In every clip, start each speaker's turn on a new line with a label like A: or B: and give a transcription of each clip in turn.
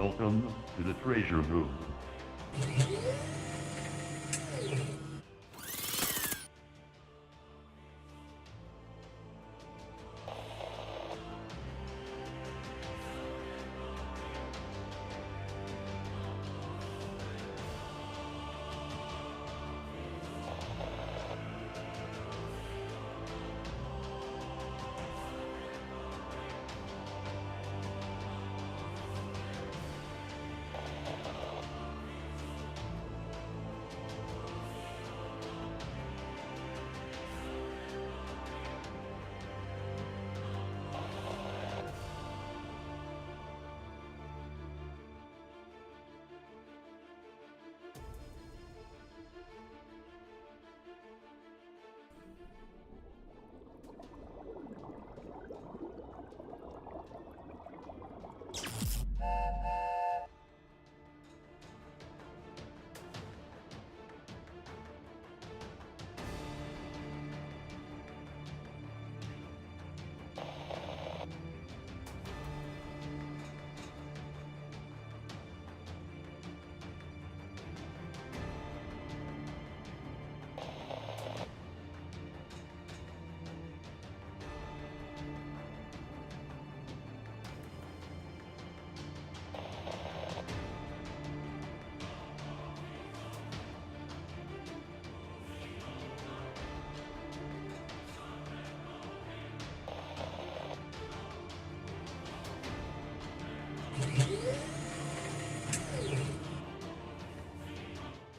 A: Welcome to the treasure room.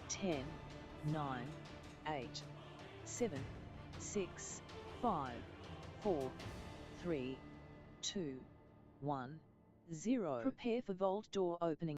B: Ten, 9, 8, 7, 6, 5, 4, 3, 2, 1, 0. Prepare for vault door opening.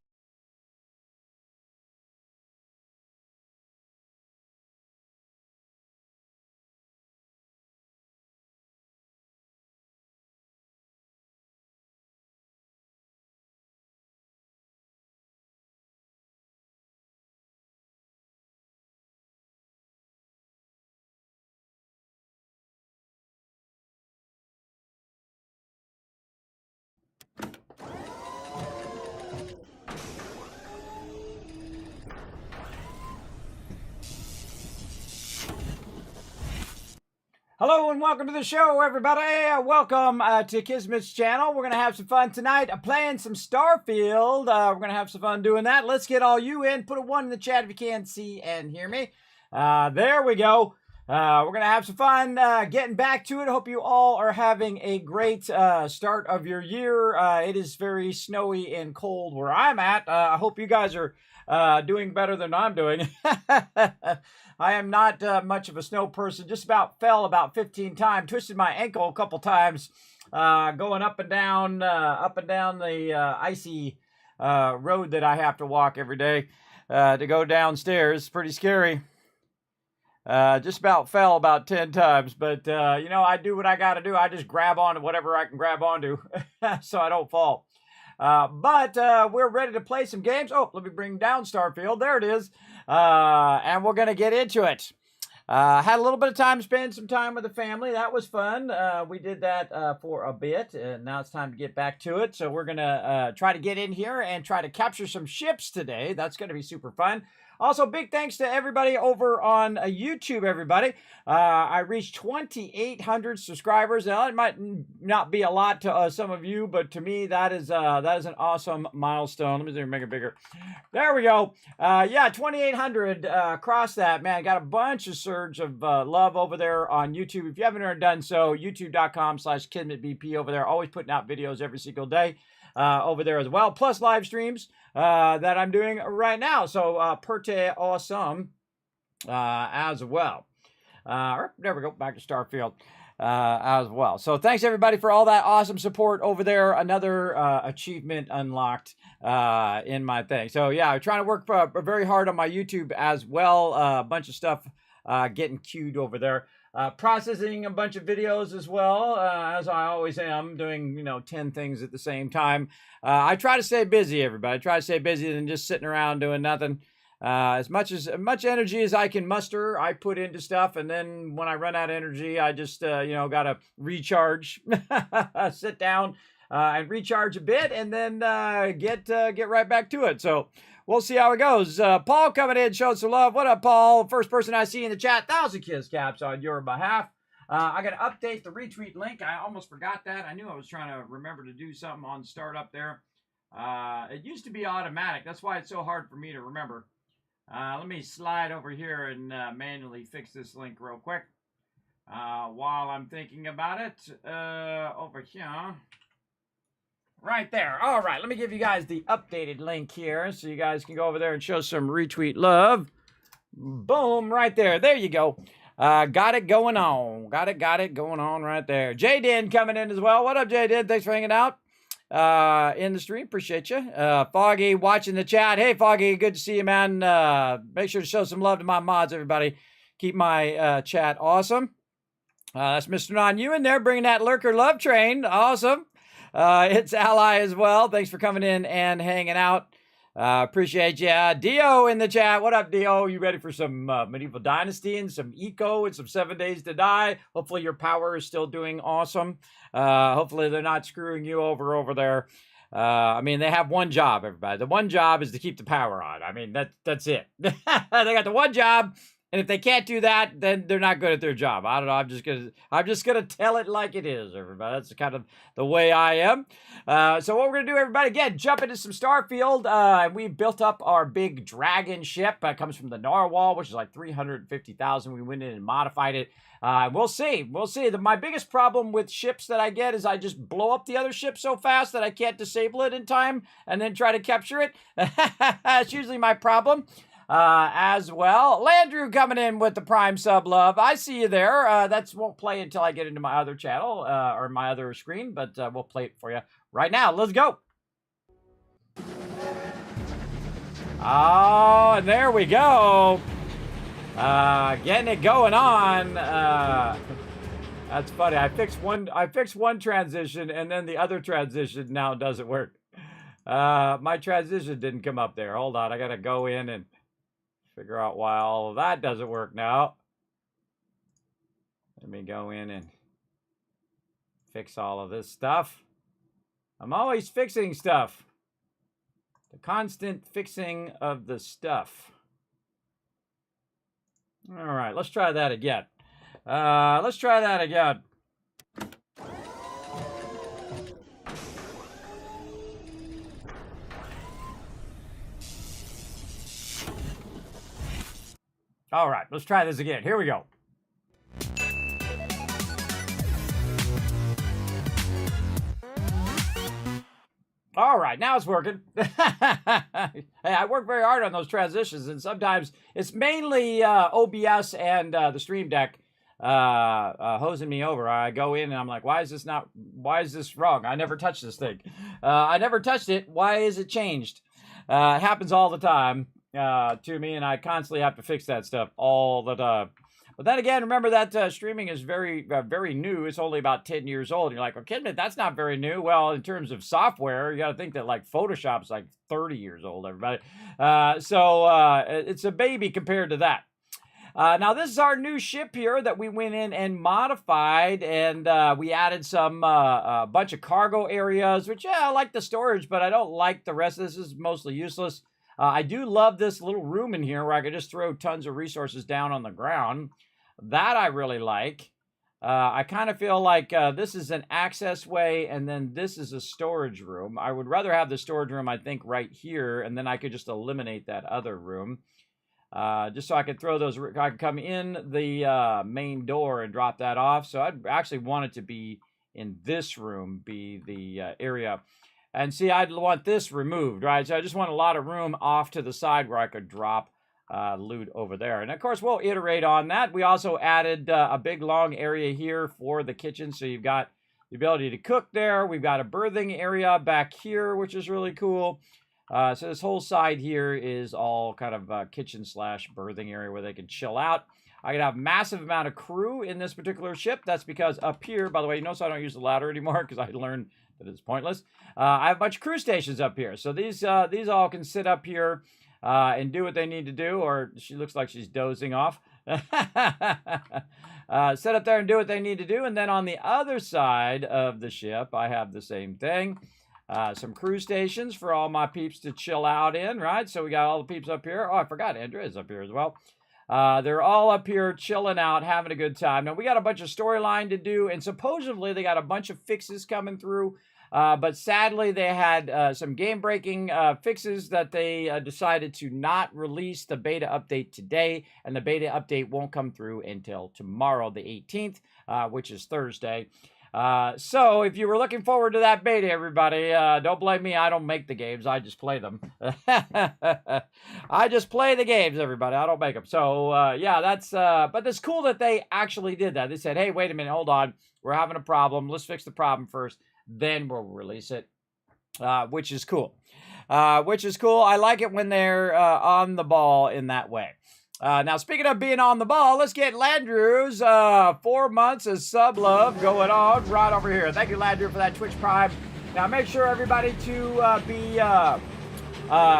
C: Hello and welcome to the show, everybody. Welcome to Kismet's channel. We're going to have some fun tonight playing some Starfield. We're going to have some fun doing that. Let's get all you in. Put a 1 in the chat if you can see and hear me. There we go. We're going to have some fun getting back to it. Hope you all are having a great start of your year. It is very snowy and cold where I'm at. I hope you guys are doing better than I'm doing. I am not much of a snow person. Just about fell about 15 times. Twisted my ankle a couple times going up and down the icy road that I have to walk every day to go downstairs. Pretty scary. Just about fell about 10 times. But, you know, I do what I got to do. I just grab onto whatever I can grab onto so I don't fall. But we're ready to play some games. Oh, let me bring down Starfield. There it is. And we're going to get into it. Had a little bit of time to spend some time with the family. That was fun. We did that for a bit. And now it's time to get back to it. So we're going to try to get in here and try to capture some ships today. That's going to be super fun. Also, big thanks to everybody over on YouTube, everybody. I reached 2,800 subscribers. Now, that might not be a lot to some of you, but to me, that is an awesome milestone. Let me make it bigger. There we go. Yeah, 2,800 across that. Man, got a bunch of surge of love over there on YouTube. If you haven't already done so, youtube.com/KismetBP over there. Always putting out videos every single day. Over there as well, plus live streams that I'm doing right now. So pretty awesome as well. There we go, back to Starfield as well. So thanks everybody for all that awesome support over there. Another achievement unlocked in my thing. So yeah, I'm trying to work very hard on my YouTube as well. A bunch of stuff getting queued over there. Processing a bunch of videos as well, as I always am, doing, 10 things at the same time. I try to stay busy, everybody. I try to stay busy than just sitting around doing nothing. As much energy as I can muster, I put into stuff, and then when I run out of energy, I just, got to recharge, sit down, and recharge a bit, and then get right back to it. So we'll see how it goes. Paul coming in, showing some love. What up, Paul? First person I see in the chat. 1,000 kiss caps on your behalf. I got to update the retweet link. I almost forgot that. I knew I was trying to remember to do something on startup there. It used to be automatic. That's why it's so hard for me to remember. Let me slide over here and manually fix this link real quick. While I'm thinking about it, over here. Right there. All right, let me give you guys the updated link here so you guys can go over there and show some retweet love. Boom, right there. There you go. Got it going on. Got it going on right there. Jaden coming in as well. What up, Jaden? Thanks for hanging out in the stream. Appreciate you. Foggy watching the chat. Hey, Foggy, good to see you, man. Make sure to show some love to my mods, everybody. Keep my chat awesome. That's Mr. Non, you in there bringing that lurker love train. Awesome. It's Ally as well. Thanks for coming in and hanging out. Appreciate ya. Dio in the chat. What up, Dio? You ready for some Medieval Dynasty and some Eco and some 7 Days to Die? Hopefully your power is still doing awesome. Hopefully they're not screwing you over there. I mean, they have one job, everybody. The one job is to keep the power on. I mean, that's it. They got the one job. And if they can't do that, then they're not good at their job. I don't know. I'm just gonna tell it like it is, everybody. That's kind of the way I am. So what we're gonna do, everybody, again, jump into some Starfield. We built up our big dragon ship. It comes from the Narwhal, which is like 350,000. We went in and modified it. We'll see. My biggest problem with ships that I get is I just blow up the other ship so fast that I can't disable it in time and then try to capture it. That's usually my problem. As well. Landrew coming in with the Prime sub love. I see you there. That won't play until I get into my other channel or my other screen, but we'll play it for you right now. Let's go. Oh, and there we go. Getting it going on. That's funny. I fixed one transition and then the other transition now doesn't work. My transition didn't come up there. Hold on. I got to go in and figure out why all of that doesn't work now. Let me go in and fix all of this stuff. I'm always fixing stuff. The constant fixing of the stuff. All right, let's try that again. All right, let's try this again. Here we go. All right, now it's working. Hey, I work very hard on those transitions, and sometimes it's mainly OBS and the Stream Deck hosing me over. I go in and I'm like, why is this wrong? I never touched this thing. I never touched it. Why is it changed? It happens all the time. To me, and I constantly have to fix that stuff all the time. But then again, remember that streaming is very, very new. It's only about 10 years old. You're like, okay, that's not very new. Well, in terms of software, you got to think that like Photoshop's like 30 years old, everybody. So it's a baby compared to that. Now, this is our new ship here that we went in and modified, and we added some a bunch of cargo areas, which, yeah, I like the storage, but I don't like the rest of this. This is mostly useless. I do love this little room in here where I could just throw tons of resources down on the ground. That I really like. I kind of feel like this is an access way, and then this is a storage room. I would rather have the storage room, I think, right here, and then I could just eliminate that other room. Just so I could throw those, I could come in the main door and drop that off. So I'd actually want it to be in this room, be the area. And see, I'd want this removed, right? So I just want a lot of room off to the side where I could drop loot over there. And of course, we'll iterate on that. We also added a big long area here for the kitchen. So you've got the ability to cook there. We've got a berthing area back here, which is really cool. So this whole side here is all kind of kitchen slash berthing area where they can chill out. I could have massive amount of crew in this particular ship. That's because up here, by the way, you notice I don't use the ladder anymore because I learned that it's pointless. I have a bunch of crew stations up here. So these all can sit up here and do what they need to do. Or she looks like she's dozing off. Sit up there and do what they need to do. And then on the other side of the ship, I have the same thing. Some crew stations for all my peeps to chill out in, right? So we got all the peeps up here. Oh, I forgot Andrea is up here as well. They're all up here chilling out, having a good time. Now, we got a bunch of storyline to do, and supposedly they got a bunch of fixes coming through. But sadly, they had some game-breaking fixes that they decided to not release the beta update today, and the beta update won't come through until tomorrow, the 18th, which is Thursday. So if you were looking forward to that beta, everybody, don't blame me. I don't make the games. I just play them. I just play the games, everybody. I don't make them. So, yeah, that's, but it's cool that they actually did that. They said, hey, wait a minute, hold on. We're having a problem. Let's fix the problem first. Then we'll release it, which is cool. I like it when they're on the ball in that way. Now, speaking of being on the ball, let's get Landrew's 4 months of sub love going on right over here. Thank you, Landrew, for that Twitch Prime. Now, make sure everybody to be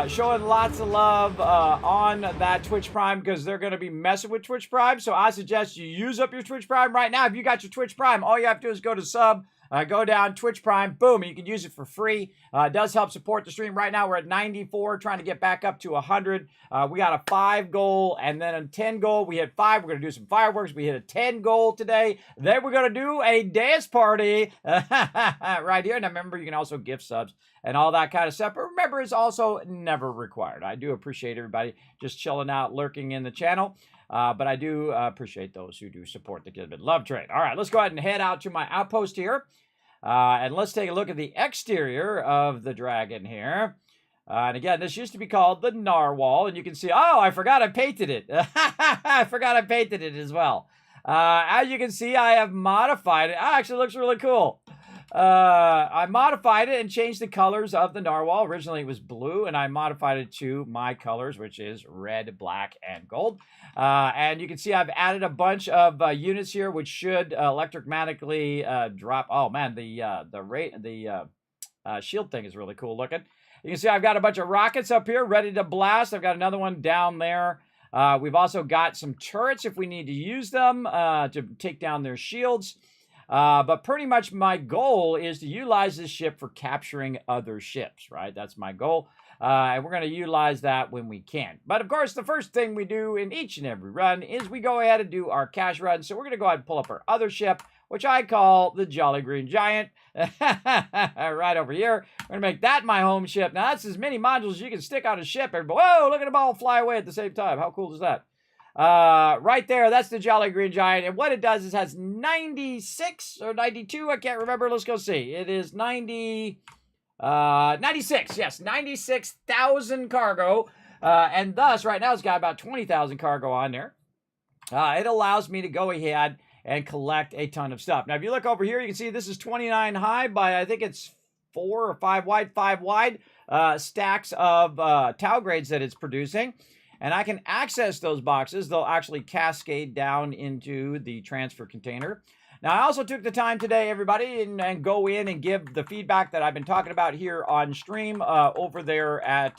C: showing lots of love on that Twitch Prime, because they're going to be messing with Twitch Prime. So I suggest you use up your Twitch Prime right now. If you got your Twitch Prime, all you have to do is go to sub. Go down Twitch Prime, boom, you can use it for free. It does help support the stream. Right now, we're at 94, trying to get back up to 100. We got a 5 goal and then a 10 goal. We hit 5. We're going to do some fireworks. We hit a 10 goal today. Then we're going to do a dance party right here. Now, remember, you can also gift subs and all that kind of stuff. But remember, it's also never required. I do appreciate everybody just chilling out, lurking in the channel. But I do appreciate those who do support the Kismet Love Train. All right, let's go ahead and head out to my outpost here. And let's take a look at the exterior of the dragon here. And again, this used to be called the Narwhal. And you can see, oh, I forgot I painted it. I forgot I painted it as well. As you can see, I have modified it. It actually looks really cool. I modified it and changed the colors of the Narwhal. Originally, it was blue, and I modified it to my colors, which is red, black, and gold. And you can see I've added a bunch of units here, which should electromagnetically drop. Oh man, the shield thing is really cool looking. You can see I've got a bunch of rockets up here ready to blast. I've got another one down there. We've also got some turrets if we need to use them to take down their shields. But pretty much my goal is to utilize this ship for capturing other ships, right? That's my goal. And we're going to utilize that when we can. But of course, the first thing we do in each and every run is we go ahead and do our cash run. So we're going to go ahead and pull up our other ship, which I call the Jolly Green Giant. Right over here. We're going to make that my home ship. Now, that's as many modules as you can stick on a ship. Everybody, whoa, look at them all fly away at the same time. How cool is that? Right there, that's the Jolly Green Giant. And what it does is has 96 or 92. I can't remember. Let's go see. It is 96. Yes, 96,000 cargo. And thus, right now, it's got about 20,000 cargo on there. It allows me to go ahead and collect a ton of stuff. Now, if you look over here, you can see this is 29 high by, I think it's 4 or 5 wide, stacks of Tau grades that it's producing. And I can access those boxes. They'll actually cascade down into the transfer container. Now, I also took the time today, everybody, and go in and give the feedback that I've been talking about here on stream over there at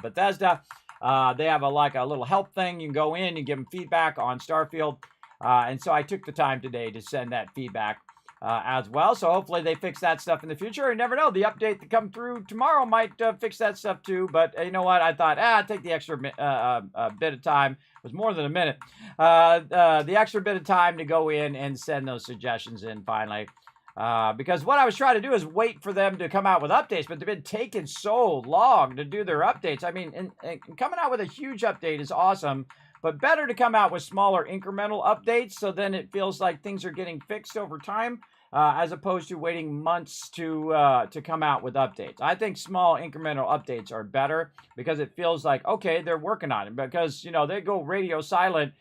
C: Bethesda. They have a little help thing. You can go in and give them feedback on Starfield. And so I took the time today to send that feedback as well. So hopefully they fix that stuff in the future. You never know. The update that come through tomorrow might fix that stuff too. But you know what? I thought, I'd take the extra bit of time. It was more than a minute. The extra bit of time to go in and send those suggestions in finally. Because what I was trying to do is wait for them to come out with updates, but they've been taking so long to do their updates. I mean, and coming out with a huge update is awesome, but better to come out with smaller incremental updates so then it feels like things are getting fixed over time, as opposed to waiting months to come out with updates. I think small incremental updates are better because it feels like, okay, they're working on it. Because, you know, they go radio silent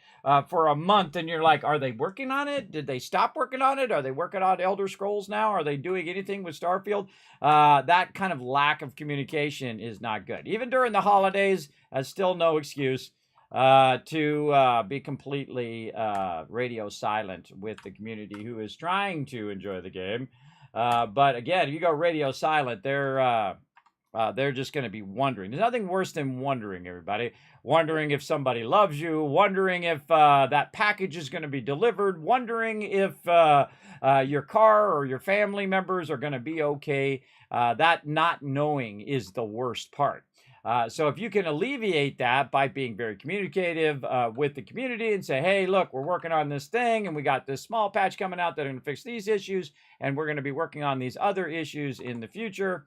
C: for a month and you're like, are they working on it? Did they stop working on it? Are they working on Elder Scrolls now? Are they doing anything with Starfield? That kind of lack of communication is not good. Even during the holidays, still no excuse to be completely radio silent with the community who is trying to enjoy the game. But again, if you go radio silent, they're they're just going to be wondering. There's nothing worse than wondering, everybody. Wondering if somebody loves you, wondering if that package is going to be delivered, wondering if your car or your family members are going to be okay. That not knowing is the worst part. So if you can alleviate that by being very communicative with the community and say, hey, look, we're working on this thing and we got this small patch coming out that are going to fix these issues and we're going to be working on these other issues in the future.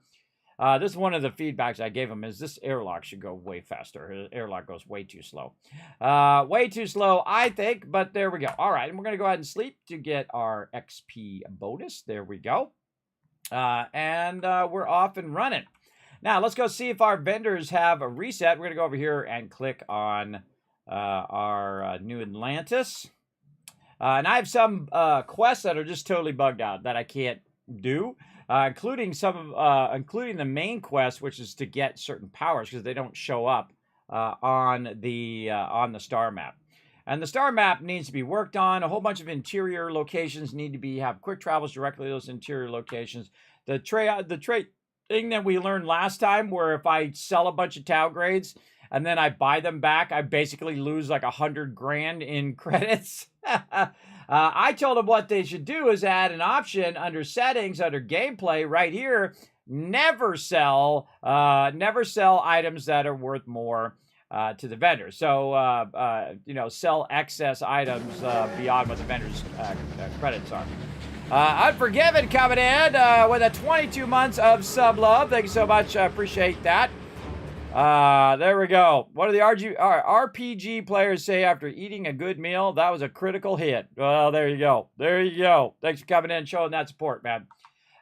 C: This is one of the feedbacks I gave him is this airlock should go way faster. His airlock goes way too slow. Way too slow, I think, but there we go. All right, and we're going to go ahead and sleep to get our XP bonus. There we go. And we're off and running. Now, let's go see if our vendors have a reset. We're going to go over here and click on our New Atlantis. And I have some quests that are just totally bugged out that I can't do, including including the main quest, which is to get certain powers because they don't show up on the star map. And the star map needs to be worked on. A whole bunch of interior locations need to have quick travels directly to those interior locations. The trait thing that we learned last time, where if I sell a bunch of Tau grades and then I buy them back, I basically lose like 100 grand in credits. I told them what they should do is add an option under settings, under gameplay right here. Never sell items that are worth more to the vendor. So, sell excess items beyond what the vendor's credits are. Unforgiven coming in with a 22 months of sub love. Thank you so much. I appreciate that. There we go. What do the RPG players say after eating a good meal? That was a critical hit. Well, there you go. There you go. Thanks for coming in and showing that support, man.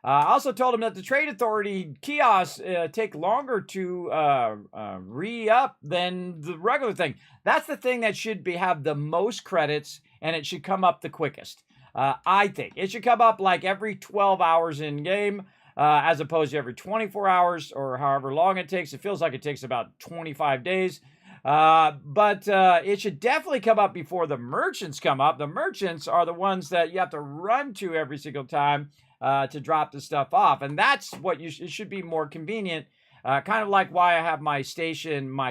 C: I also told him that the Trade Authority kiosks take longer to re-up than the regular thing. That's the thing that should have the most credits, and it should come up the quickest. I think it should come up like every 12 hours in game, as opposed to every 24 hours or however long it takes. It feels like it takes about 25 days. But it should definitely come up before the merchants come up. The merchants are the ones that you have to run to every single time to drop the stuff off. And that's what it should be more convenient. Kind of like why I have my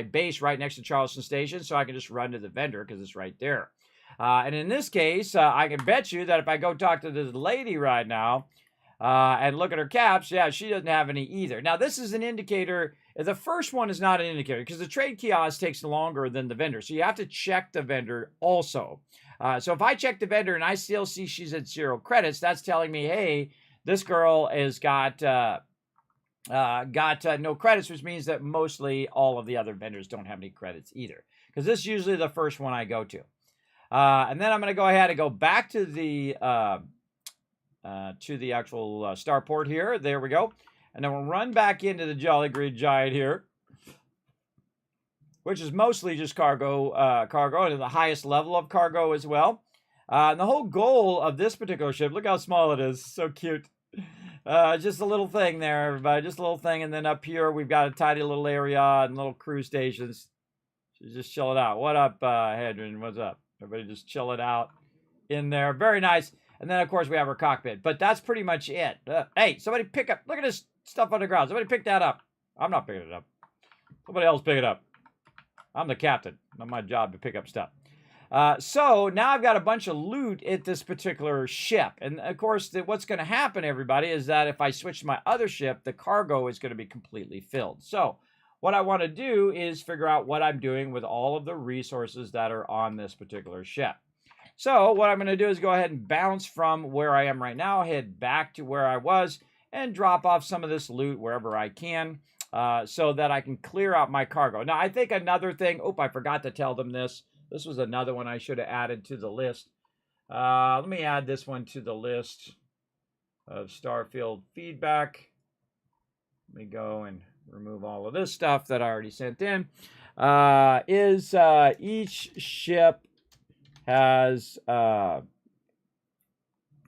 C: base right next to Charleston Station, so I can just run to the vendor because it's right there. And in this case, I can bet you that if I go talk to this lady right now and look at her caps, yeah, she doesn't have any either. Now, this is an indicator. The first one is not an indicator because the trade kiosk takes longer than the vendor. So you have to check the vendor also. So if I check the vendor and I still see she's at 0 credits, that's telling me, hey, this girl has got no credits, which means that mostly all of the other vendors don't have any credits either. Because this is usually the first one I go to. And then I'm going to go ahead and go back to the actual starport here. There we go. And then we'll run back into the Jolly Green Giant here, which is mostly just cargo, and the highest level of cargo as well. And the whole goal of this particular ship, look how small it is. So cute. Just a little thing there, everybody. Just a little thing. And then up here, we've got a tiny little area and little crew stations. Just chill it out. What up, Hedron? What's up? Everybody just chill it out in there. Very nice. And then, of course, we have our cockpit. But that's pretty much it. Hey, somebody pick up. Look at this stuff on the ground. Somebody pick that up. I'm not picking it up. Somebody else pick it up. I'm the captain. Not my job to pick up stuff. So now I've got a bunch of loot at this particular ship. And, of course, what's going to happen, everybody, is that if I switch to my other ship, the cargo is going to be completely filled. So what I want to do is figure out what I'm doing with all of the resources that are on this particular ship. So what I'm going to do is go ahead and bounce from where I am right now, head back to where I was, and drop off some of this loot wherever I can so that I can clear out my cargo. Now, I think another thing, I forgot to tell them this. This was another one I should have added to the list. Let me add this one to the list of Starfield feedback. Let me go and remove all of this stuff that I already sent in. Each ship has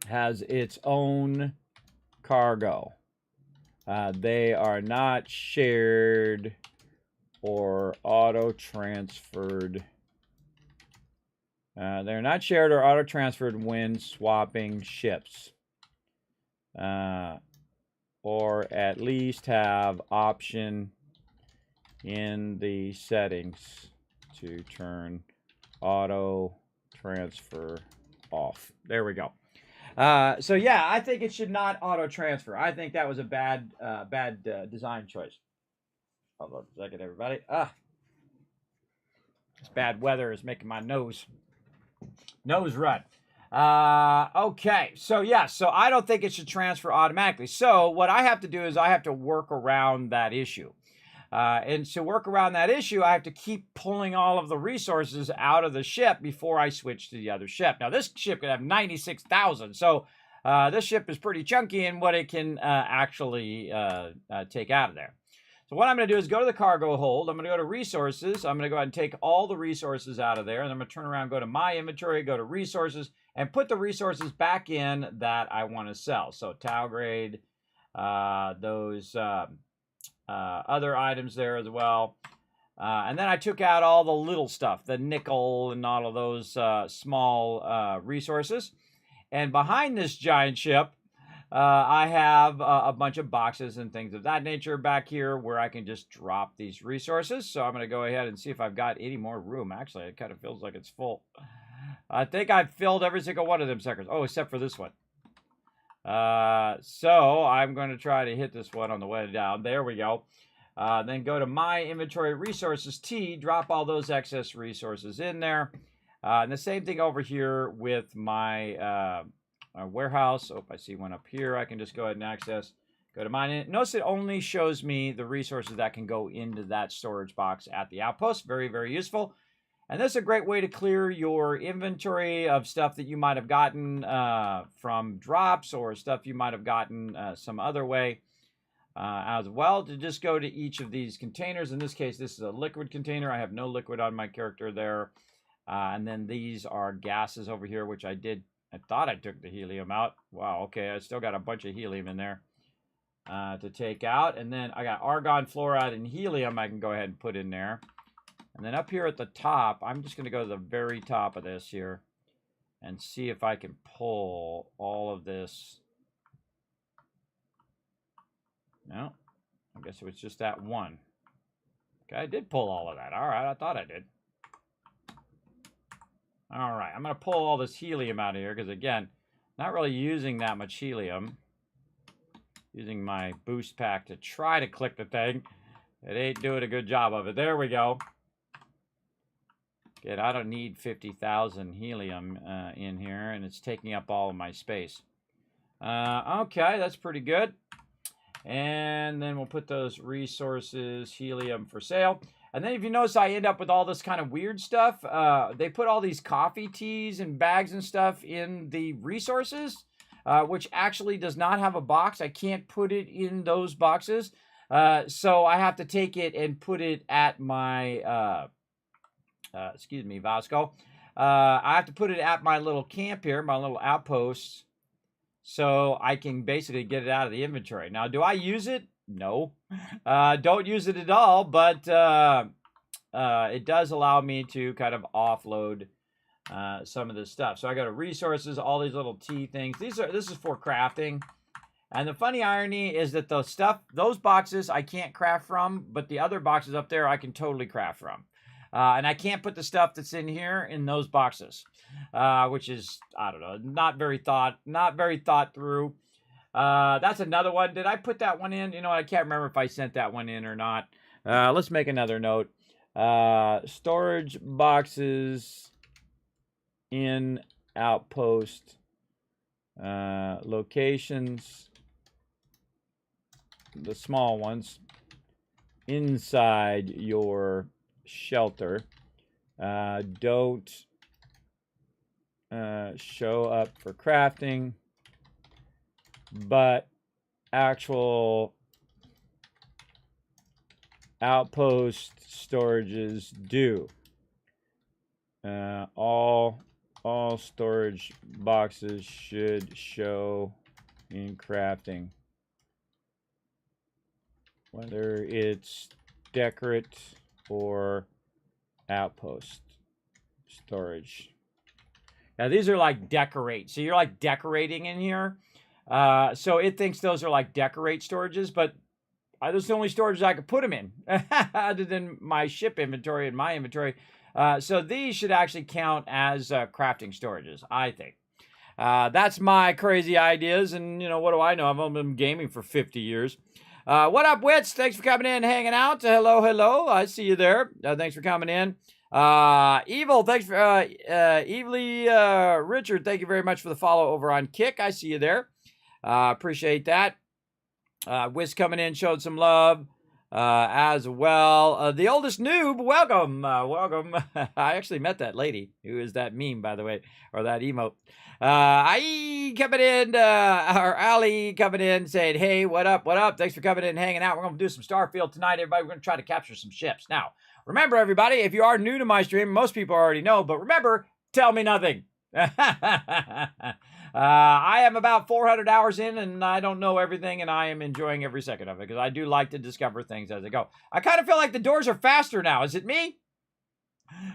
C: its own cargo. They are not shared or auto-transferred. They're not shared or auto-transferred when swapping ships. or at least have option in the settings to turn auto transfer off. There we go. So yeah, I think it should not auto transfer. I think that was a bad design choice. Hold on a second, everybody. This bad weather is making my nose run. Okay, so yeah, so I don't think it should transfer automatically. So what I have to do is I have to work around that issue. And to work around that issue, I have to keep pulling all of the resources out of the ship before I switch to the other ship. Now, this ship can have 96,000, so this ship is pretty chunky in what it can actually take out of there. So what I'm going to do is go to the cargo hold. I'm going to go to resources. I'm going to go ahead and take all the resources out of there. And I'm going to turn around, go to my inventory, go to resources, and put the resources back in that I want to sell. So Tau grade, those other items there as well. And then I took out all the little stuff, the nickel and all of those small resources. And behind this giant ship, I have a bunch of boxes and things of that nature back here where I can just drop these resources. So I'm going to go ahead and see if I've got any more room. Actually, it kind of feels like it's full. I think I've filled every single one of them suckers. Oh, except for this one. So I'm going to try to hit this one on the way down. There we go. Then go to my inventory resources T, drop all those excess resources in there. And the same thing over here with my warehouse. Oh, I see one up here. I can just go ahead and access. Go to mine. Notice it only shows me the resources that can go into that storage box at the outpost. Very, very useful. And this is a great way to clear your inventory of stuff that you might have gotten from drops or stuff you might have gotten some other way as well. To just go to each of these containers. In this case, this is a liquid container. I have no liquid on my character there. And then these are gases over here, which I thought I took the helium out. Wow, okay, I still got a bunch of helium in there to take out. And then I got argon, fluoride, and helium I can go ahead and put in there. And then up here at the top, I'm just going to go to the very top of this here and see if I can pull all of this. No, I guess it was just that one. Okay, I did pull all of that. All right, I thought I did. All right, I'm going to pull all this helium out of here because, again, not really using that much helium. Using my boost pack to try to click the thing. It ain't doing a good job of it. There we go. Good, I don't need 50,000 helium in here, and it's taking up all of my space. Okay, that's pretty good. And then we'll put those resources, helium for sale. And then if you notice, I end up with all this kind of weird stuff. They put all these coffee teas and bags and stuff in the resources, which actually does not have a box. I can't put it in those boxes. So I have to take it and put it at my, excuse me, Vasco. I have to put it at my little camp here, my little outpost, so I can basically get it out of the inventory. Now, do I use it? No. Don't use it at all, but it does allow me to kind of offload some of this stuff. So I go to resources, all these little T things. This is for crafting. And the funny irony is that those boxes I can't craft from, but the other boxes up there I can totally craft from. And I can't put the stuff that's in here in those boxes, which is, I don't know, not very thought through. That's another one. Did I put that one in? You know, I can't remember if I sent that one in or not. Let's make another note. Storage boxes in outpost locations, the small ones, inside your shelter. Don't show up for crafting, but actual outpost storages do. All storage boxes should show in crafting, whether it's decorate or outpost storage. Now these are like decorate, so you're like decorating in here. So it thinks those are like decorate storages, but those are the only storages I could put them in, other than my ship inventory and my inventory. So these should actually count as crafting storages, I think. That's my crazy ideas, and what do I know? I've only been gaming for 50 years. What up, Wits? Thanks for coming in, hanging out. Hello, hello. I see you there. Thanks for coming in. Evil, thanks for Evely Richard. Thank you very much for the follow over on Kick. I see you there. Appreciate that. Wiz coming in, showed some love as well. The oldest noob, welcome, welcome. I actually met that lady who is that meme, by the way, or that emote. I coming in, or Ali coming in, saying, hey, what up, what up? Thanks for coming in and hanging out. We're going to do some Starfield tonight, everybody. We're going to try to capture some ships. Now, remember, everybody, if you are new to my stream, most people already know, but remember, tell me nothing. I am about 400 hours in, and I don't know everything, and I am enjoying every second of it, because I do like to discover things as I go. I kind of feel like the doors are faster now. Is it me?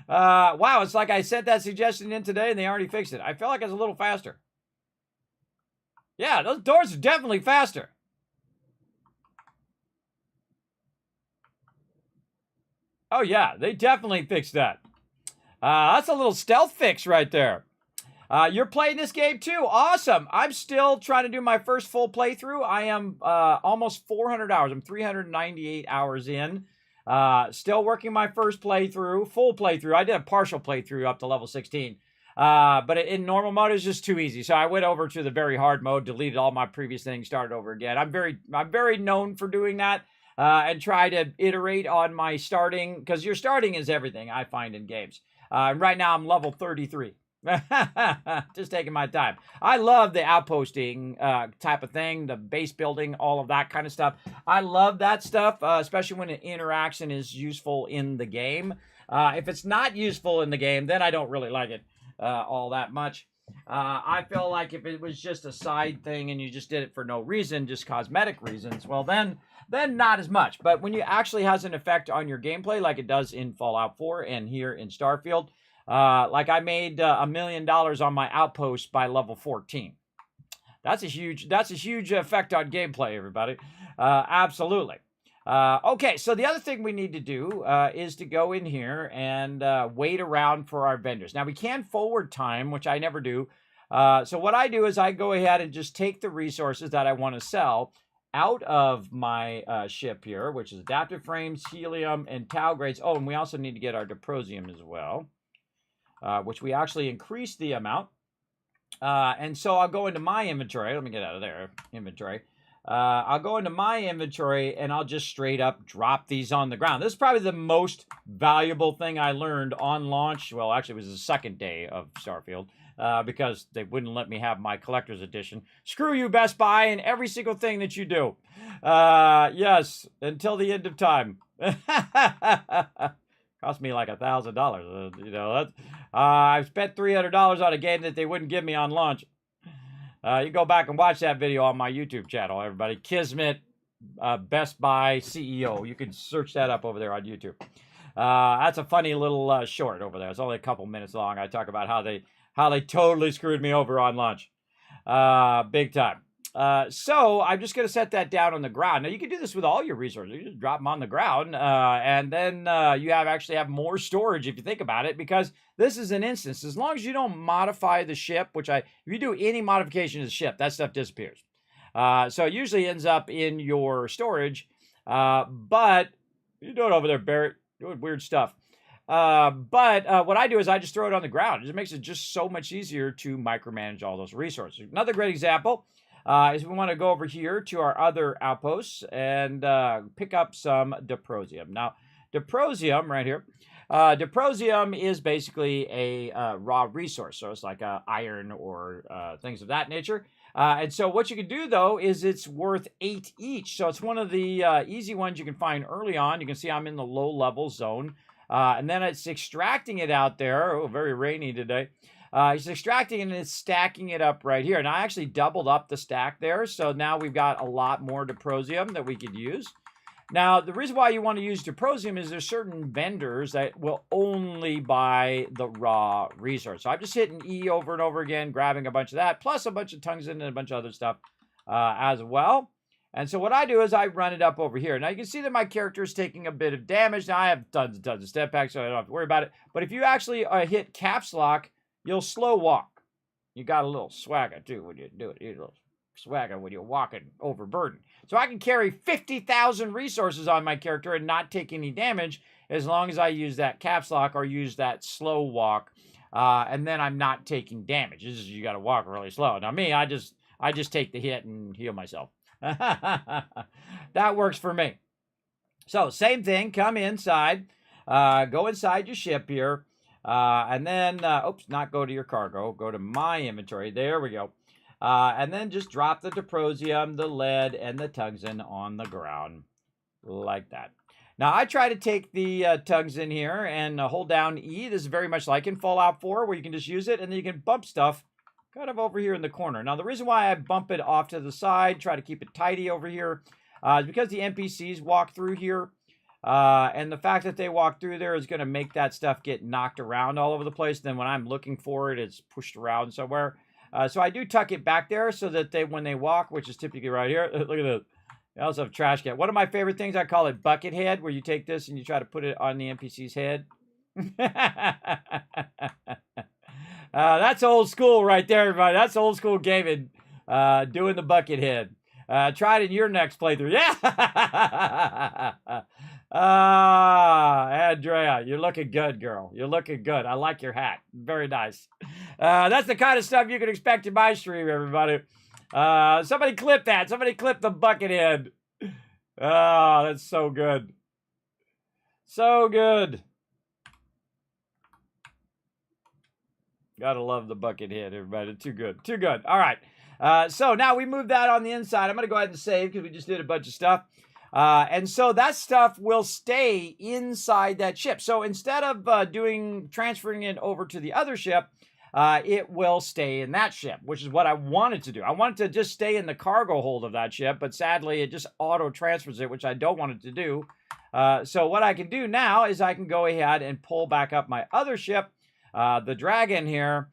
C: Wow, it's like I sent that suggestion in today, and they already fixed it. I feel like it's a little faster. Yeah, those doors are definitely faster. Oh, yeah, they definitely fixed that. That's a little stealth fix right there. You're playing this game too. Awesome. I'm still trying to do my first full playthrough. I am almost 400 hours. I'm 398 hours in. Still working my first playthrough, full playthrough. I did a partial playthrough up to level 16. But in normal mode, it's just too easy. So I went over to the very hard mode, deleted all my previous things, started over again. I'm very known for doing that. And try to iterate on my starting, because your starting is everything I find in games. Right now I'm level 33. Just taking my time. I love the outposting type of thing, the base building, all of that kind of stuff. I love that stuff, especially when an interaction is useful in the game. If it's not useful in the game, then I don't really like it all that much. I feel like if it was just a side thing and you just did it for no reason, just cosmetic reasons, well then not as much. But when it actually has an effect on your gameplay, like it does in Fallout 4 and here in Starfield, like I made $1 million on my outpost by level 14. That's a huge effect on gameplay, everybody. Absolutely. Okay, so the other thing we need to do is to go in here and wait around for our vendors. Now, we can forward time, which I never do. So what I do is I go ahead and just take the resources that I want to sell out of my ship here, which is adaptive frames, helium, and tau grades. Oh, and we also need to get our dysprosium as well, which we actually increased the amount. And so I'll go into my inventory. Let me get out of there. Inventory. I'll go into my inventory and I'll just straight up drop these on the ground. This is probably the most valuable thing I learned on launch. Well, actually, it was the second day of Starfield. Because they wouldn't let me have my collector's edition. Screw you, Best Buy, and every single thing that you do. Yes, until the end of time. Cost me like $1,000. I've spent $300 on a game that they wouldn't give me on launch. You go back and watch that video on my YouTube channel, everybody. Kismet, Best Buy CEO. You can search that up over there on YouTube. That's a funny little short over there. It's only a couple minutes long. I talk about how they totally screwed me over on launch. Big time. So I'm just going to set that down on the ground. Now, you can do this with all your resources. You just drop them on the ground, and then you actually have more storage if you think about it, because this is an instance. As long as you don't modify the ship, if you do any modification to the ship, that stuff disappears. So it usually ends up in your storage, but you're doing over there, Barrett, doing weird stuff. But what I do is I just throw it on the ground. It just makes it just so much easier to micromanage all those resources. Another great example is we want to go over here to our other outposts and pick up some dysprosium. Now, dysprosium right here. Dysprosium is basically a raw resource, so it's like iron or things of that nature. And so what you can do, though, is it's worth 8 each. So it's one of the easy ones you can find early on. You can see I'm in the low-level zone. And then it's extracting it out there. Oh, very rainy today. It's extracting it and it's stacking it up right here. And I actually doubled up the stack there. So now we've got a lot more dysprosium that we could use. Now, the reason why you want to use dysprosium is there's certain vendors that will only buy the raw resource. So I'm just hitting E over and over again, grabbing a bunch of that, plus a bunch of tungsten and a bunch of other stuff. as well. And so what I do is I run it up over here. Now you can see that my character is taking a bit of damage. Now I have tons and tons of step packs, so I don't have to worry about it. But if you actually hit caps lock, you'll slow walk. You got a little swagger too when you do it. You little swagger when you're walking overburdened. So I can carry 50,000 resources on my character and not take any damage as long as I use that caps lock or use that slow walk. And then I'm not taking damage. This is, you got to walk really slow. Now me, I just take the hit and heal myself. That works for me. So same thing, come inside, go inside your ship here, and then, oops, not go to your cargo, go to my inventory, there we go. And then just drop the Diprosium, the lead, and the tungsten on the ground, like that. Now, I try to take the tungsten here and hold down E. This is very much like in Fallout 4, where you can just use it, and then you can bump stuff kind of over here in the corner. Now, the reason why I bump it off to the side, try to keep it tidy over here, is because the NPCs walk through here. And the fact that they walk through there is going to make that stuff get knocked around all over the place. Then when I'm looking for it, it's pushed around somewhere. So I do tuck it back there so that when they walk, which is typically right here, look at this. I also have trash can. One of my favorite things, I call it bucket head, where you take this and you try to put it on the NPC's head. That's old school right there, everybody. That's old school gaming, doing the bucket head. Try it in your next playthrough. Yeah! Andrea, you're looking good, girl. You're looking good. I like your hat. Very nice. That's the kind of stuff you can expect in my stream, everybody. Somebody clip that. Somebody clip the bucket head. Oh, that's so good. So good. Gotta love the bucket head, everybody. Too good. Too good. All right. So now we move that on the inside. I'm going to go ahead and save because we just did a bunch of stuff. And so that stuff will stay inside that ship. So instead of transferring it over to the other ship, it will stay in that ship, which is what I wanted to do. I wanted to just stay in the cargo hold of that ship, but sadly it just auto transfers it, which I don't want it to do. So what I can do now is I can go ahead and pull back up my other ship, the Dragon here,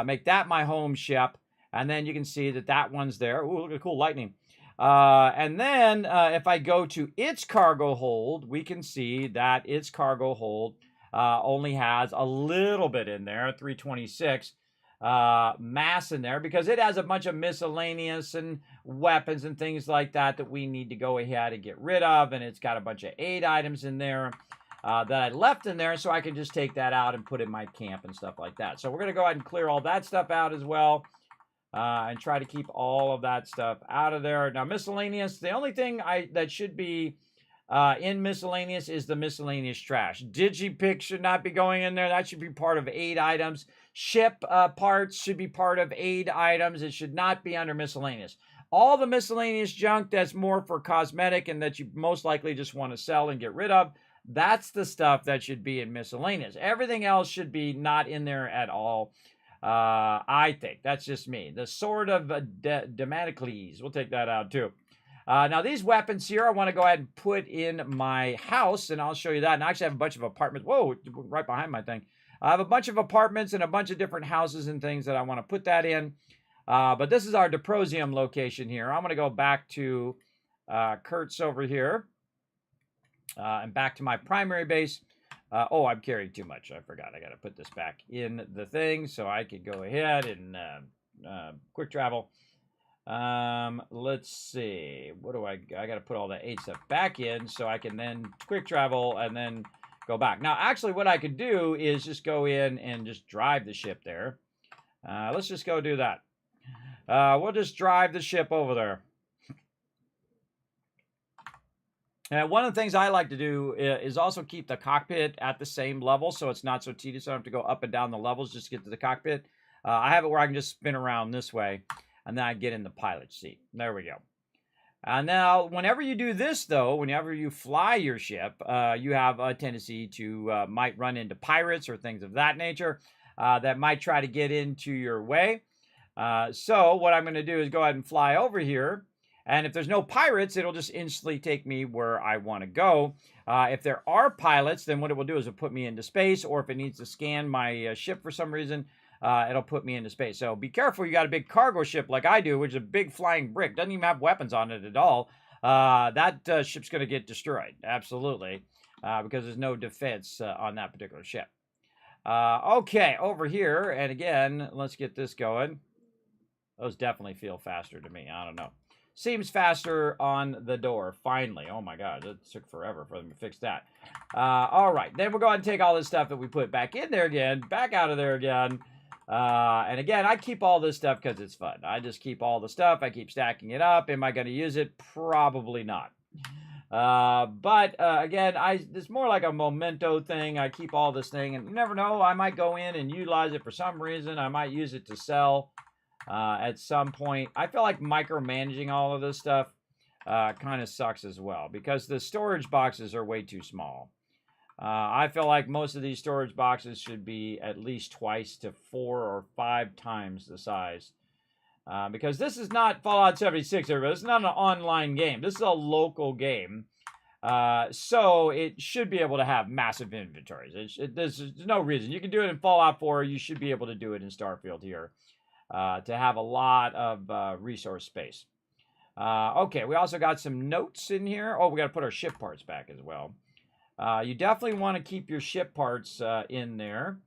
C: make that my home ship. And then you can see that that one's there. Ooh, look at cool lightning. And then if I go to its cargo hold, we can see that its cargo hold only has a little bit in there, 326 mass in there, because it has a bunch of miscellaneous and weapons and things like that we need to go ahead and get rid of. And it's got a bunch of aid items in there that I left in there, so I can just take that out and put in my camp and stuff like that. So we're going to go ahead and clear all that stuff out as well. And try to keep all of that stuff out of there. Now, miscellaneous, the only thing that should be in miscellaneous is the miscellaneous trash. Digipick should not be going in there. That should be part of aid items. Ship parts should be part of aid items. It should not be under miscellaneous. All the miscellaneous junk that's more for cosmetic and that you most likely just want to sell and get rid of, that's the stuff that should be in miscellaneous. Everything else should be not in there at all. I think that's just me. The sword of Damocles, we'll take that out too. Now these weapons here, I want to go ahead and put in my house, and I'll show you that. And I actually have a bunch of apartments. Whoa, right behind my thing. I have a bunch of apartments and a bunch of different houses and things that I want to put that in. But this is our Diprosium location here. I'm going to go back to Kurt's over here and back to my primary base. Oh, I'm carrying too much. I forgot. I got to put this back in the thing so I can go ahead and quick travel. Let's see. What do I got to put all the 8 stuff back in so I can then quick travel and then go back. Now, actually, what I could do is just go in and just drive the ship there. Let's just go do that. We'll just drive the ship over there. One of the things I like to do is also keep the cockpit at the same level so it's not so tedious. I don't have to go up and down the levels just to get to the cockpit. I have it where I can just spin around this way, and then I get in the pilot seat. There we go. Now, whenever you do this, though, whenever you fly your ship, you have a tendency to might run into pirates or things of that nature that might try to get into your way. So what I'm going to do is go ahead and fly over here. And if there's no pirates, it'll just instantly take me where I want to go. If there are pilots, then what it will do is it'll put me into space, or if it needs to scan my ship for some reason, it'll put me into space. So be careful. You got a big cargo ship like I do, which is a big flying brick. Doesn't even have weapons on it at all. That ship's going to get destroyed. Absolutely. Because there's no defense on that particular ship. Okay, over here. And again, let's get this going. Those definitely feel faster to me. I don't know. Seems faster on the door, finally. Oh my God, it took forever for them to fix that. All right, then we'll go ahead and take all this stuff that we put back in there again, back out of there again. And again, I keep all this stuff because it's fun. I just keep all the stuff. I keep stacking it up. Am I going to use it? Probably not. But again, it's more like a memento thing. I keep all this thing, and you never know. I might go in and utilize it for some reason. I might use it to sell. At some point. I feel like micromanaging all of this stuff kind of sucks as well because the storage boxes are way too small. I feel like most of these storage boxes should be at least twice to 4 or 5 times the size. Because this is not Fallout 76, everybody. This is not an online game. This is a local game. So it should be able to have massive inventories. There's no reason. You can do it in Fallout 4. You should be able to do it in Starfield here. To have a lot of resource space. Okay, we also got some notes in here. Oh, we got to put our ship parts back as well. You definitely want to keep your ship parts in there.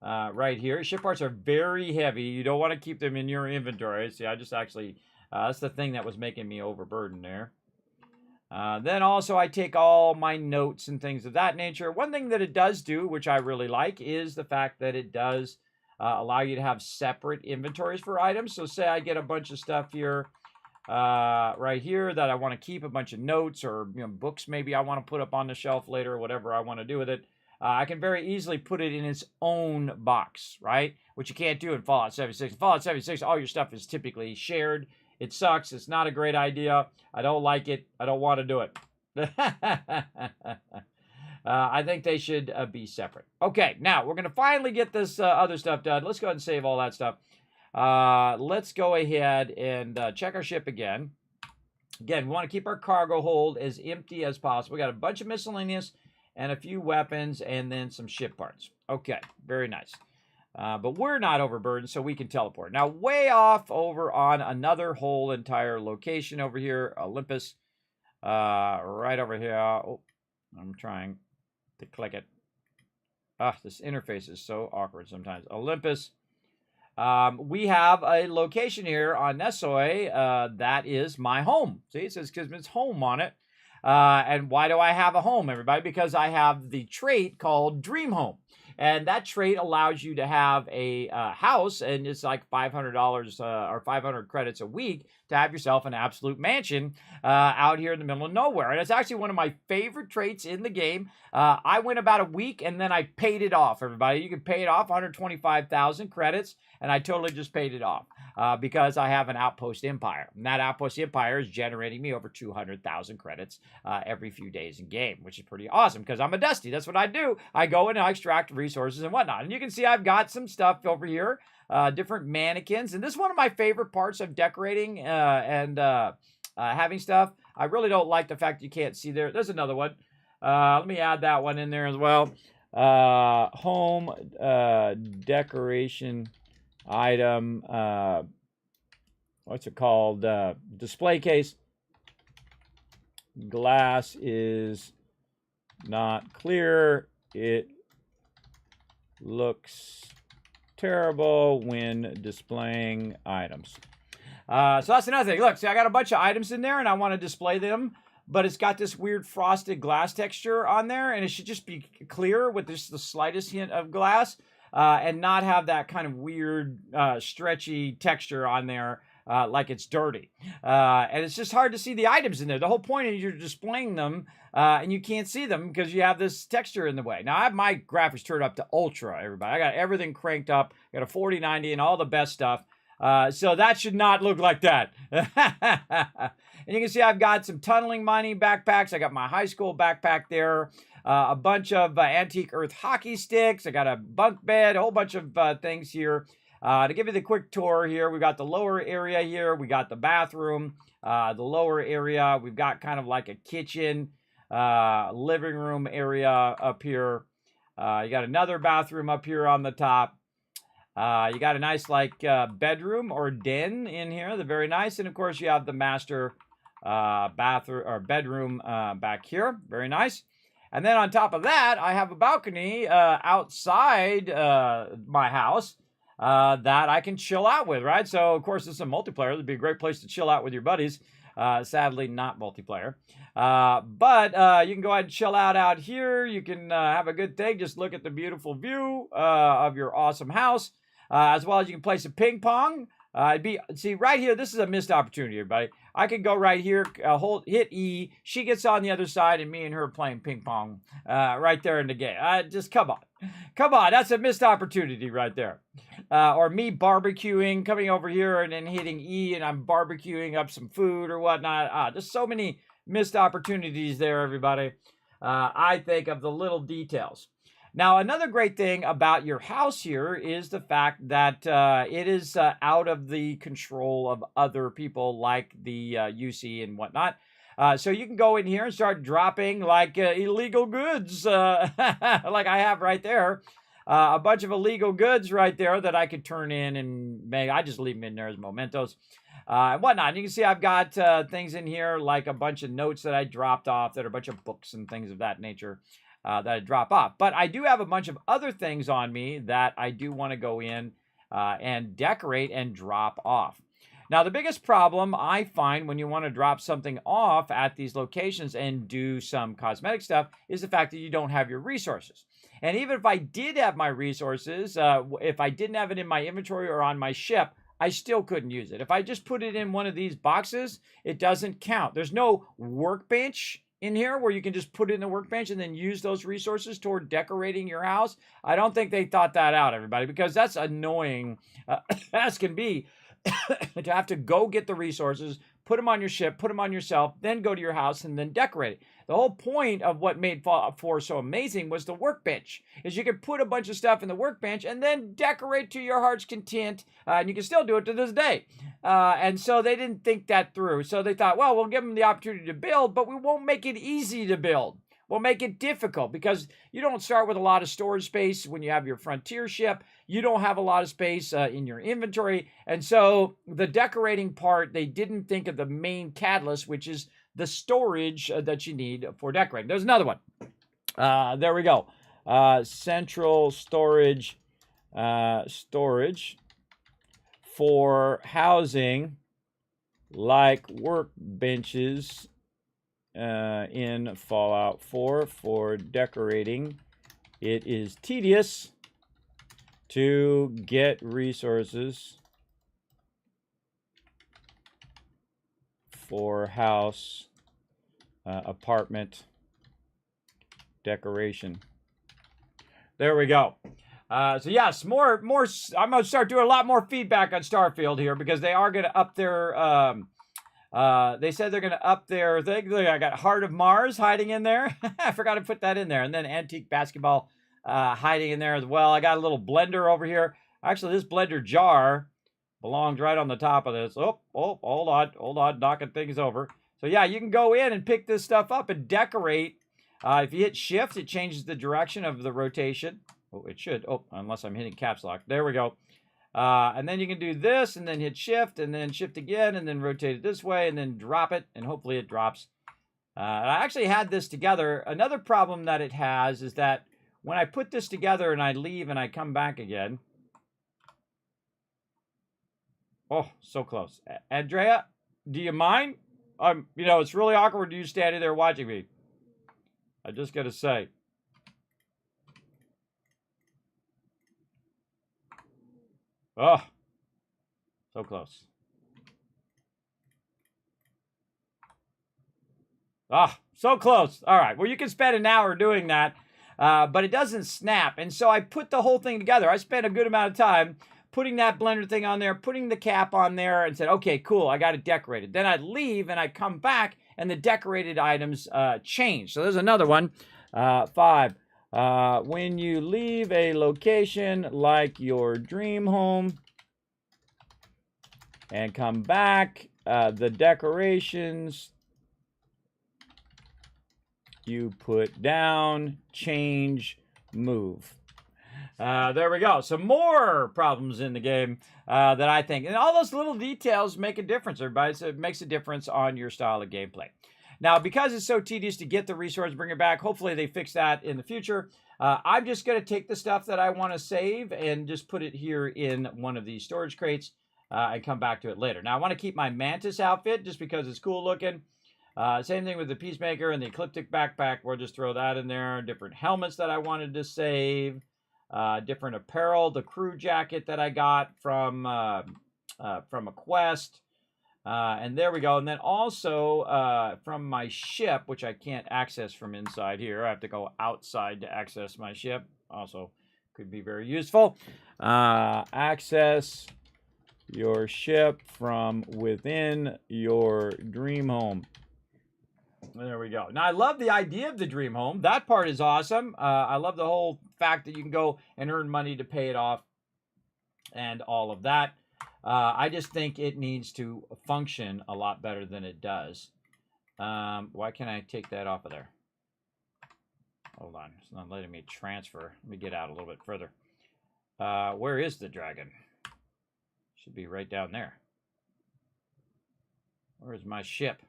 C: Right here. Ship parts are very heavy. You don't want to keep them in your inventory. See, I just actually, that's the thing that was making me overburdened there. Then also I take all my notes and things of that nature. One thing that it does do, which I really like, is the fact that it does allow you to have separate inventories for items. So say I get a bunch of stuff here, right here that I want to keep, a bunch of notes or books maybe I want to put up on the shelf later, or whatever I want to do with it. I can very easily put it in its own box, right? Which you can't do in Fallout 76. In Fallout 76, all your stuff is typically shared. It sucks. It's not a great idea. I don't like it. I don't want to do it. I think they should be separate. Okay, now we're going to finally get this other stuff done. Let's go ahead and save all that stuff. Let's go ahead and check our ship again. Again, we want to keep our cargo hold as empty as possible. We got a bunch of miscellaneous and a few weapons and then some ship parts. Okay, very nice. But we're not overburdened, so we can teleport. Now, way off over on another whole entire location over here, Olympus. Right over here. Oh, I'm trying to click it. This interface is so awkward sometimes. Olympus. We have a location here on Nesoi. That is my home. See, it says Kismet's home on it. And why do I have a home, everybody? Because I have the trait called Dream Home. And that trait allows you to have a house, and it's like $500 or 500 credits a week to have yourself an absolute mansion out here in the middle of nowhere. And it's actually one of my favorite traits in the game. I went about a week, and then I paid it off, everybody. You can pay it off, 125,000 credits, and I totally just paid it off because I have an Outpost Empire. And that Outpost Empire is generating me over 200,000 credits every few days in game, which is pretty awesome because I'm a Dusty. That's what I do. I go in and I extract resources and whatnot. And you can see I've got some stuff over here, different mannequins. And this is one of my favorite parts of decorating and having stuff. I really don't like the fact you can't see there. There's another one. Let me add that one in there as well. Home decoration item. What's it called? Display case. Glass is not clear. It looks terrible when displaying items. So that's another thing. Look, see, I got a bunch of items in there and I want to display them, but it's got this weird frosted glass texture on there, and it should just be clear with just the slightest hint of glass and not have that kind of weird stretchy texture on there like it's dirty. And it's just hard to see the items in there. The whole point is you're displaying them and you can't see them because you have this texture in the way. Now, I have my graphics turned up to ultra, everybody. I got everything cranked up. I got a 4090 and all the best stuff. So that should not look like that. And you can see I've got some tunneling mining backpacks. I got my high school backpack there. A bunch of antique earth hockey sticks. I got a bunk bed, a whole bunch of things here. To give you the quick tour here, we got the lower area here. We got the bathroom, the lower area. We've got kind of like a kitchen, living room area up here. You got another bathroom up here on the top. You got a nice like bedroom or den in here. They're very nice. And of course you have the master bathroom or bedroom back here. Very nice. And then on top of that, I have a balcony outside my house that I can chill out with, right? So of course this is a multiplayer. It'd be a great place to chill out with your buddies. Sadly not multiplayer. But you can go ahead and chill out here. You can have a good thing. Just look at the beautiful view of your awesome house. As well as you can play some ping pong. See right here, this is a missed opportunity, everybody. I could go right here, hit E. She gets on the other side, and me and her playing ping pong right there in the game. Just come on. Come on, that's a missed opportunity right there. Or me barbecuing, coming over here and then hitting E, and I'm barbecuing up some food or whatnot. Just so many missed opportunities there, everybody. I think of the little details. Now, another great thing about your house here is the fact that it is out of the control of other people like the UC and whatnot. So you can go in here and start dropping like illegal goods like I have right there. A bunch of illegal goods right there that I could turn in and make. I just leave them in there as mementos and whatnot. You can see I've got things in here like a bunch of notes that I dropped off that are a bunch of books and things of that nature. That I drop off. But I do have a bunch of other things on me that I do want to go in and decorate and drop off. Now, the biggest problem I find when you want to drop something off at these locations and do some cosmetic stuff is the fact that you don't have your resources. And even if I did have my resources, if I didn't have it in my inventory or on my ship, I still couldn't use it. If I just put it in one of these boxes, it doesn't count. There's no workbench in here where you can just put it in the workbench and then use those resources toward decorating your house. I don't think they thought that out, everybody, because that's annoying as can be to have to go get the resources, put them on your ship, put them on yourself, then go to your house and then decorate it. The whole point of what made Fallout 4 so amazing was the workbench, is you could put a bunch of stuff in the workbench and then decorate to your heart's content, and you can still do it to this day. And so they didn't think that through. So they thought, well, we'll give them the opportunity to build, but we won't make it easy to build. We'll make it difficult because you don't start with a lot of storage space when you have your Frontier ship. You don't have a lot of space in your inventory. And so the decorating part, they didn't think of the main catalyst, which is the storage that you need for decorating. There's another one. There we go. Central storage for housing like workbenches in Fallout 4 for decorating. It is tedious to get resources for house, apartment, decoration. There we go. So yes, more. I'm gonna start doing a lot more feedback on Starfield here because they are gonna up their. They said they're gonna up their thing. Look, I got Heart of Mars hiding in there. I forgot to put that in there, and then Antique Basketball hiding in there as well. I got a little blender over here. Actually, this blender jar belongs right on the top of this. Oh, hold on, knocking things over. So yeah, you can go in and pick this stuff up and decorate. If you hit shift, it changes the direction of the rotation. Oh, it should. Oh, unless I'm hitting caps lock. There we go. And then you can do this and then hit shift and then shift again and then rotate it this way and then drop it and hopefully it drops. I actually had this together. Another problem that it has is that when I put this together and I leave and I come back again. Oh, so close. Andrea, do you mind? You know, it's really awkward you standing there watching me. I just got to say. Oh, so close. Ah, so close. All right. Well, you can spend an hour doing that, but it doesn't snap. And so I put the whole thing together. I spent a good amount of time putting that blender thing on there, putting the cap on there, and said, okay, cool, I got it decorated. Then I'd leave, and I'd come back, and the decorated items change. So there's another one. 5. When you leave a location like your dream home and come back, the decorations you put down change, move. There we go. Some more problems in the game that I think, and all those little details make a difference, everybody. So it makes a difference on your style of gameplay. Now, because it's so tedious to get the resource, bring it back, hopefully they fix that in the future. I'm just going to take the stuff that I want to save and just put it here in one of these storage crates and come back to it later. Now, I want to keep my Mantis outfit just because it's cool looking. Same thing with the Peacemaker and the Ecliptic backpack. We'll just throw that in there. Different helmets that I wanted to save. Different apparel. The crew jacket that I got from a quest. And there we go. And then also from my ship, which I can't access from inside here. I have to go outside to access my ship. Also could be very useful. Access your ship from within your dream home. There we go. Now, I love the idea of the dream home. That part is awesome. I love the whole fact that you can go and earn money to pay it off and all of that. I just think it needs to function a lot better than it does. Why can't I take that off of there? Hold on. It's not letting me transfer. Let me get out a little bit further. Where is the dragon? Should be right down there. Where's my ship?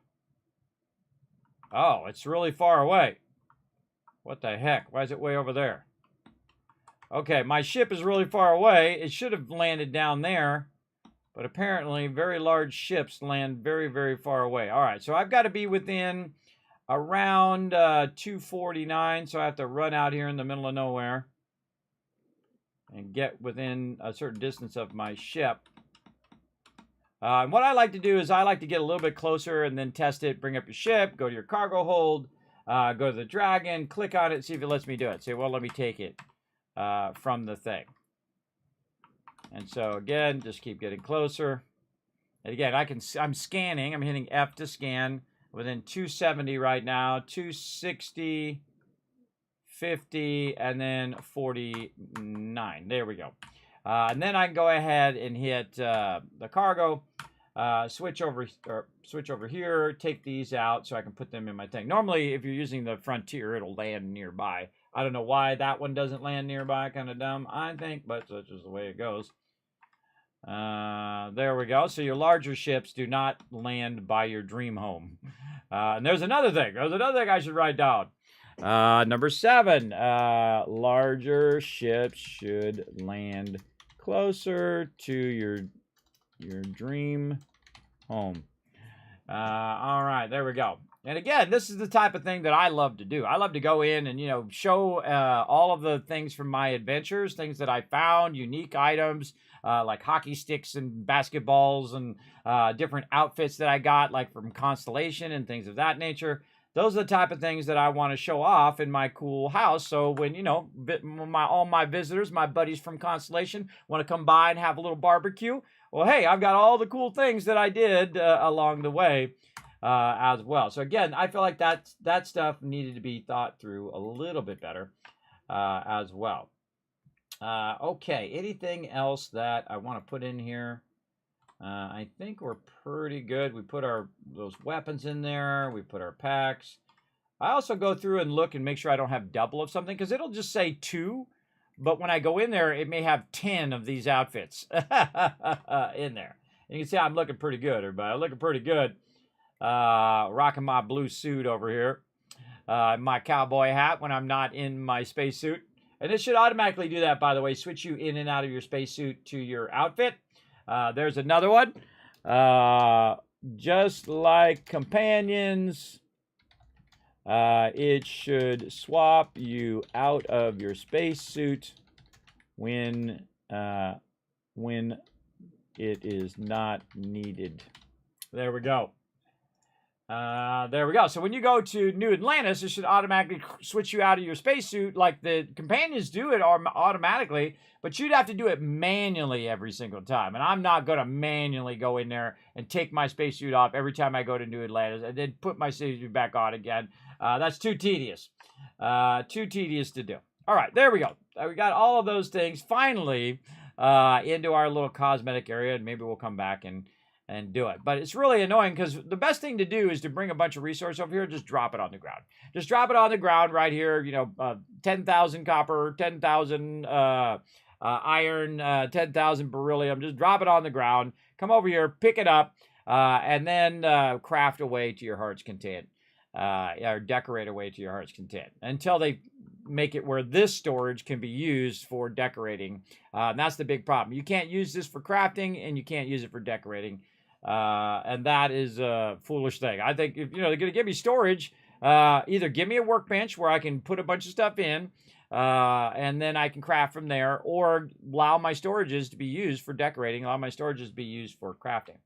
C: Oh, it's really far away. What the heck? Why is it way over there? Okay, my ship is really far away. It should have landed down there. But apparently, very large ships land very, very far away. All right, so I've got to be within around 249. So I have to run out here in the middle of nowhere and get within a certain distance of my ship. And what I like to do is I like to get a little bit closer and then test it. Bring up your ship, go to your cargo hold, go to the dragon, click on it, see if it lets me do it. Say, well, let me take it from the thing. And so again, just keep getting closer. And again, I'm scanning. I'm hitting F to scan. Within 270 right now, 260, 50, and then 49. There we go. And then I can go ahead and hit the cargo, switch over here, take these out so I can put them in my thing. Normally, if you're using the Frontier, it'll land nearby. I don't know why that one doesn't land nearby. Kind of dumb, I think, but that's just the way it goes. There we go. So your larger ships do not land by your dream home. And there's another thing. There's another thing I should write down. Number 7. Larger ships should land closer to your dream home. All right, there we go. And again, this is the type of thing that I love to do. I love to go in and, show all of the things from my adventures, things that I found, unique items, like hockey sticks and basketballs and different outfits that I got, like from Constellation and things of that nature. Those are the type of things that I want to show off in my cool house. So when, all my visitors, my buddies from Constellation want to come by and have a little barbecue, well, hey, I've got all the cool things that I did along the way as well. So again, I feel like that stuff needed to be thought through a little bit better as well. Okay, anything else that I want to put in here? I think we're pretty good. We put those weapons in there. We put our packs. I also go through and look and make sure I don't have double of something, because it'll just say 2. But when I go in there, it may have 10 of these outfits in there. And you can see I'm looking pretty good, everybody. I'm looking pretty good. Rocking my blue suit over here. My cowboy hat when I'm not in my spacesuit. And it should automatically do that, by the way. Switch you in and out of your spacesuit to your outfit. There's another one. Just like companions, it should swap you out of your spacesuit when it is not needed. There we go. There we go. So when you go to New Atlantis, it should automatically switch you out of your spacesuit like the companions do it automatically, but you'd have to do it manually every single time. And I'm not going to manually go in there and take my spacesuit off every time I go to New Atlantis and then put my spacesuit back on again. That's too tedious. Too tedious to do. All right, there we go. We got all of those things finally into our little cosmetic area, and maybe we'll come back and and do it. But it's really annoying because the best thing to do is to bring a bunch of resource over here, just drop it on the ground. Just drop it on the ground right here, 10,000 copper, 10,000 iron, 10,000 beryllium. Just drop it on the ground. Come over here, pick it up, and then craft away to your heart's content. Or decorate away to your heart's content until they make it where this storage can be used for decorating. And that's the big problem. You can't use this for crafting and you can't use it for decorating. And that is a foolish thing. I think if they're going to give me storage, either give me a workbench where I can put a bunch of stuff in, and then I can craft from there, or allow my storages to be used for decorating, allow my storages to be used for crafting.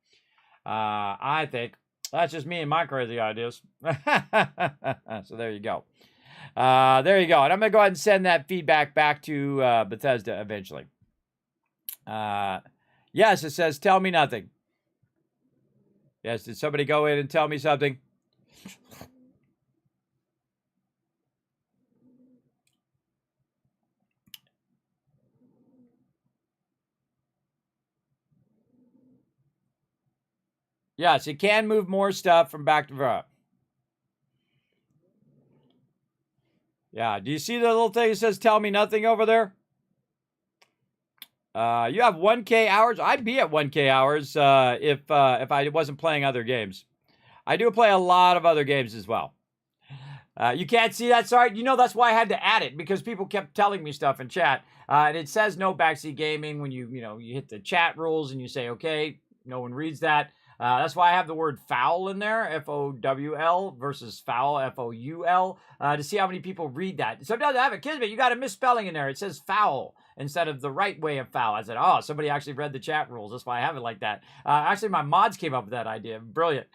C: I think that's just me and my crazy ideas. So there you go. There you go. And I'm going to go ahead and send that feedback back to Bethesda eventually. Yes, it says, tell me nothing. Yes, did somebody go in and tell me something? Yes, it can move more stuff from back to front. Yeah, do you see the little thing that says tell me nothing over there? You have 1K hours. I'd be at 1K hours if I wasn't playing other games. I do play a lot of other games as well. You can't see that? Sorry. That's why I had to add it, because people kept telling me stuff in chat. And it says no backseat gaming when you hit the chat rules and you say, okay, no one reads that. That's why I have the word foul in there, F-O-W-L versus foul, F-O-U-L, to see how many people read that. Sometimes I have it, Kismet, you got a misspelling in there. It says foul instead of the right way of foul. I said, oh, somebody actually read the chat rules. That's why I have it like that. Actually, my mods came up with that idea. Brilliant.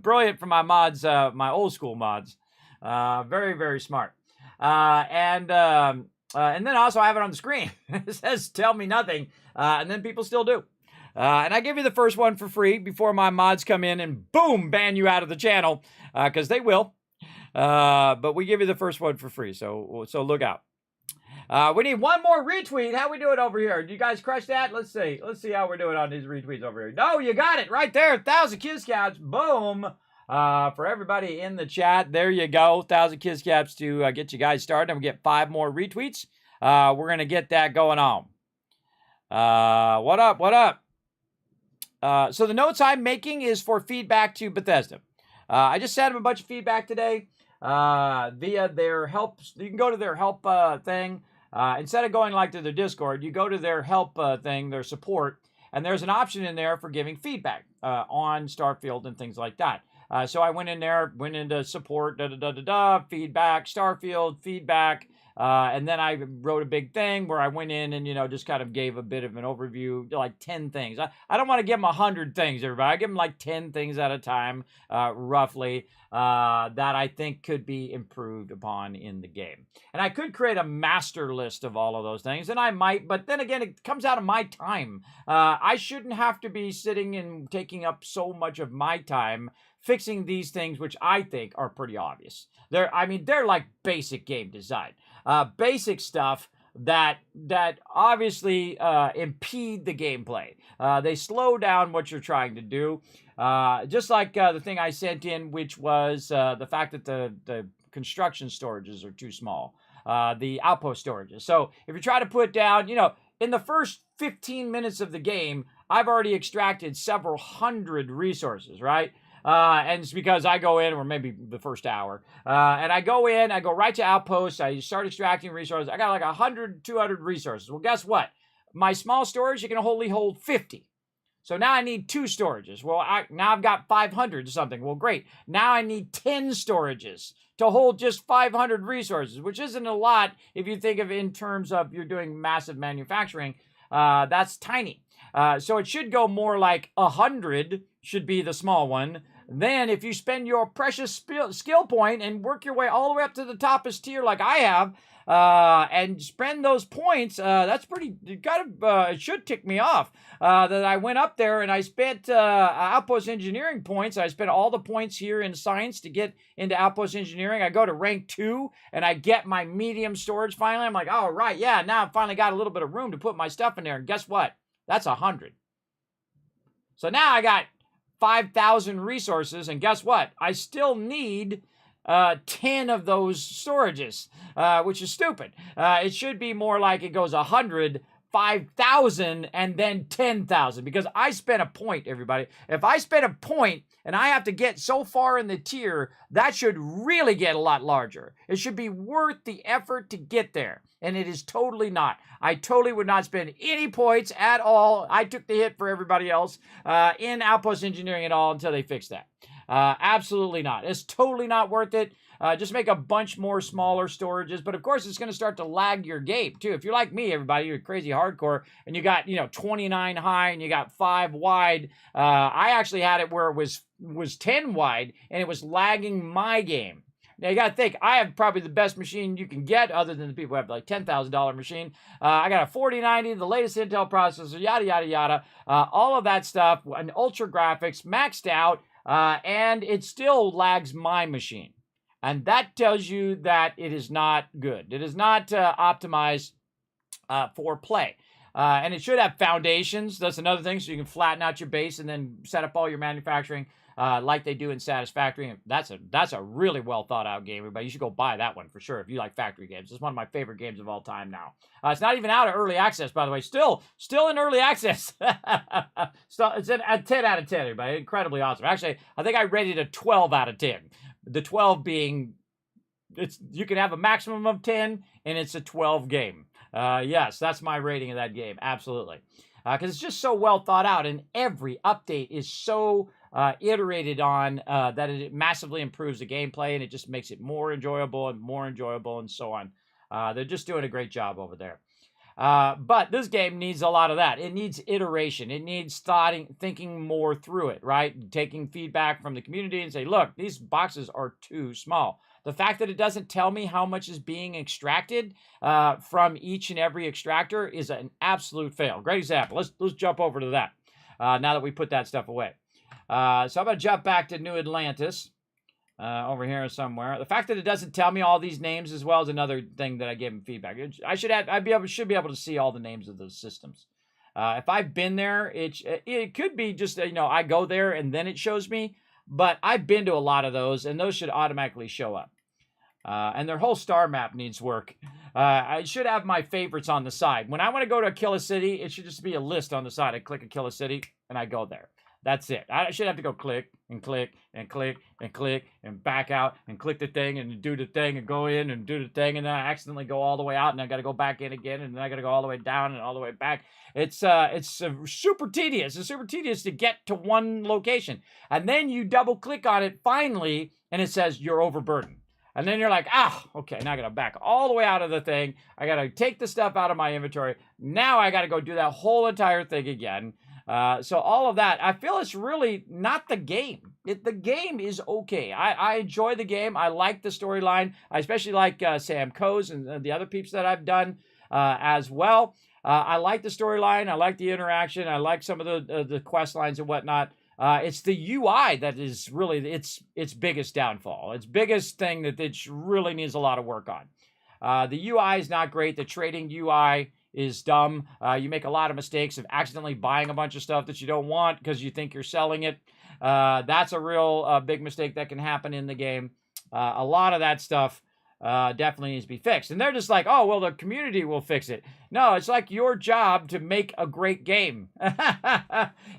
C: Brilliant for my mods, my old school mods. Very, very smart. And then also I have it on the screen. It says tell me nothing, and then people still do. And I give you the first one for free before my mods come in and boom, ban you out of the channel, because they will. But we give you the first one for free, so look out. We need one more retweet. How we doing over here? Do you guys crush that? Let's see. Let's see how we're doing on these retweets over here. No, you got it right there. 1,000 Kiss Caps. Boom. For everybody in the chat, there you go. 1,000 Kiss Caps to get you guys started. And we get 5 more retweets. We're going to get that going on. What up? What up? So the notes I'm making is for feedback to Bethesda. I just sent them a bunch of feedback today via their help. You can go to their help thing. Instead of going like to their Discord, you go to their help thing, their support, and there's an option in there for giving feedback on Starfield and things like that. So I went in there, went into support, feedback, Starfield, feedback. And then I wrote a big thing where I went in and, just kind of gave a bit of an overview, like 10 things. I don't want to give them 100 things, everybody. I give them like 10 things at a time, roughly, that I think could be improved upon in the game. And I could create a master list of all of those things, and I might, but then again, it comes out of my time. I shouldn't have to be sitting and taking up so much of my time fixing these things, which I think are pretty obvious. They're like basic game design. Basic stuff that obviously impede the gameplay. They slow down what you're trying to do. Just like the thing I sent in, which was the fact that the construction storages are too small. The outpost storages. So if you try to put down, in the first 15 minutes of the game, I've already extracted several hundred resources, right? And it's because I go in, or maybe the first hour, and I go in, I go right to outposts, I start extracting resources. I got like 100, 200 resources. Well, guess what? My small storage, you can only hold 50. So now I need 2 storages. Well, now I've got 500 or something. Well, great. Now I need 10 storages to hold just 500 resources, which isn't a lot if you think of it in terms of you're doing massive manufacturing. That's tiny. So it should go more like 100 should be the small one. Then if you spend your precious skill point and work your way all the way up to the toppest tier like I have, and spend those points, that's pretty, it should tick me off, that I went up there and I spent outpost engineering points. I spent all the points here in science to get into outpost engineering. I go to rank 2 and I get my medium storage finally. I'm like, oh, right, yeah, now I've finally got a little bit of room to put my stuff in there. And guess what? That's 100. So now I got 5,000 resources, and guess what? I still need 10 of those storages, which is stupid. It should be more like it goes 100, 5,000, and then 10,000, because I spent a point, everybody. If I spent a point and I have to get so far in the tier, that should really get a lot larger. It should be worth the effort to get there, and it is totally not. I totally would not spend any points at all. I took the hit for everybody else in Outpost Engineering at all until they fix that. Absolutely not. It's totally not worth it. Just make a bunch more smaller storages. But of course, it's going to start to lag your game too. If you're like me, everybody, you're crazy hardcore, and you got 29 high and you got 5 wide. I actually had it where it was 10 wide and it was lagging my game. Now you got to think, I have probably the best machine you can get, other than the people who have like $10,000 machine. I got a 4090, the latest Intel processor, yada yada yada, all of that stuff, and ultra graphics maxed out, and it still lags my machine. And that tells you that it is not good. It is not optimized for play. And it should have foundations. That's another thing, so you can flatten out your base and then set up all your manufacturing like they do in Satisfactory. That's a really well thought out game, everybody. You should go buy that one for sure if you like factory games. It's one of my favorite games of all time now. It's not even out of early access, by the way. Still in early access. So it's a 10 out of 10, everybody. Incredibly awesome. Actually, I think I rated a 12 out of 10. The 12 being, you can have a maximum of 10, and it's a 12 game. Yes, that's my rating of that game. Absolutely. Because it's just so well thought out, and every update is so iterated on that it massively improves the gameplay, and it just makes it more enjoyable and so on. They're just doing a great job over there. But this game needs a lot of that. It needs iteration. It needs thinking more through it, right? Taking feedback from the community and say, look, these boxes are too small. The fact that it doesn't tell me how much is being extracted from each and every extractor is an absolute fail. Great example. Let's jump over to that now that we put that stuff away. So I'm going to jump back to New Atlantis. Over here somewhere. The fact that it doesn't tell me all these names as well is another thing that I gave him feedback. I should be able to see all the names of those systems. If I've been there, it could be just I go there and then it shows me. But I've been to a lot of those, and those should automatically show up. And their whole star map needs work. I should have my favorites on the side. When I want to go to a Kill a City, it should just be a list on the side. I click a Kill a City and I go there. That's it. I should have to go click and click and click and click and back out and click the thing and do the thing and go in and do the thing, and then I accidentally go all the way out and I got to go back in again, and then I got to go all the way down and all the way back. It's super tedious. It's super tedious to get to one location, and then you double click on it finally, and it says you're overburdened. And then you're like, okay, now I got to back all the way out of the thing. I got to take the stuff out of my inventory. Now I got to go do that whole entire thing again. So all of that, I feel it's really not the game. The game is okay. I enjoy the game. I like the storyline. I especially like Sam Coe's and the other peeps that I've done as well. I like the storyline. I like the interaction. I like some of the quest lines and whatnot. It's the UI that is really its biggest downfall. Its biggest thing that it really needs a lot of work on. The UI is not great. The trading UI is dumb. You make a lot of mistakes of accidentally buying a bunch of stuff that you don't want because you think you're selling it. That's a real big mistake that can happen in the game. A lot of that stuff definitely needs to be fixed. And they're just like, oh, well, the community will fix it. No, it's like your job to make a great game.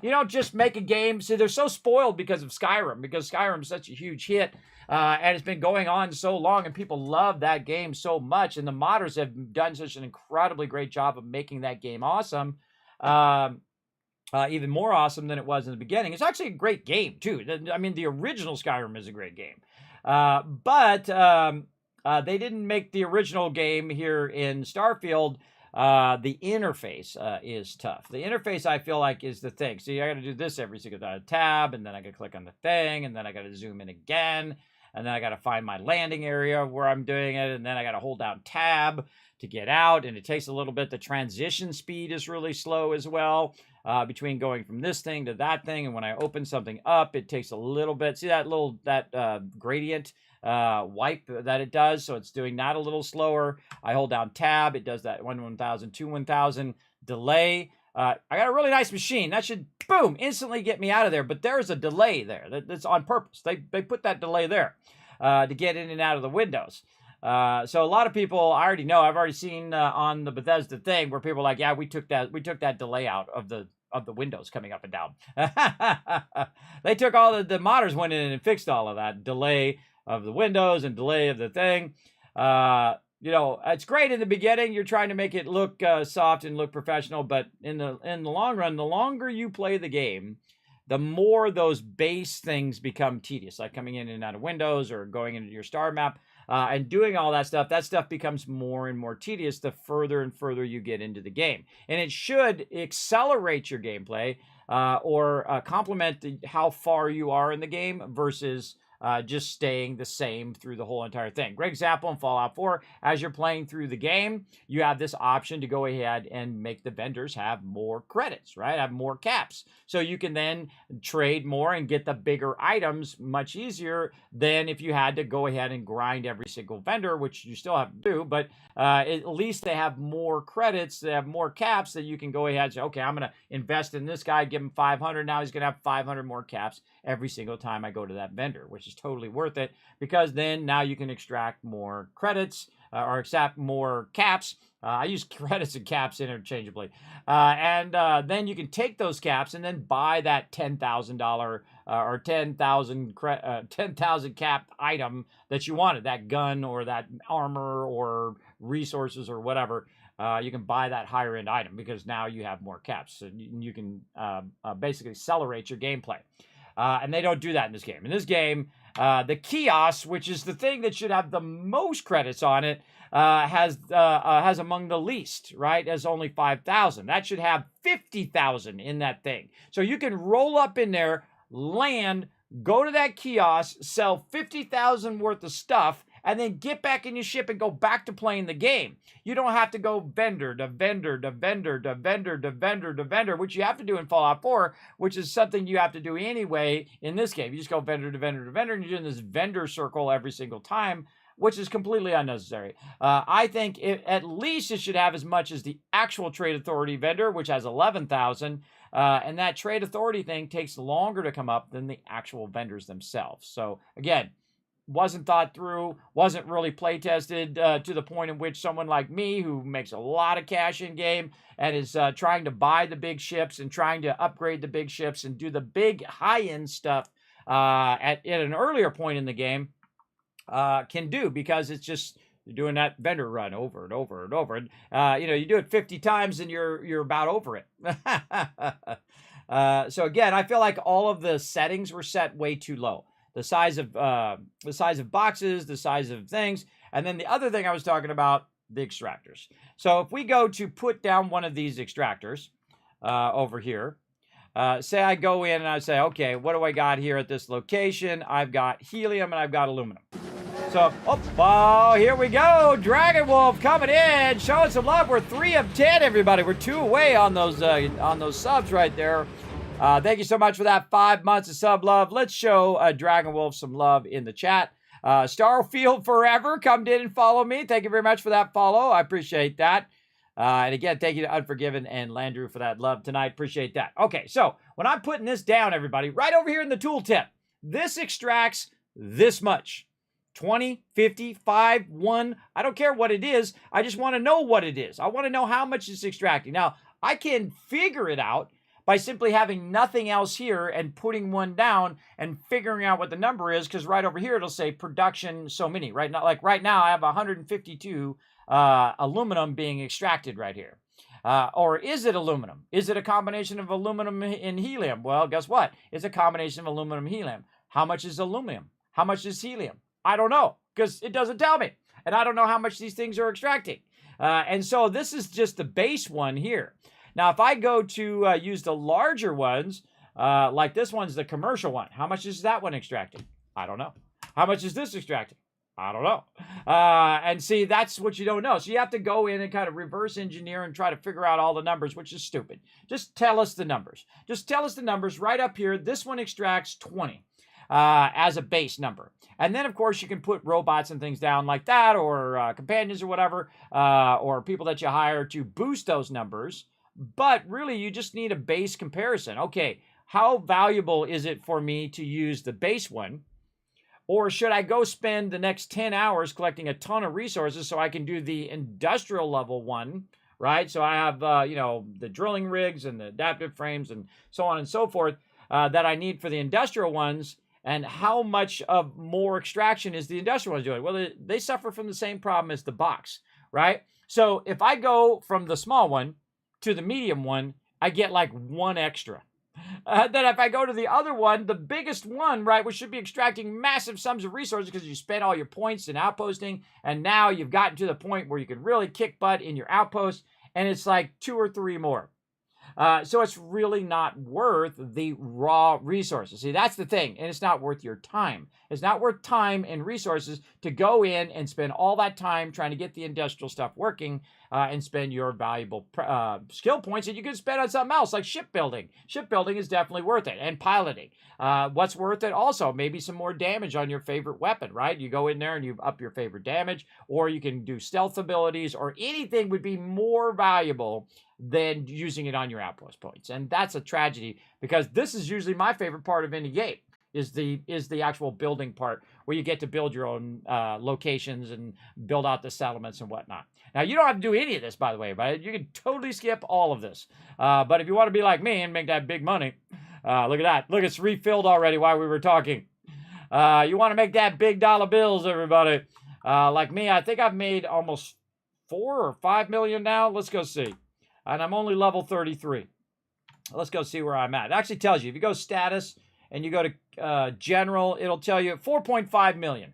C: You don't just make a game. See, they're so spoiled because of Skyrim, because Skyrim is such a huge hit. And it's been going on so long, and people love that game so much, and the modders have done such an incredibly great job of making that game awesome, even more awesome than it was in the beginning. It's actually a great game, too. I mean, the original Skyrim is a great game. But they didn't make the original game here in Starfield. The interface is tough. The interface, I feel like, is the thing. See, I got to do this every single time. Tab, and then I got to click on the thing, and then I got to zoom in again. And then I got to find my landing area where I'm doing it. And then I got to hold down tab to get out. And it takes a little bit. The transition speed is really slow as well between going from this thing to that thing. And when I open something up, it takes a little bit. See that gradient wipe that it does? So it's doing that a little slower. I hold down tab. It does that 1,000, 2,000 delay. I got a really nice machine. That should, boom, instantly get me out of there. But there's a delay there. That's on purpose. They put that delay there to get in and out of the windows. So a lot of people, I already know, I've already seen on the Bethesda thing where people are like, yeah, we took that delay out of the windows coming up and down. They took all the modders went in and fixed all of that delay of the windows and delay of the thing. You know, it's great in the beginning. You're trying to make it look soft and look professional, but in the long run, the longer you play the game, the more those base things become tedious, like coming in and out of windows or going into your star map and doing all that stuff becomes more and more tedious the further and further you get into the game. And it should accelerate your gameplay or complement how far you are in the game versus just staying the same through the whole entire thing. Great example in Fallout 4, as you're playing through the game, you have this option to go ahead and make the vendors have more credits, right? Have more caps. So you can then trade more and get the bigger items much easier than if you had to go ahead and grind every single vendor, which you still have to do, but at least they have more credits, they have more caps that you can go ahead and say, okay, I'm going to invest in this guy, give him 500, now he's going to have 500 more caps every single time I go to that vendor, which is totally worth it because then now you can extract more credits or accept more caps. I use credits and caps interchangeably. And then you can take those caps and then buy that $10,000 or 10,000 cap item that you wanted, that gun or that armor or resources or whatever. You can buy that higher end item because now you have more caps. So you can basically accelerate your gameplay. And they don't do that in this game. In this game, the kiosk, which is the thing that should have the most credits on it, has among the least, right? Has only 5,000. That should have 50,000 in that thing. So you can roll up in there, land, go to that kiosk, sell 50,000 worth of stuff, and then get back in your ship and go back to playing the game. You don't have to go vendor to vendor to vendor to vendor to vendor to vendor, which you have to do in Fallout 4, which is something you have to do anyway in this game. You just go vendor to vendor to vendor, and you're doing this vendor circle every single time, which is completely unnecessary. I think at least it should have as much as the actual Trade Authority vendor, which has 11,000, and that Trade Authority thing takes longer to come up than the actual vendors themselves. So again, wasn't thought through, wasn't really play tested to the point in which someone like me, who makes a lot of cash in game and is trying to buy the big ships and trying to upgrade the big ships and do the big high-end stuff at an earlier point in the game, can do, because it's just you're doing that vendor run over and over and over. And you know, you do it 50 times and you're about over it. So again, I feel like all of the settings were set way too low. The size of boxes, the size of things, and then the other thing I was talking about, the extractors. So if we go to put down one of these extractors over here, say I go in and I say, okay, what do I got here at this location? I've got helium and I've got aluminum. So, oh, here we go. Dragon Wolf coming in, showing some love. We're 3 of 10, everybody. We're 2 away on those subs right there. Thank you so much for that 5 months of sub love. Let's show Dragon Wolf some love in the chat. Starfield Forever come in and follow me. Thank you very much for that follow. I appreciate that. And again, thank you to Unforgiven and Landrew for that love tonight. Appreciate that. Okay, so when I'm putting this down, everybody, right over here in the tooltip, this extracts this much. 20, 50, 5, 1. I don't care what it is. I just want to know what it is. I want to know how much it's extracting. Now, I can figure it out by simply having nothing else here and putting one down and figuring out what the number is, because right over here it'll say production so many. Right now, like right now, I have 152 aluminum being extracted right here. Or is it aluminum? Is it a combination of aluminum and helium? Well, guess what? It's a combination of aluminum and helium. How much is aluminum? How much is helium? I don't know, because it doesn't tell me. And I don't know how much these things are extracting. And so this is just the base one here. Now, if I go to use the larger ones, like this one's the commercial one, how much is that one extracting? I don't know. How much is this extracting? I don't know. And see, that's what you don't know. So you have to go in and kind of reverse engineer and try to figure out all the numbers, which is stupid. Just tell us the numbers. Just tell us the numbers right up here. This one extracts 20 as a base number. And then, of course, you can put robots and things down like that, or companions or whatever, or people that you hire to boost those numbers. But really, you just need a base comparison. Okay, how valuable is it for me to use the base one? Or should I go spend the next 10 hours collecting a ton of resources so I can do the industrial level one, right? So I have, the drilling rigs and the adaptive frames and so on and so forth that I need for the industrial ones. And how much of more extraction is the industrial ones doing? Well, they suffer from the same problem as the box, right? So if I go from the small one to the medium one, I get like one extra. Then if I go to the other one, the biggest one, right, which should be extracting massive sums of resources because you spent all your points in outposting, and now you've gotten to the point where you can really kick butt in your outpost, and it's like 2 or 3 more. So it's really not worth the raw resources. See, that's the thing. And it's not worth your time. It's not worth time and resources to go in and spend all that time trying to get the industrial stuff working and spend your valuable skill points that you could spend on something else like shipbuilding. Shipbuilding is definitely worth it. And piloting. What's worth it also? Maybe some more damage on your favorite weapon, right? You go in there and you up your favorite damage, or you can do stealth abilities, or anything would be more valuable than using it on your outpost points. And that's a tragedy, because this is usually my favorite part of any game, is the actual building part, where you get to build your own locations and build out the settlements and whatnot. Now, you don't have to do any of this, by the way, but you can totally skip all of this. But if you want to be like me and make that big money, look at that. Look, it's refilled already while we were talking. You want to make that big dollar bills, everybody. Like me, I think I've made almost 4 or 5 million now. Let's go see. And I'm only level 33. Let's go see where I'm at. It actually tells you. If you go status and you go to general, it'll tell you 4.5 million.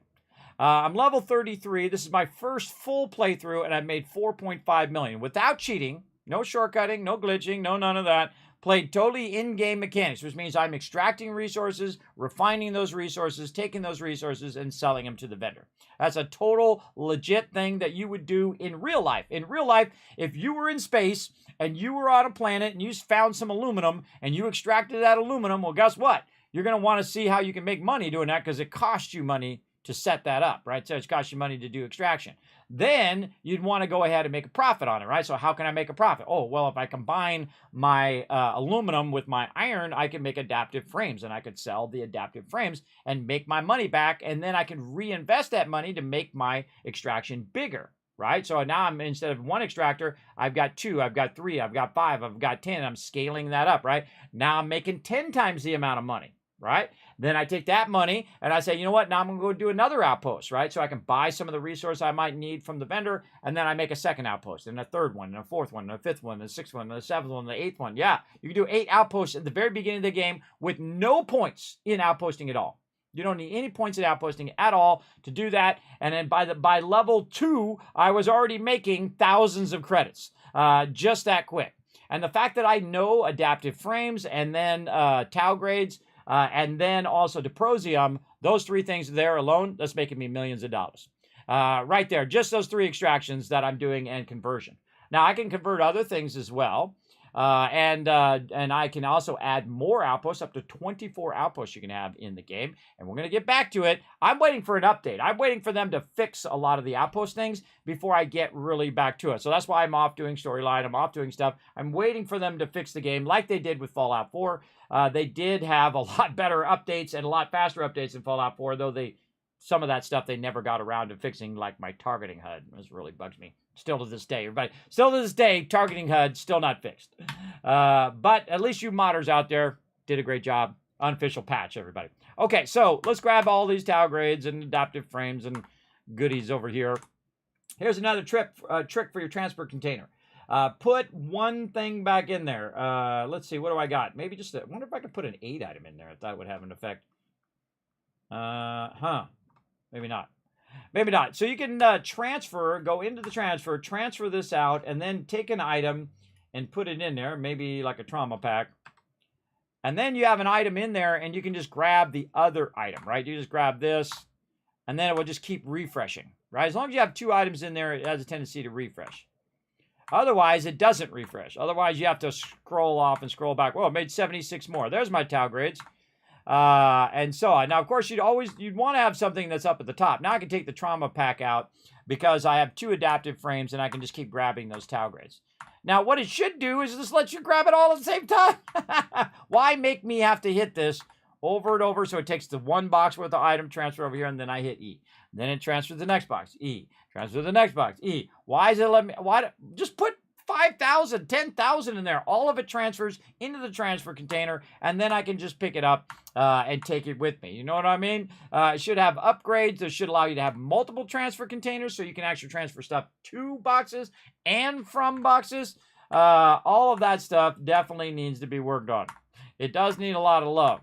C: I'm level 33. This is my first full playthrough, and I've made 4.5 million without cheating. No shortcutting, no glitching, no none of that. Played totally in-game mechanics, which means I'm extracting resources, refining those resources, taking those resources, and selling them to the vendor. That's a total legit thing that you would do in real life. In real life, if you were in space and you were on a planet and you found some aluminum and you extracted that aluminum, well, guess what? You're going to want to see how you can make money doing that, because it costs you money to set that up, right? So it costs you money to do extraction. Then you'd want to go ahead and make a profit on it, right? So how can I make a profit? Oh, well, if I combine my aluminum with my iron, I can make adaptive frames, and I could sell the adaptive frames and make my money back, and then I can reinvest that money to make my extraction bigger, right? So now I'm, instead of 1 extractor, I've got 2, I've got 3, I've got 5, I've got 10. I'm scaling that up, right? Now I'm making 10 times the amount of money, right? Then I take that money and I say, you know what? Now I'm going to go do another outpost, right? So I can buy some of the resource I might need from the vendor, and then I make a second outpost, and a third one, and a fourth one, and a fifth one, and a sixth one, and a seventh one, and the 8th one. Yeah, you can do 8 outposts at the very beginning of the game with no points in outposting at all. You don't need any points in outposting at all to do that. And then by level 2, I was already making thousands of credits, just that quick. And the fact that I know adaptive frames and then Tau grades, and then also Diprosium, those 3 things there alone, that's making me millions of dollars. Right there, just those 3 extractions that I'm doing and conversion. Now, I can convert other things as well. And I can also add more outposts, up to 24 outposts you can have in the game. And we're going to get back to it. I'm waiting for an update. I'm waiting for them to fix a lot of the outpost things before I get really back to it. So that's why I'm off doing storyline. I'm off doing stuff. I'm waiting for them to fix the game like they did with Fallout 4. They did have a lot better updates and a lot faster updates in Fallout 4, though some of that stuff they never got around to fixing, like my targeting HUD. This really bugs me. Still to this day, everybody. Still to this day, targeting HUD still not fixed. But at least you modders out there did a great job. Unofficial patch, everybody. Okay, so let's grab all these Tau grades and adaptive frames and goodies over here. Here's another trick for your transport container. Put one thing back in there. Let's see, what do I got? Maybe just I wonder if I could put an 8 item in there. If that would have an effect. Maybe not. Maybe not. So you can go into the transfer this out, and then take an item and put it in there, maybe like a trauma pack. And then you have an item in there, and you can just grab the other item, right? You just grab this, and then it will just keep refreshing, right? As long as you have 2 items in there, it has a tendency to refresh. Otherwise, it doesn't refresh. Otherwise, you have to scroll off and scroll back. Well, it made 76 more. There's my Tau grades. And so on. Now, of course, you'd want to have something that's up at the top. Now I can take the trauma pack out because I have 2 adaptive frames, and I can just keep grabbing those Tau grades. Now, what it should do is just let you grab it all at the same time. Why make me have to hit this over and over? So it takes the one box worth of item, transfer over here, and then I hit E. Then it transfers to the next box, E. Transfer to the next box, E. Why is it let me? Why? Just put 5,000, 10,000 in there. All of it transfers into the transfer container, and then I can just pick it up and take it with me. You know what I mean? It should have upgrades. It should allow you to have multiple transfer containers so you can actually transfer stuff to boxes and from boxes. All of that stuff definitely needs to be worked on. It does need a lot of love.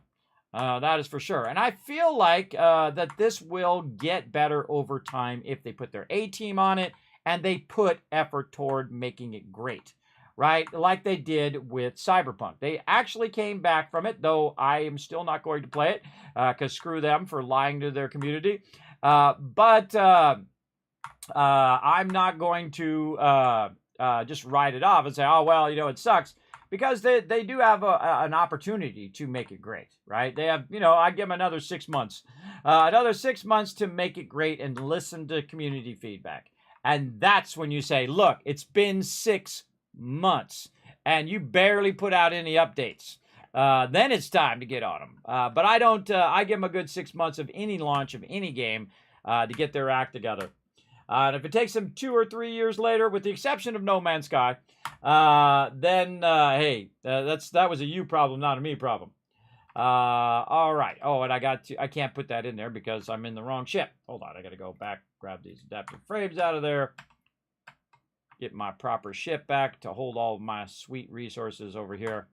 C: That is for sure. And I feel like that this will get better over time if they put their A team on it and they put effort toward making it great, right? Like they did with Cyberpunk. They actually came back from it, though I am still not going to play it because screw them for lying to their community. But I'm not going to just write it off and say, oh, well, you know, it sucks. Because they do have an opportunity to make it great, right? They have, you know, I give them another 6 months. Another 6 months to make it great and listen to community feedback. And that's when you say, look, it's been 6 months and you barely put out any updates. Then it's time to get on them. But I don't, I give them a good 6 months of any launch of any game to get their act together. And if it takes them 2 or 3 years later, with the exception of No Man's Sky, then, hey, that was a you problem, not a me problem. All right. Oh, and I can't put that in there because I'm in the wrong ship. Hold on. I got to go back, grab these adaptive frames out of there, get my proper ship back to hold all of my sweet resources over here.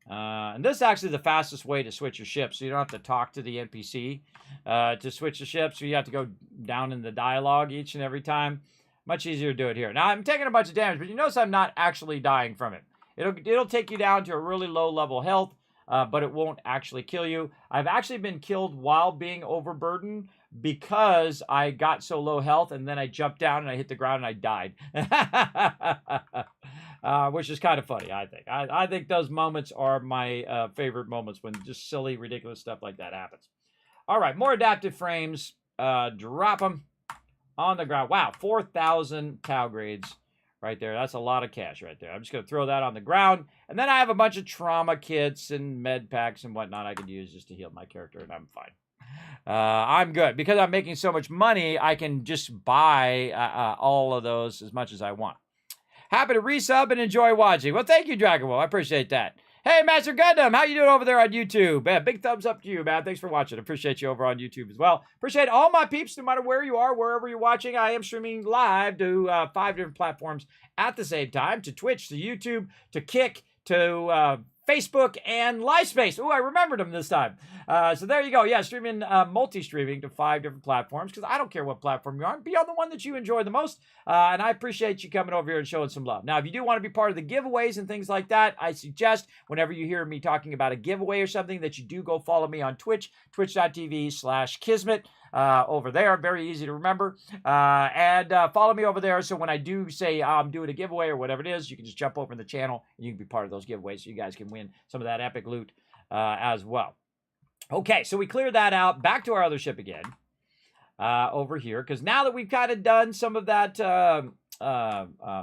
C: And this is actually the fastest way to switch your ship, so you don't have to talk to the NPC to switch the ship, so you have to go down in the dialogue each and every time. Much easier to do it here. Now, I'm taking a bunch of damage, but you notice I'm not actually dying from it. It'll take you down to a really low level health, but it won't actually kill you. I've actually been killed while being overburdened because I got so low health, and then I jumped down and I hit the ground and I died. Which is kind of funny, I think. I think those moments are my favorite moments when just silly, ridiculous stuff like that happens. All right, more adaptive frames. Drop them on the ground. Wow, 4,000 Tau grades right there. That's a lot of cash right there. I'm just going to throw that on the ground. And then I have a bunch of trauma kits and med packs and whatnot I could use just to heal my character, and I'm fine. I'm good. Because I'm making so much money, I can just buy all of those as much as I want. Happy to resub and enjoy watching. Well, thank you, Dragon Ball. I appreciate that. Hey, Master Gundam, how you doing over there on YouTube? Man, big thumbs up to you, man. Thanks for watching. Appreciate you over on YouTube as well. Appreciate all my peeps, no matter where you are, wherever you're watching. I am streaming live to 5 different platforms at the same time, to Twitch, to YouTube, to Kick, to Facebook, and LiveSpace. Oh, I remembered them this time. So there you go. Yeah, streaming, multi-streaming to 5 different platforms, because I don't care what platform you're on. Be on the one that you enjoy the most. And I appreciate you coming over here and showing some love. Now, if you do want to be part of the giveaways and things like that, I suggest whenever you hear me talking about a giveaway or something that you do go follow me on Twitch, twitch.tv/Kismet. Over there, very easy to remember. And follow me over there, so when I do say I'm doing a giveaway or whatever it is, you can just jump over in the channel and you can be part of those giveaways, so you guys can win some of that epic loot as well. Okay, so we cleared that out. Back to our other ship again over here, because now that we've kind of done some of that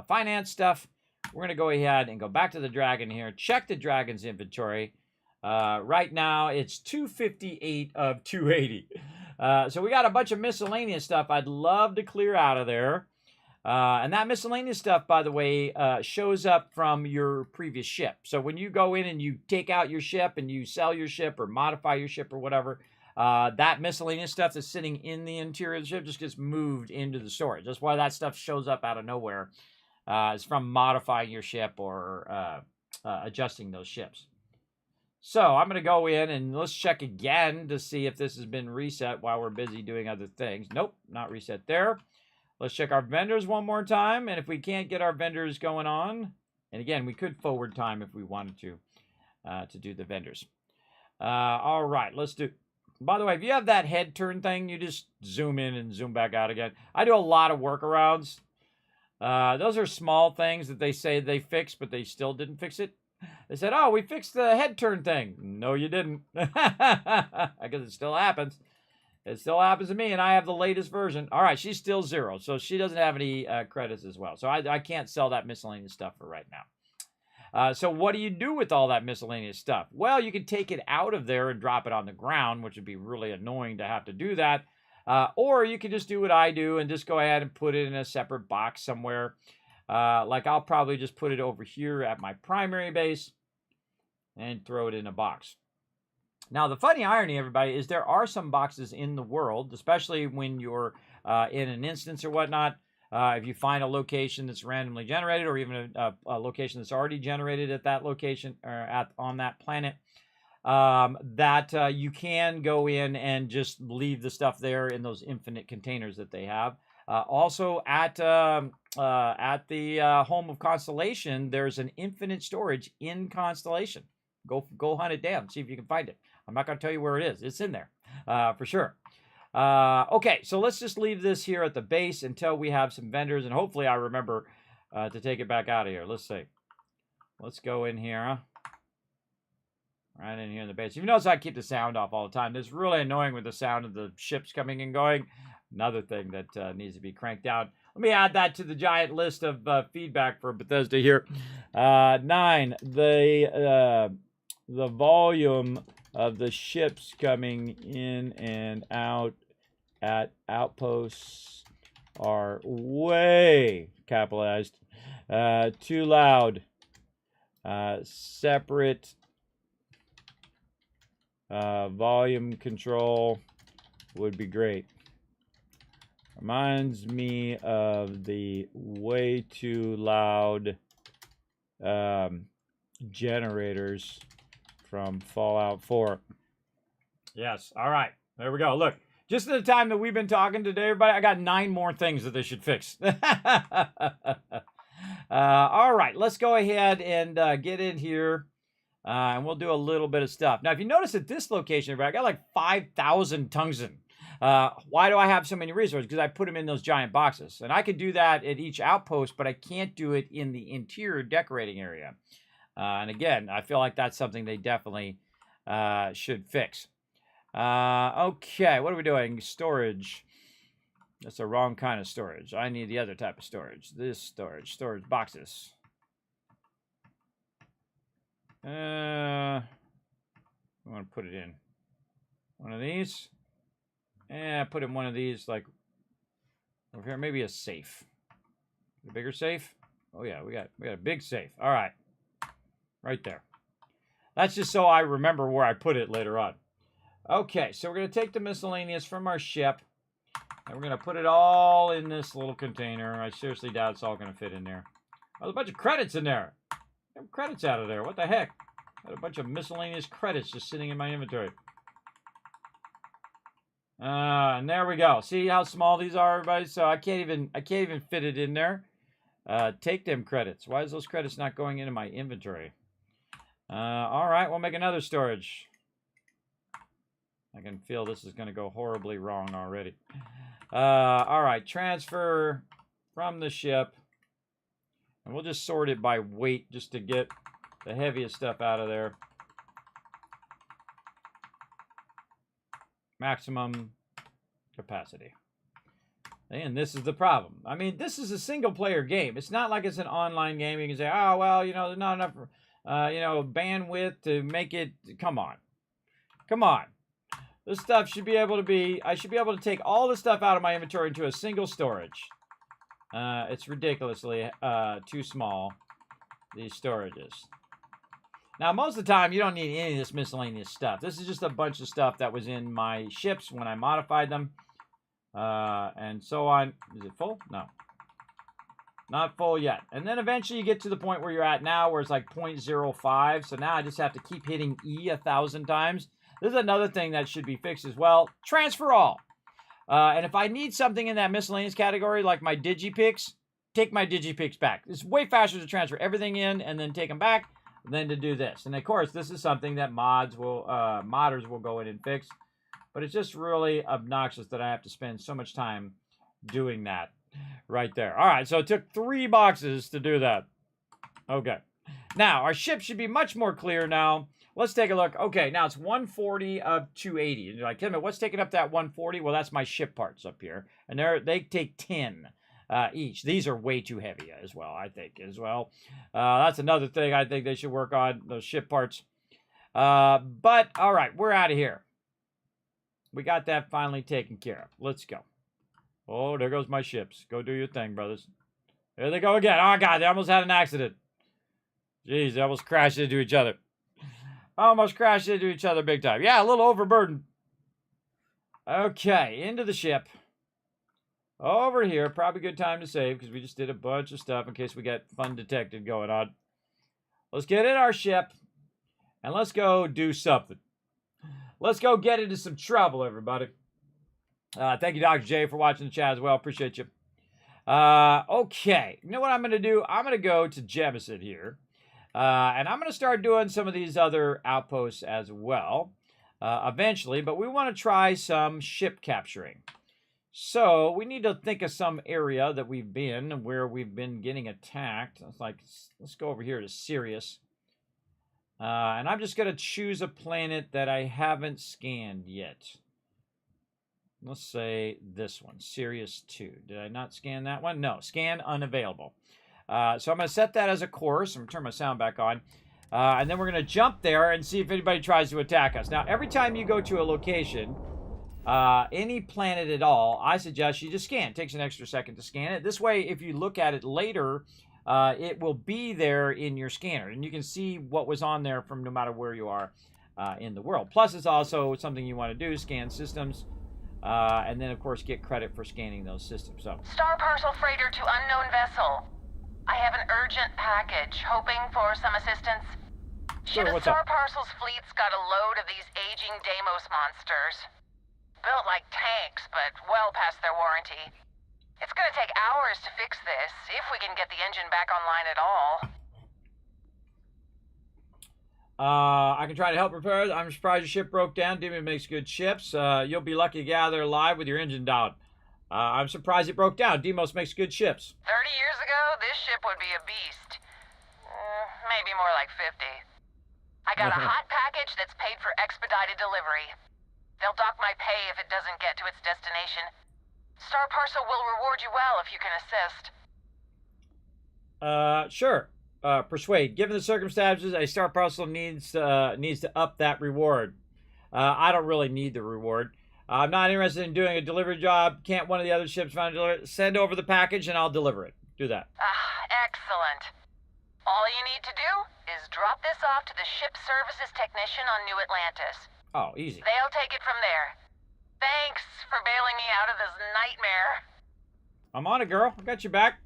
C: finance stuff, we're going to go ahead and go back to the dragon here, check the dragon's inventory. Right now, it's 258 of 280. So we got a bunch of miscellaneous stuff I'd love to clear out of there. And that miscellaneous stuff, by the way, shows up from your previous ship. So when you go in and you take out your ship and you sell your ship or modify your ship or whatever, that miscellaneous stuff that's sitting in the interior of the ship just gets moved into the storage. That's why that stuff shows up out of nowhere. It's from modifying your ship or adjusting those ships. So I'm going to go in and let's check again to see if this has been reset while we're busy doing other things. Nope, not reset there. Let's check our vendors one more time. And if we can't get our vendors going on, and again, we could forward time if we wanted to do the vendors. All right, let's do. By the way, if you have that head turn thing, you just zoom in and zoom back out again. I do a lot of workarounds. Those are small things that they say they fixed, but they still didn't fix it. They said, oh, we fixed the head turn thing. No, you didn't. Because it still happens. It still happens to me, and I have the latest version. All right, she's still 0, so she doesn't have any credits as well. So I can't sell that miscellaneous stuff for right now. So what do you do with all that miscellaneous stuff? Well, you can take it out of there and drop it on the ground, which would be really annoying to have to do that. Or you can just do what I do and just go ahead and put it in a separate box somewhere. Like I'll probably just put it over here at my primary base and throw it in a box. Now, the funny irony, everybody, is there are some boxes in the world, especially when you're in an instance or whatnot. If you find a location that's randomly generated, or even a location that's already generated at that location or on that planet, that you can go in and just leave the stuff there in those infinite containers that they have. Also, at the home of Constellation, there's an infinite storage in Constellation. Go hunt it down, see if you can find it. I'm not going to tell you where it is. It's in there for sure. Okay, so let's just leave this here at the base until we have some vendors, and hopefully I remember to take it back out of here. Let's see. Let's go in here. Right in here in the base. You notice I keep the sound off all the time. It's really annoying with the sound of the ships coming and going. Another thing that needs to be cranked down. Let me add that to the giant list of feedback for Bethesda here. 9. The volume of the ships coming in and out at outposts are way capitalized. Too loud. Separate volume control would be great. Reminds me of the way too loud generators from Fallout 4. Yes, all right. There we go. Look, just at the time that we've been talking today, everybody, I got 9 more things that they should fix. All right, let's go ahead and get in here, and we'll do a little bit of stuff. Now, if you notice at this location, everybody, I got like 5,000 tungsten. Why do I have so many resources? Because I put them in those giant boxes. And I could do that at each outpost, but I can't do it in the interior decorating area. And again, I feel like that's something they definitely should fix. Okay, what are we doing? Storage. That's the wrong kind of storage. I need the other type of storage. This storage boxes. I want to put it in one of these. And put in one of these, like over here, maybe a safe. A bigger safe? Oh yeah, we got a big safe. All right. Right there. That's just so I remember where I put it later on. Okay, so we're going to take the miscellaneous from our ship, and we're going to put it all in this little container. I seriously doubt it's all going to fit in there. There's a bunch of credits in there. Get credits out of there. What the heck? Got a bunch of miscellaneous credits just sitting in my inventory. And there we go. See how small these are, everybody? So I can't even fit it in there. Take them credits. Why is those credits not going into my inventory? All right, we'll make another storage. I can feel this is going to go horribly wrong already. All right, transfer from the ship. And we'll just sort it by weight just to get the heaviest stuff out of there. Maximum capacity. And this is the problem. I mean, this is a single-player game. It's not like it's an online game. You can say, oh, well, you know, there's not enough, bandwidth to make it. Come on. Come on. This stuff should be able to be, I should be able to take all the stuff out of my inventory into a single storage. It's ridiculously too small, these storages. Now, most of the time, you don't need any of this miscellaneous stuff. This is just a bunch of stuff that was in my ships when I modified them. And so on. Is it full? No. Not full yet. And then eventually you get to the point where you're at now where it's like 0.05. So now I just have to keep hitting E 1,000 times. This is another thing that should be fixed as well. Transfer all. And if I need something in that miscellaneous category, like my digipicks, take my digipicks back. It's way faster to transfer everything in and then take them back than to do this. And of course, this is something that modders will go in and fix. But it's just really obnoxious that I have to spend so much time doing that right there. All right, so it took 3 boxes to do that. Okay. Now, our ship should be much more clear now. Let's take a look. Okay, now it's 140 of 280. And you're like, Kismet, what's taking up that 140? Well, that's my ship parts up here. And they take 10 each. These are way too heavy as well, I think, as well. That's another thing I think they should work on, those ship parts. But, all right, we're out of here. We got that finally taken care of. Let's go. Oh, there goes my ships. Go do your thing, brothers. There they go again. Oh, God, they almost had an accident. Jeez, they almost crashed into each other. Almost crashed into each other big time. Yeah, a little overburdened. Okay, into the ship. Over here, probably a good time to save because we just did a bunch of stuff in case we got fun detected going on. Let's get in our ship and let's go do something. Let's go get into some trouble, everybody. Thank you, Dr. J, for watching the chat as well. Appreciate you. Okay, you know what I'm going to do? I'm going to go to Jemison here. And I'm going to start doing some of these other outposts as well, eventually. But we want to try some ship capturing. So we need to think of some area that we've been, where we've been getting attacked. It's like, let's go over here to Sirius. And I'm just going to choose a planet that I haven't scanned yet. Let's say this one, Sirius 2. Did I not scan that one? No, scan unavailable. So I'm going to set that as a course. I'm going to turn my sound back on. And then we're going to jump there and see if anybody tries to attack us. Now, every time you go to a location, any planet at all, I suggest you just scan. It takes an extra second to scan it. This way, if you look at it later, it will be there in your scanner. And you can see what was on there from no matter where you are in the world. Plus, it's also something you want to do, scan systems. And then, of course, get credit for scanning those systems. So,
D: Star Parcel Freighter to unknown vessel. I have an urgent package, hoping for some assistance.
C: Sure,
D: Ship of
C: what's up?
D: Star Parcel's fleet's got a load of these aging Deimos monsters. Built like tanks, but well past their warranty. It's gonna take hours to fix this, if we can get the engine back online at all.
C: I can try to help repair it. I'm surprised your ship broke down. Demon makes good ships. You'll be lucky to get out of there alive with your engine down. I'm surprised it broke down. Demos makes good ships.
D: 30 years ago, this ship would be a beast. Maybe more like 50. I got a hot package that's paid for expedited delivery. They'll dock my pay if it doesn't get to its destination. Star Parcel will reward you well if you can assist.
C: Sure. Persuade. Given the circumstances, a Star Parcel needs to up that reward. I don't really need the reward. I'm not interested in doing a delivery job. Can't one of the other ships find a delivery? Send over the package and I'll deliver it. Do that.
D: Excellent. All you need to do is drop this off to the ship services technician on New Atlantis.
C: Oh, easy.
D: They'll take it from there. Thanks for bailing me out of this nightmare.
C: I'm on it, girl. I got your back.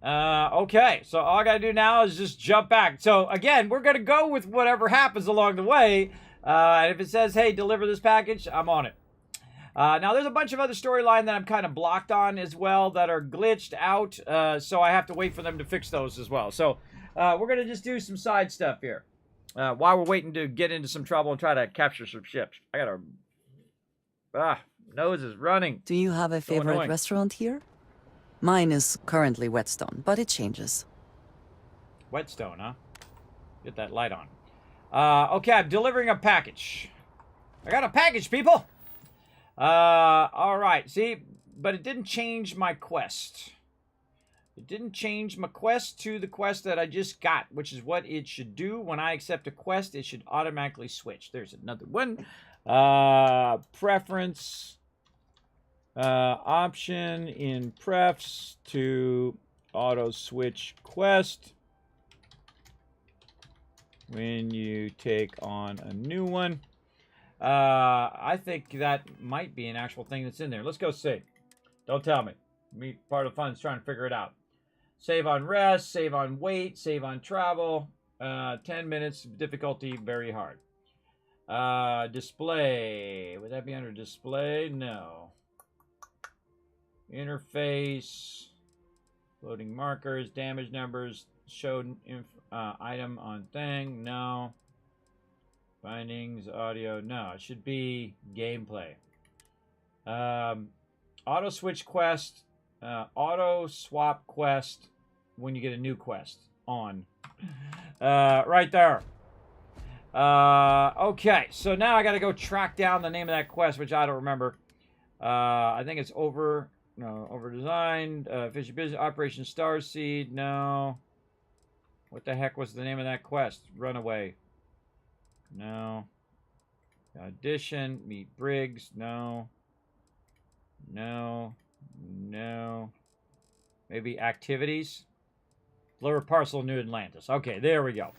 C: Okay, so all I gotta do now is just jump back. So again, we're gonna go with whatever happens along the way. And if it says, hey, deliver this package, I'm on it. Now, there's a bunch of other storyline that I'm kind of blocked on as well that are glitched out. So I have to wait for them to fix those as well. So we're going to just do some side stuff here while we're waiting to get into some trouble and try to capture some ships. I got a... nose is running.
E: Do you have a
C: So
E: favorite
C: annoying.
E: restaurant here? Mine is currently Whetstone, but it changes.
C: Whetstone, huh? Get that light on. Okay, I'm delivering a package. I got a package, people! Alright, see, but it didn't change my quest. It didn't change my quest to the quest that I just got, which is what it should do. When I accept a quest, it should automatically switch. There's another one. Preference. Option in prefs to auto switch quest. When you take on a new one. I think that might be an actual thing that's in there. Let's go see. Don't tell me. Me, part of the fun is trying to figure it out. Save on rest, save on wait, save on travel. 10 minutes, difficulty very hard. Display. Would that be under display? No. Interface. Loading markers, damage numbers, show item on thing. No. Findings, audio. No, it should be gameplay. Auto switch quest. Auto swap quest when you get a new quest. on. Right there. Okay, so now I got to go track down the name of that quest, which I don't remember. I think it's over designed, Fishy Business, Operation Starseed, no. What the heck was the name of that quest? Runaway. No. Audition, meet Briggs, no. No. No. Maybe activities? Lower parcel New Atlantis. Okay, there we go.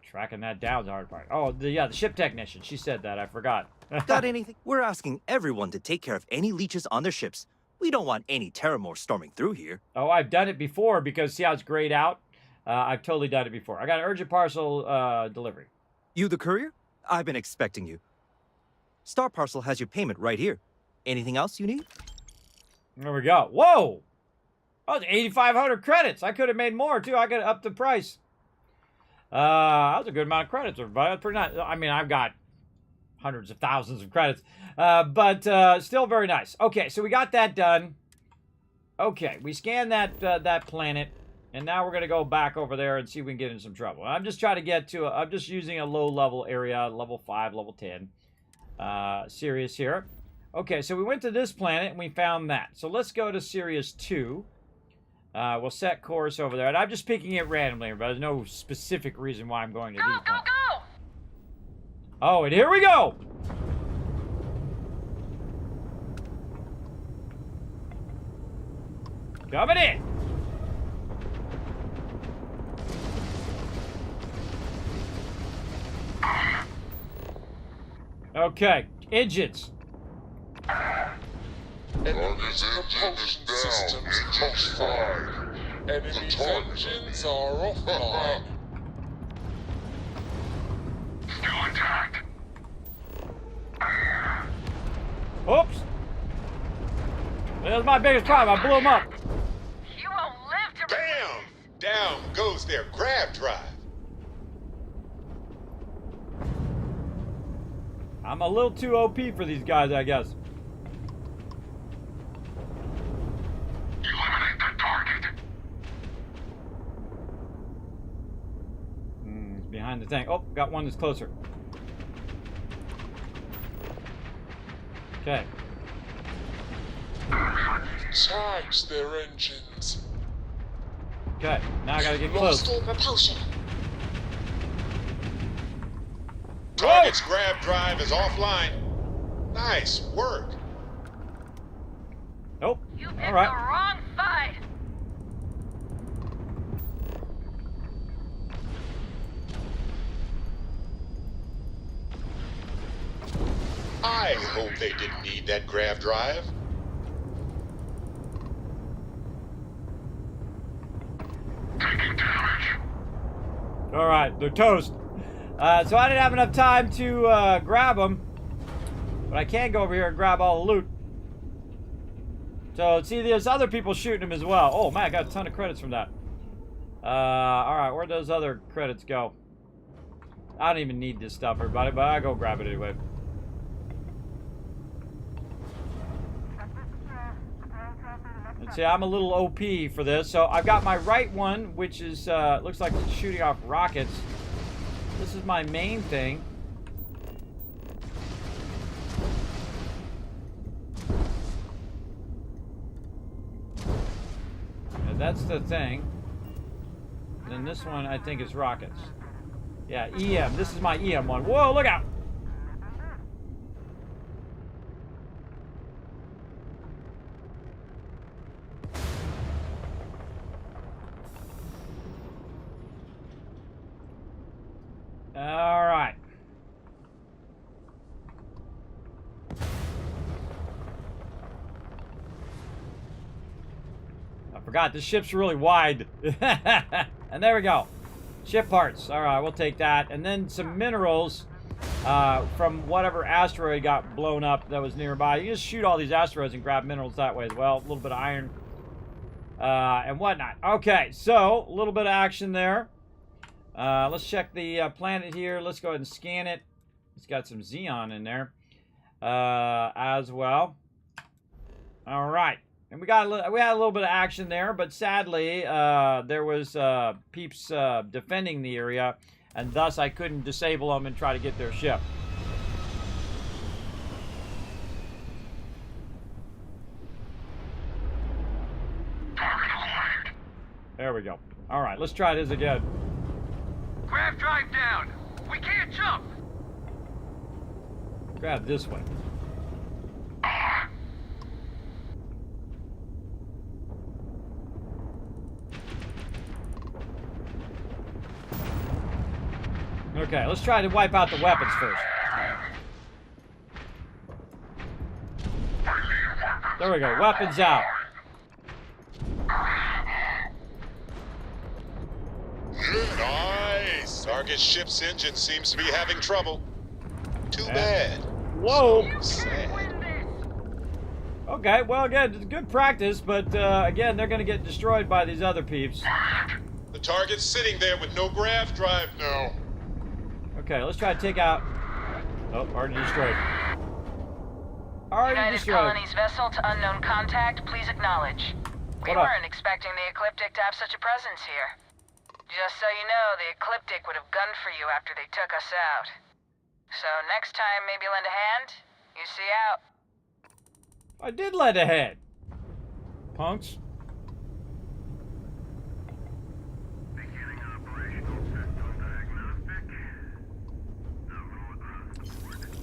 C: Tracking that down is the hard part. Oh, the ship technician. She said that. I forgot.
F: Got anything? We're asking everyone to take care of any leeches on their ships. We don't want any Terramore storming through here.
C: Oh, I've done it before because see how it's grayed out? I've totally done it before. I got an urgent parcel delivery.
F: You the courier? I've been expecting you. Star Parcel has your payment right here. Anything else you need?
C: There we go. Whoa! That was 8,500 credits. I could have made more, too. I could have upped the price. That was a good amount of credits, everybody. That's pretty nice. I mean, I've got hundreds of thousands of credits. But still very nice. Okay, so we got that done. Okay, we scanned that planet. And now we're going to go back over there and see if we can get in some trouble. I'm just trying to get to I'm just using a low-level area, level 5, level 10. Sirius here. Okay, so we went to this planet and we found that. So let's go to Sirius 2. We'll set course over there. And I'm just picking it randomly, but there's no specific reason why I'm going to these planets.
D: Go!
C: Oh, and here we go! Coming in! Okay, engines.
G: Enemy's propulsion systems offline. Enemy's engines are offline. Still intact.
C: Oops. That was my biggest problem. I blew him up.
D: You won't live to
G: Bam! Down goes their grab drive.
C: I'm a little too OP for these guys, I guess.
G: Eliminate the target.
C: He's behind the tank. Oh, got one that's closer. Okay.
G: Tags their engines.
C: Okay, now I gotta get
H: Lost
C: close.
H: all propulsion.
G: Target's grab drive is offline. Nice work.
C: Nope.
D: You picked
C: All
D: the
C: right.
D: wrong fight.
G: I hope they didn't need that grab drive. Taking damage.
C: All right, they're toast. So I didn't have enough time to grab them, but I can go over here and grab all the loot. So see, there's other people shooting them as well. Oh man, I got a ton of credits from that. All right, where'd those other credits go? I don't even need this stuff, everybody, but I go grab it anyway. And see, I'm a little OP for this. So I've got my right one, which is looks like it's shooting off rockets. This is my main thing. And that's the thing. And then this one, I think, is rockets. Yeah, EM. This is my EM one. Whoa, look out! All right. I forgot, this ship's really wide. And there we go. Ship parts. All right, we'll take that. And then some minerals from whatever asteroid got blown up that was nearby. You just shoot all these asteroids and grab minerals that way as well. A little bit of iron and whatnot. Okay, so a little bit of action there. Let's check the planet here. Let's go ahead and scan it. It's got some Xeon in there as well. All right. And we had a little bit of action there, but sadly, there was peeps defending the area, and thus I couldn't disable them and try to get their ship. There we go. All right, let's try this again.
H: Grav drive down. We can't jump.
C: Grab this way. Okay, let's try to wipe out the weapons first. There we go, weapons out.
G: Nice! Target ship's engine seems to be having trouble. Too bad.
C: Whoa!
G: Sad.
C: Okay, well, again, good practice, but again, they're going to get destroyed by these other peeps.
G: The target's sitting there with no grav drive now.
C: Okay, let's try to take out... Oh, already destroyed. Already
D: United
C: destroyed.
D: Colonies vessel to unknown contact, please acknowledge. We
C: Hold up.
D: weren't expecting the Ecliptic to have such a presence here. Just so you know, the Ecliptic would have gunned for you after they took us out. So next time, maybe lend a hand? You see out.
C: I did lend a hand. Punks.
H: Beginning operational system diagnostic.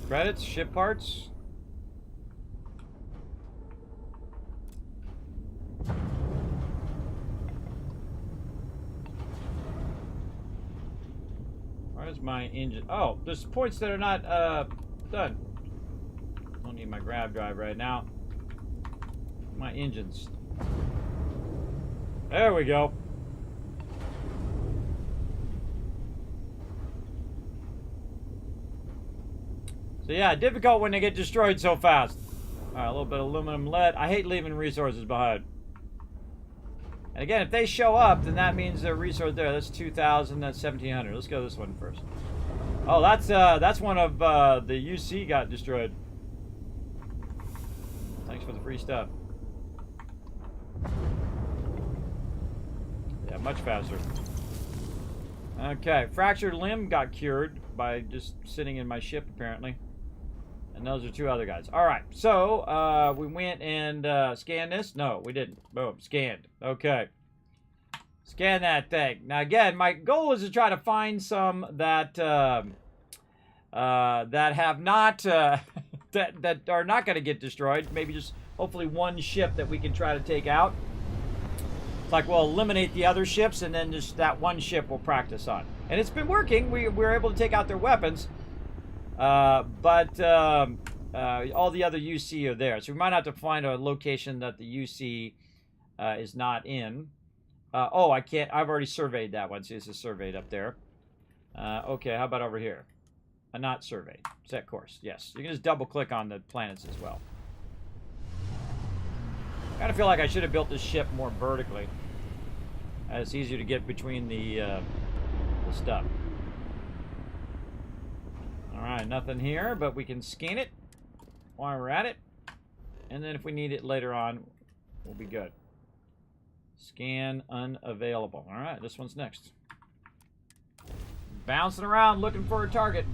C: Credits, ship parts. Where's my engine? Oh, there's points that are not done. Don't need my grab drive right now. My engines. There we go. So yeah, difficult when they get destroyed so fast. Alright, a little bit of aluminum lead. I hate leaving resources behind. And again, if they show up, then that means their resource there. That's 2,000, that's 1,700. Let's go this one first. Oh, that's one of the UC got destroyed. Thanks for the free stuff. Yeah, much faster. Okay, fractured limb got cured by just sitting in my ship, apparently. And those are two other guys. All right, so we went and scanned this. No, we didn't. Boom, scanned. Okay. Scan that thing. Now, again, my goal is to try to find some that that have not that are not going to get destroyed. Maybe just hopefully one ship that we can try to take out. It's like we'll eliminate the other ships, and then just that one ship we'll practice on. And it's been working. We're able to take out their weapons. But all the other UC are there. So we might have to find a location that the UC is not in. Oh, I can't. I've already surveyed that one. See, this is surveyed up there. Okay, how about over here? Not surveyed. Set course. Yes. You can just double click on the planets as well. I kind of feel like I should have built this ship more vertically. It's easier to get between the stuff. Alright, nothing here, but we can scan it while we're at it. And then if we need it later on, we'll be good. Scan unavailable. Alright, this one's next. Bouncing around looking for a target.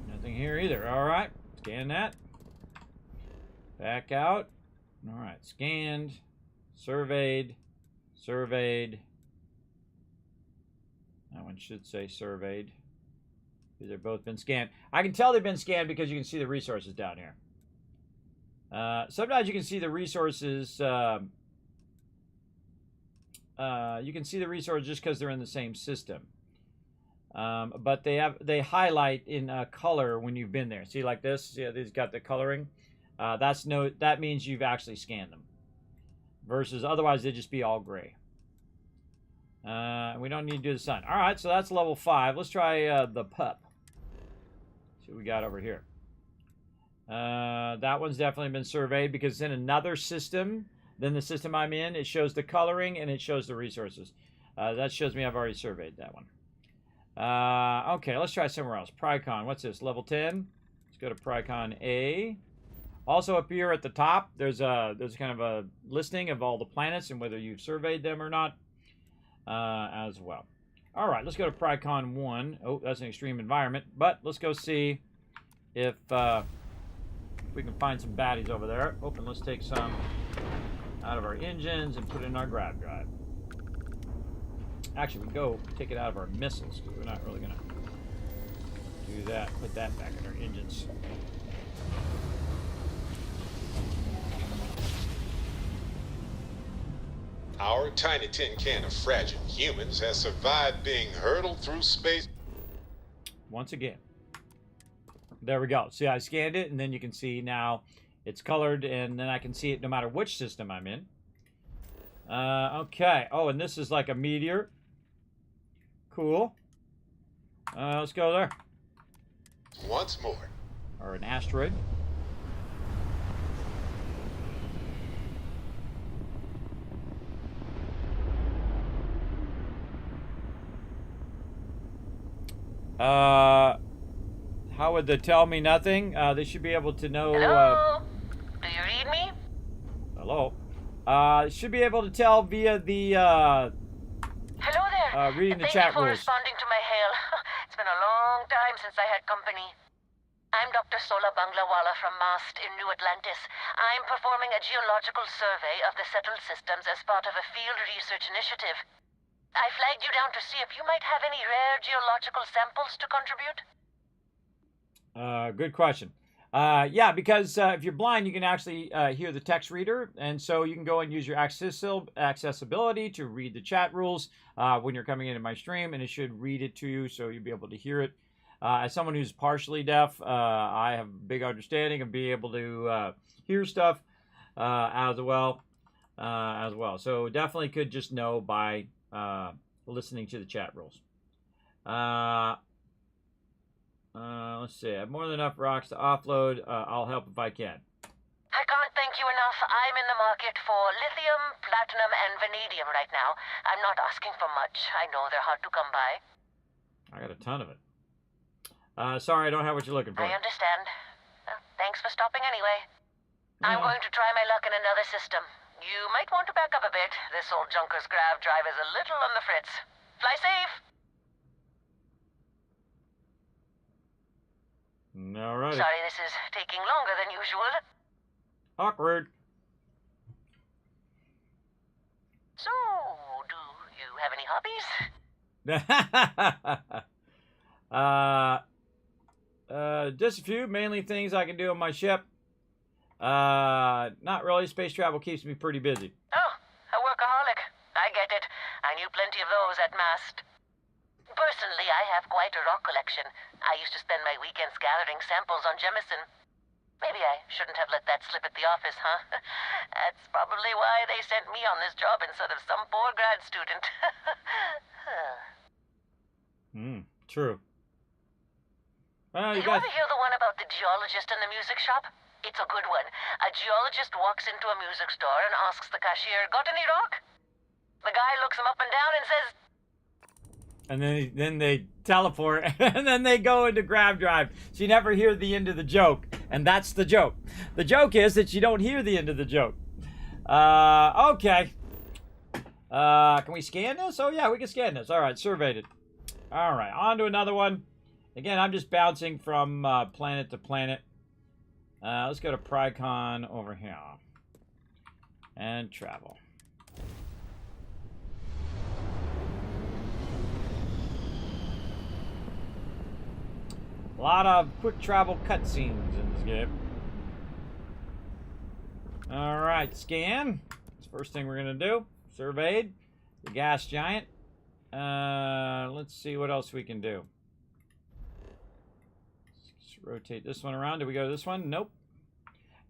C: Nothing here either. Alright, scan that. Back out. Alright, scanned. Surveyed. Surveyed. That one should say surveyed. They've both been scanned. I can tell they've been scanned because you can see the resources down here. Sometimes you can see the resources. You can see the resources just because they're in the same system. But they highlight in color when you've been there. See, like this. Yeah, these got the coloring. That means you've actually scanned them. Versus otherwise they'd just be all gray. We don't need to do the sun. All right, so that's level 5. Let's try the pup. See what we got over here. That one's definitely been surveyed because it's in another system than the system I'm in. It shows the coloring and it shows the resources. That shows me I've already surveyed that one. Okay, let's try somewhere else. Prycon, what's this? Level 10? Let's go to Prycon A. Also up here at the top, there's kind of a listing of all the planets and whether you've surveyed them or not as well. All right, let's go to Prycon 1. Oh, that's an extreme environment, but let's go see if we can find some baddies over there. Oh, and let's take some out of our engines and put it in our grav drive. Actually, we can go take it out of our missiles because we're not really going to do that. Put that back in our engines.
G: Our tiny tin can of fragile humans has survived being hurtled through space.
C: Once again. There we go. See, I scanned it, and then you can see now it's colored, and then I can see it no matter which system I'm in. Okay. Oh, and this is like a meteor. Cool. Let's go there.
G: Once more.
C: Or an asteroid. How would they tell me nothing? They should be able to know.
D: Hello? Do you read me?
C: Hello. Should be able to tell via the
D: Hello there.
C: reading the
D: Thank
C: chat
D: you for
C: rules.
D: responding to my hail. It's been a long time since I had company. I'm Dr. Sola Banglawala from MAST in New Atlantis. I'm performing a geological survey of the settled systems as part of a field research initiative. I flagged you down to see if you might have any rare geological samples to contribute.
C: Good question. Yeah, because if you're blind, you can actually hear the text reader, and so you can go and use your accessibility to read the chat rules when you're coming into my stream, and it should read it to you, so you'll be able to hear it. As someone who's partially deaf, I have a big understanding of being able to hear stuff as well. So definitely could just know by listening to the chat rules. Let's see. I have more than enough rocks to offload. I'll help if I can.
D: I can't thank you enough. I'm in the market for lithium, platinum, and vanadium right now. I'm not asking for much. I know they're hard to come by.
C: I got a ton of it. Sorry, I don't have what you're looking for.
D: I understand. Thanks for stopping anyway. I'm going to try my luck in another system. You might want to back up a bit. This old junker's grav drive is a little on the fritz. Fly safe!
C: Alrighty.
D: Sorry this is taking longer than usual.
C: Awkward.
D: So, do you have any hobbies?
C: Just a few, mainly things I can do on my ship. Not really. Space travel keeps me pretty busy.
D: Oh, a workaholic. I get it. I knew plenty of those at MAST. Personally, I have quite a rock collection. I used to spend my weekends gathering samples on Jemison. Maybe I shouldn't have let that slip at the office, huh? That's probably why they sent me on this job instead of some poor grad student.
C: True. Well,
D: You ever hear the one about the geologist in the music shop? It's a good one. A geologist walks into a music store and asks the cashier, "Got any rock?" The guy looks him up and down and says...
C: And then they teleport, and then they go into grav drive. So you never hear the end of the joke, and that's the joke. The joke is that you don't hear the end of the joke. Okay. Can we scan this? Oh yeah, we can scan this. All right, surveyed it. All right, on to another one. Again, I'm just bouncing from planet to planet. Let's go to Prycon over here. And travel. A lot of quick travel cutscenes in this game. Alright, scan. That's the first thing we're going to do. Surveyed. The gas giant. Let's see what else we can do. Let's rotate this one around. Did we go to this one? Nope.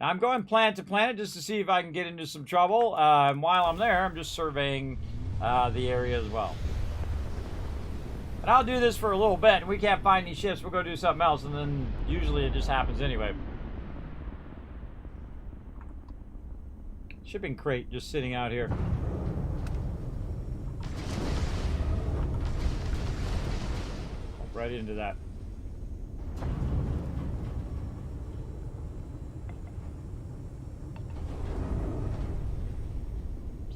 C: Now I'm going planet to planet just to see if I can get into some trouble. And while I'm there, I'm just surveying the area as well. And I'll do this for a little bit, and we can't find any ships, we'll go do something else, and then usually it just happens anyway. Shipping crate just sitting out here. right into that.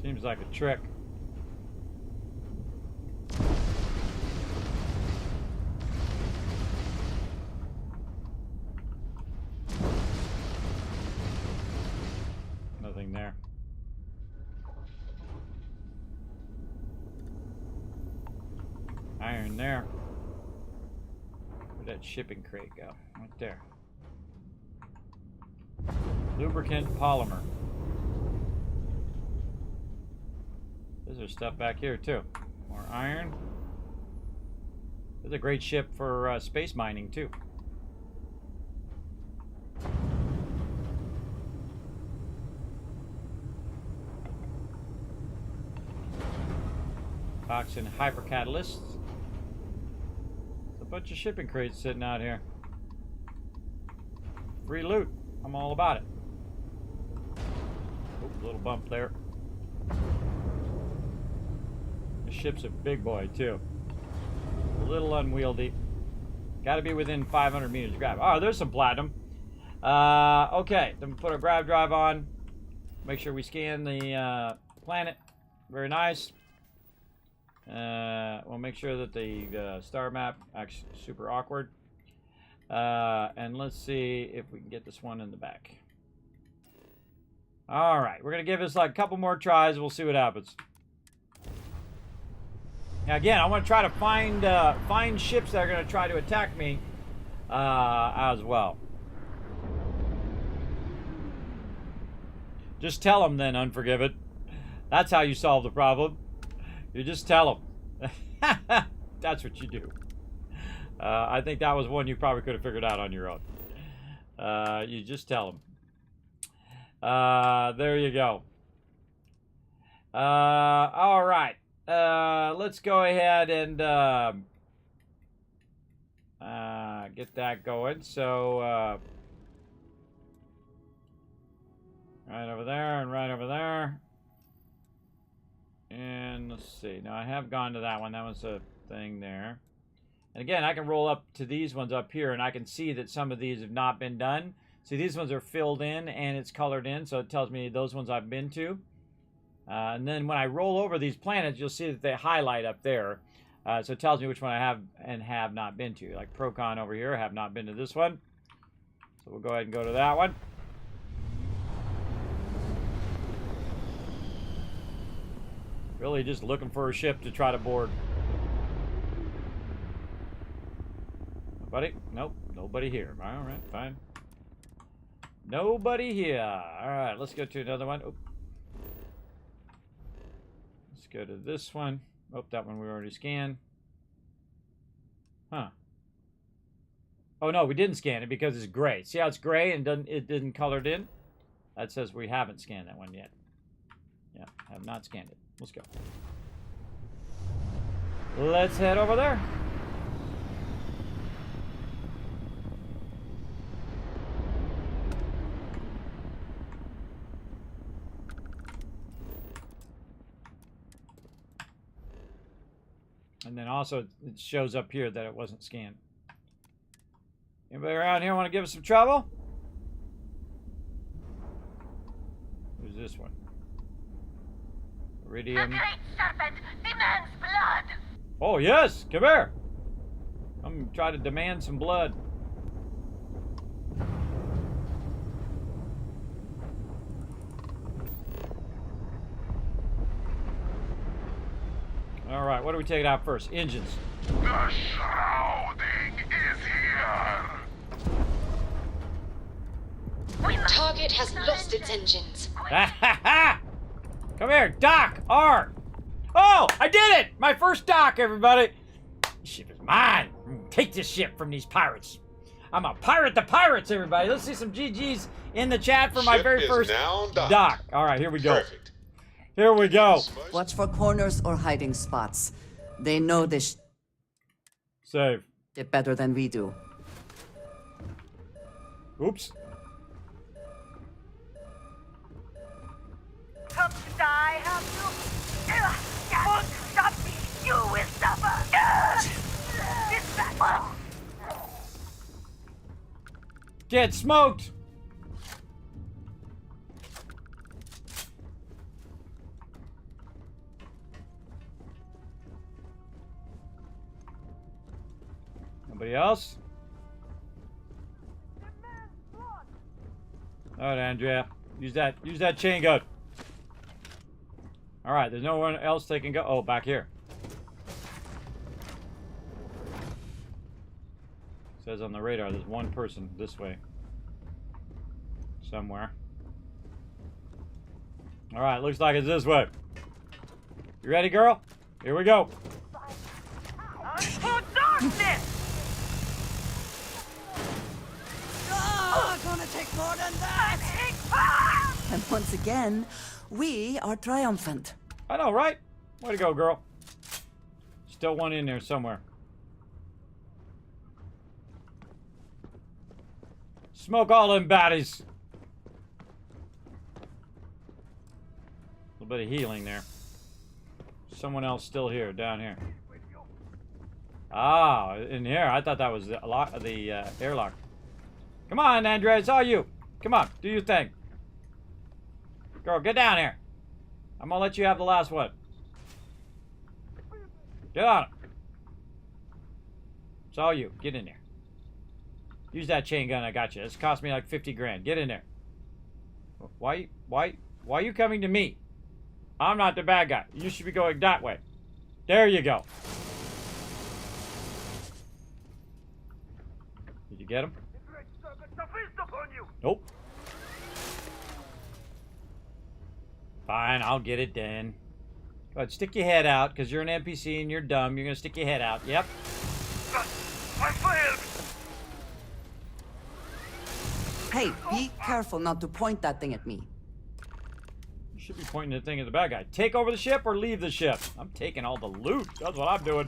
C: Seems like a trick. Nothing there. Iron there. Where'd that shipping crate go? Right there. Lubricant polymer. There's stuff back here too. More iron. This is a great ship for space mining too. Toxin hypercatalysts. A bunch of shipping crates sitting out here. Free loot. I'm all about it. Oh, little bump there. The ship's a big boy too. A little unwieldy. Got to be within 500 meters of grab. Oh, there's some platinum. Okay, then we put our grav drive on. Make sure we scan the planet. Very nice. We'll make sure that the star map actually super awkward. And let's see if we can get this one in the back. All right, we're gonna give this like a couple more tries. We'll see what happens. Now again, I want to try to find ships that are gonna try to attack me as well. Just tell them then, Unforgiven. That's how you solve the problem. You just tell them. That's what you do. I think that was one you probably could have figured out on your own. You just tell them. There you go. All right. Let's go ahead and get that going. So right over there and right over there. And let's see. Now I have gone to that one. That was a thing there. And again, I can roll up to these ones up here, and I can see that some of these have not been done. See, these ones are filled in, and it's colored in, so it tells me those ones I've been to. And then when I roll over these planets, you'll see that they highlight up there. So it tells me which one I have and have not been to. Like Procon over here, I have not been to this one. So we'll go ahead and go to that one. Really just looking for a ship to try to board. Nobody? Nope. Nobody here. All right, fine. Nobody here. All right, let's go to another one. Oh. Let's go to this one. Oh, that one we already scanned. Huh. Oh, no, we didn't scan it because it's gray. See how it's gray and it didn't colored in? That says we haven't scanned that one yet. Yeah, have not scanned it. Let's go. Let's head over there. And then also it shows up here that it wasn't scanned. Anybody around here want to give us some trouble? Who's this one? Iridium.
D: The great serpent demands blood!
C: Oh, yes! Come here! I'm trying to demand some blood. Alright, what are we taking out first? Engines.
H: The shrouding is here!
I: Target has lost its engines.
C: Ha ha ha! Come here, dock! R! Oh! I did it! My first dock, everybody! This ship is mine! Take this ship from these pirates. I'm a pirate to pirates, everybody. Let's see some GGs in the chat for my very first dock. Alright, here we go.
G: Perfect.
C: Here we go.
E: Watch for corners or hiding spots. They know this
C: Save.
E: shit better than we do.
C: Oops.
D: Come to die, have you? Won't stop me, you will suffer! Dispatch!
C: Get smoked! Nobody else? Alright, Andrea. Use that chain gun. Alright, there's no one else they can go. Oh, back here. Says on the radar there's one person this way. Somewhere. Alright, looks like it's this way. You ready, girl? Here we go.
H: Oh, darkness!
E: Gonna take more than that! And once again, we are triumphant.
C: I know, right? Way to go, girl. Still one in there somewhere. Smoke all them baddies. A little bit of healing there. Someone else still here, down here. Ah, in here. I thought that was the airlock. Come on, Andrea, it's all you. Come on, do your thing. Girl, get down here. I'm gonna let you have the last one. Get on it. It's all you. Get in there. Use that chain gun I got you. It's cost me like 50 grand. Get in there. Why are you coming to me? I'm not the bad guy. You should be going that way. There you go. Did you get him? Nope. Fine, I'll get it then. Go ahead, stick your head out, because you're an NPC and you're dumb. You're going to stick your head out. Yep.
H: I failed!
E: Hey, be careful not to point that thing at me.
C: You should be pointing the thing at the bad guy. Take over the ship or leave the ship. I'm taking all the loot. That's what I'm doing.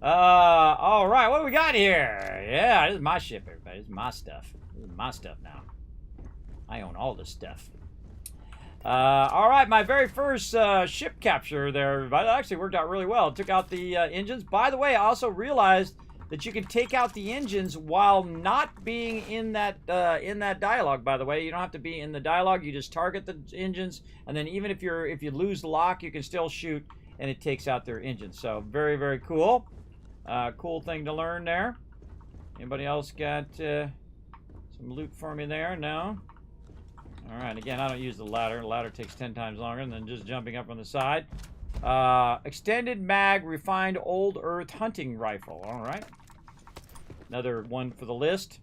C: All right, what do we got here? Yeah, this is my ship, everybody. This is my stuff. This is my stuff now. I own all this stuff. All right, my very first ship capture there, everybody. That actually worked out really well. It took out the engines. By the way, I also realized that you can take out the engines while not being in that dialogue. By the way, you don't have to be in the dialogue. You just target the engines, and then even if you lose the lock, you can still shoot, and it takes out their engines. So very, very cool. Cool thing to learn there. Anybody else got some loot for me there? No. All right, again, I don't use the ladder. The ladder takes 10 times longer than just jumping up on the side. Extended mag, refined old earth hunting rifle. All right. Another one for the list.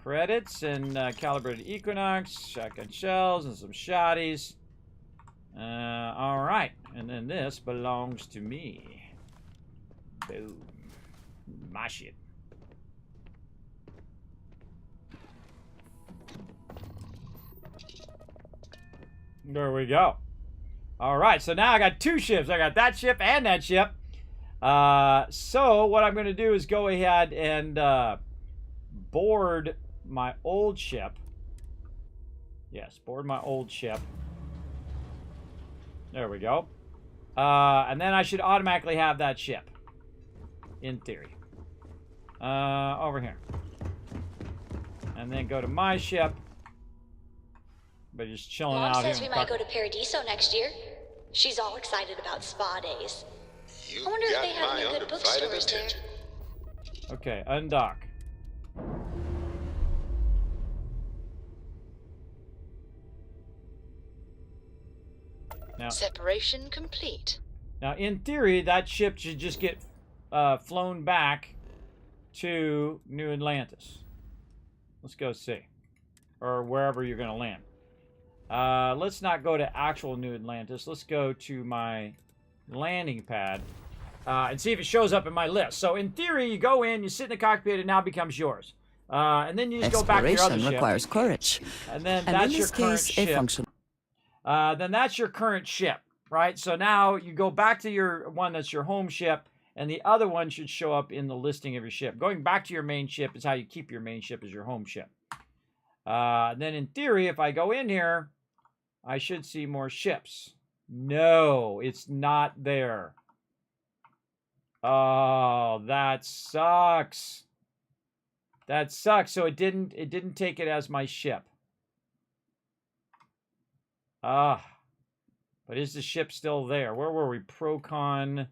C: Credits and calibrated Equinox, shotgun shells, and some shotties. All right. And then this belongs to me. Boom. My shit. There we go. All right, so now I got two ships. I got that ship and that ship. So what I'm going to do is go ahead and board my old ship. Yes, board my old ship. There we go. And then I should automatically have that ship. In theory. Over here. And then go to my ship. But just chilling
I: Mom
C: out here.
I: says we might go to Paradiso next year. She's all excited about spa days.
G: You
I: I wonder if
G: got
I: they have
G: my
I: any good
G: undivided
I: bookstores there.
G: attention.
C: Okay, undock. Now,
I: Separation complete.
C: now, in theory, that ship should just get flown back to New Atlantis. Let's go see. Or wherever you're going to land. Let's not go to actual New Atlantis. Let's go to my landing pad and see if it shows up in my list. So in theory, you go in, you sit in the cockpit, it now becomes yours. And then you just go back to your other ship.
E: Requires courage.
C: And then
E: And
C: that's
E: in
C: your
E: this
C: current
E: case,
C: ship.
E: a function.
C: Then that's your current ship, right? So now you go back to your one that's your home ship, and the other one should show up in the listing of your ship. Going back to your main ship is how you keep your main ship as your home ship. Then in theory, if I go in here, I should see more ships. No, it's not there. Oh, that sucks. That sucks. So it didn't take it as my ship. Ah. But is the ship still there? Where were we? Procon.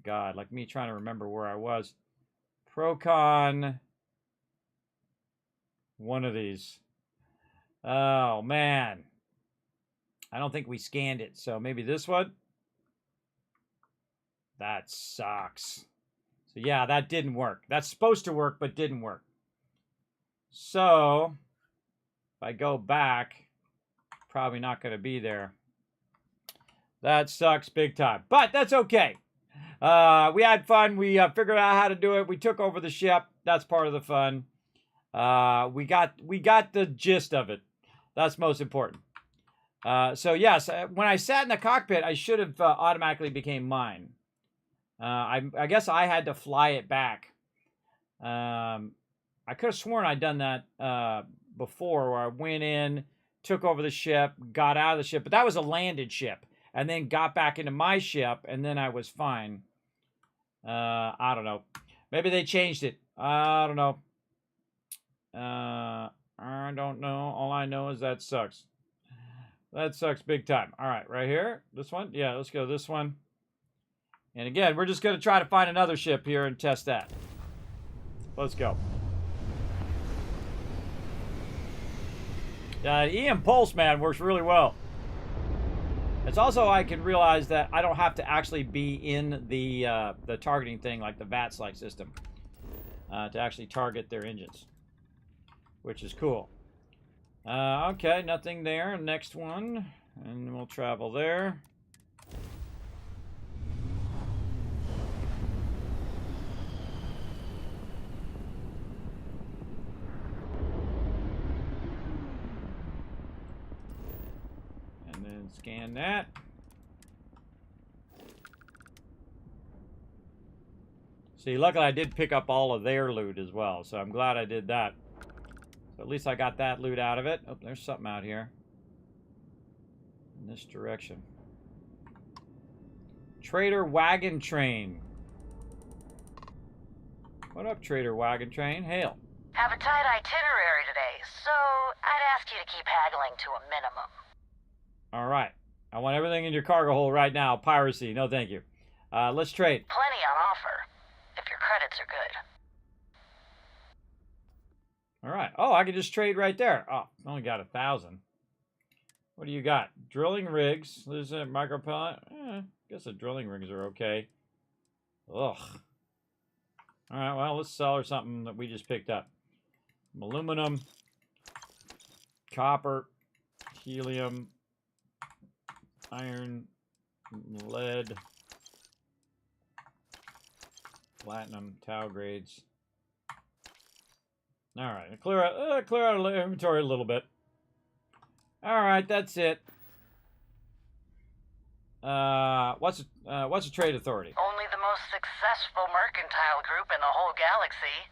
C: God, like me trying to remember where I was. Procon. One of these. Oh, man. I don't think we scanned it. So maybe this one? That sucks. So yeah, that didn't work. That's supposed to work, but didn't work. So, if I go back, probably not going to be there. That sucks big time. But that's okay. We had fun. We figured out how to do it. We took over the ship. That's part of the fun. We got the gist of it. That's most important. So yes, when I sat in the cockpit, I should have automatically became mine. I guess I had to fly it back. I could have sworn I'd done that before, where I went in, took over the ship, got out of the ship, but that was a landed ship, and then got back into my ship, and then I was fine. I don't know. Maybe they changed it. I don't know. I don't know. All I know is that sucks. That sucks big time. All right, right here. This one? Yeah, let's go this one. And again, we're just going to try to find another ship here and test that. Let's go. EM Pulse, man, works really well. It's also, I can realize that I don't have to actually be in the targeting thing like the VATS-like system to actually target their engines, which is cool. Okay, nothing there. Next one, and we'll travel there. And then scan that. See, luckily I did pick up all of their loot as well, so I'm glad I did that. So at least I got that loot out of it. Oh, there's something out here. In this direction. Trader Wagon Train. What up, Trader Wagon Train? Hail.
D: Have a tight itinerary today, so I'd ask you to keep haggling to a minimum.
C: All right. I want everything in your cargo hold right now. Piracy. No, thank you. Let's trade.
D: Plenty on offer, if your credits are good.
C: All right. Oh, I can just trade right there. Oh, I only got 1,000. What do you got? Drilling rigs. There's a micropellet. I guess the drilling rigs are okay. Ugh. All right, well, let's sell her something that we just picked up. Aluminum, copper, helium, iron, lead, platinum, tau grades. All right, clear out the inventory a little bit. All right, that's it. What's a trade authority?
D: Only the most successful mercantile group in the whole galaxy.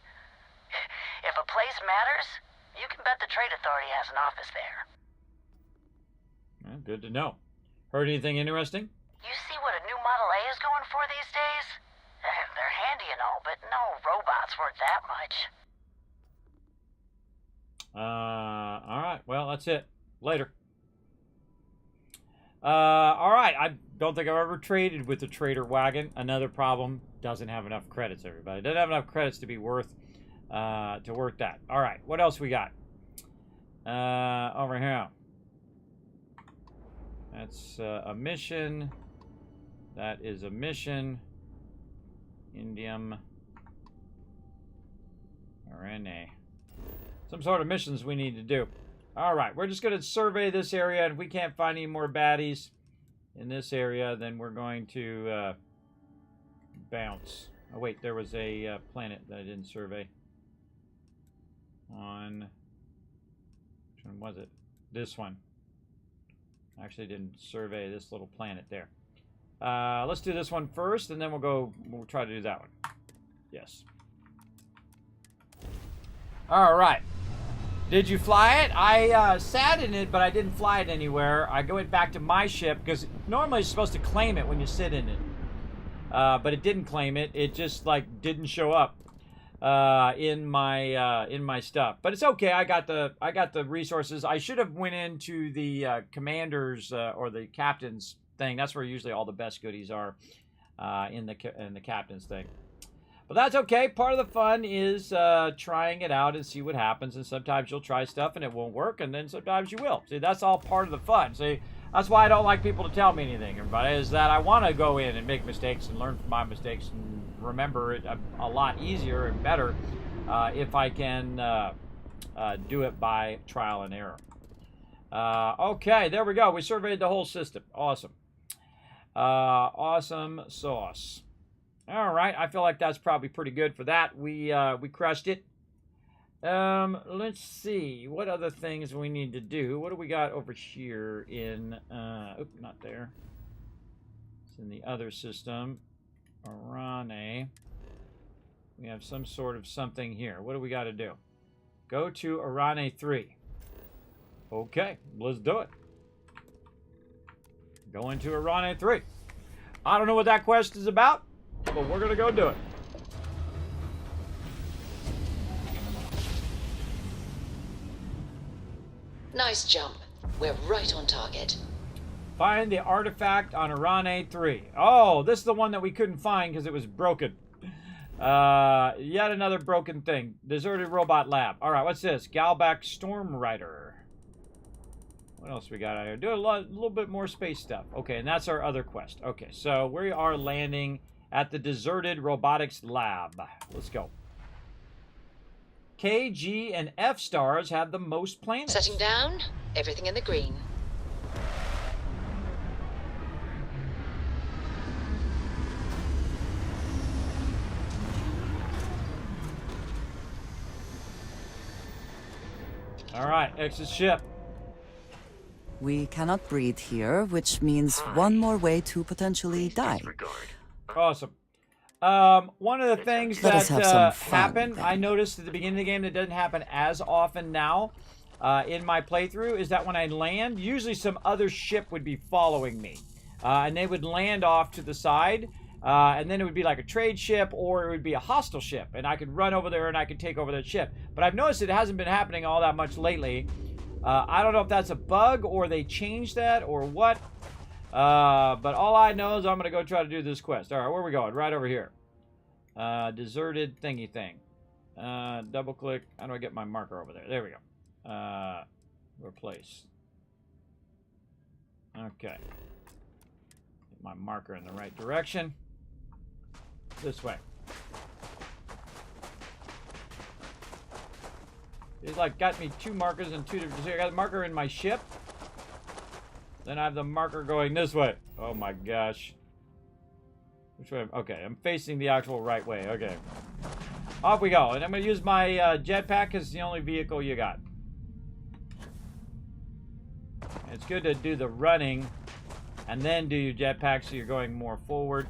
D: If a place matters, you can bet the trade authority has an office there.
C: Well, good to know. Heard anything interesting?
D: You see what a new Model A is going for these days? They're handy and all, but no robot's worth that much.
C: All right. Well, that's it. Later. All right. I don't think I've ever traded with the Trader Wagon. Another problem, doesn't have enough credits, everybody. Doesn't have enough credits to be worth, to worth that. All right. What else we got? Over here. That's a mission. That is a mission. Indium. RNA. Some sort of missions we need to do. All right, we're just going to survey this area, and if we can't find any more baddies in this area, then we're going to bounce. Oh, wait, there was a planet that I didn't survey. On... which one was it? This one. I actually didn't survey this little planet there. Let's do this one first, and then we'll try to do that one. Yes. All right. Did you fly it? I sat in it, but I didn't fly it anywhere. I went back to my ship, because normally it's supposed to claim it when you sit in it. But it didn't claim it. It just, like, didn't show up. in my stuff. But it's okay. I got the resources. I should have went into the commanders or the captain's thing. That's where usually all the best goodies are in the captain's thing. But that's okay. Part of the fun is trying it out and see what happens. And sometimes you'll try stuff and it won't work, and then sometimes you will. See, that's all part of the fun. See, that's why I don't like people to tell me anything, everybody, is that I want to go in and make mistakes and learn from my mistakes and remember it a lot easier and better if I can do it by trial and error. Okay, there we go. We surveyed the whole system. Awesome. Awesome sauce. All right, I feel like that's probably pretty good for that. We crushed it. Let's see what other things we need to do. What do we got over here in? Not there. It's in the other system. Arane. We have some sort of something here. What do we got to do? Go to Arane 3. Okay, let's do it. Go into Arane 3. I don't know what that quest is about, but we're going to go do it.
I: Nice jump. We're right on target.
C: Find the artifact on Arane 3. Oh, this is the one that we couldn't find because it was broken. Yet another broken thing. Deserted robot lab. All right, what's this? Galbac Storm Rider. What else we got out here? Do a little bit more space stuff. Okay, and that's our other quest. Okay, so we are landing at the deserted robotics lab. Let's go. K, G, and F stars have the most planets.
I: Setting down. Everything in the green.
C: All right, exit ship.
E: We cannot breathe here, which means one more way to potentially die.
C: Awesome. One of the things
E: Let us
C: that
E: have some fun,
C: happened,
E: then.
C: I noticed at the beginning of the game that doesn't happen as often now in my playthrough, is that when I land, usually some other ship would be following me. And they would land off to the side, and then it would be like a trade ship or it would be a hostile ship. And I could run over there and I could take over that ship. But I've noticed it hasn't been happening all that much lately. I don't know if that's a bug or they changed that or what. But all I know is I'm going to go try to do this quest. All right, where are we going? Right over here. Deserted thingy thing. Double click. How do I get my marker over there? There we go. Replace. Okay. Get my marker in the right direction. This way. It's like got me two markers and two different. So I got the marker in my ship. Then I have the marker going this way. Oh my gosh. Which way? Okay, I'm facing the actual right way. Okay. Off we go. And I'm going to use my jetpack because it's the only vehicle you got. It's good to do the running and then do your jetpack so you're going more forward.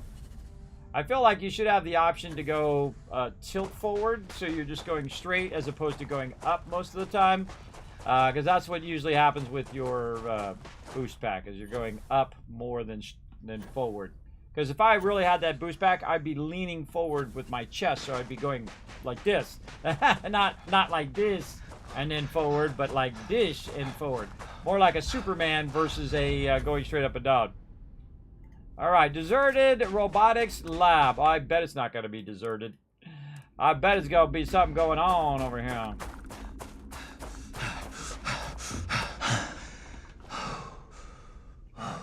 C: I feel like you should have the option to go tilt forward so you're just going straight as opposed to going up most of the time. Because that's what usually happens with your boost pack, is you're going up more than forward. Because if I really had that boost pack, I'd be leaning forward with my chest, so I'd be going like this. not like this and then forward, but like this and forward. More like a Superman versus a going straight up and down. All right, deserted robotics lab. I bet it's not going to be deserted. I bet it's going to be something going on over here.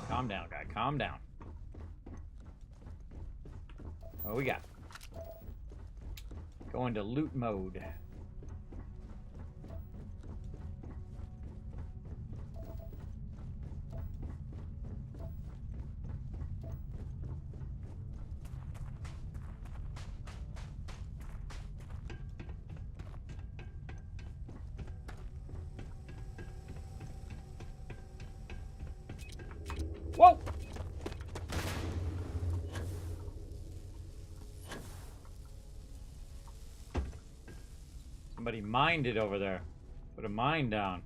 C: Calm down, guy. Calm down. What we got? Go into loot mode. Whoa! Somebody mined it over there. Put a mine down.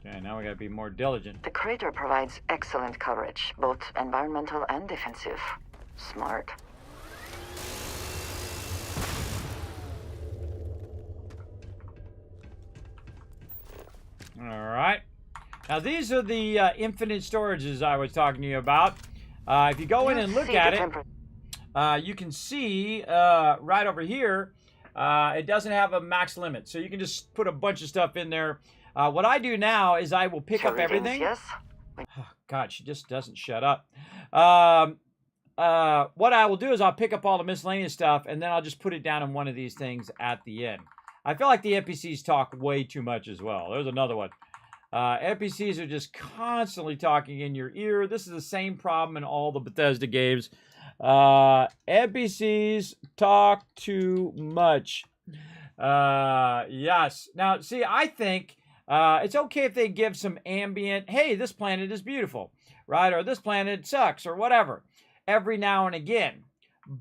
C: Okay, now we gotta be more diligent.
J: The crater provides excellent coverage, both environmental and defensive. Smart.
C: Now, these are the infinite storages I was talking to you about. If you go in and look at it, you can see right over here, it doesn't have a max limit. So you can just put a bunch of stuff in there. What I do now is I will pick up everything.
J: Yes.
C: Oh, God, she just doesn't shut up. What I will do is I'll pick up all the miscellaneous stuff, and then I'll just put it down in one of these things at the end. I feel like the NPCs talk way too much as well. There's another one. NPCs are just constantly talking in your ear. This is the same problem in all the Bethesda games. NPCs talk too much. Yes. Now, see, I think it's okay if they give some ambient, hey, this planet is beautiful, right? Or this planet sucks, or whatever, every now and again.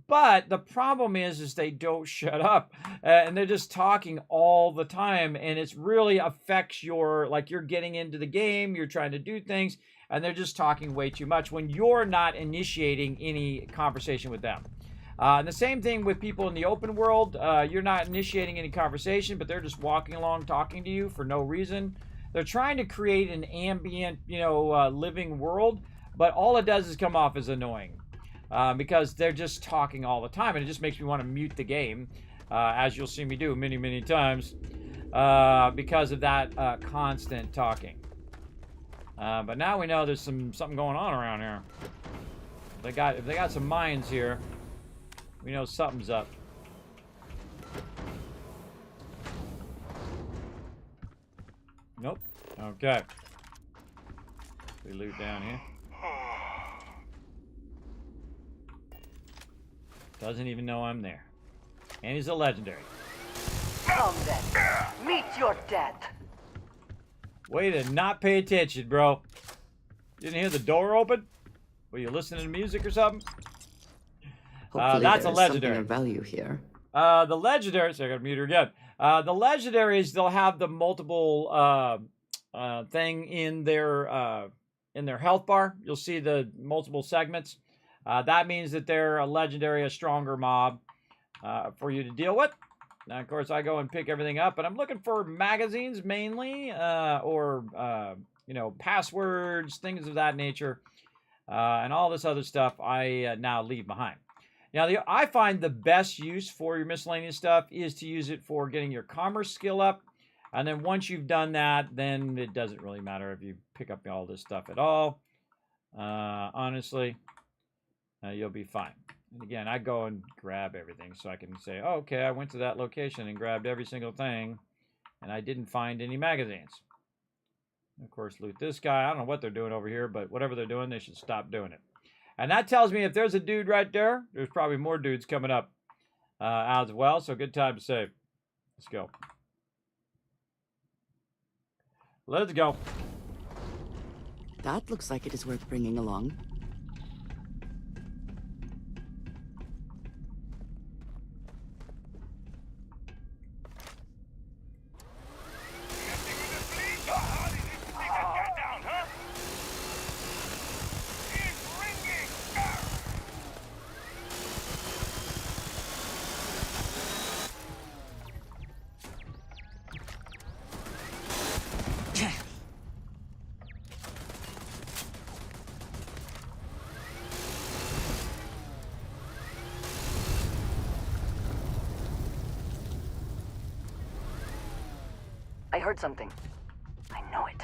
C: But the problem is they don't shut up, and they're just talking all the time, and it really affects your, like, you're getting into the game, you're trying to do things, and they're just talking way too much when you're not initiating any conversation with them. And the same thing with people in the open world. You're not initiating any conversation, but they're just walking along talking to you for no reason. They're trying to create an ambient, living world, but all it does is come off as annoying. Because they're just talking all the time, and it just makes me want to mute the game, as you'll see me do many, many times, because of that constant talking. But now we know there's something going on around here. If they got some mines here, we know something's up. Nope. Okay. We loot down here. Doesn't even know I'm there. And he's a legendary.
J: Come then. Meet your death.
C: Way to not pay attention, bro. You didn't hear the door open? Were you listening to music or something? That's a legendary.
E: Something of value here.
C: The legendaries, I gotta mute her again. The legendaries, they'll have the multiple thing in their health bar. You'll see the multiple segments. That means that they're a legendary, a stronger mob for you to deal with. Now, of course, I go and pick everything up, and I'm looking for magazines mainly, or passwords, things of that nature, and all this other stuff I now leave behind. Now, I find the best use for your miscellaneous stuff is to use it for getting your commerce skill up, and then once you've done that, then it doesn't really matter if you pick up all this stuff at all. Honestly. You'll be fine. And again, I go and grab everything so I can say, oh, okay, I went to that location and grabbed every single thing, and I didn't find any magazines. Of course, loot this guy. I don't know what they're doing over here, but whatever they're doing, they should stop doing it. And that tells me if there's a dude right there, there's probably more dudes coming up as well, so good time to save. Let's go. Let's go.
E: That looks like it is worth bringing along.
J: I heard something. I know it.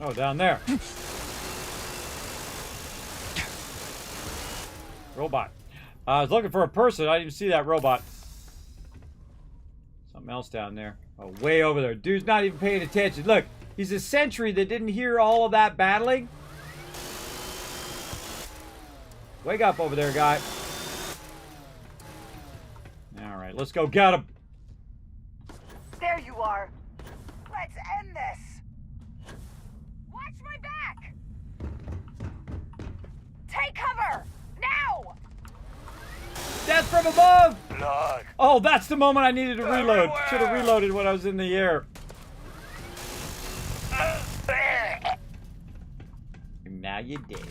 C: Oh, down there. Robot. I was looking for a person. I didn't even see that robot. Something else down there. Oh, way over there. Dude's not even paying attention. Look, he's a sentry that didn't hear all of that battling. Wake up over there, guy. All right, let's go get him.
J: There you are. Let's end this.
D: Watch my back! Take cover! Now!
C: Death from above!
H: Blood.
C: Oh, that's the moment I needed to reload. Should have reloaded when I was in the air. And now you did.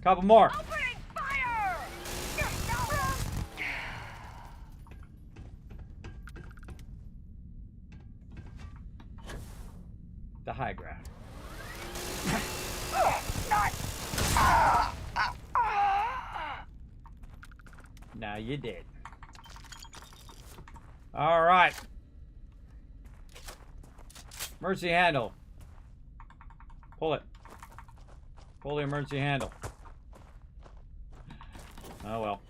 C: Couple more.
D: Opening fire!
C: the high ground. Now you did. All right. Emergency handle. Pull it. Pull the emergency handle. Oh well.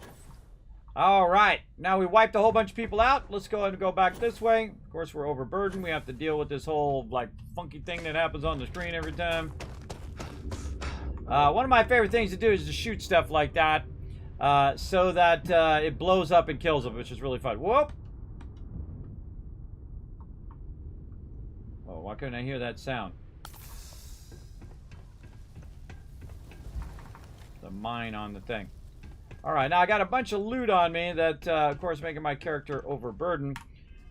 C: All right. Now we wiped a whole bunch of people out. Let's go ahead and go back this way. Of course, we're overburdened. We have to deal with this whole, like, funky thing that happens on the screen every time. One of my favorite things to do is to shoot stuff like that so that it blows up and kills them, which is really fun. Whoop! Oh, why couldn't I hear that sound? The mine on the thing. Alright, now I got a bunch of loot on me that, of course, making my character overburdened.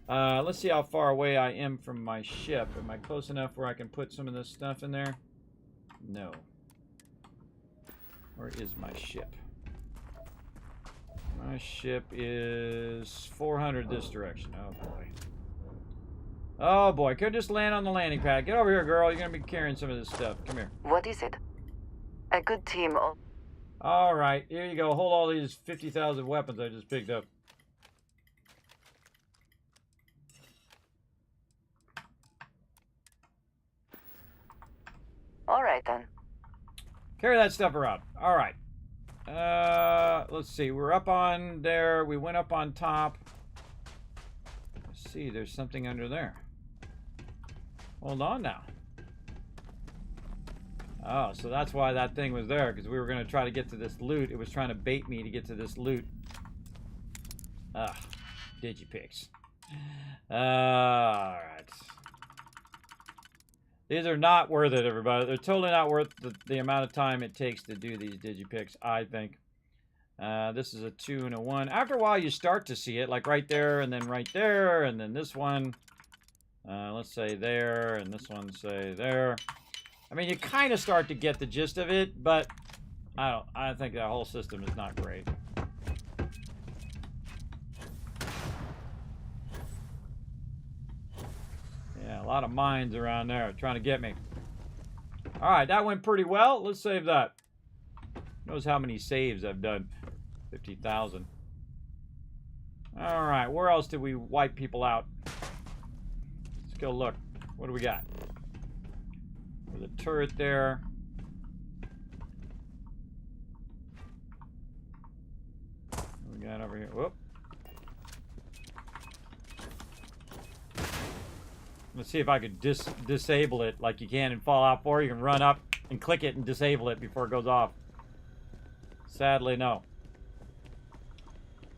C: Let's see how far away I am from my ship. Am I close enough where I can put some of this stuff in there? No. Where is my ship? My ship is 400 this direction. Oh, boy. Oh, boy. Could just land on the landing pad. Get over here, girl. You're going to be carrying some of this stuff. Come here.
J: What is it? A good team.
C: All right. Here you go. Hold all these 50,000 weapons I just picked up.
J: All right, then.
C: Carry that stuff around. All right. Let's see. We're up on there. We went up on top. Let's see. There's something under there. Hold on now. Oh, so that's why that thing was there, because we were going to try to get to this loot. It was trying to bait me to get to this loot. Ah, digipicks. Alright. These are not worth it, everybody. They're totally not worth the amount of time it takes to do these digipicks, I think. This is a 2 and a 1. After a while, you start to see it, like right there, and then right there, and then this one. Let's say there, and this one say there. I mean, you kind of start to get the gist of it, but I think that whole system is not great. Yeah, a lot of mines around there trying to get me. All right, that went pretty well. Let's save that. Knows how many saves I've done. 50,000. All right, where else did we wipe people out? Let's go look. What do we got? There's a turret there. What we got over here? Whoop. Let's see if I could disable it like you can in Fallout 4. You can run up and click it and disable it before it goes off. Sadly, no.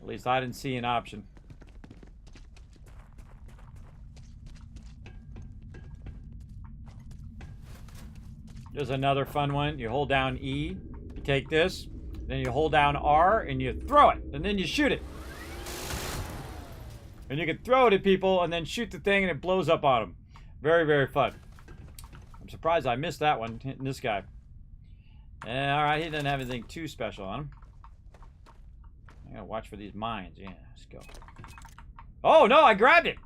C: At least I didn't see an option. There's another fun one. You hold down E, you take this, then you hold down R, and you throw it, and then you shoot it. And you can throw it at people, and then shoot the thing, and it blows up on them. Very, very fun. I'm surprised I missed that one, hitting this guy. Alright, he doesn't have anything too special on him. I gotta watch for these mines. Yeah, let's go. Oh, no, I grabbed it!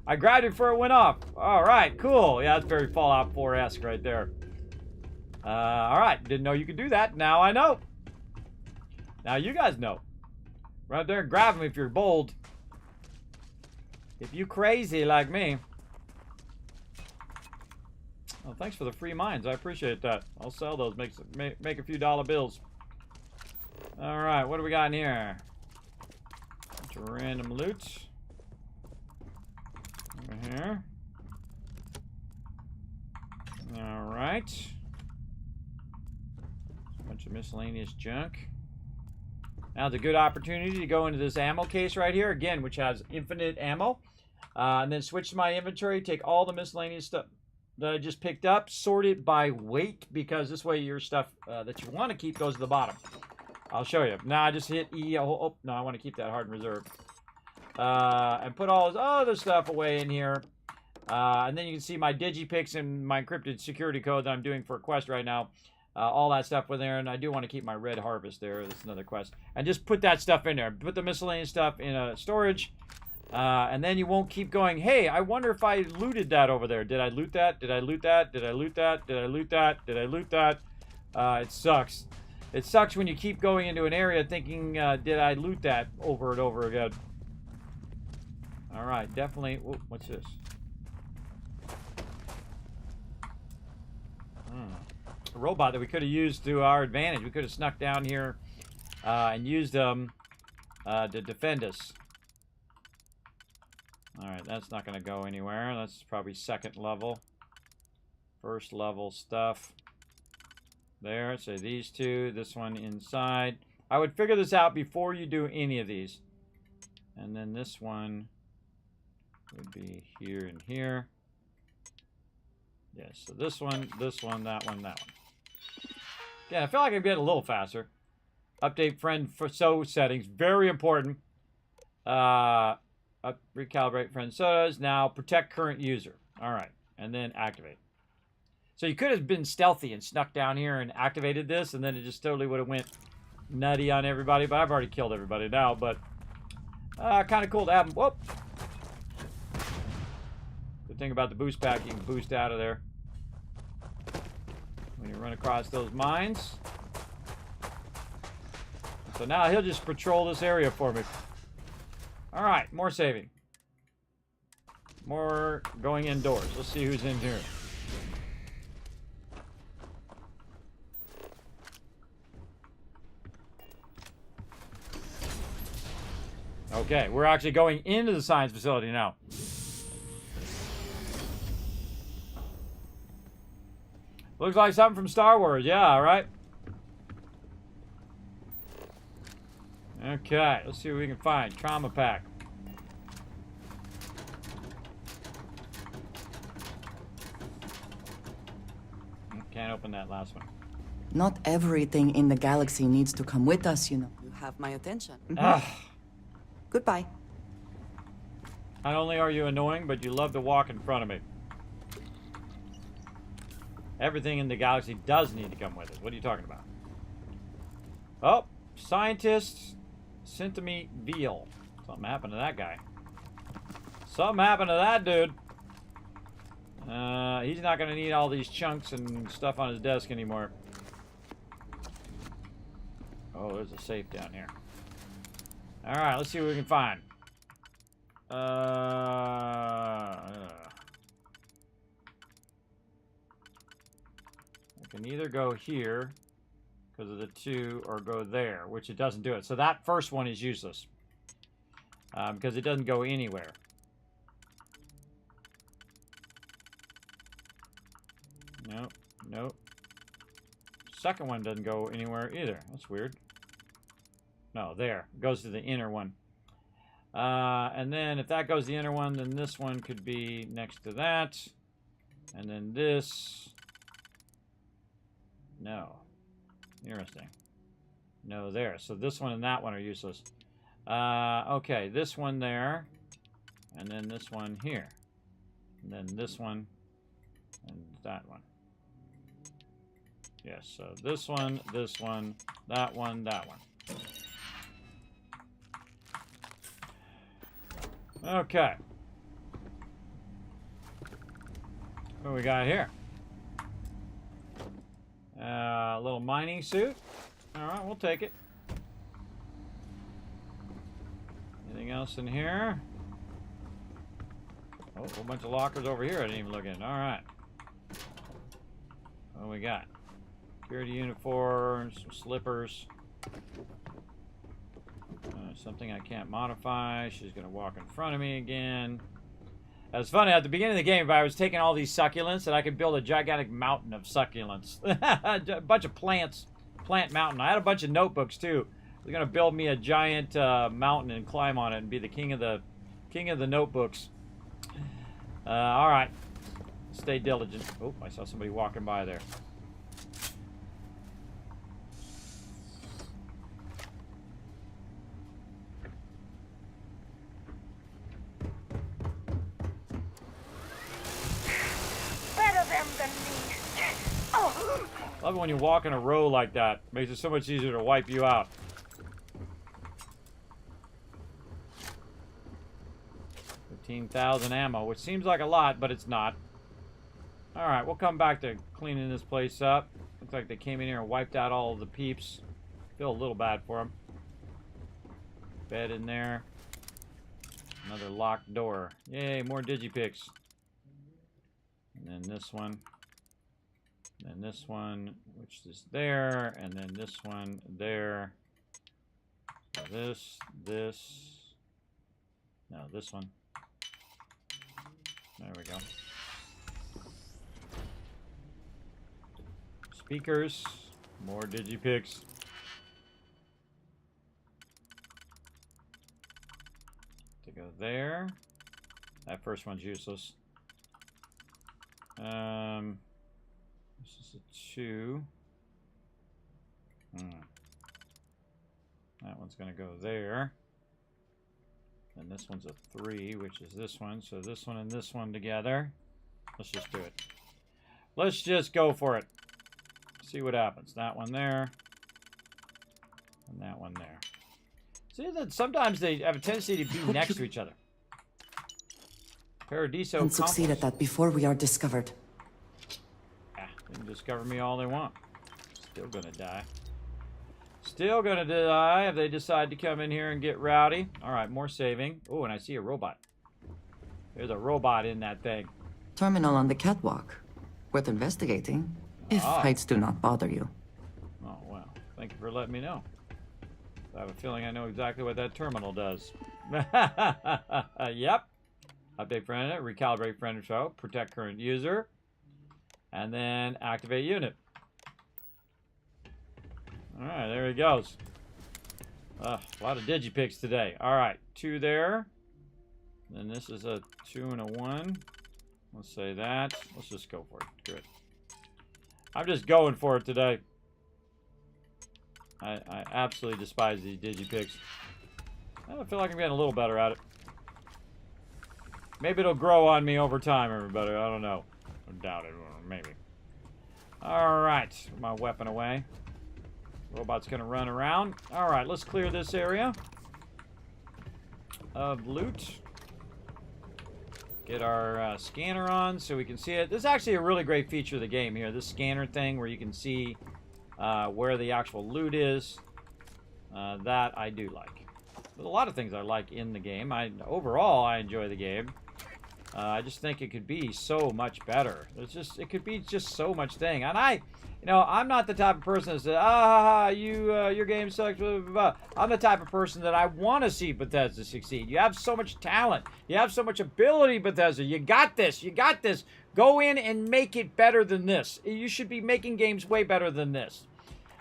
C: I grabbed it before it went off. Alright, cool. Yeah, that's very Fallout 4-esque right there. Alright, didn't know you could do that. Now I know. Now you guys know. Run out there and grab them if you're bold. If you crazy like me. Well, thanks for the free mines. I appreciate that. I'll sell those. Make a few dollar bills. Alright, what do we got in here? Bunch of random loot. Over here. Alright. Bunch of miscellaneous junk. Now it's a good opportunity to go into this ammo case right here, again, which has infinite ammo. And then switch to my inventory, take all the miscellaneous stuff that I just picked up, sort it by weight, because this way your stuff that you want to keep goes to the bottom. I'll show you. Now I just hit E. Oh, no, I want to keep that hard in reserve. And put all this other stuff away in here. And then you can see my digipicks and my encrypted security code that I'm doing for a quest right now. All that stuff in there, and I do want to keep my red harvest there. That's another quest. And just put that stuff in there. Put the miscellaneous stuff in a storage. And then you won't keep going, hey, I wonder if I looted that over there. Did I loot that? Did I loot that? Did I loot that? Did I loot that? Did I loot that? It sucks. It sucks when you keep going into an area thinking, did I loot that over and over again? Alright, definitely. Whoa, what's this? A robot that we could have used to our advantage. We could have snuck down here and used them to defend us. Alright, that's not going to go anywhere. That's probably second level. First level stuff. There, so these two, this one inside. I would figure this out before you do any of these. And then this one would be here and here. Yes, so this one, that one, that one. Yeah, I feel like I'm getting a little faster. Update friend for so settings, very important. Recalibrate friend sodas. Now protect current user. All right, and then activate. So you could have been stealthy and snuck down here and activated this, and then it just totally would have went nutty on everybody. But I've already killed everybody now. But kind of cool to have them. Whoop. Good thing about the boost pack, you can boost out of there when you run across those mines. So now he'll just patrol this area for me. All right, more saving. More going indoors. Let's see who's in here. Okay, we're actually going into the science facility now. Looks like something from Star Wars. Yeah, all right. Okay, let's see what we can find. Trauma pack. Can't open that last one.
E: Not everything in the galaxy needs to come with us, you know. You have my attention. Goodbye.
C: Not only are you annoying, but you love to walk in front of me. Everything in the galaxy does need to come with us. What are you talking about? Oh, scientists sent to me veal. Something happened to that guy. Something happened to that dude. He's not going to need all these chunks and stuff on his desk anymore. Oh, there's a safe down here. Alright, let's see what we can find. I can either go here because of the two or go there, which it doesn't do it. So that first one is useless because it doesn't go anywhere. Nope, nope. Second one doesn't go anywhere either. That's weird. No, there. It goes to the inner one. And then if that goes to the inner one, then this one could be next to that. And then this. No. Interesting. No, there. So this one and that one are useless. Okay, this one there. And then this one here. And then this one. And that one. Yes, so this one, that one, that one. Okay. What do we got here? A little mining suit. Alright, we'll take it. Anything else in here? Oh, a whole bunch of lockers over here I didn't even look in. Alright. What do we got? Security uniforms, some slippers. Something I can't modify. She's going to walk in front of me again. It was funny, at the beginning of the game, I was taking all these succulents, and I could build a gigantic mountain of succulents. A bunch of plants. Plant mountain. I had a bunch of notebooks, too. I was going to build me a giant mountain and climb on it and be the king of the notebooks. All right. Stay diligent. Oh, I saw somebody walking by there. Love it when you walk in a row like that. Makes it so much easier to wipe you out. 15,000 ammo, which seems like a lot, but it's not. Alright, we'll come back to cleaning this place up. Looks like they came in here and wiped out all of the peeps. Feel a little bad for them. Bed in there. Another locked door. Yay, more digipicks. And then this one. And then this one, which is there. And then this one there. So this. No, this one. There we go. Speakers. More digipicks. To go there. That first one's useless. This is a 2. That one's going to go there. And this one's a 3, which is this one. So this one and this one together. Let's just do it. Let's just go for it. See what happens. That one there. And that one there. See that sometimes they have a tendency to be next to each other. Paradiso
E: And succeed at that before we are discovered.
C: They can discover me all they want. Still gonna die. Still gonna die if they decide to come in here and get rowdy. Alright, more saving. Oh, and I see a robot. There's a robot in that thing.
E: Terminal on the catwalk. Worth investigating. If heights do not bother you.
C: Oh, well. Thank you for letting me know. I have a feeling I know exactly what that terminal does. Yep. Update friend, recalibrate friend show, protect current user, and then activate unit. Alright, there he goes. A lot of digipicks today. Alright, 2 there. Then this is a 2 and a 1. Let's say that. Let's just go for it. Good. I'm just going for it today. I absolutely despise these digipicks. I feel like I'm getting a little better at it. Maybe it'll grow on me over time, everybody. I don't know. I doubt it. Maybe. Alright. My weapon away. Robot's going to run around. Alright, let's clear this area of loot. Get our scanner on so we can see it. This is actually a really great feature of the game here. This scanner thing where you can see where the actual loot is. That I do like. There's a lot of things I like in the game. Overall, I enjoy the game. I just think it could be so much better. It could be just so much thing. And I'm not the type of person that says, your game sucks, blah, blah, blah. I'm the type of person that I want to see Bethesda succeed. You have so much talent. You have so much ability, Bethesda. You got this. You got this. Go in and make it better than this. You should be making games way better than this.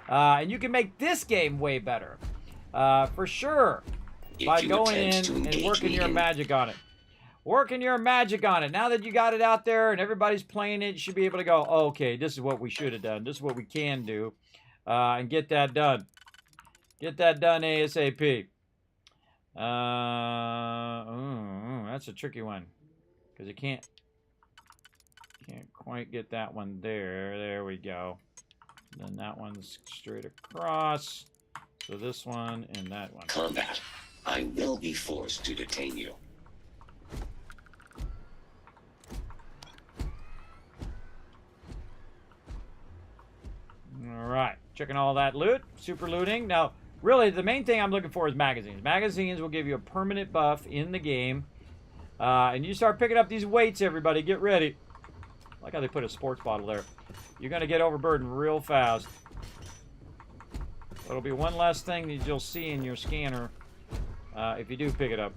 C: And you can make this game way better. For sure. By going in and working your magic on it. Working your magic on it. Now that you got it out there and everybody's playing it, you should be able to go, oh, okay, this is what we should have done. This is what we can do. And get that done. Get that done ASAP. That's a tricky one. Because you can't quite get that one there. There we go. And then that one's straight across. So this one and that one.
K: Combat. I will be forced to detain you.
C: Alright, checking all that loot, super looting. Now, really, the main thing I'm looking for is magazines. Magazines will give you a permanent buff in the game. And you start picking up these weights, everybody. Get ready. I like how they put a sports bottle there. You're going to get overburdened real fast. It'll be one less thing that you'll see in your scanner if you do pick it up.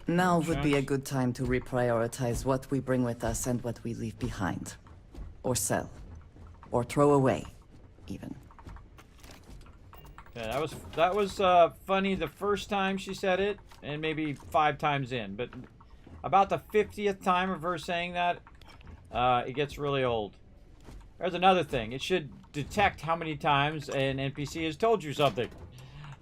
E: Now would be a good time to reprioritize what we bring with us and what we leave behind. Or sell. Or throw away, even.
C: Yeah, that was funny the first time she said it, and maybe 5 times in. But about the 50th time of her saying that, it gets really old. There's another thing. It should detect how many times an NPC has told you something.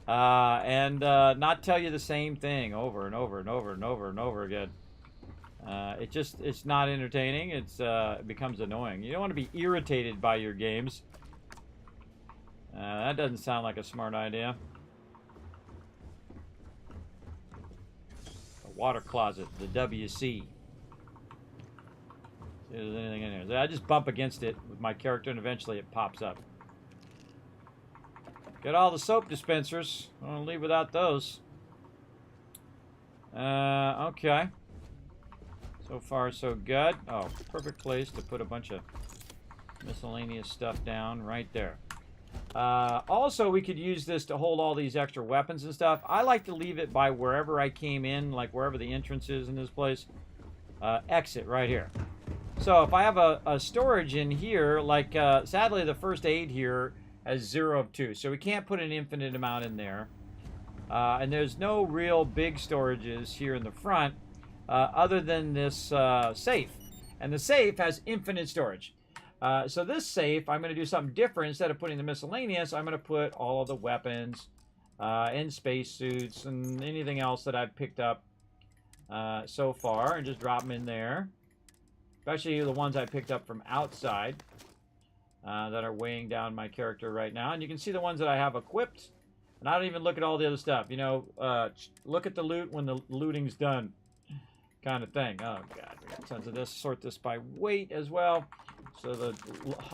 C: And not tell you the same thing over and over and over and over and over again. It's not entertaining. It becomes annoying. You don't want to be irritated by your games. That doesn't sound like a smart idea. Water closet, the WC. See if there's anything in there. I just bump against it with my character, and eventually it pops up. Get all the soap dispensers. I don't leave without those. Okay. So far, so good. Oh, perfect place to put a bunch of miscellaneous stuff down right there. Also, we could use this to hold all these extra weapons and stuff. I like to leave it by wherever I came in, like wherever the entrance is in this place. Exit right here. So if I have a storage in here, like sadly the first aid here has 0 of 2, so we can't put an infinite amount in there. And there's no real big storages here in the front other than this safe. And the safe has infinite storage. So this safe, I'm going to do something different. Instead of putting the miscellaneous, I'm going to put all of the weapons and spacesuits and anything else that I've picked up so far, and just drop them in there. Especially the ones I picked up from outside that are weighing down my character right now. And you can see the ones that I have equipped. And I don't even look at all the other stuff. You know, look at the loot when the looting's done, kind of thing. Oh, God. We got tons of this. Sort this by weight as well. So the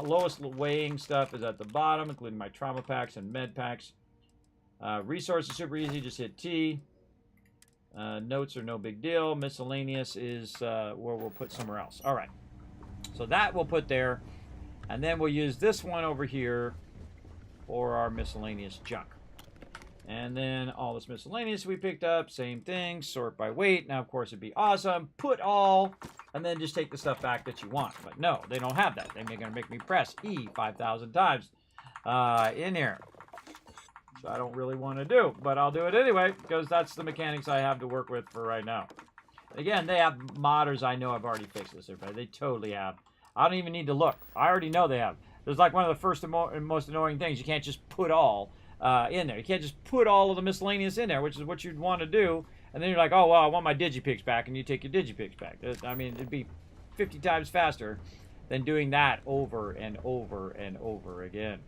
C: lowest weighing stuff is at the bottom, including my trauma packs and med packs. Resources super easy. Just hit T. Notes are no big deal. Miscellaneous is where we'll put somewhere else. All right. So that we'll put there. And then we'll use this one over here for our miscellaneous junk. And then all this miscellaneous we picked up, same thing, sort by weight. Now, of course, it'd be awesome. Put all, and then just take the stuff back that you want. But no, they don't have that. They're going to make me press E 5,000 times in here. So I don't really want to do, but I'll do it anyway, because that's the mechanics I have to work with for right now. Again, they have modders I know have already fixed this, everybody. They totally have. I don't even need to look. I already know they have. There's like one of the first and most annoying things. You can't just put all in there. You can't just put all of the miscellaneous in there, which is what you'd want to do. And then you're like, oh, well, I want my digipicks back, and you take your digipicks back. I mean, it'd be 50 times faster than doing that over and over and over again.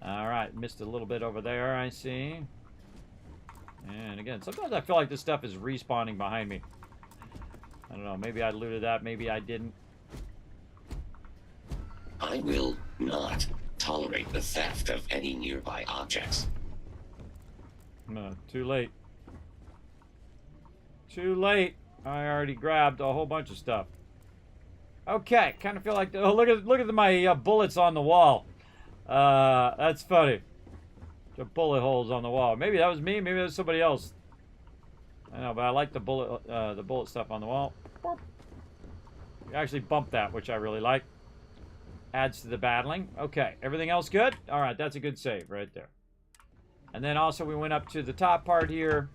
C: All right, missed a little bit over there, I see. And again, sometimes I feel like this stuff is respawning behind me. I don't know, maybe I looted that, maybe I didn't.
K: I will not tolerate the theft of any nearby objects.
C: No, too late. Too late. I already grabbed a whole bunch of stuff. Okay, kind of feel like, oh, look at my bullets on the wall. That's funny. The bullet holes on the wall. Maybe that was me. Maybe that was somebody else. I know, but I like the bullet stuff on the wall. You actually bump that, which I really like. Adds to the battling. Okay, everything else good? All right, that's a good save right there. And then also we went up to the top part here.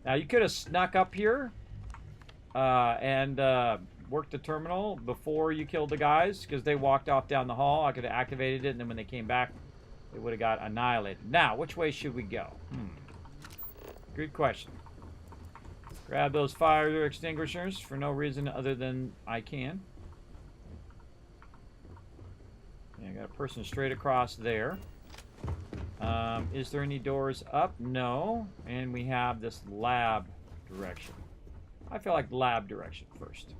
C: Now you could have snuck up here and worked the terminal before you killed the guys, because they walked off down the hall. I could have activated it, and then when they came back, they would have got annihilated. Now, which way should we go? Good question. Grab those fire extinguishers for no reason other than I can. Yeah, I got a person straight across there. Is there any doors up? No. And we have this lab direction. I feel like lab direction first.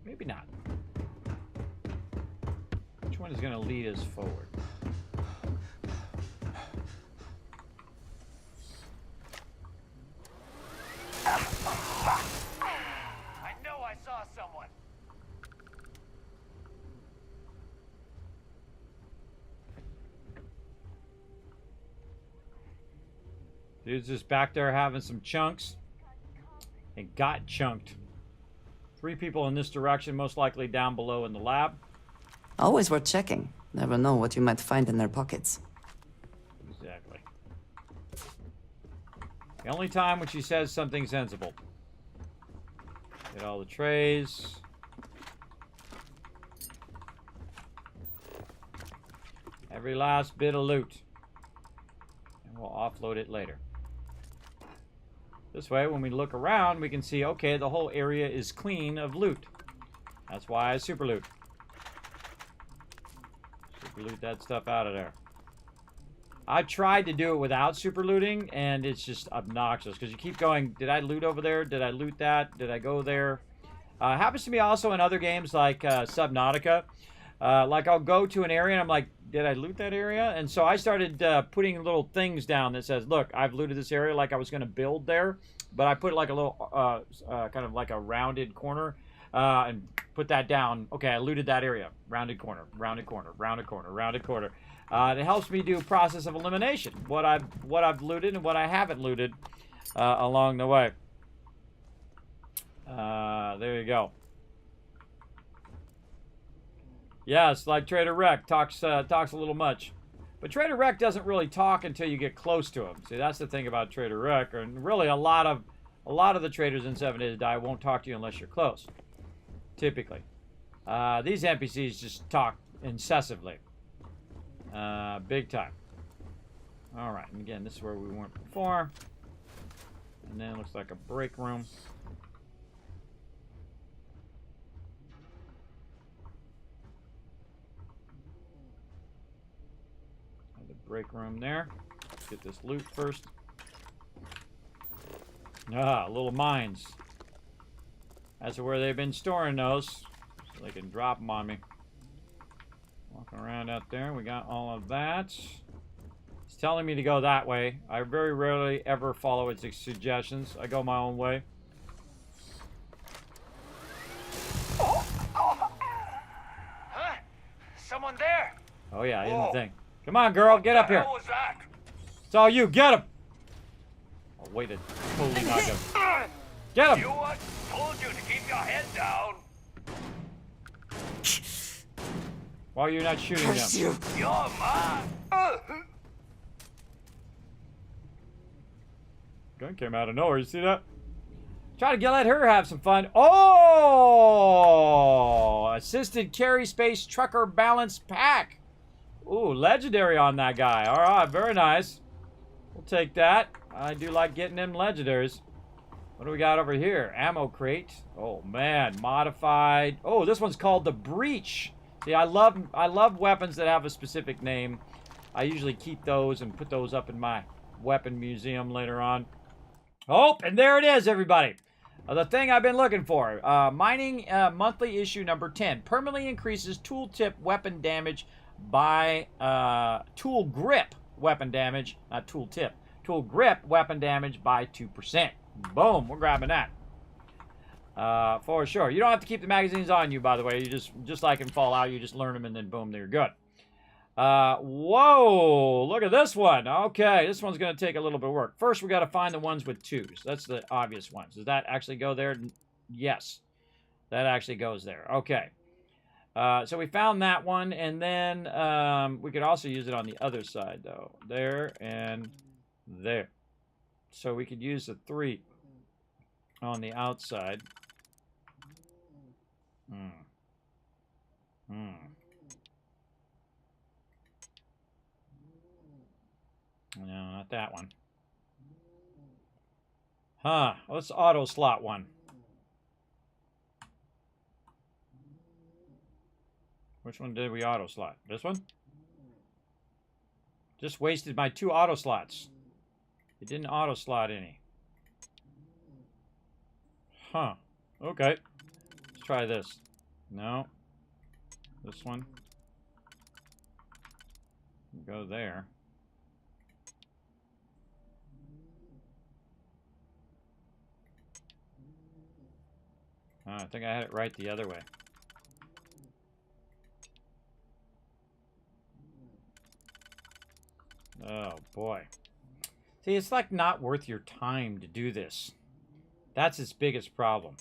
C: Maybe not. Which one is going to lead us forward?
H: I know I saw someone.
C: Dude's just back there having some chunks and got chunked. 3 people in this direction, most likely down below in the lab.
E: Always worth checking. Never know what you might find in their pockets.
C: Exactly. The only time when she says something sensible. Get all the trays. Every last bit of loot. And we'll offload it later. This way, when we look around, we can see, okay, the whole area is clean of loot. That's why I super loot. Super loot that stuff out of there. I tried to do it without super looting, and it's just obnoxious because you keep going, did I loot over there? Did I loot that? Did I go there? Happens to me also in other games like Subnautica. Like I'll go to an area and I'm like, did I loot that area? And so I started putting little things down that says, look, I've looted this area like I was going to build there. But I put like a little, kind of like a rounded corner and put that down. Okay, I looted that area. Rounded corner, rounded corner, rounded corner, rounded corner. It helps me do process of elimination. What I've looted and what I haven't looted along the way. There you go. Yeah, it's like Trader Rec talks a little much, but Trader Rec doesn't really talk until you get close to him. See, that's the thing about Trader Rec, and really a lot of the traders in 7 Days to Die won't talk to you unless you're close. Typically, these NPCs just talk incessantly, big time. All right, and again, this is where we went before, and then it looks like a break room. Break room there. Let's get this loot first. Little mines. That's where they've been storing those, so they can drop them on me. Walking around out there, we got all of that. It's telling me to go that way. I very rarely ever follow its suggestions. I go my own way.
H: Huh? Someone there?
C: Oh yeah, I didn't think. Come on, girl, get up here.
H: What was that?
C: It's all you. Get him. Oh, wait a totally knock him. Get him.
H: You what? Told you to keep your head down.
C: Why are you not shooting them?
H: You're mine.
C: Gun came out of nowhere. You see that? Try to let her have some fun. Oh! Assisted carry space trucker balance pack. Ooh, legendary on that guy. All right, very nice. We'll take that. I do like getting them legendaries. What do we got over here? Ammo crate. Oh man, modified. Oh, this one's called the Breach. See, I love weapons that have a specific name. I usually keep those and put those up in my weapon museum later on. Oh, and there it is, everybody. The thing I've been looking for. Mining monthly issue number 10. Permanently increases tooltip weapon damage by tool grip weapon damage, not tool tip, tool grip weapon damage by 2%. Boom, we're grabbing that. For sure. You don't have to keep the magazines on you, by the way. You just like in Fallout, you just learn them and then boom, they're good. Whoa, look at this one. Okay, this one's going to take a little bit of work. First, we got to find the ones with 2s. That's the obvious ones. Does that actually go there? Yes, that actually goes there. Okay. So we found that one, and then we could also use it on the other side, though. There and there. So we could use the 3 on the outside. No, not that one. Huh, let's auto slot one. Which one did we auto slot? This one? Just wasted my 2 auto slots. It didn't auto slot any. Huh. Okay. Let's try this. No. This one. Go there. I think I had it right the other way. Oh, boy. See, it's like not worth your time to do this. That's its biggest problem.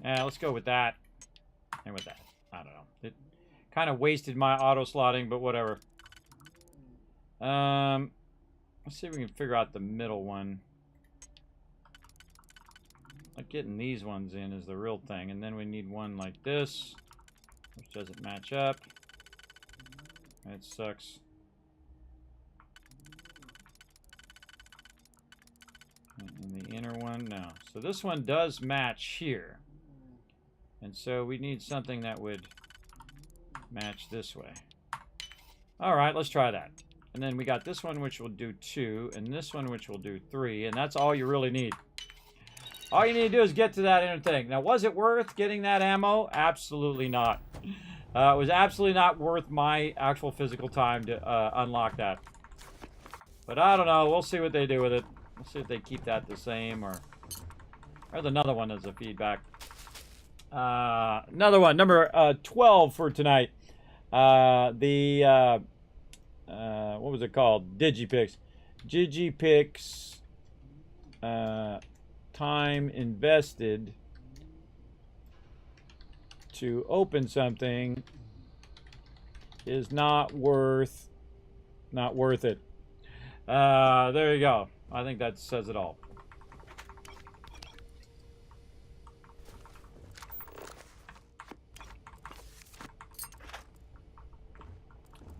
C: Yeah, let's go with that. And with that. I don't know. It kind of wasted my auto-slotting, but whatever. Let's see if we can figure out the middle one. Like getting these ones in is the real thing. And then we need one like this, which doesn't match up. That sucks. And the inner one, no. So this one does match here. And so we need something that would match this way. All right, let's try that. And then we got this one, which will do 2, and this one, which will do 3, and that's all you really need. All you need to do is get to that inner thing. Now, was it worth getting that ammo? Absolutely not. It was absolutely not worth my actual physical time to unlock that. But I don't know. We'll see what they do with it. We'll see if they keep that the same, or there's another one as a feedback. Another one, number 12 for tonight. What was it called? Digipix. Digipix. Time invested to open something is not worth it. There you go. I think that says it all.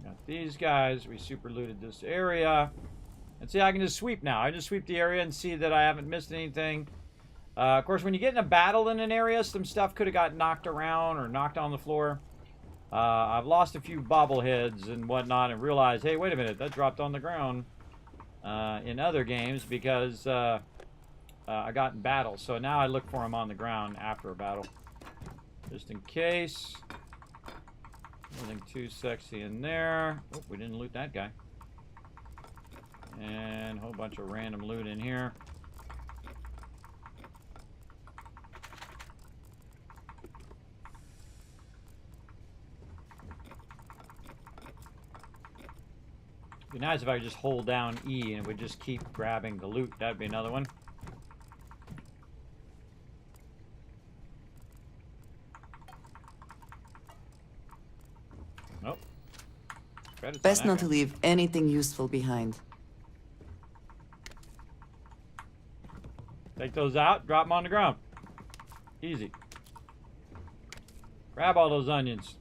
C: Got these guys. We super looted this area. And see, I can just sweep now. I just sweep the area and see that I haven't missed anything. Of course, when you get in a battle in an area, some stuff could have got knocked around or knocked on the floor. I've lost a few bobbleheads and whatnot and realized, hey, wait a minute, that dropped on the ground in other games because I got in battle. So now I look for them on the ground after a battle. Just in case. Nothing too sexy in there. Oh, we didn't loot that guy. And a whole bunch of random loot in here. It'd be nice if I could just hold down E and it would just keep grabbing the loot. That'd be another one. Nope.
E: Best not to leave anything useful behind.
C: Take those out, drop them on the ground. Easy. Grab all those onions.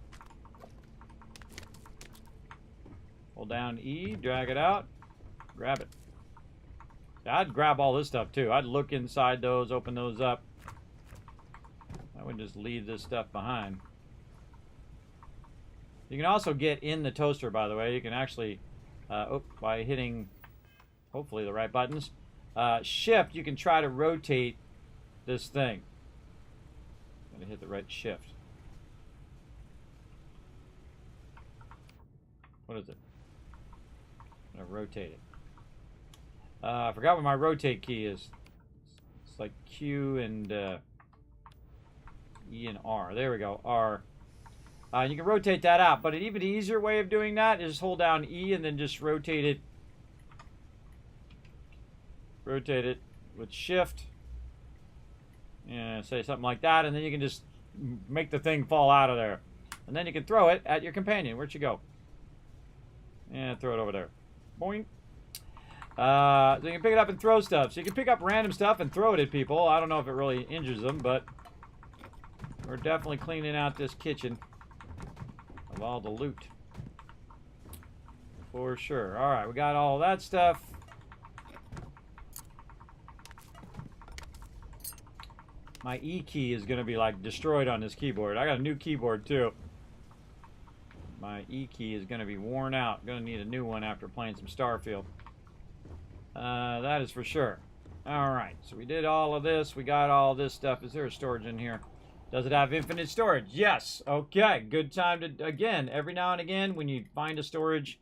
C: Hold down E, drag it out, grab it. I'd grab all this stuff too. I'd look inside those, open those up. I would just leave this stuff behind. You can also get in the toaster, by the way. You can actually, by hitting, hopefully, the right buttons. Shift, you can try to rotate this thing. Gotta hit the right shift. What is it? I'm gonna rotate it. I forgot what my rotate key is. It's like Q and E and R. There we go, R. You can rotate that out, but an even easier way of doing that is hold down E and then just rotate it. Rotate it with shift. Yeah, say something like that, and then you can just make the thing fall out of there. And then you can throw it at your companion. Where'd you go? Yeah, throw it over there. Boing. So you can pick it up and throw stuff. So you can pick up random stuff and throw it at people. I don't know if it really injures them, but we're definitely cleaning out this kitchen of all the loot. For sure. Alright, we got all that stuff. My E key is going to be like destroyed on this keyboard. I got a new keyboard too. My E key is going to be worn out. Going to need a new one after playing some Starfield. That is for sure. Alright, so we did all of this. We got all this stuff. Is there a storage in here? Does it have infinite storage? Yes. Okay, good time to, again, every now and again, when you find a storage,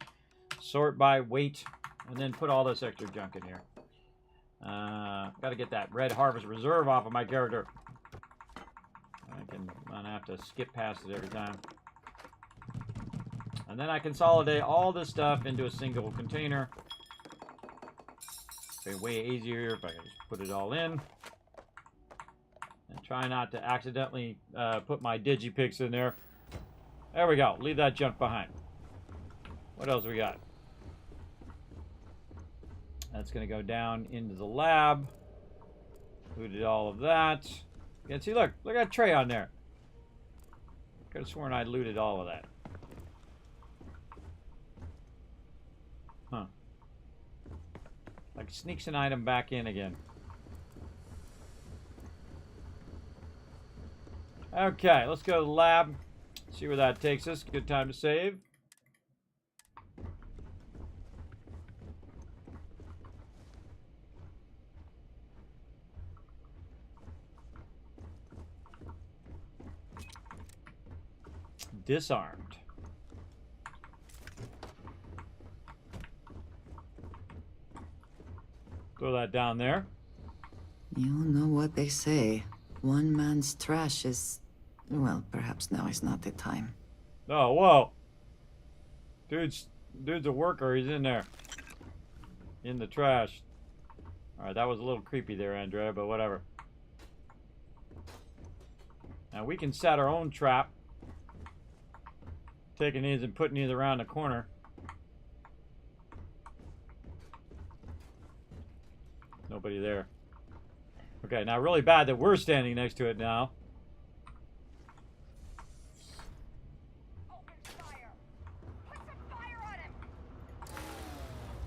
C: sort by weight, and then put all this extra junk in here. Got to get that Red Harvest Reserve off of my character. I don't have to skip past it every time. And then I consolidate all this stuff into a single container. It'd be way easier if I could just put it all in. And try not to accidentally put my digipix in there. There we go. Leave that junk behind. What else we got? That's going to go down into the lab. Looted all of that. You can see, look at that tray on there. Could have sworn I looted all of that. Huh. Like sneaks an item back in again. Okay, let's go to the lab. See where that takes us. Good time to save. disarmed. Throw that down there.
E: You know what they say. One man's trash is... Well, perhaps now is not the time.
C: Oh, whoa. Dude's a worker. He's in there. In the trash. Alright, that was a little creepy there, Andrea, but whatever. Now we can set our own trap. Taking these and putting these around the corner. Nobody there. Okay, now really bad that we're standing next to it now.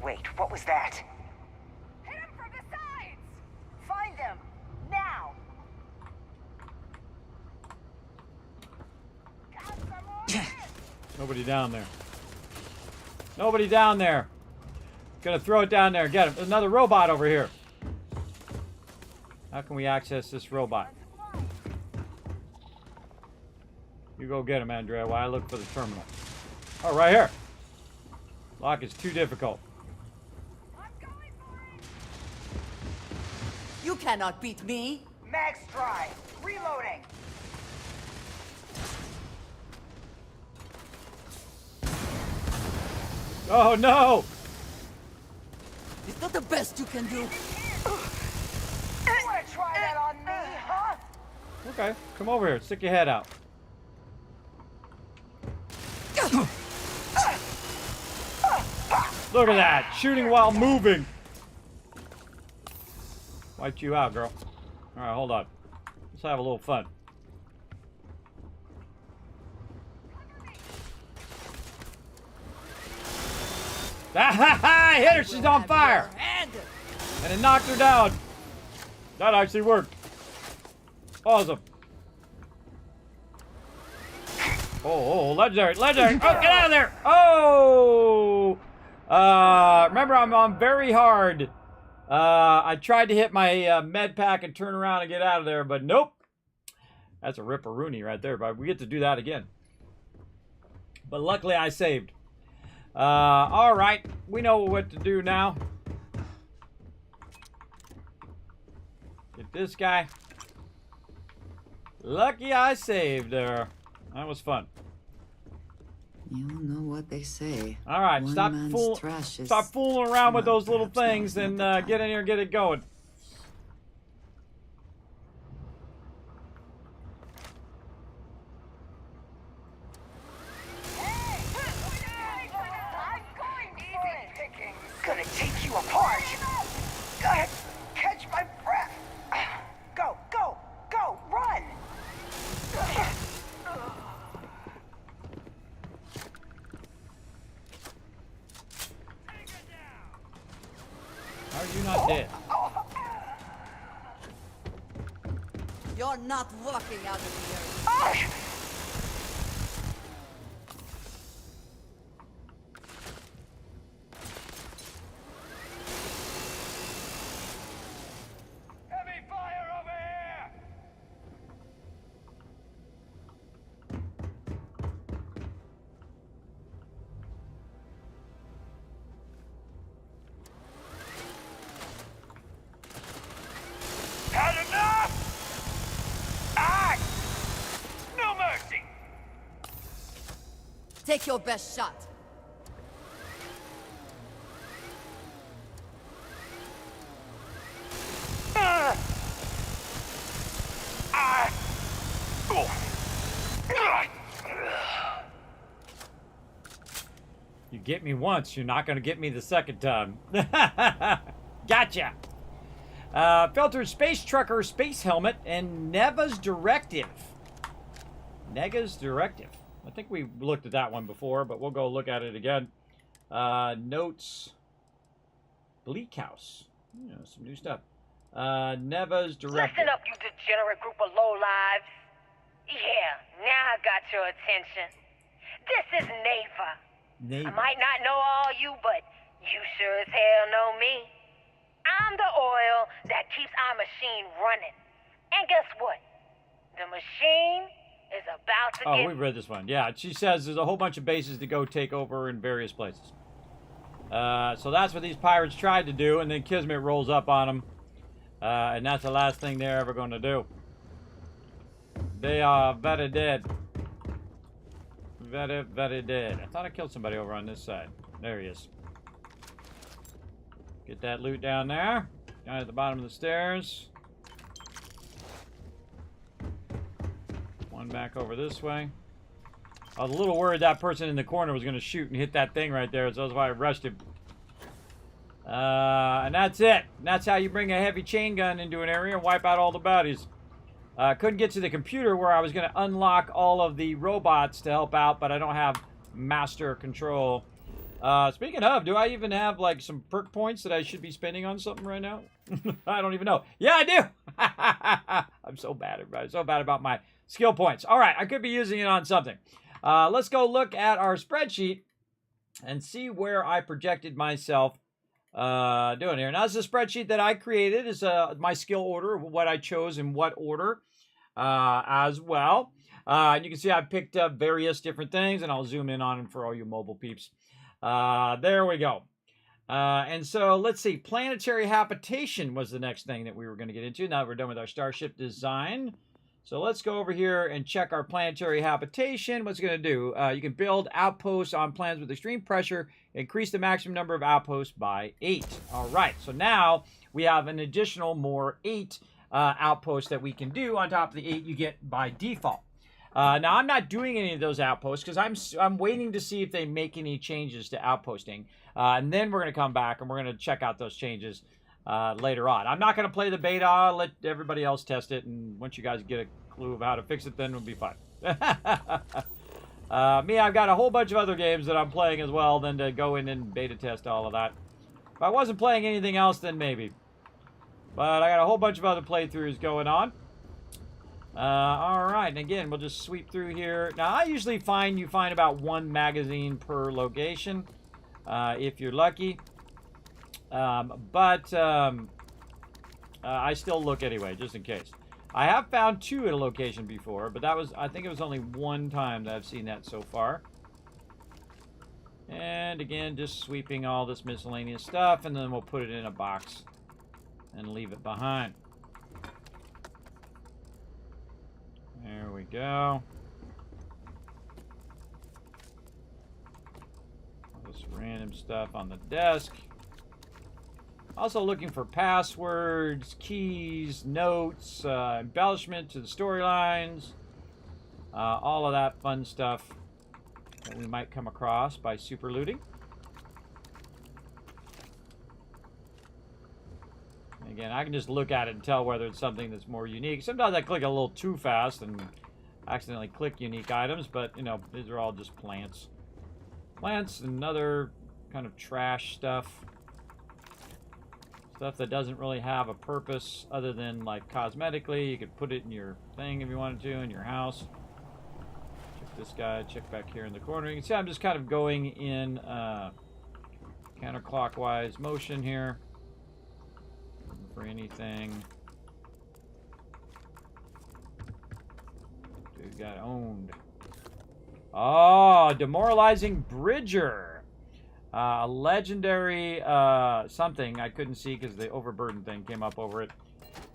J: Wait, what was that?
D: Hit him from the sides! Find them! Now!
C: Nobody down there. Nobody down there. Gonna throw it down there. Get him. There's another robot over here. How can we access this robot? You go get him, Andrea, while I look for the terminal. Oh, right here. Lock is too difficult.
E: You cannot beat me.
J: Max dry. Reloading.
C: Oh, no!
E: It's not the best you can do.
J: You wanna try that on me, huh?
C: Okay, come over here. Stick your head out. Look at that! Shooting while moving! Wiped you out, girl. Alright, hold on. Let's have a little fun. Ah ha ha! I hit her! She's on fire! And it knocked her down. That actually worked. Awesome. Oh, legendary, legendary. Oh, get out of there. Oh. Remember, I'm on very hard. I tried to hit my med pack and turn around and get out of there, but nope. That's a ripperoonie right there, but we get to do that again. But luckily I saved. All right, we know what to do now. Get this guy. Lucky I saved there. That was fun.
E: You know what they say.
C: All right, stop fooling around with those little things and get in here and get it going.
J: Gonna take you apart. Go ahead, catch my breath. Go, go, go, run.
C: How are you not dead?
E: You're not walking out of here.
H: Heavy fire over here! Had enough? Act! No mercy!
E: Take your best shot.
C: You get me once, you're not going to get me the second time. Gotcha. Filtered space trucker, space helmet, and Neva's directive. Nega's directive. I think we looked at that one before, but we'll go look at it again. Notes. Bleak House. You know, some new stuff. Neva's directive.
D: Listen up, you degenerate group of lowlives. Yeah, now I got your attention. This is Neva. I might not know all you, but you sure as hell know me. I'm the oil that keeps our machine running. And guess what? The machine
J: is about to
C: Oh, we've read this one. Yeah, she says there's a whole bunch of bases to go take over in various places. So that's what these pirates tried to do, and then Kismet rolls up on them. And that's the last thing they're ever going to do. They are very dead. Very, very dead. I thought I killed somebody over on this side. There he is. Get that loot down there. Down at the bottom of the stairs. One back over this way. I was a little worried that person in the corner was going to shoot and hit that thing right there, so that's why I rushed him. And that's it. And that's how you bring a heavy chain gun into an area and wipe out all the baddies. Couldn't get to the computer where I was going to unlock all of the robots to help out, but I don't have master control. Speaking of, do I even have like some perk points that I should be spending on something right now? I don't even know. Yeah, I do. I'm so bad, everybody. So bad about my skill points. All right, I could be using it on something. Let's go look at our spreadsheet and see where I projected myself doing here. Now, this is a spreadsheet that I created. It's my skill order, what I chose in what order as well. And you can see I picked up various different things, and I'll zoom in on them for all you mobile peeps. There we go. And so let's see. Planetary habitation was the next thing that we were going to get into. Now that we're done with our starship design. So let's go over here and check our planetary habitation. What's it going to do? You can build outposts on planets with extreme pressure. Increase the maximum number of outposts by 8. All right. So now we have an additional more 8 outposts that we can do on top of the 8 you get by default. Now, I'm not doing any of those outposts because I'm waiting to see if they make any changes to outposting. And then we're going to come back and we're going to check out those changes later on. I'm not going to play the beta. I'll let everybody else test it. And once you guys get a clue of how to fix it, then it'll be fine. Me, I've got a whole bunch of other games that I'm playing as well than to go in and beta test all of that. If I wasn't playing anything else, then maybe. But I got a whole bunch of other playthroughs going on. All right, and again, we'll just sweep through here. Now, I usually find you find about 1 magazine per location, if you're lucky. But I still look anyway, just in case. I have found 2 at a location before, but that was, I think it was only 1 time that I've seen that so far. And again, just sweeping all this miscellaneous stuff, and then we'll put it in a box and leave it behind. There we go. All this random stuff on the desk. Also looking for passwords, keys, notes, embellishment to the storylines. All of that fun stuff that we might come across by super looting. Again, I can just look at it and tell whether it's something that's more unique. Sometimes I click a little too fast and accidentally click unique items, but, you know, these are all just plants. Plants and other kind of trash stuff. Stuff that doesn't really have a purpose other than, like, cosmetically. You could put it in your thing if you wanted to, in your house. Check this guy, check back here in the corner. You can see I'm just kind of going in counterclockwise motion here. For anything. Dude got owned. Oh, demoralizing Bridger. A legendary something I couldn't see because the overburden thing came up over it.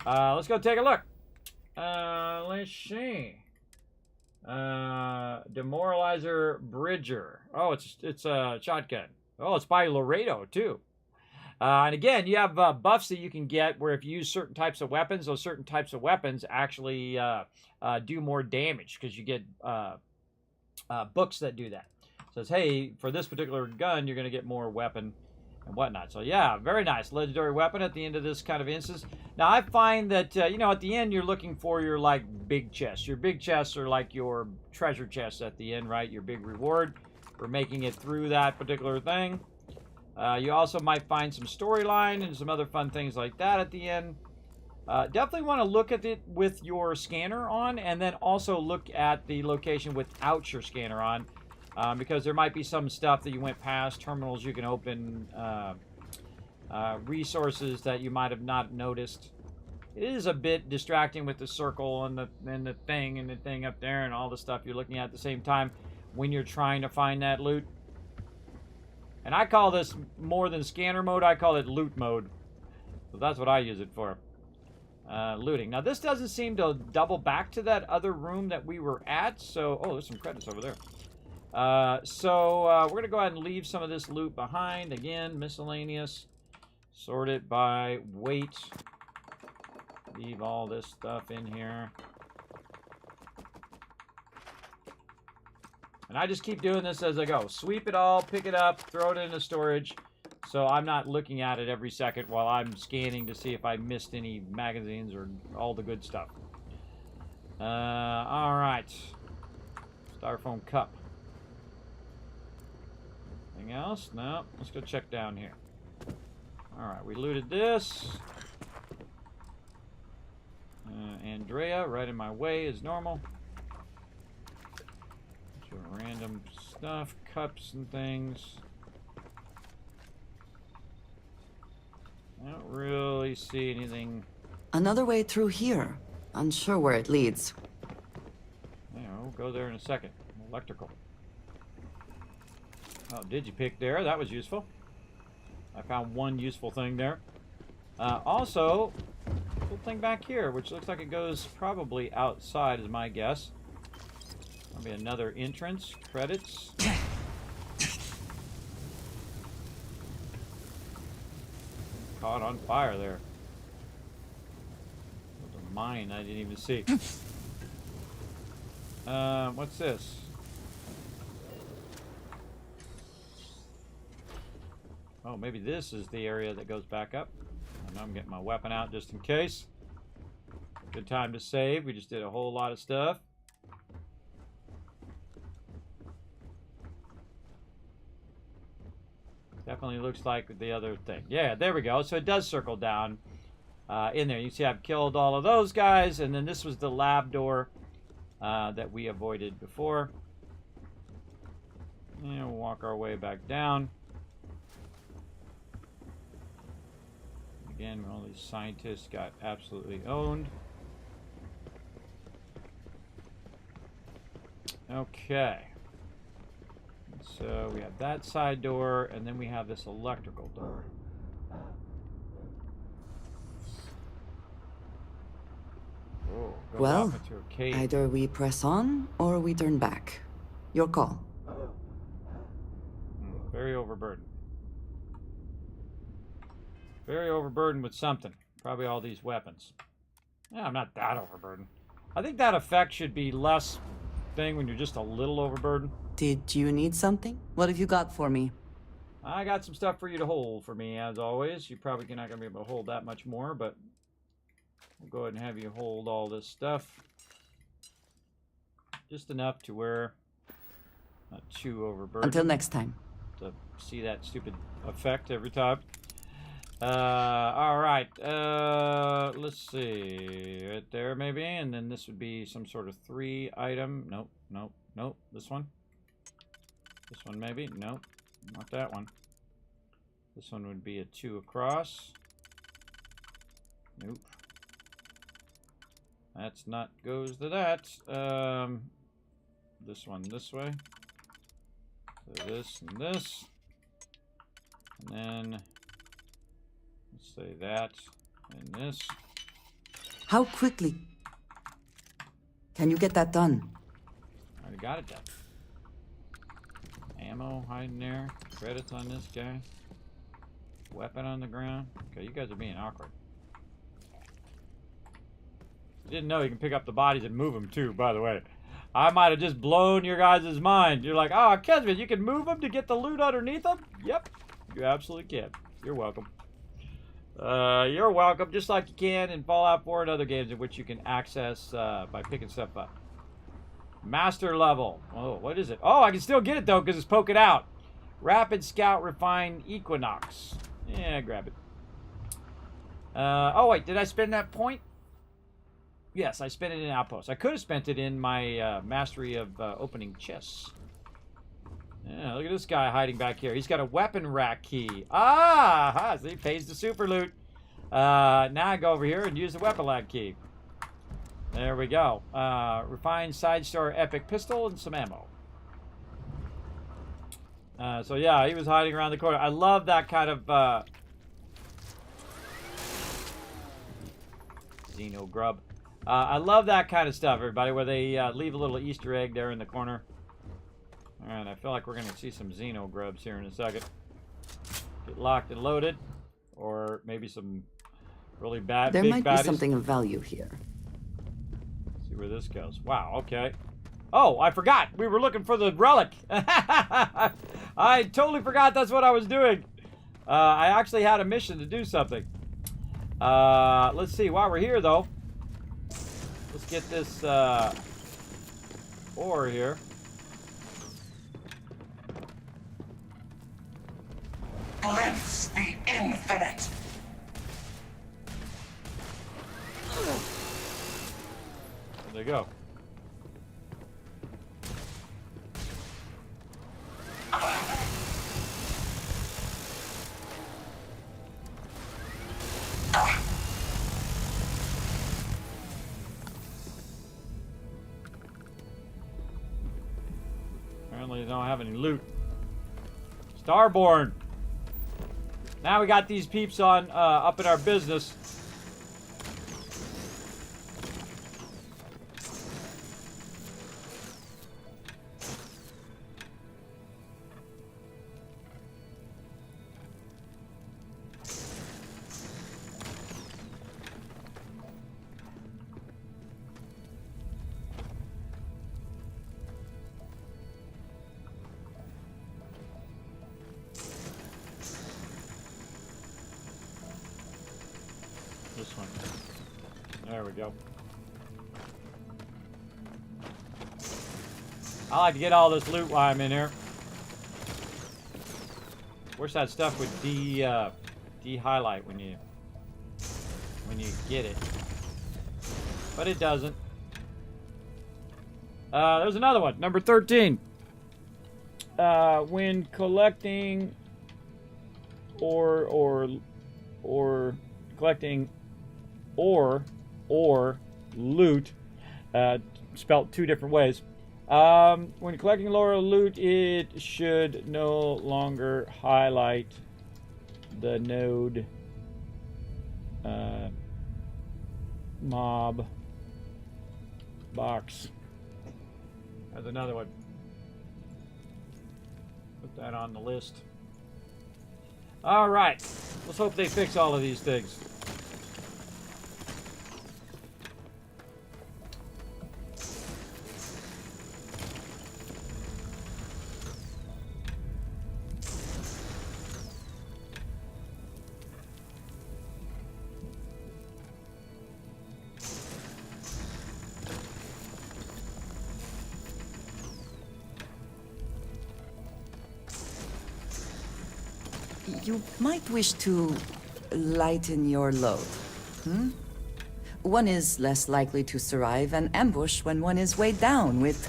C: Let's go take a look. Let's see. Demoralizer Bridger. Oh, it's a shotgun. Oh, it's by Laredo too. And again, you have buffs that you can get where if you use certain types of weapons, those certain types of weapons actually do more damage because you get books that do that. It says, hey, for this particular gun, you're going to get more weapon and whatnot. So yeah, very nice. Legendary weapon at the end of this kind of instance. Now, I find that, you know, at the end, you're looking for your, like, big chests. Your big chests are like your treasure chests at the end, right? Your big reward for making it through that particular thing. You also might find some storyline and some other fun things like that at the end. Definitely want to look at it with your scanner on, and then also look at the location without your scanner on, because there might be some stuff that you went past, terminals you can open, resources that you might have not noticed It is a bit distracting with the circle and the thing up there and all the stuff you're looking at the same time when you're trying to find that loot. And I call this more than scanner mode, I call it loot mode. So that's what I use it for. Looting. Now this doesn't seem to double back to that other room that we were at, so... Oh, there's some credits over there. We're going to go ahead and leave some of this loot behind. Again, miscellaneous. Sort it by weight. Leave all this stuff in here. And I just keep doing this as I go. Sweep it all, pick it up, throw it into storage. So I'm not looking at it every second while I'm scanning to see if I missed any magazines or all the good stuff. Alright. Styrofoam cup. Anything else? No. Let's go check down here. Alright, we looted this. Andrea, right in my way as normal. Random stuff, cups and things. I don't really see anything.
E: Another way through here. Unsure where it leads.
C: Yeah, we'll go there in a second. Electrical. Oh, digipick there. That was useful. I found one useful thing there. Also, little thing back here, which looks like it goes probably outside, is my guess. There'll be another entrance. Credits. Caught on fire there. There's a mine I didn't even see. What's this? Oh, maybe this is the area that goes back up. I know I'm getting my weapon out just in case. Good time to save. We just did a whole lot of stuff. Definitely looks like the other thing. Yeah, there we go. So it does circle down in there. You see I've killed all of those guys. And then this was the lab door that we avoided before. And we'll walk our way back down. Again, all these scientists got absolutely owned. Okay. So we have that side door, and then we have this electrical door. Oh,
E: well, either we press on or we turn back. Your call.
C: Very overburdened. Very overburdened with something. Probably all these weapons. Yeah, I'm not that overburdened. I think that effect should be less thing when you're just a little overburdened.
E: Did you need something? What have you got for me?
C: I got some stuff for you to hold for me, as always. You're probably not going to be able to hold that much more, but we'll go ahead and have you hold all this stuff. Just enough to where not too overburdened.
E: Until next time.
C: To see that stupid effect every time. Alright. Let's see. Right there, maybe. And then this would be some sort of 3 item. Nope, nope, nope. This one. This one, maybe. Nope. Not that one. This one would be a 2 across. Nope. That's not goes to that. This one this way. So this and this. And then let's say that and this.
E: How quickly can you get that done?
C: I already got it done. Ammo hiding there. Credits on this guy. Weapon on the ground. Okay, you guys are being awkward. You didn't know you can pick up the bodies and move them too, by the way. I might have just blown your guys' mind. You're like, oh, Kismet, you can move them to get the loot underneath them? Yep, you absolutely can. You're welcome. You're welcome, just like you can in Fallout 4 and other games in which you can access by picking stuff up. Master level. Oh, what is it? Oh, I can still get it, though, because it's poking out. Rapid Scout Refined Equinox. Yeah, grab it. Oh, wait, did I spend that point? Yes, I spent it in Outpost. I could have spent it in my mastery of opening chests. Yeah, look at this guy hiding back here. He's got a weapon rack key. Ah, see, pays the super loot. Now I go over here and use the weapon lab key. There we go. Refined side store epic pistol and some ammo. So yeah, he was hiding around the corner. I love that kind of Xeno grub. I love that kind of stuff, everybody, where they leave a little Easter egg there in the corner. Alright, I feel like we're going to see some Xeno grubs here in a second. Get locked and loaded. Or maybe some really bad
E: There
C: big
E: might
C: baddies.
E: be something of value here.
C: See where this goes. Wow, okay. Oh, I forgot. We were looking for the relic. I totally forgot that's what I was doing. I actually had a mission to do something. Let's see. While we're here, though, let's get this ore here.
J: Glimpse the infinite.
C: There they go. Apparently they don't have any loot. Starborn. Now we got these peeps on up in our business. This one. There we go. I like to get all this loot while I'm in here. Wish that stuff would de-highlight when you get it. But it doesn't. There's another one, number 13. When collecting or collecting or loot, spelt two different ways. When collecting lower loot, it should no longer highlight the node mob box. There's another one. Put that on the list. All right, let's hope they fix all of these things.
E: You might wish to lighten your load. One is less likely to survive an ambush when one is weighed down with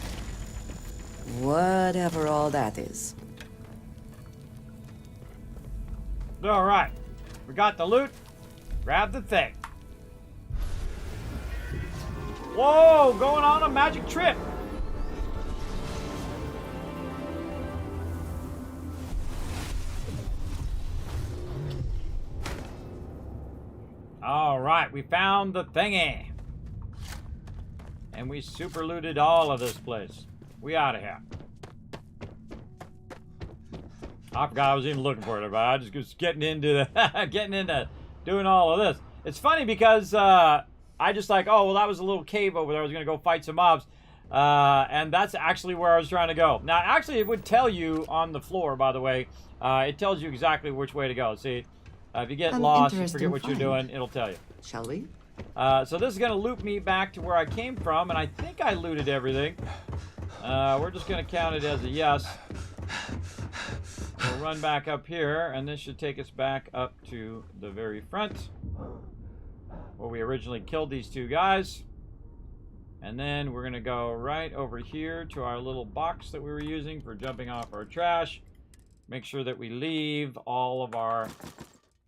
E: whatever all that is.
C: All right, we got the loot. Grab the thing. Whoa, going on a magic trip. All right, we found the thingy. And we super looted all of this place. We out of here. I forgot I was even looking for it, but I just was getting into doing all of this. It's funny because I just like, oh, well, that was a little cave over there. I was going to go fight some mobs. And that's actually where I was trying to go. Now, actually, it would tell you on the floor, by the way. It tells you exactly which way to go. See? If you get lost, you forget what you're doing, it'll tell you.
E: Shall we?
C: So this is going to loop me back to where I came from, and I think I looted everything. We're just going to count it as a yes. We'll run back up here, and this should take us back up to the very front, where we originally killed these two guys. And then we're going to go right over here to our little box that we were using for jumping off our trash. Make sure that we leave all of our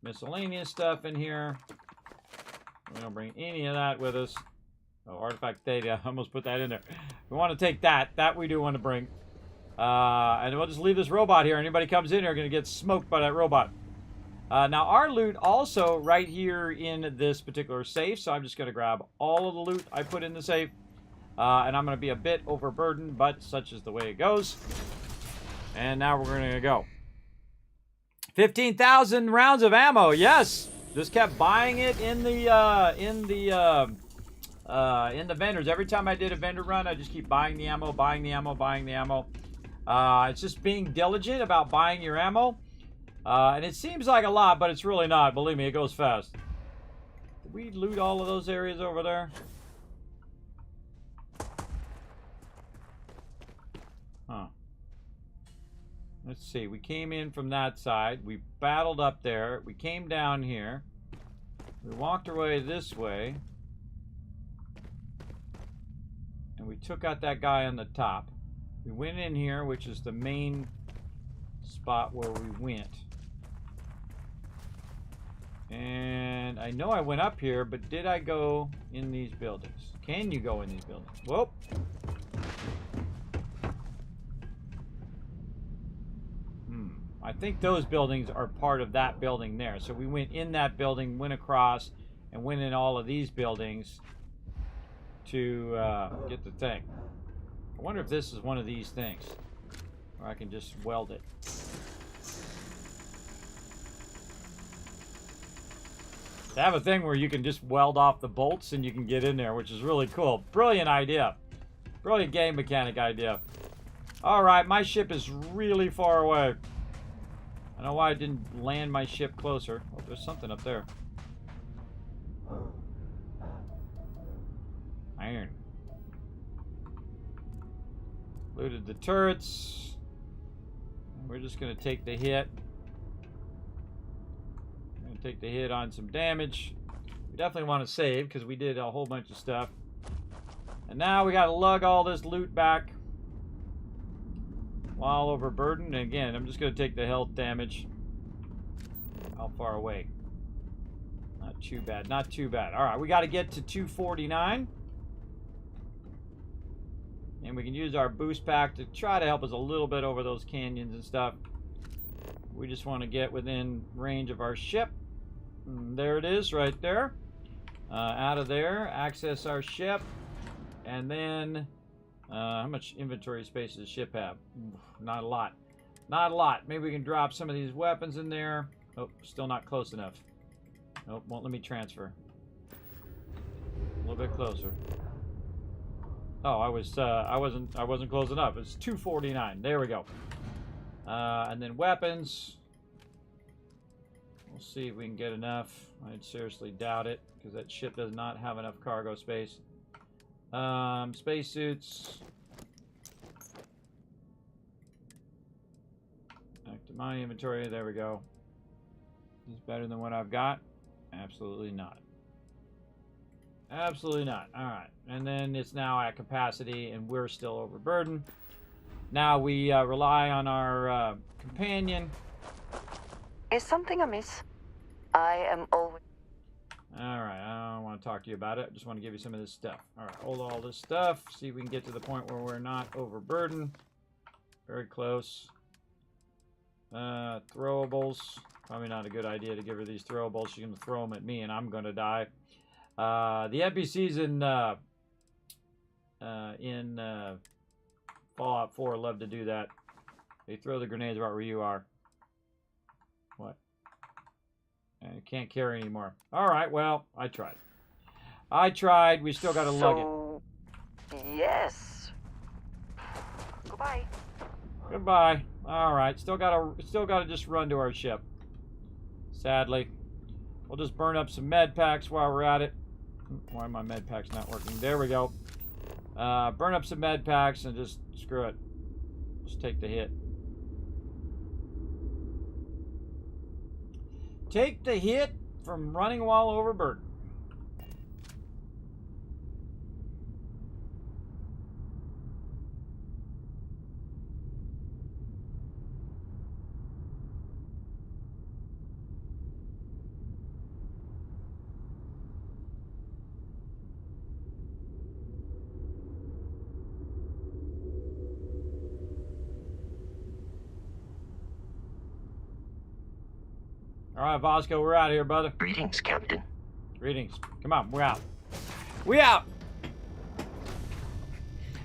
C: miscellaneous stuff in here. We don't bring any of that with us. Oh, artifact data. I almost put that in there. We want to take that. That we do want to bring. And we'll just leave this robot here. Anybody comes in here are going to get smoked by that robot. Now, our loot also right here in this particular safe. So I'm just going to grab all of the loot I put in the safe. And I'm going to be a bit overburdened, but such is the way it goes. And now we're going to go. 15,000 rounds of ammo. Yes. Just kept buying it in the vendors. Every time I did a vendor run, I just keep buying the ammo, buying the ammo, buying the ammo. It's just being diligent about buying your ammo. And it seems like a lot, but it's really not. Believe me, it goes fast. Did we loot all of those areas over there? Huh. Let's see. We came in from that side. We battled up there. We came down here. We walked our way this way. And we took out that guy on the top. We went in here, which is the main spot where we went. And I know I went up here, but did I go in these buildings? Can you go in these buildings? Whoop. I think those buildings are part of that building there. So we went in that building, went across, and went in all of these buildings to get the thing. I wonder if this is one of these things. Or I can just weld it. They have a thing where you can just weld off the bolts and you can get in there, which is really cool. Brilliant idea. Brilliant game mechanic idea. Alright, my ship is really far away. I don't know why I didn't land my ship closer. Oh, there's something up there. Iron. Looted the turrets. We're just going to take the hit. We're going to take the hit on some damage. We definitely want to save because we did a whole bunch of stuff. And now we got to lug all this loot back. While overburdened. And again, I'm just going to take the health damage. How far away? Not too bad. Not too bad. Alright, we got to get to 249. And we can use our boost pack to try to help us a little bit over those canyons and stuff. We just want to get within range of our ship. And there it is, right there. Out of there, access our ship. And then... how much inventory space does the ship have? Not a lot. Not a lot. Maybe we can drop some of these weapons in there. Oh, still not close enough. Nope, won't let me transfer. A little bit closer. Oh, I wasn't close enough. It's 249. There we go. And then weapons. We'll see if we can get enough. I'd seriously doubt it because that ship does not have enough cargo space. Spacesuits. Back to my inventory. There we go. Is this better than what I've got? Absolutely not. Absolutely not. Alright. And then it's now at capacity and we're still overburdened. Now we rely on our companion.
J: Is something amiss? I am always...
C: Alright, I don't want to talk to you about it. I just want to give you some of this stuff. Alright, hold all this stuff. See if we can get to the point where we're not overburdened. Very close. Throwables. Probably not a good idea to give her these throwables. She's going to throw them at me and I'm going to die. The NPCs in Fallout 4 love to do that. They throw the grenades right where you are. What? I can't carry anymore. Alright, well, I tried. I tried. We still got to lug it.
J: Yes. Goodbye.
C: Goodbye. Alright, still gotta just run to our ship. Sadly. We'll just burn up some med packs while we're at it. Why are my med packs not working? There we go. Burn up some med packs and just screw it. Just take the hit. Take the hit from running while overburdened. All right, Bosco, we're out of here, brother.
K: Greetings, Captain.
C: Greetings. Come on, we're out. We out.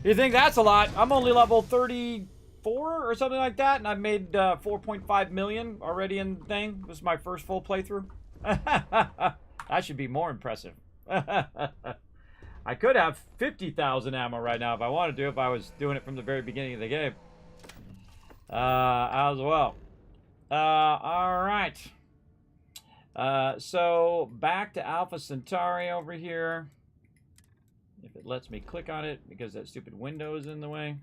C: You think that's a lot? I'm only level 34 or something like that, and I've made 4.5 million already in the thing. This is my first full playthrough. That should be more impressive. I could have 50,000 ammo right now if I wanted to, if I was doing it from the very beginning of the game. As well. All right. So back to Alpha Centauri over here. If it lets me click on it because that stupid window is in the way.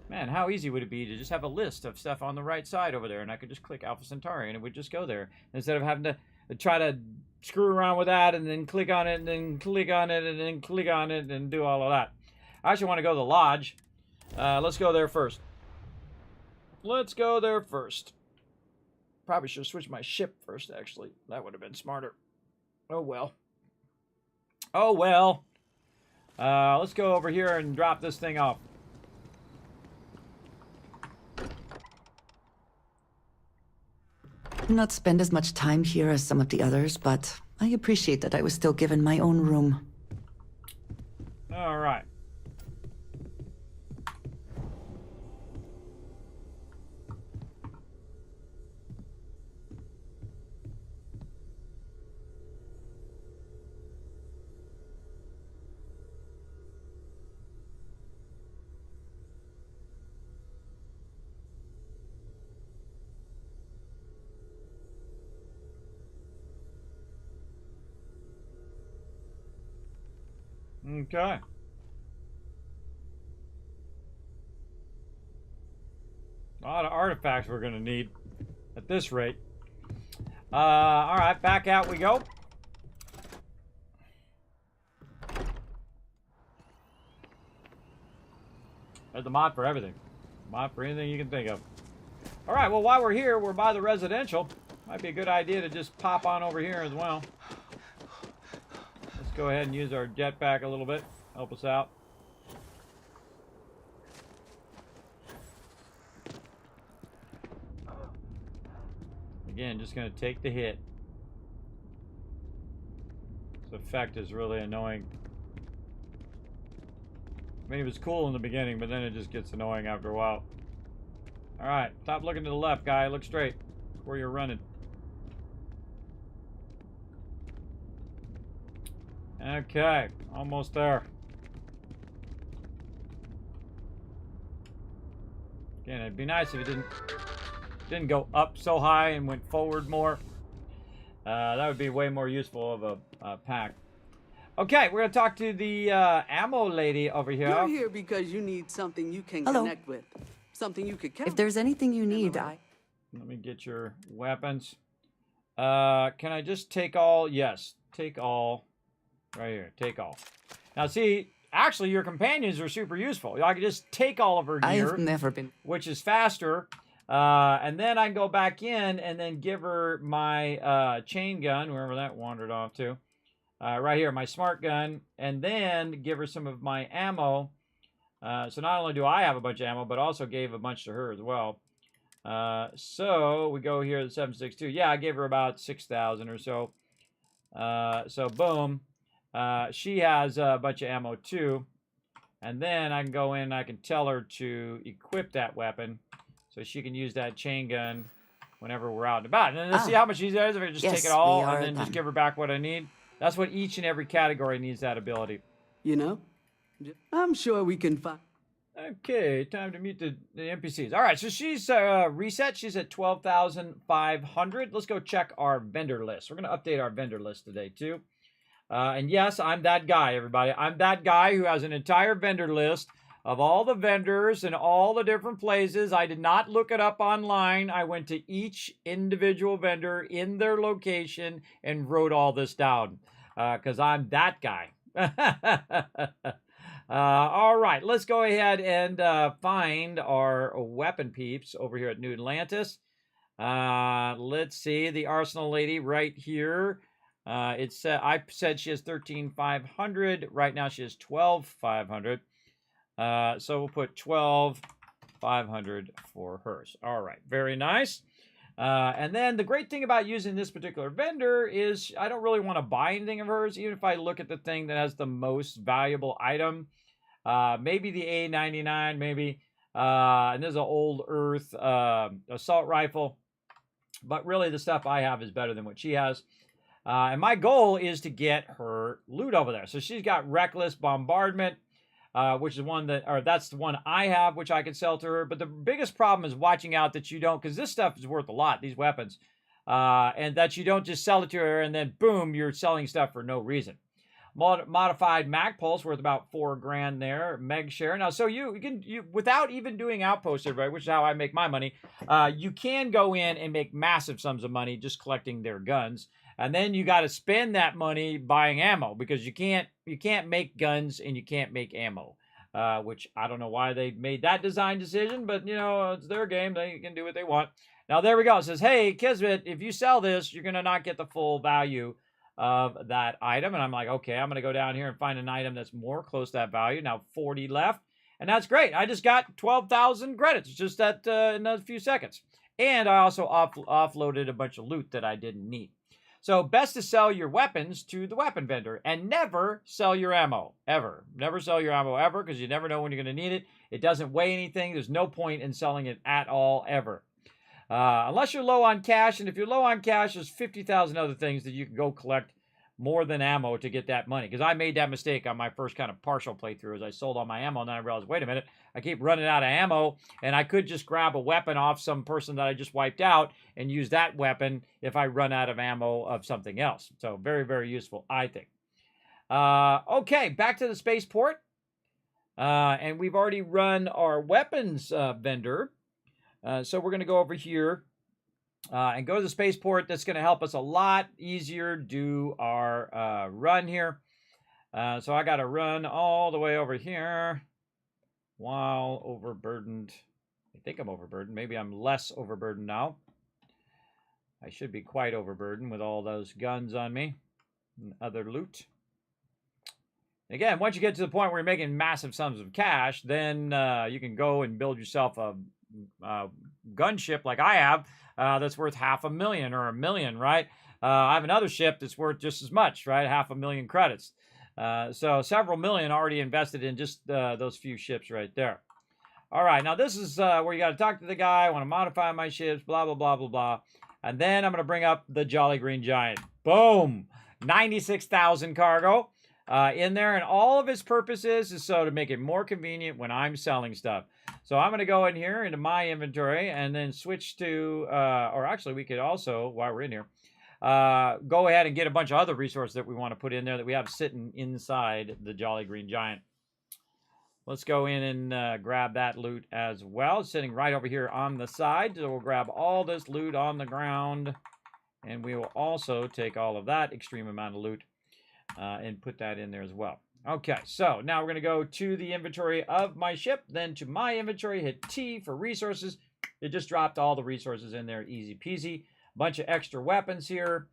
C: Man, how easy would it be to just have a list of stuff on the right side over there and I could just click Alpha Centauri and it would just go there instead of having to try to screw around with that and then click on it and then click on it and then click on it and do all of that. I actually want to go to the lodge. Let's go there first. Let's go there first. Probably should have switched my ship first, actually. That would have been smarter. Oh, well. Oh, well. Let's go over here and drop this thing off.
E: Not spend as much time here as some of the others, but I appreciate that I was still given my own room.
C: All right. Okay. A lot of artifacts we're going to need at this rate. All right, back out we go. There's the mod for everything. Mod for anything you can think of. All right, well, while we're here, we're by the residential. Might be a good idea to just pop on over here as well. Let's go ahead and use our jetpack a little bit. Help us out. Again, just going to take the hit. This effect is really annoying. I mean, it was cool in the beginning, but then it just gets annoying after a while. Alright, stop looking to the left, guy. Look straight where you're running. Okay, almost there. Again, it'd be nice if it didn't go up so high and went forward more. That would be way more useful of a pack. Okay, we're gonna talk to the ammo lady over here.
L: You're here because you need something you can connect with, something you could count.
E: If there's anything you need,
C: Let me get your weapons. Can I just take all? Yes, take all. Right here, take all. Now see, actually your companions are super useful. I can just take all of her gear.
E: I've never been.
C: Which is faster. And then I can go back in and then give her my chain gun, wherever that wandered off to. Right here, my smart gun. And then give her some of my ammo. So not only do I have a bunch of ammo, but also gave a bunch to her as well. So we go here to 762. Yeah, I gave her about 6,000 or so. So boom. She has a bunch of ammo too. And then I can go in and I can tell her to equip that weapon so she can use that chain gun whenever we're out and about. And then let's see how much easier it is if I just take it all and then just give her back what I need. That's what each and every category needs, that ability.
L: You know? I'm sure we can find...
C: Okay, time to meet the NPCs. All right, so she's reset. She's at 12,500. Let's go check our vendor list. We're going to update our vendor list today, too. And yes, I'm that guy, everybody. I'm that guy who has an entire vendor list of all the vendors and all the different places. I did not look it up online. I went to each individual vendor in their location and wrote all this down because I'm that guy. All right, let's go ahead and find our weapon peeps over here at New Atlantis. Let's see, the Arsenal lady right here. I said she has 13,500. Right now she has 12,500. So we'll put 12,500 for hers. All right, very nice. And then the great thing about using this particular vendor is I don't really want to buy anything of hers, even if I look at the thing that has the most valuable item. Maybe the A99, maybe. And there's an old Earth assault rifle. But really, the stuff I have is better than what she has. And my goal is to get her loot over there. So she's got Reckless Bombardment, which is one that, or that's the one I have, which I can sell to her. But the biggest problem is watching out that you don't, because this stuff is worth a lot, these weapons, and that you don't just sell it to her and then boom, you're selling stuff for no reason. Modified Mag Pulse worth about $4 grand there. Meg Share. Now, so you can without even doing outposts, everybody, which is how I make my money. You can go in and make massive sums of money just collecting their guns, and then you got to spend that money buying ammo because you can't make guns and you can't make ammo. Which I don't know why they made that design decision, but you know it's their game. They can do what they want. Now there we go. It says, hey Kismet, if you sell this, you're gonna not get the full value of that item. And I'm like, okay, I'm going to go down here and find an item that's more close to that value. Now 40 left. And that's great. I just got 12,000 credits just that in a few seconds. And I also offloaded a bunch of loot that I didn't need. So best to sell your weapons to the weapon vendor and never sell your ammo, ever. Never sell your ammo ever because you never know when you're going to need it. It doesn't weigh anything. There's no point in selling it at all, ever. Unless you're low on cash, and if you're low on cash, there's 50,000 other things that you can go collect more than ammo to get that money. Because I made that mistake on my first kind of partial playthrough as I sold all my ammo, and then I realized, wait a minute, I keep running out of ammo, and I could just grab a weapon off some person that I just wiped out and use that weapon if I run out of ammo of something else. So very, very useful, I think. Okay, back to the spaceport. And we've already run our weapons vendor. So we're going to go over here and go to the spaceport. That's going to help us a lot easier do our run here. So I got to run all the way over here while overburdened. I think I'm overburdened. Maybe I'm less overburdened now. I should be quite overburdened with all those guns on me and other loot. Again, once you get to the point where you're making massive sums of cash, then you can go and build yourself a gunship like I have that's worth $500,000 or $1 million, right? I have another ship that's worth just as much, right? 500,000 credits. So several million already invested in just those few ships right there. All right, now this is where you got to talk to the guy. I want to modify my ships, blah, blah, blah, blah, blah. And then I'm going to bring up the Jolly Green Giant. Boom! 96,000 cargo in there. And all of its purposes is so to make it more convenient when I'm selling stuff. So I'm going to go in here into my inventory and then switch to, or actually we could also, while we're in here, go ahead and get a bunch of other resources that we want to put in there that we have sitting inside the Jolly Green Giant. Let's go in and grab that loot as well. It's sitting right over here on the side. So we'll grab all this loot on the ground. And we will also take all of that extreme amount of loot and put that in there as well. Okay, so now we're going to go to the inventory of my ship, then to my inventory, hit T for resources. It just dropped all the resources in there, easy peasy. Bunch of extra weapons here.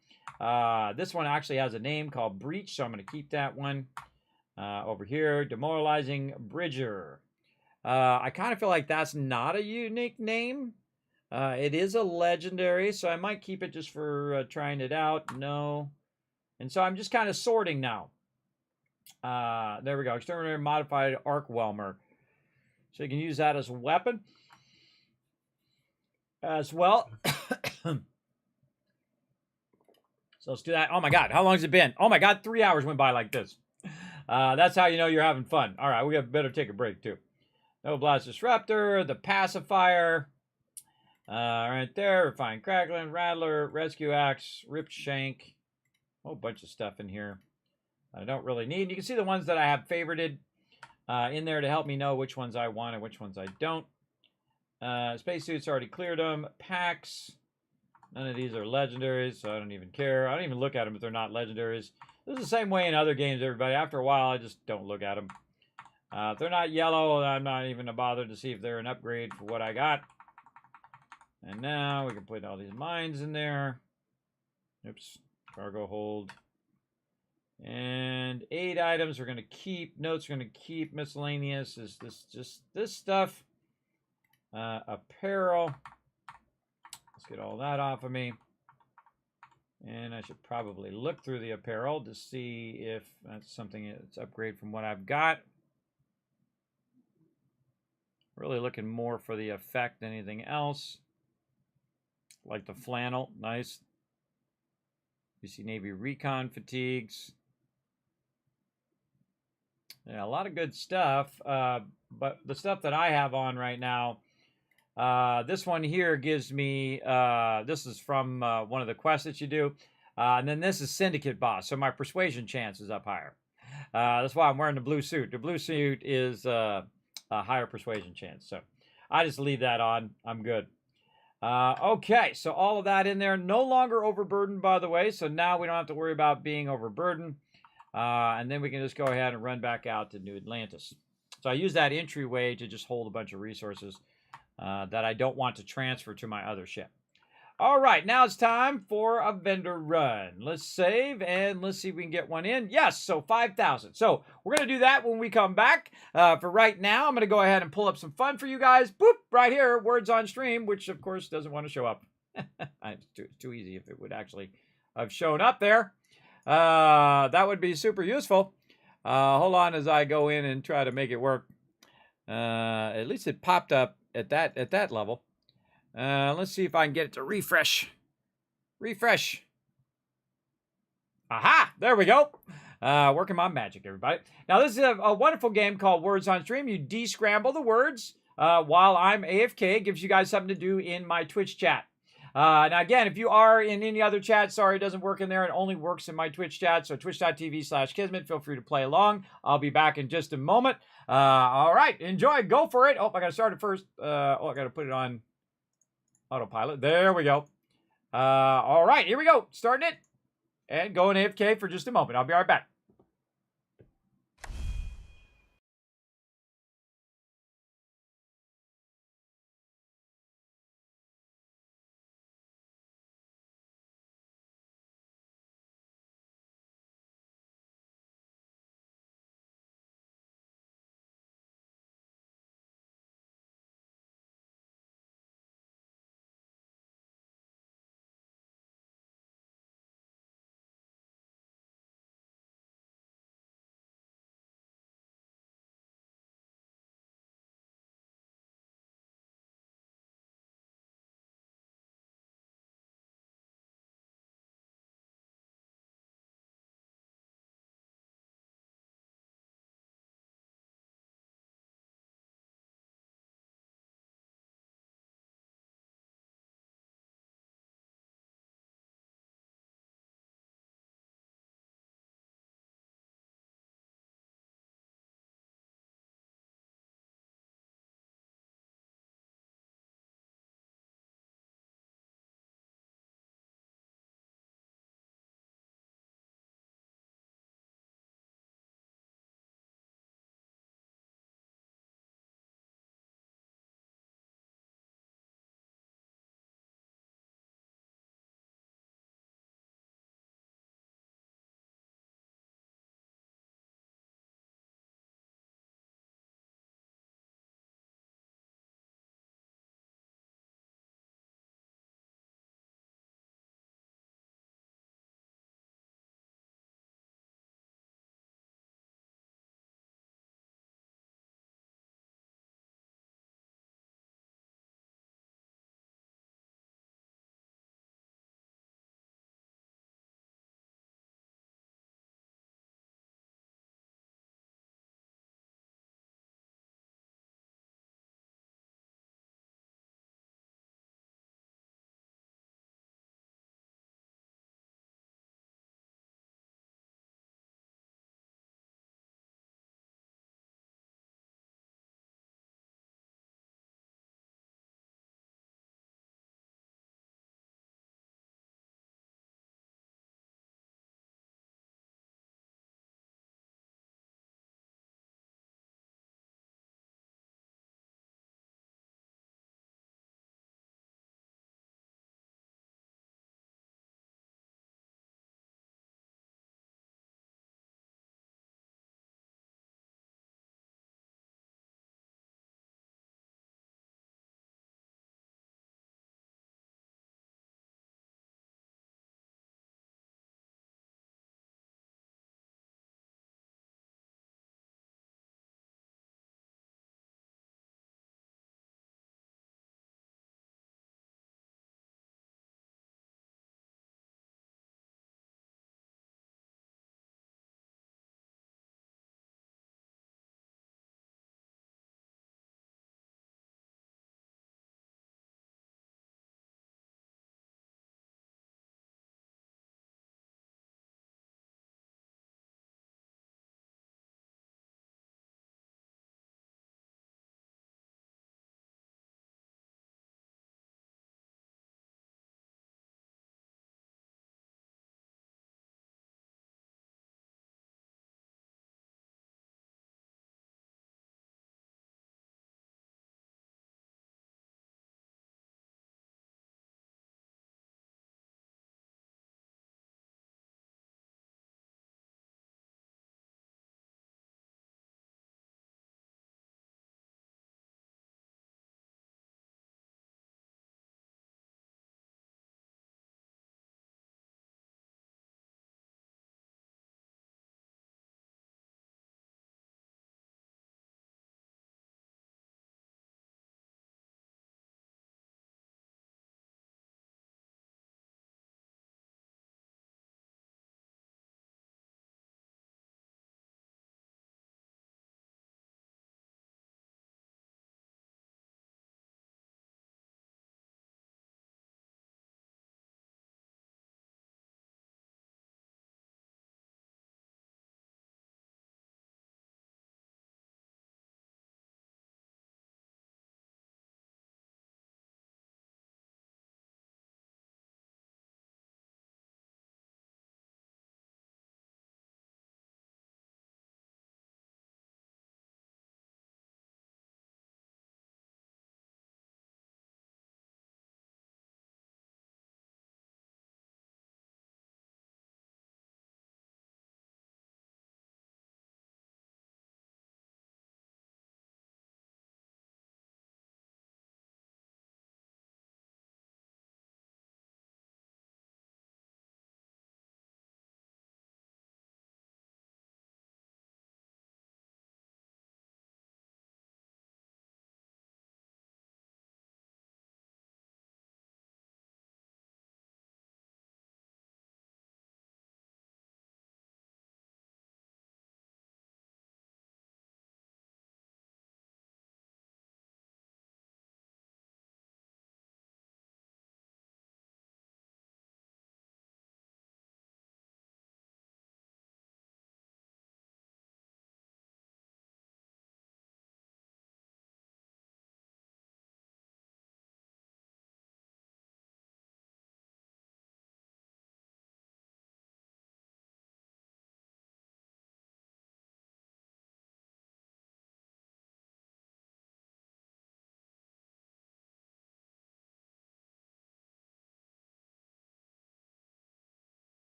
C: This one actually has a name called Breach, so I'm going to keep that one. Over here, Demoralizing Bridger. I kind of feel like that's not a unique name. It is a legendary, so I might keep it just for trying it out. No. And so I'm just kind of sorting now. There we go. Exterminator Modified Arc Whelmer. So you can use that as a weapon as well. So let's do that. Oh my God, how long has it been? Oh my God, 3 hours went by like this. That's how you know you're having fun. All right, we better take a break too. No Blast Disruptor, the Pacifier. Right there, Refined Crackling, Rattler, Rescue Axe, Ripped Shank. A whole bunch of stuff in here I don't really need. You can see the ones that I have favorited in there to help me know which ones I want and which ones I don't. Spacesuits, already cleared them. Packs. None of these are legendaries, so I don't even care. I don't even look at them if they're not legendaries. This is the same way in other games, everybody. After a while, I just don't look at them. If they're not yellow, I'm not even bothered to see if they're an upgrade for what I got. And now we can put all these mines in there. Oops. Cargo hold. And 8 items we're going to keep. Notes we're going to keep. Miscellaneous is this, just this stuff. Apparel. Let's get all that off of me. And I should probably look through the apparel to see if that's something that's upgrade from what I've got. Really looking more for the effect than anything else. Like the flannel, nice. You see Navy Recon fatigues. Yeah, a lot of good stuff. But the stuff that I have on right now, this one here gives me, this is from one of the quests that you do. And then this is Syndicate Boss, so my persuasion chance is up higher. That's why I'm wearing the blue suit. The blue suit is a higher persuasion chance. So I just leave that on. I'm good. Okay, so all of that in there. No longer overburdened, by the way. So now we don't have to worry about being overburdened. And then we can just go ahead and run back out to New Atlantis. So I use that entryway to just hold a bunch of resources that I don't want to transfer to my other ship. All right, now it's time for a vendor run. Let's save and let's see if we can get one in. Yes, so 5,000. So we're going to do that when we come back. For right now, I'm going to go ahead and pull up some fun for you guys. Boop, right here, words on stream, which of course doesn't want to show up. It's too easy if it would actually have shown up there. That would be super useful. Hold on as I go in and try to make it work. At least it popped up at that level. Let's see if I can get it to refresh. Refresh. Aha! There we go. Working my magic, everybody. Now, this is a wonderful game called Words on Stream. You de-scramble the words while I'm AFK. It gives you guys something to do in my Twitch chat. Now, again, if you are in any other chat, sorry, it doesn't work in there. It only works in my Twitch chat. So twitch.tv/Kismet. Feel free to play along. I'll be back in just a moment. All right. Enjoy. Go for it. Oh, I got to start it first. I got to put it on autopilot. There we go. All right. Here we go. Starting it. And going AFK for just a moment. I'll be right back.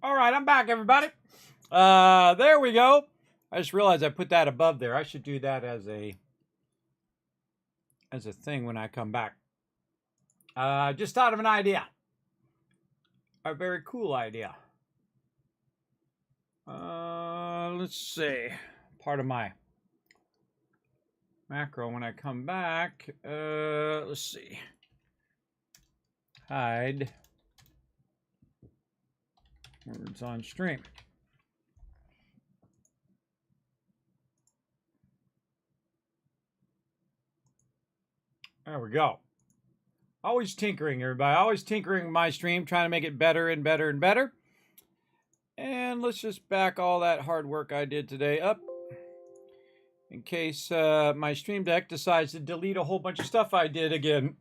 C: All right, I'm back, everybody. There we go. I just realized I put that above there. I should do that as a thing when I come back. Just thought of an idea. A very cool idea. Let's see. Part of my macro when I come back. Let's see. Hide words on stream. There we go. Always tinkering, everybody. Always tinkering my stream, trying to make it better and better and better. And let's just back all that hard work I did today up in case my stream deck decides to delete a whole bunch of stuff I did again.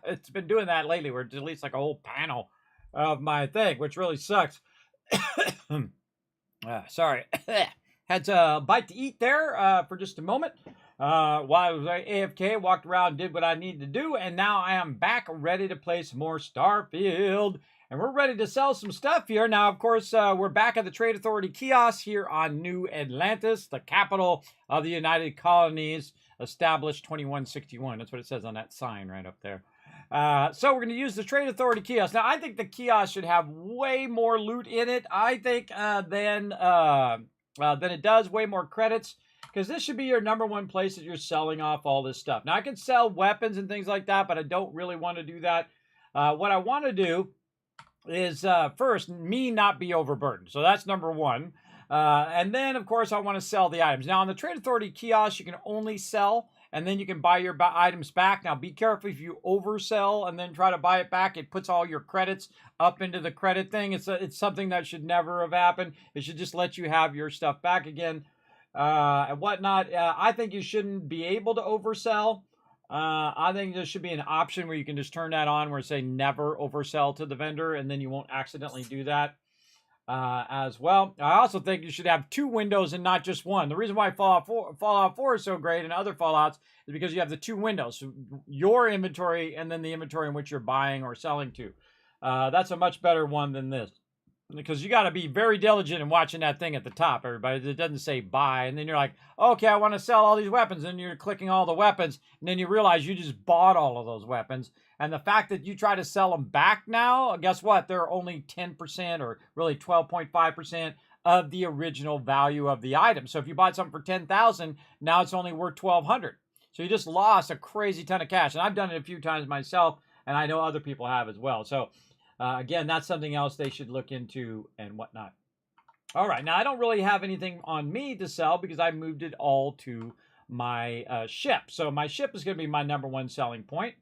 C: It's been doing that lately where it deletes like a whole panel of my thing, which really sucks. Sorry. Had a bite to eat there for just a moment. While I was AFK, walked around, did what I needed to do, and now I am back ready to play some more Starfield. And we're ready to sell some stuff here. Now, of course, we're back at the Trade Authority kiosk here on New Atlantis, the capital of the United Colonies, established 2161. That's what it says on that sign right up there. So we're going to use the Trade Authority kiosk. Now, I think the kiosk should have way more loot in it, I think, than it does, way more credits. Because this should be your #1 place that you're selling off all this stuff. Now, I can sell weapons and things like that, but I don't really want to do that. What I want to do is, first, me not be overburdened. So that's #1. And then, of course, I want to sell the items. Now, on the Trade Authority kiosk, you can only sell, and then you can buy your items back. Now, be careful if you oversell and then try to buy it back. It puts all your credits up into the credit thing. It's something that should never have happened. It should just let you have your stuff back again. And whatnot. I think you shouldn't be able to oversell. I think there should be an option where you can just turn that on where it say never oversell to the vendor, and then you won't accidentally do that as well. I also think you should have 2 windows and not just one. The reason why Fallout 4 is so great and other Fallouts is because you have the 2 windows, your inventory and then the inventory in which you're buying or selling to. That's a much better one than this. Because you got to be very diligent in watching that thing at the top, everybody. It doesn't say buy. And then you're like, okay, I want to sell all these weapons. And you're clicking all the weapons. And then you realize you just bought all of those weapons. And the fact that you try to sell them back now, guess what? They're only 10% or really 12.5% of the original value of the item. So if you bought something for $10,000, now it's only worth $1,200. So you just lost a crazy ton of cash. And I've done it a few times myself. And I know other people have as well. So again, that's something else they should look into and whatnot. All right, now I don't really have anything on me to sell because I moved it all to my ship. So my ship is going to be my #1 selling point.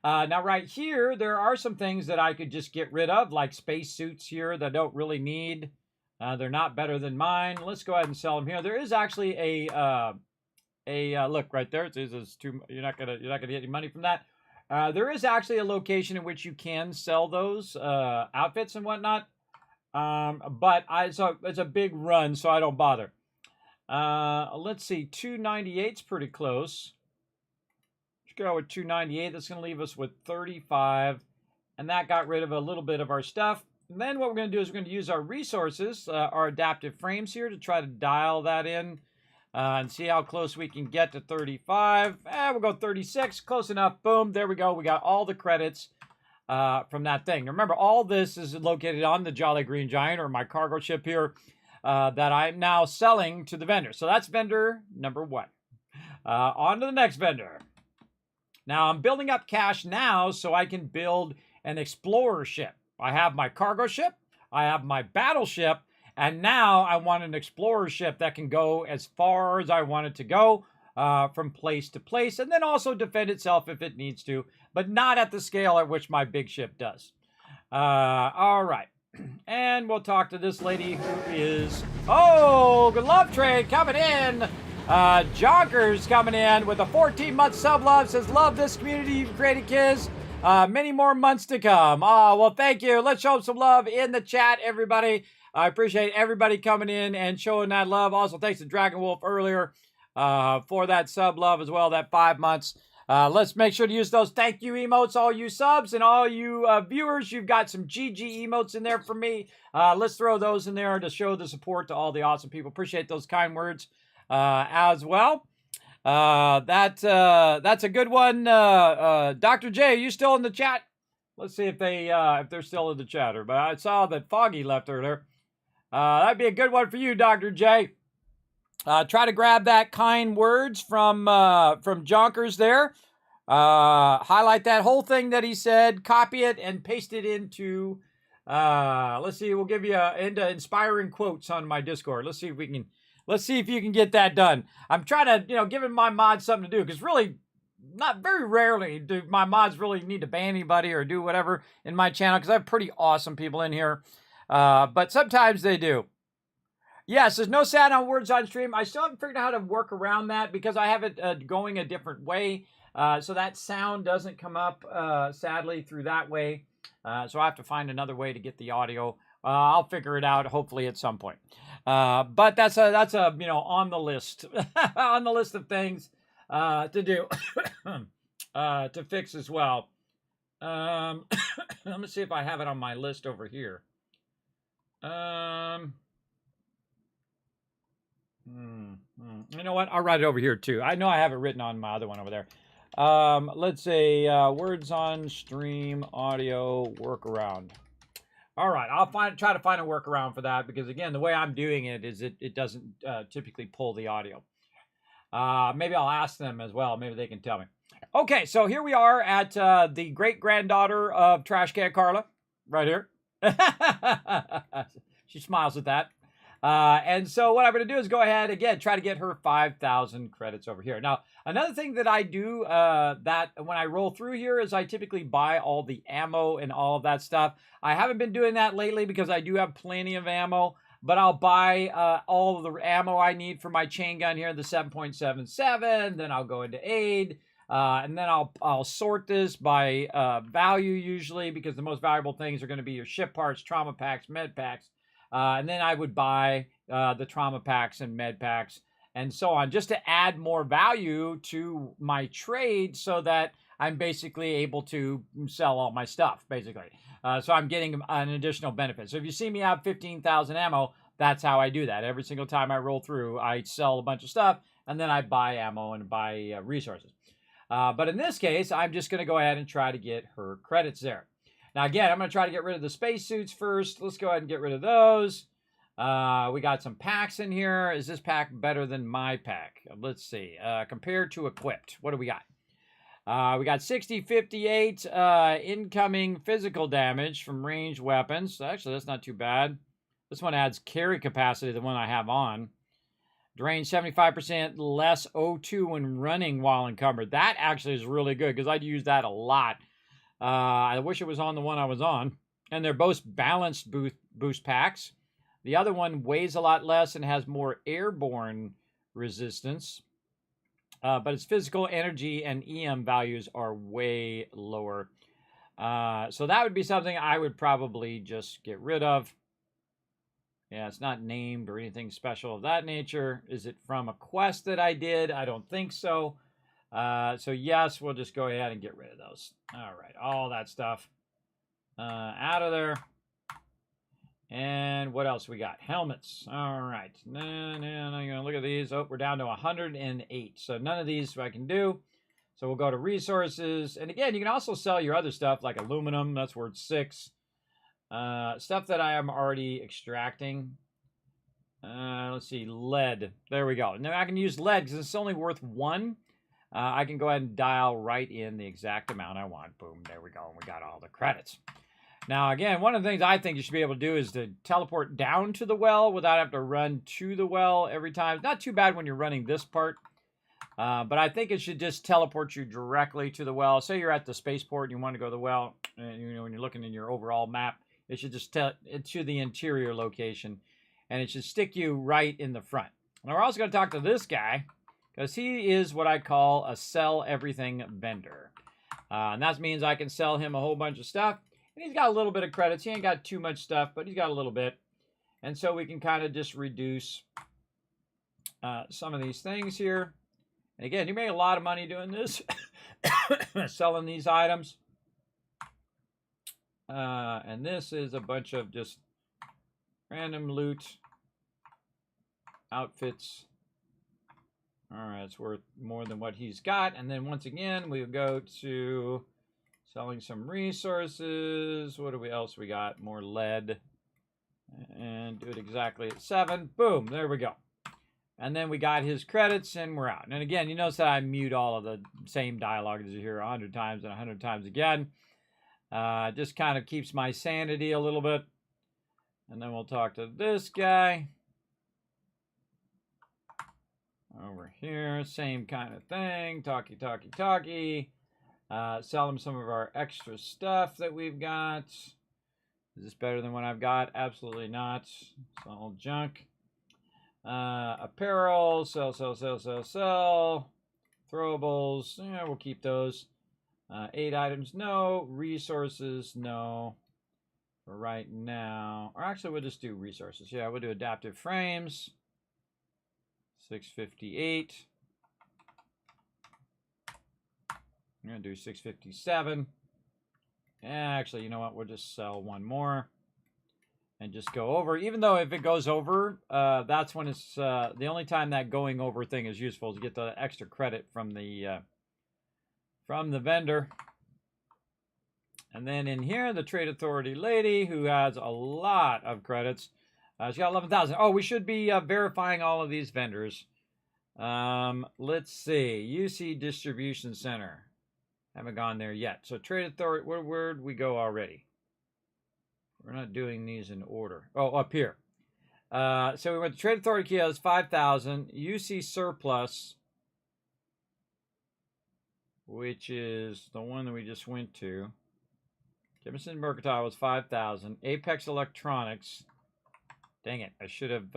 C: Now right here, there are some things that I could just get rid of, like spacesuits here that I don't really need. They're not better than mine. Let's go ahead and sell them here. There is actually a look right there. It says you're not gonna get any money from that. There is actually a location in which you can sell those outfits and whatnot, but so it's a big run, so I don't bother. Let's see, 298's pretty close. Let's go with 298. That's going to leave us with 35, and that got rid of a little bit of our stuff. And then what we're going to do is we're going to use our resources, our adaptive frames here, to try to dial that in. And see how close we can get to 35. We'll go 36. Close enough. Boom. There we go. We got all the credits from that thing. Remember, all this is located on the Jolly Green Giant, or my cargo ship here, that I'm now selling to the vendor. So that's vendor #1. On to the next vendor. Now, I'm building up cash now so I can build an explorer ship. I have my cargo ship. I have my battleship. And now I want an explorer ship that can go as far as I want it to go from place to place, and then also defend itself if it needs to, but not at the scale at which my big ship does. All right. And we'll talk to this lady who is... Oh, good love trade coming in. Jonkers coming in with a 14-month sub-love. Says, love this community you've created, kids. Many more months to come. Oh, well, thank you. Let's show some love in the chat, everybody. I appreciate everybody coming in and showing that love. Also, thanks to Dragon Wolf earlier for that sub love as well, that 5 months. Let's make sure to use those thank you emotes, all you subs and all you viewers. You've got some GG emotes in there for me. Let's throw those in there to show the support to all the awesome people. Appreciate those kind words as well. That's a good one. Dr. J, are you still in the chat? Let's see if they're still in the chatter. But I saw that Foggy left earlier. That'd be a good one for you, Dr. J. Try to grab that kind words from Jonkers there. Highlight that whole thing that he said, copy it, and paste it into, let's see, we'll give you into inspiring quotes on my Discord. Let's see if you can get that done. I'm trying to, giving my mods something to do, because really, not very rarely do my mods really need to ban anybody or do whatever in my channel, because I have pretty awesome people in here. But sometimes they do. Yes, there's no sound on words on stream. I still haven't figured out how to work around that because I have it going a different way. So that sound doesn't come up, sadly, through that way. So I have to find another way to get the audio. I'll figure it out, hopefully, at some point. But that's a on the list, on the list of things to do, to fix as well. Let me see if I have it on my list over here. You know what? I'll write it over here too. I know I have it written on my other one over there. Let's say words on stream audio workaround. All right, I'll try to find a workaround for that because again, the way I'm doing it is it doesn't typically pull the audio. Maybe I'll ask them as well. Maybe they can tell me. Okay, so here we are at the great granddaughter of Trash Can Carla, right here. She smiles at that. And so what I'm going to do is go ahead, again, try to get her 5,000 credits over here. Now, another thing that I do that when I roll through here is I typically buy all the ammo and all of that stuff. I haven't been doing that lately because I do have plenty of ammo, but I'll buy all of the ammo I need for my chain gun here, the 7.77. Then I'll go into aid. And then I'll sort this by value usually because the most valuable things are going to be your ship parts, trauma packs, med packs. And then I would buy the trauma packs and med packs and so on, just to add more value to my trade so that I'm basically able to sell all my stuff, basically. So I'm getting an additional benefit. So if you see me have 15,000 ammo, that's how I do that. Every single time I roll through, I sell a bunch of stuff, and then I buy ammo and buy resources. But in this case, I'm just going to go ahead and try to get her credits there. Now, again, I'm going to try to get rid of the spacesuits first. Let's go ahead and get rid of those. We got some packs in here. Is this pack better than my pack? Let's see. Compared to equipped, what do we got? We got 60, 58 incoming physical damage from ranged weapons. Actually, that's not too bad. This one adds carry capacity to the one I have on. Drains 75% less O2 when running while encumbered. That actually is really good because I'd use that a lot. I wish it was on the one I was on. And they're both balanced boost packs. The other one weighs a lot less and has more airborne resistance. But its physical energy and EM values are way lower. So that would be something I would probably just get rid of. Yeah, it's not named or anything special of that nature. Is it from a quest that I did? I don't think so. So yes, we'll just go ahead and get rid of those. All right, all that stuff out of there. And what else we got? Helmets. All right. No, I'm going to look at these. Oh, we're down to 108. So none of these I can do. So we'll go to resources. And again, you can also sell your other stuff like aluminum. That's worth 6. Stuff that I am already extracting. Let's see, lead. There we go. Now I can use lead because it's only worth 1. I can go ahead and dial right in the exact amount I want. Boom, there we go. And we got all the credits. Now, again, one of the things I think you should be able to do is to teleport down to the well without having to run to the well every time. It's not too bad when you're running this part. But I think it should just teleport you directly to the well. Say you're at the spaceport and you want to go to the well. And, when you're looking in your overall map, it should just tell it to the interior location. And it should stick you right in the front. Now, we're also going to talk to this guy. Because he is what I call a sell everything vendor. And that means I can sell him a whole bunch of stuff. And he's got a little bit of credits. He ain't got too much stuff, but he's got a little bit. And so we can kind of just reduce some of these things here. And again, you make a lot of money doing this, selling these items. And this is a bunch of just random loot, outfits. All right, it's worth more than what he's got. And then once again, we go to selling some resources. What else we got? More lead. And do it exactly at 7. Boom, there we go. And then we got his credits, and we're out. And again, you notice that I mute all of the same dialogue as you hear 100 times and 100 times again. Just kind of keeps my sanity a little bit. And then we'll talk to this guy. Over here, same kind of thing. Talkie. Sell him some of our extra stuff that we've got. Is this better than what I've got? Absolutely not. It's all junk. Apparel, sell. Throwables, yeah, we'll keep those. 8 items, no. Resources, no. For right now. Or actually, we'll just do resources. Yeah, we'll do adaptive frames. 658. I'm going to do 657. Actually, you know what? We'll just sell one more and just go over. Even though if it goes over, that's when it's the only time that going over thing is useful is to get the extra credit from the vendor. And then in here, the Trade Authority lady who has a lot of credits. She got 11,000. Oh, we should be verifying all of these vendors. Let's see. UC Distribution Center. Haven't gone there yet. So Trade Authority, where'd we go already? We're not doing these in order. Oh, up here. So we went to Trade Authority kilos, 5,000. UC Surplus, which is the one that we just went to. Jefferson Mercantile was 5,000. Apex Electronics. Dang it! I should have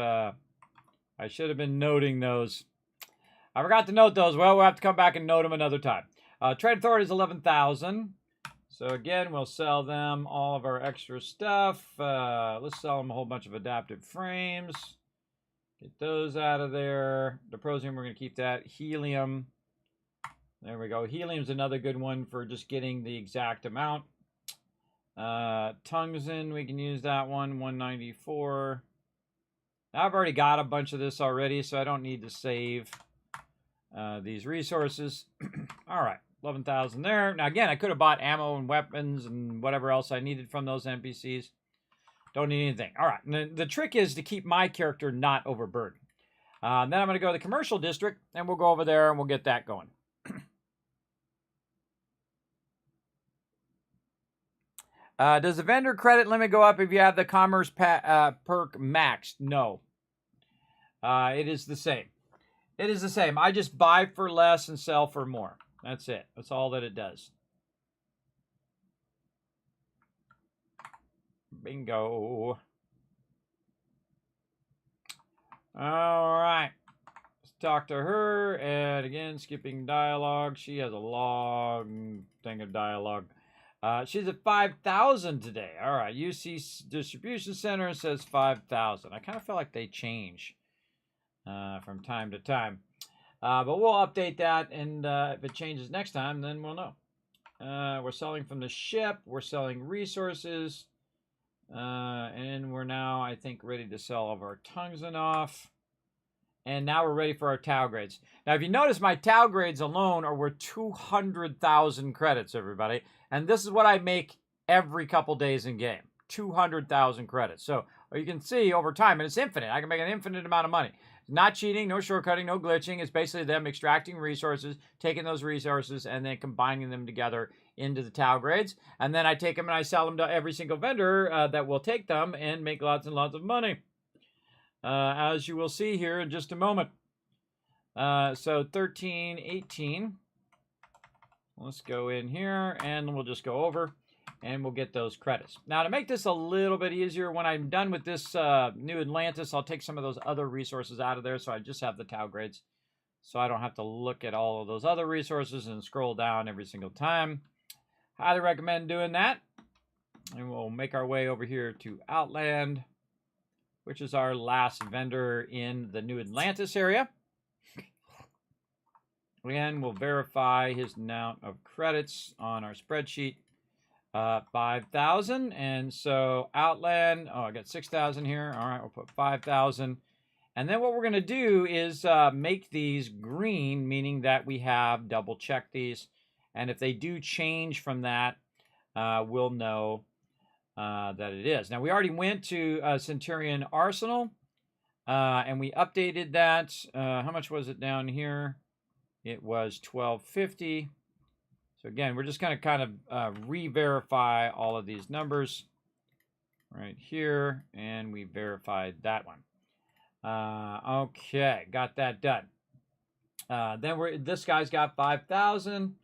C: been noting those. I forgot to note those. Well, we'll have to come back and note them another time. Trade Authority is 11,000. So again, we'll sell them all of our extra stuff. Let's sell them a whole bunch of adaptive frames. Get those out of there. Deprosium, we're going to keep that. Helium. There we go. Helium's another good one for just getting the exact amount. Tungsten, we can use that one. 194. I've already got a bunch of this already, so I don't need to save these resources. All right. 11,000 there. Now, again, I could have bought ammo and weapons and whatever else I needed from those NPCs. Don't need anything. All right. And the trick is to keep my character not overburdened. Then I'm going to go to the commercial district, and we'll go over there, and we'll get that going. Does the vendor credit limit go up if you have the commerce perk maxed? No. It is the same. It is the same. I just buy for less and sell for more. That's it. That's all that it does. Bingo. All right. Let's talk to her. And again, skipping dialogue. She has a long thing of dialogue. She's at 5,000 today. All right. UC Distribution Center says 5,000. I kind of feel like they change from time to time. But we'll update that, and if it changes next time, then we'll know. We're selling from the ship. We're selling resources. And we're now, I think, ready to sell all of our tungsten off. And now we're ready for our Tau grades. Now, if you notice, my Tau grades alone are worth 200,000 credits, everybody. And this is what I make every couple days in game. 200,000 credits. So you can see over time, and it's infinite. I can make an infinite amount of money. Not cheating, no shortcutting, no glitching. It's basically them extracting resources, taking those resources, and then combining them together into the Tau grades. And then I take them and I sell them to every single vendor that will take them and make lots and lots of money. As you will see here in just a moment. So 13, 18. Let's go in here and we'll just go over and we'll get those credits. Now, to make this a little bit easier, when I'm done with this New Atlantis, I'll take some of those other resources out of there so I just have the Tau grades. So I don't have to look at all of those other resources and scroll down every single time. Highly recommend doing that. And we'll make our way over here to Outland, which is our last vendor in the New Atlantis area. Again, we'll verify his amount of credits on our spreadsheet. 5,000. And so Outland, oh, I got 6,000 here. All right, we'll put 5,000. And then what we're going to do is make these green, meaning that we have double checked these. And if they do change from that, we'll know that it is. Now, we already went to Centurion Arsenal, and we updated that. How much was it down here? It was 1250. So again, we're just going to kind of re-verify all of these numbers right here, and we verified that one. Okay, got that done. Then this guy's got 5,000.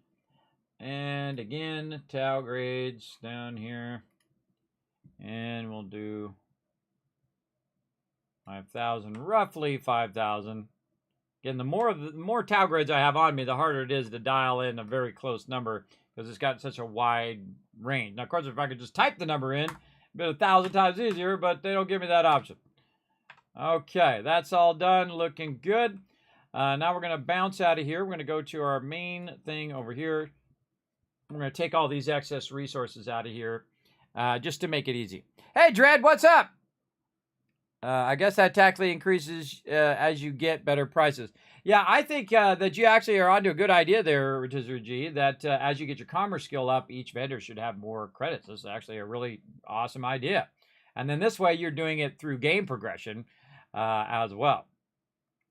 C: And again, tau grades down here. And we'll do 5,000, roughly 5,000. Again, the more tau grades I have on me, the harder it is to dial in a very close number because it's got such a wide range. Now, of course, if I could just type the number in, it'd be 1,000 times easier, but they don't give me that option. Okay, that's all done, looking good. Now we're going to bounce out of here. We're going to go to our main thing over here. We're going to take all these excess resources out of here just to make it easy. Hey, Dread, what's up? I guess that tactically increases as you get better prices. Yeah, I think that you actually are onto a good idea there, Rotisserie G, that as you get your commerce skill up, each vendor should have more credits. This is actually a really awesome idea. And then this way, you're doing it through game progression as well.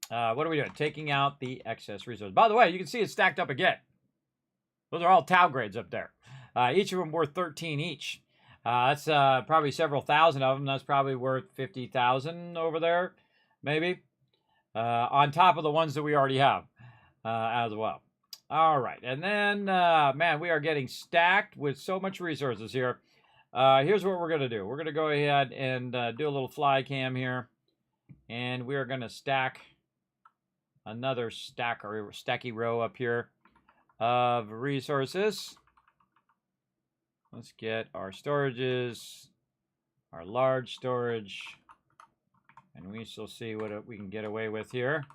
C: What are we doing? Taking out the excess resources. By the way, you can see it's stacked up again. Those are all tau grades up there. Each of them worth 13 each. That's probably several thousand of them. That's probably worth 50,000 over there, maybe. On top of the ones that we already have as well. All right. And then, man, we are getting stacked with so much resources here. Here's what we're going to do. We're going to go ahead and do a little fly cam here. And we are going to stack another stacky row up here of resources. Let's get our storages, our large storage, and we shall see what we can get away with here.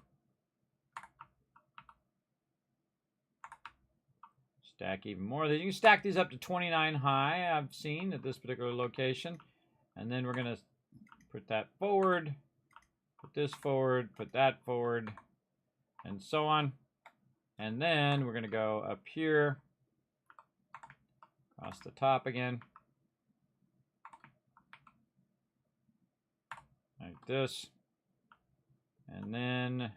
C: Stack even more. You can stack these up to 29 high, I've seen, at this particular location. And then we're going to put that forward, put this forward, put that forward, and so on. And then we're going to go up here, across the top again, like this. And then,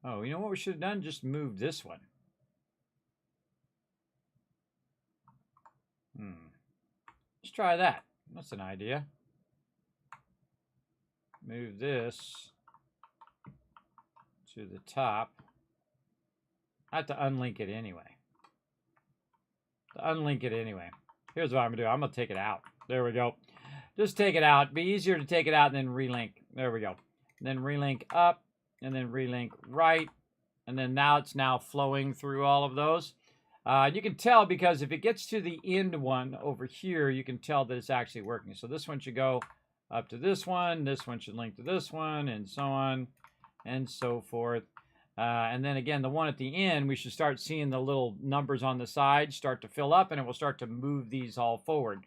C: oh, you know what we should have done? Just move this one. Let's try that. That's an idea. Move this to the top. I have to unlink it anyway. Here's what I'm going to do. I'm going to take it out. There we go. Just take it out. It'd be easier to take it out and then relink. There we go. And then relink up and then relink right. And then now it's flowing through all of those. You can tell because if it gets to the end one over here, you can tell that it's actually working. So this one should go up to this one should link to this one, and so on and so forth. And then again, the one at the end, we should start seeing the little numbers on the side start to fill up, and it will start to move these all forward.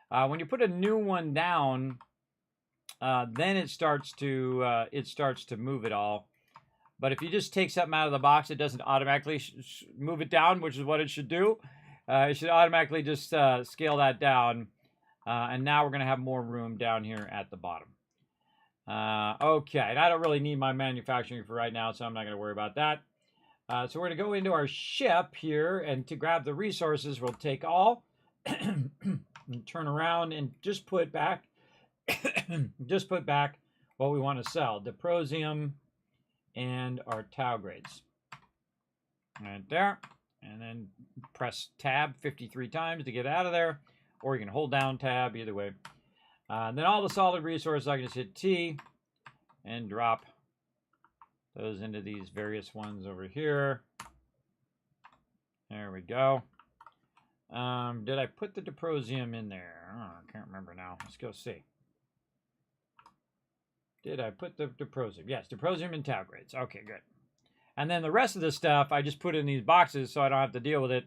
C: When you put a new one down, then it starts to move it all. But if you just take something out of the box, it doesn't automatically move it down, which is what it should do. It should automatically just scale that down. And now we're going to have more room down here at the bottom. Okay, and I don't really need my manufacturing for right now, so I'm not going to worry about that. So we're going to go into our ship here, and to grab the resources, we'll take all, and turn around, and just put back, what we want to sell. Diprosium and our tau grades. Right there. And then press tab 53 times to get out of there. Or you can hold down tab, either way. Then all the solid resources, I can just hit T and drop those into these various ones over here. There we go. Did I put the diprosium in there? Oh, I can't remember now. Let's go see. Did I put the diprosium? Yes, diprosium and tau grades. Okay, good. And then the rest of the stuff, I just put in these boxes so I don't have to deal with it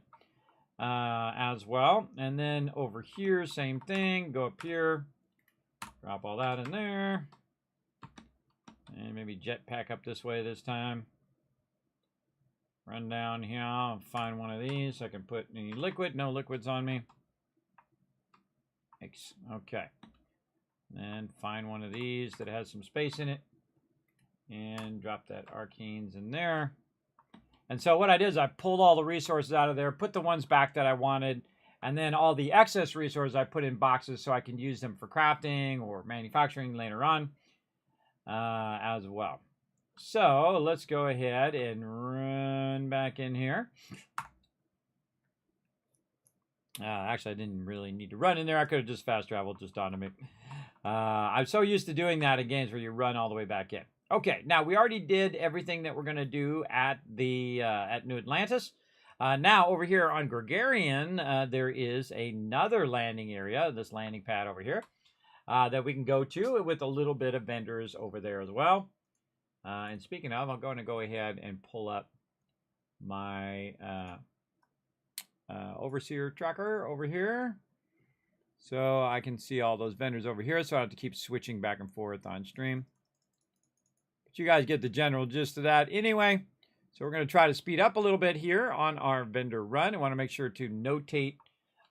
C: as well. And then over here, same thing. Go up here. Drop all that in there. And maybe jetpack up this way this time. Run down here and find one of these. I can put any liquid. No liquids on me. Okay. And find one of these that has some space in it. And drop that arcanes in there. And so what I did is I pulled all the resources out of there, put the ones back that I wanted, and then all the excess resources I put in boxes so I can use them for crafting or manufacturing later on as well. So let's go ahead and run back in here. Actually, I didn't really need to run in there. I could have just fast traveled, just onto me. I'm so used to doing that in games where you run all the way back in. Okay, now we already did everything that we're going to do at the at New Atlantis. Now over here on Gregarian, there is another landing area, this landing pad over here, that we can go to with a little bit of vendors over there as well. And speaking of, I'm going to go ahead and pull up my overseer tracker over here. So I can see all those vendors over here, so I have to keep switching back and forth on stream. But you guys get the general gist of that anyway. So we're going to try to speed up a little bit here on our vendor run. I want to make sure to notate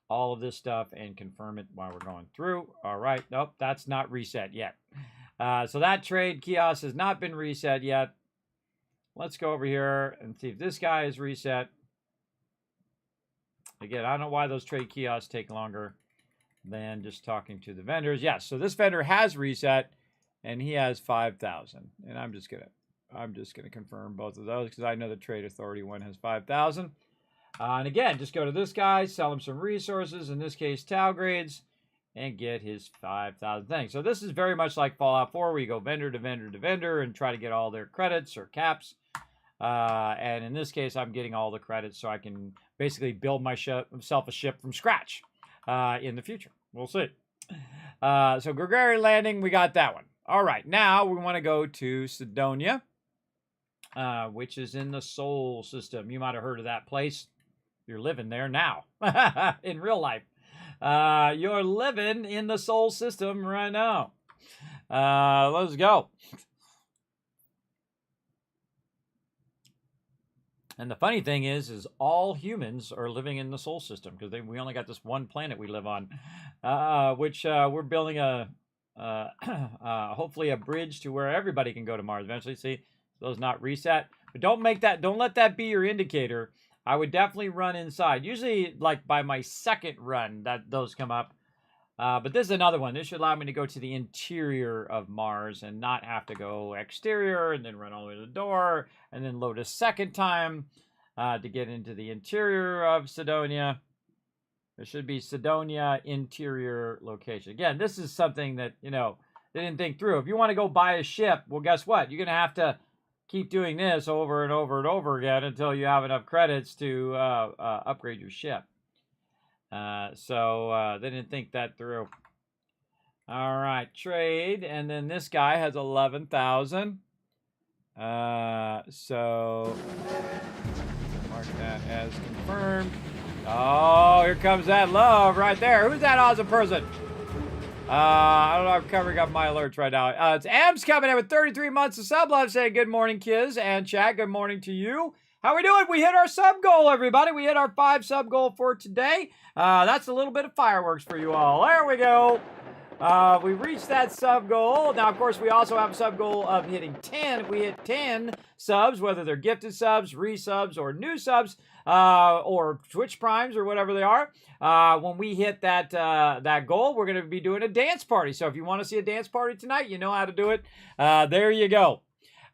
C: all of this stuff and confirm it while we're going through. All right. Nope, that's not reset yet. So that trade kiosk has not been reset yet. Let's go over here and see if this guy is reset. Again, I don't know why those trade kiosks take longer than just talking to the vendors. Yes, so this vendor has reset, and he has 5,000. And I'm just gonna confirm both of those because I know the Trade Authority one has 5,000. And again, just go to this guy, sell him some resources. In this case, Tau grades, and get his 5,000 things. So this is very much like Fallout 4, where you go vendor to vendor to vendor and try to get all their credits or caps. And in this case, I'm getting all the credits so I can basically build myself a ship from scratch in the future. We'll see. So Gregarian Landing, we got that one. All right, now we want to go to Sidonia, which is in the Sol system. You might have heard of that place. You're living there now in real life. You're living in the Sol system right now. Let's go. And the funny thing is all humans are living in the Sol system because we only got this one planet we live on, which we're building hopefully a bridge to where everybody can go to Mars eventually. See, those not reset, but don't let that be your indicator. I would definitely run inside. Usually, like by my second run, those come up. But this is another one. This should allow me to go to the interior of Mars and not have to go exterior and then run all the way to the door and then load a second time to get into the interior of Sidonia. There should be Sidonia interior location. Again, this is something that, they didn't think through. If you want to go buy a ship, well, guess what? You're going to have to keep doing this over and over and over again until you have enough credits to upgrade your ship. So they didn't think that through. All right, trade. And then this guy has 11,000. So mark that as confirmed. Oh, here comes that love right there. Who's that awesome person? I don't know. I'm covering up my alerts right now. It's Am's coming in with 33 months of sub love, saying good morning, Kiz and chat. Good morning to you. How we doing? We hit our sub goal, everybody. We hit our 5 sub goal for today. That's a little bit of fireworks for you all. There we go. We reached that sub goal. Now, of course, we also have a sub goal of hitting 10. If we hit 10 subs, whether they're gifted subs, resubs, or new subs, or Twitch primes, or whatever they are, when we hit that goal, we're going to be doing a dance party. So if you want to see a dance party tonight, you know how to do it. There you go.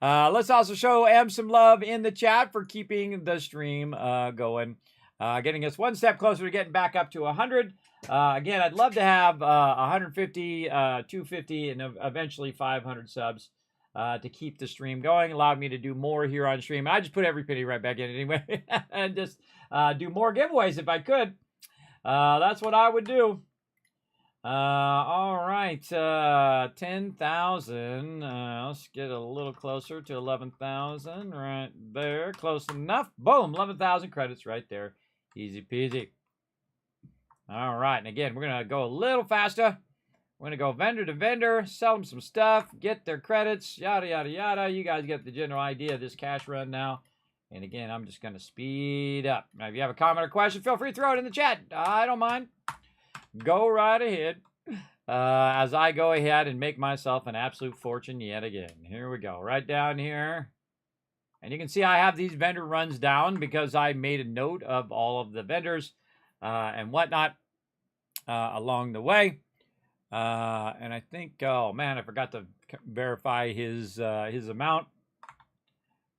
C: Let's also show Em some love in the chat for keeping the stream going. Getting us one step closer to getting back up to 100. Again, I'd love to have 150, 250, and eventually 500 subs to keep the stream going. Allow me to do more here on stream. I just put every penny right back in anyway. And just do more giveaways if I could. That's what I would do. All right, 10,000. Let's get a little closer to 11,000 right there. Close enough. Boom, 11,000 credits right there. Easy peasy. All right, and again, we're going to go a little faster. We're going to go vendor to vendor, sell them some stuff, get their credits, yada, yada, yada. You guys get the general idea of this cash run now. And again, I'm just going to speed up. Now, if you have a comment or question, feel free to throw it in the chat. I don't mind. Go right ahead as I go ahead and make myself an absolute fortune yet again. Here we go. Right down here. And you can see I have these vendor runs down because I made a note of all of the vendors and whatnot along the way. And I think, oh man, I forgot to verify his amount.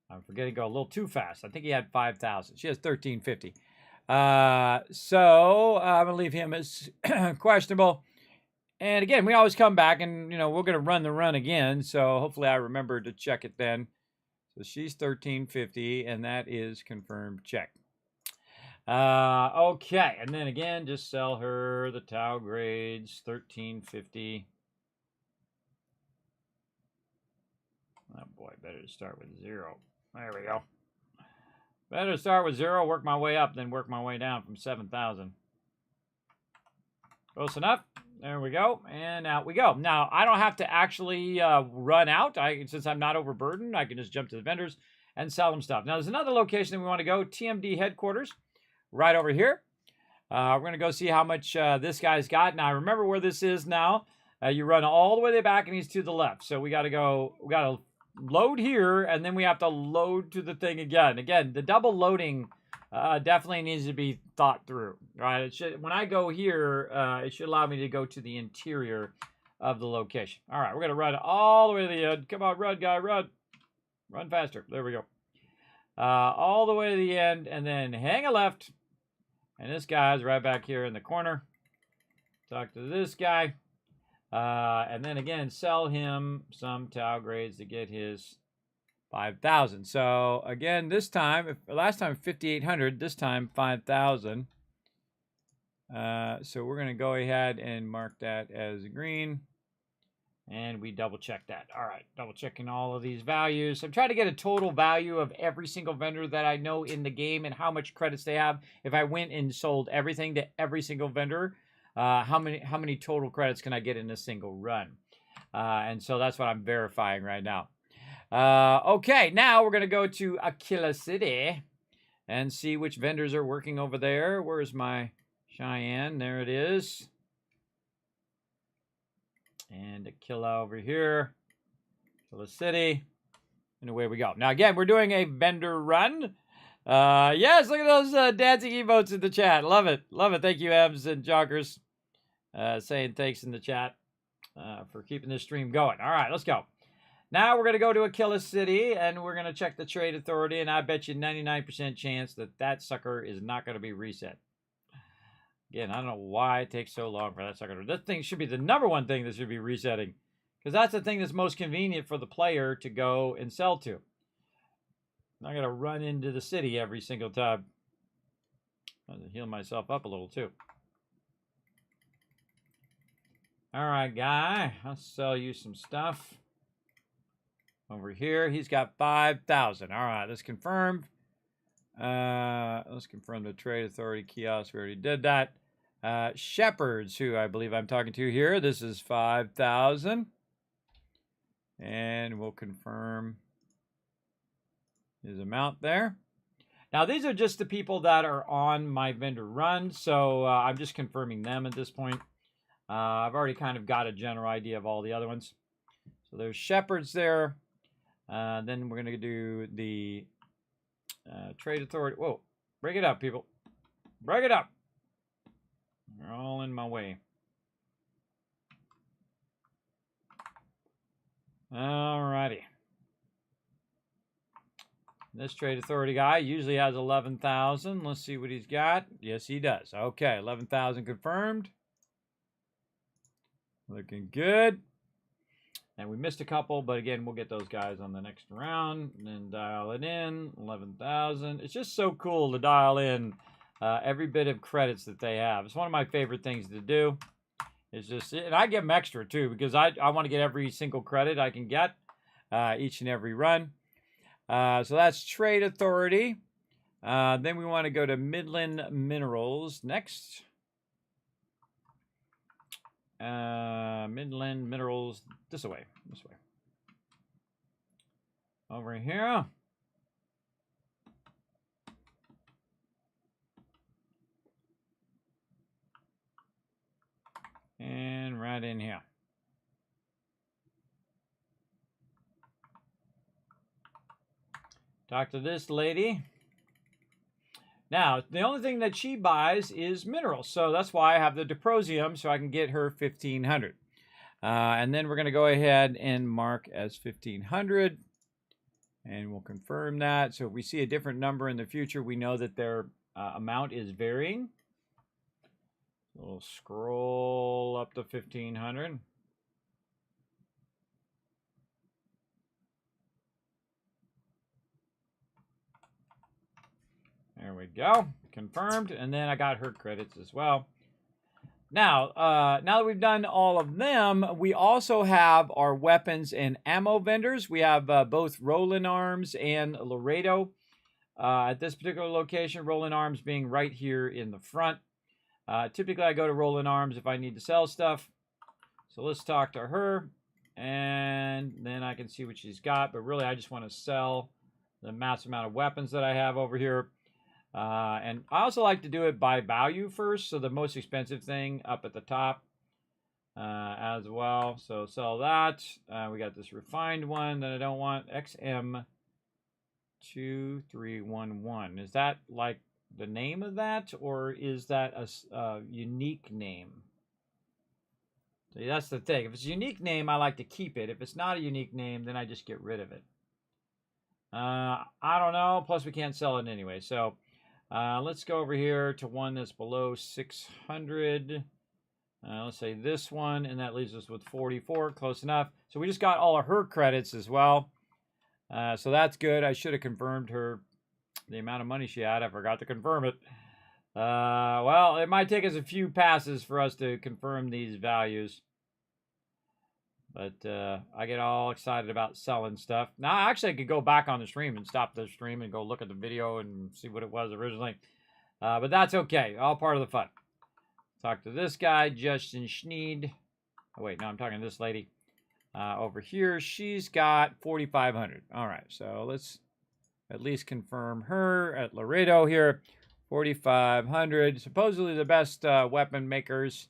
C: I'm forgetting to go a little too fast. I think he had 5,000. She has 1,350. So I'm going to leave him as questionable. And again, we always come back and, you know, we're going to run the run again. So hopefully I remember to check it then. So she's 1,350 and that is confirmed check. Okay. And then again, just sell her the Tau grades, 1,350. Oh boy, better to start with 0. There we go. Better start with 0, work my way up, then work my way down from 7,000. Close enough. There we go. And out we go. Now, I don't have to actually run out. Since I'm not overburdened, I can just jump to the vendors and sell them stuff. Now, there's another location that we want to go, TMD headquarters, right over here. We're going to go see how much this guy's got. Now, remember where this is now. You run all the way back, and he's to the left. So we got to go, we got to load here, and then we have to load to the thing again. Again, the double loading definitely needs to be thought through, right? It should, when I go here, it should allow me to go to the interior of the location. All right, we're going to run all the way to the end. Come on, run, guy, run. Run faster. There we go. All the way to the end, and then hang a left. And this guy's right back here in the corner. Talk to this guy. And then again, sell him some Tau grades to get his 5,000. So again, this time, last time 5,800, this time 5,000. So we're going to go ahead and mark that as green. And we double check that. All right, double checking all of these values. I'm trying to get a total value of every single vendor that I know in the game and how much credits they have. If I went and sold everything to every single vendor, how many total credits can I get in a single run? And so that's what I'm verifying right now. Okay, now we're going to go to Aquila City and see which vendors are working over there. Where's my Cheyenne? There it is. And Aquila over here. Aquila City. And away we go. Now, again, we're doing a vendor run. Yes, look at those dancing emotes in the chat. Love it. Love it. Thank you, Ebs and Joggers. Saying thanks in the chat for keeping this stream going. All right, let's go. Now we're going to go to Aquila City, and we're going to check the trade authority, and I bet you 99% chance that that sucker is not going to be reset. Again, I don't know why it takes so long for that sucker. That thing should be the #1 thing that should be resetting, because that's the thing that's most convenient for the player to go and sell to. I'm going to run into the city every single time. I'm going to heal myself up a little, too. All right, guy. I'll sell you some stuff. Over here, he's got 5,000. All right, let's confirm. Let's confirm the trade authority kiosk. We already did that. Shepherds, who I believe I'm talking to here. This is 5,000. And we'll confirm his amount there. Now, these are just the people that are on my vendor run. So I'm just confirming them at this point. I've already kind of got a general idea of all the other ones. So there's Shepherds there. Then we're going to do the trade authority. Whoa, break it up, people. Break it up. You're all in my way. All righty. This trade authority guy usually has 11,000. Let's see what he's got. Yes, he does. Okay, 11,000 confirmed. Looking good. And we missed a couple, but again, we'll get those guys on the next round. And then dial it in, 11,000. It's just so cool to dial in every bit of credits that they have. It's one of my favorite things to do. It's just, and I give them extra too because I want to get every single credit I can get each and every run. So that's Trade Authority. Then we want to go to Midland Minerals next. Midland Minerals, this way. Over here. And right in here. Talk to this lady. Now, the only thing that she buys is minerals, so that's why I have the Diprosium, so I can get her 1,500. And then we're going to go ahead and mark as 1,500, and we'll confirm that. So if we see a different number in the future, we know that their amount is varying. We'll scroll up to 1,500. There we go. Confirmed. And then I got her credits as well. Now, now that we've done all of them, we also have our weapons and ammo vendors. We have both Roland Arms and Laredo. At this particular location, Roland Arms being right here in the front. Typically, I go to Roland Arms if I need to sell stuff. So let's talk to her. And then I can see what she's got. But really, I just want to sell the massive amount of weapons that I have over here. And I also like to do it by value first, so the most expensive thing up at the top as well. So sell that. We got this refined one that I don't want, XM2311. Is that like the name of that, or is that a unique name? See, that's the thing. If it's a unique name, I like to keep it. If it's not a unique name, then I just get rid of it. I don't know. Plus, we can't sell it anyway, so... let's go over here to one that's below 600. Let's say this one, and that leaves us with 44. Close enough. So we just got all of her credits as well. So that's good. I should have confirmed her, the amount of money she had. I forgot to confirm it. Well, it might take us a few passes for us to confirm these values. But I get all excited about selling stuff. Now, actually, I could go back on the stream and stop the stream and go look at the video and see what it was originally. But that's okay. All part of the fun. Talk to this guy, Justin Schneed. Oh, wait. No, I'm talking to this lady. Over here, she's got 4,500. All right. So let's at least confirm her at Laredo here. 4,500. Supposedly the best weapon makers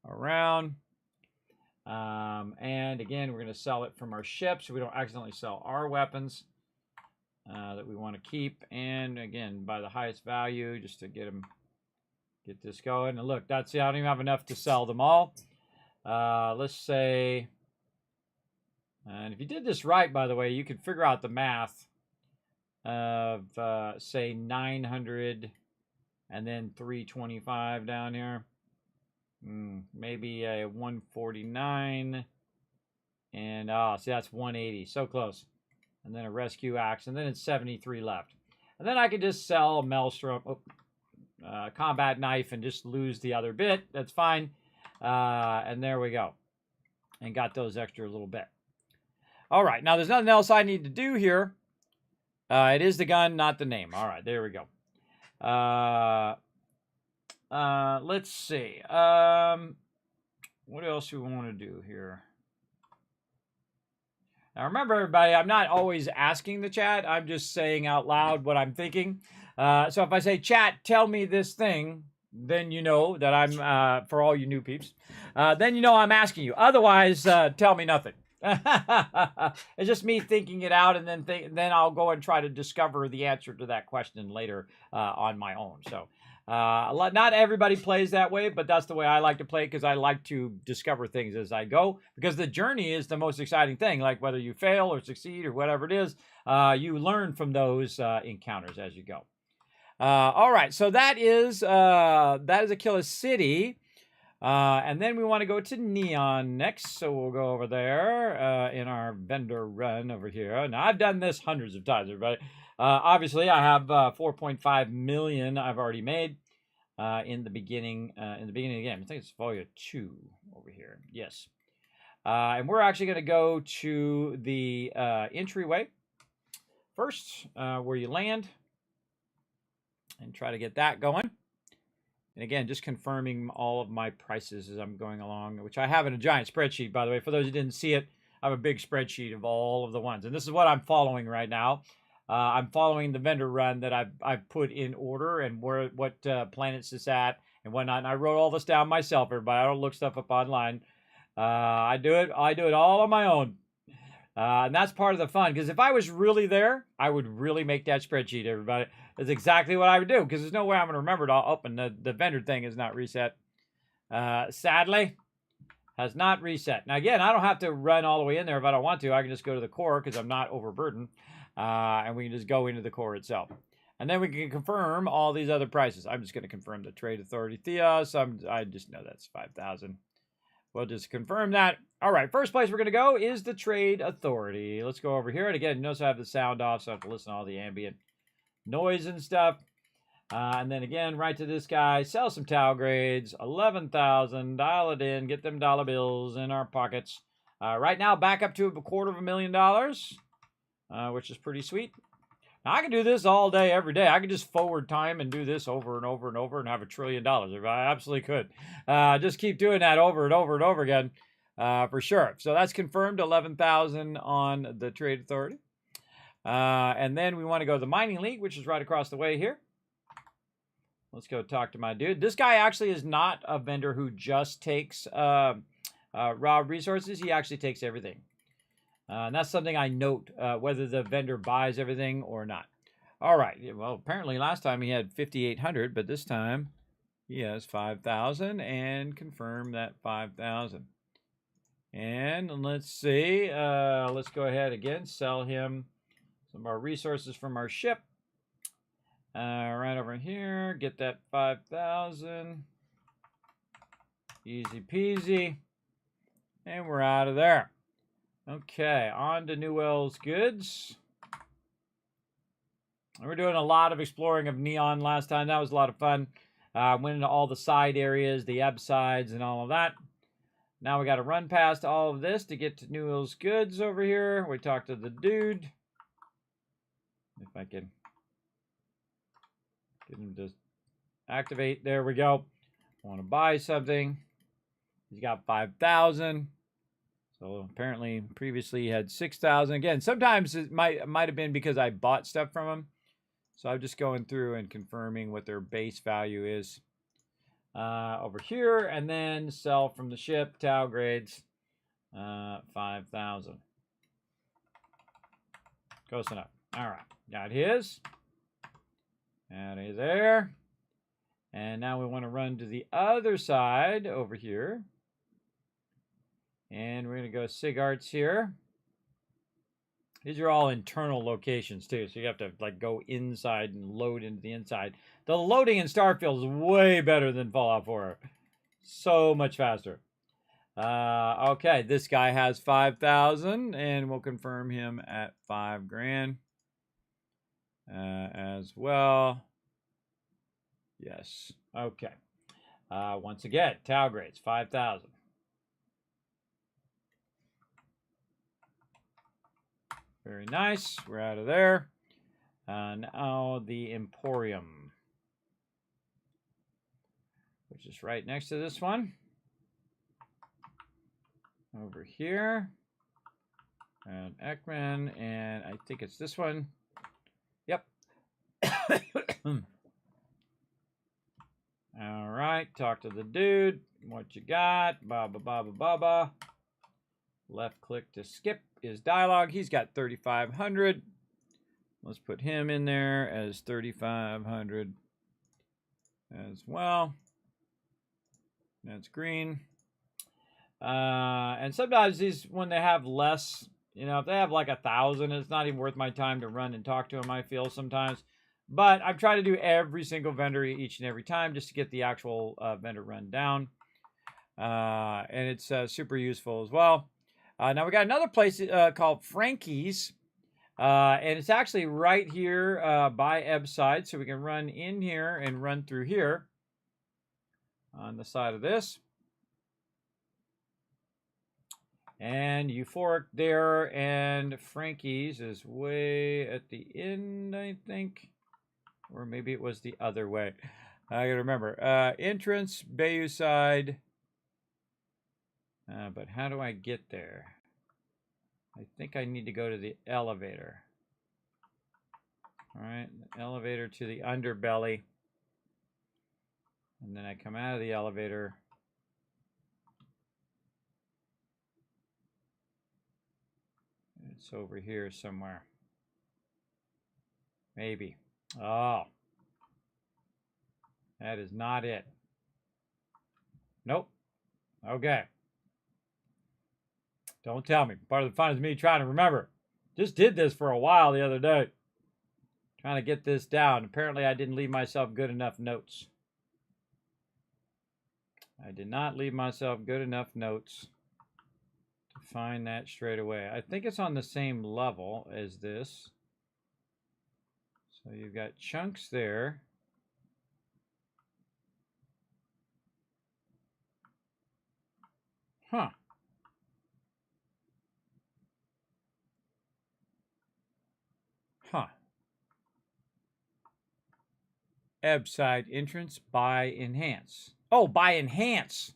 C: around. And again, we're going to sell it from our ship so we don't accidentally sell our weapons that we want to keep. And again, by the highest value, just to get this going. And look, that's, I don't even have enough to sell them all. Let's say, and if you did this right, by the way, you could figure out the math of, say, 900 and then 325 down here. Maybe a 149, and see, that's 180, so close. And then a rescue axe, and then it's 73 left. And then I could just sell a Maelstrom, combat knife, and just lose the other bit. That's fine. And there we go. And got those extra little bit. All right, now there's nothing else I need to do here. It is the gun, not the name. All right, there we go. Let's see. What else do we want to do here? Now remember, everybody, I'm not always asking the chat. I'm just saying out loud what I'm thinking. So if I say, chat, tell me this thing, then you know that I'm, for all you new peeps, then you know I'm asking you. Otherwise, tell me nothing. It's just me thinking it out, and then I'll go and try to discover the answer to that question later on my own. So not everybody plays that way, but that's the way I like to play, because I like to discover things as I go, because the journey is the most exciting thing. Like whether you fail or succeed or whatever it is, you learn from those encounters as you go. All right, so that is Aquila City. And then we want to go to Neon next, so we'll go over there in our vendor run over here. Now, I've done this hundreds of times, everybody. Obviously, I have 4.5 million I've already made. in the beginning of the game. I think it's Volume 2 over here. Yes. And we're actually going to go to the entryway first, where you land, and try to get that going. And again, just confirming all of my prices as I'm going along, which I have in a giant spreadsheet, by the way. For those who didn't see it, I have a big spreadsheet of all of the ones. And this is what I'm following right now. I'm following the vendor run that I've put in order and what planets it's at and whatnot. And I wrote all this down myself, everybody. I don't look stuff up online. I do it all on my own. And that's part of the fun, because if I was really there, I would really make that spreadsheet, everybody. That's exactly what I would do, because there's no way I'm going to remember it all. Oh, and the vendor thing is not reset. Sadly, has not reset. Now, again, I don't have to run all the way in there if I don't want to. I can just go to the core because I'm not overburdened. And we can just go into the core itself. And then we can confirm all these other prices. I'm just going to confirm the Trade Authority Theos. I just know that's 5,000. We'll just confirm that. All right, first place we're going to go is the Trade Authority. Let's go over here. And again, notice I have the sound off, so I have to listen to all the ambient noise and stuff. And then again, right to this guy, sell some Tau grades, 11,000, dial it in, get them dollar bills in our pockets. Right now, back up to $250,000, which is pretty sweet. Now, I can do this all day, every day. I can just forward time and do this over and over and over and have $1 trillion. I absolutely could. Just keep doing that over and over and over again, for sure. So that's confirmed, 11,000 on the Trade Authority. And then we want to go to the Mining League, which is right across the way here. Let's go talk to my dude. This guy actually is not a vendor who just takes raw resources. He actually takes everything. And that's something I note, whether the vendor buys everything or not. All right. Well, apparently last time he had 5,800, but this time he has 5,000, and confirm that 5,000. And let's see. Let's go ahead again. Sell him some of our resources from our ship. Right over here. Get that 5,000. Easy peasy. And we're out of there. Okay, on to Newell's goods. We're doing a lot of exploring of Neon last time. That was a lot of fun. Went into all the side areas, the ebb sides, and all of that. Now we got to run past all of this to get to Newell's goods over here. We talked to the dude. If I can get him to activate. There we go. I want to buy something. He's got 5,000. So apparently previously he had 6,000. Again, sometimes it might have been because I bought stuff from him. So I'm just going through and confirming what their base value is over here, and then sell from the ship, Tau grades, 5,000. Close enough. All right, got his. Out of there. And now we want to run to the other side over here. And we're going to go SIG Arts here. These are all internal locations too, so you have to like go inside and load into the inside. The loading in Starfield is way better than Fallout 4. So much faster. Okay, this guy has 5,000, and we'll confirm him at 5 grand as well. Yes. Okay. Once again, Tau grades 5,000. Very nice. We're out of there. Now the Emporium, which is right next to this one. Over here. And Ekman, and I think it's this one. Yep. All right. Talk to the dude. What you got? Baba, baba, baba. Left click to skip is dialogue. He's got 3,500. Let's put him in there as 3,500 as well. That's green. And sometimes these, when they have less, you know, if they have like 1,000, it's not even worth my time to run and talk to them, I feel sometimes. But I'm trying to do every single vendor each and every time just to get the actual vendor run down. And it's super useful as well. Now we got another place called Frankie's, and it's actually right here by Ebbside, so we can run in here and run through here. on the side of this. And Euphoric there, and Frankie's is way at the end, I think. Or maybe it was the other way. I gotta remember. Entrance, Bayou side. But how do I get there? I think I need to go to the elevator. Alright, elevator to the underbelly. And then I come out of the elevator. It's over here somewhere. Maybe. Oh. That is not it. Nope. Okay. Don't tell me. Part of the fun is me trying to remember. Just did this for a while the other day. Trying to get this down. Apparently I didn't leave myself good enough notes. I did not leave myself good enough notes to find that straight away. I think it's on the same level as this. So you've got chunks there. Huh. Huh. Ebb side entrance by enhance. Oh, by enhance.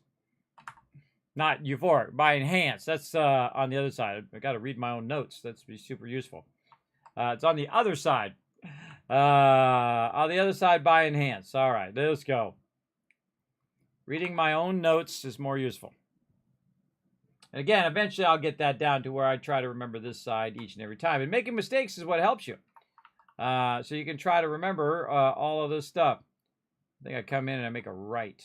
C: Not euphoric, by enhance. That's on the other side. I got to read my own notes. That's be super useful. It's on the other side. On the other side by enhance. All right, let's go. Reading my own notes is more useful. And again, eventually I'll get that down to where I try to remember this side each and every time. And making mistakes is what helps you. So you can try to remember all of this stuff. I think I come in and I make a right.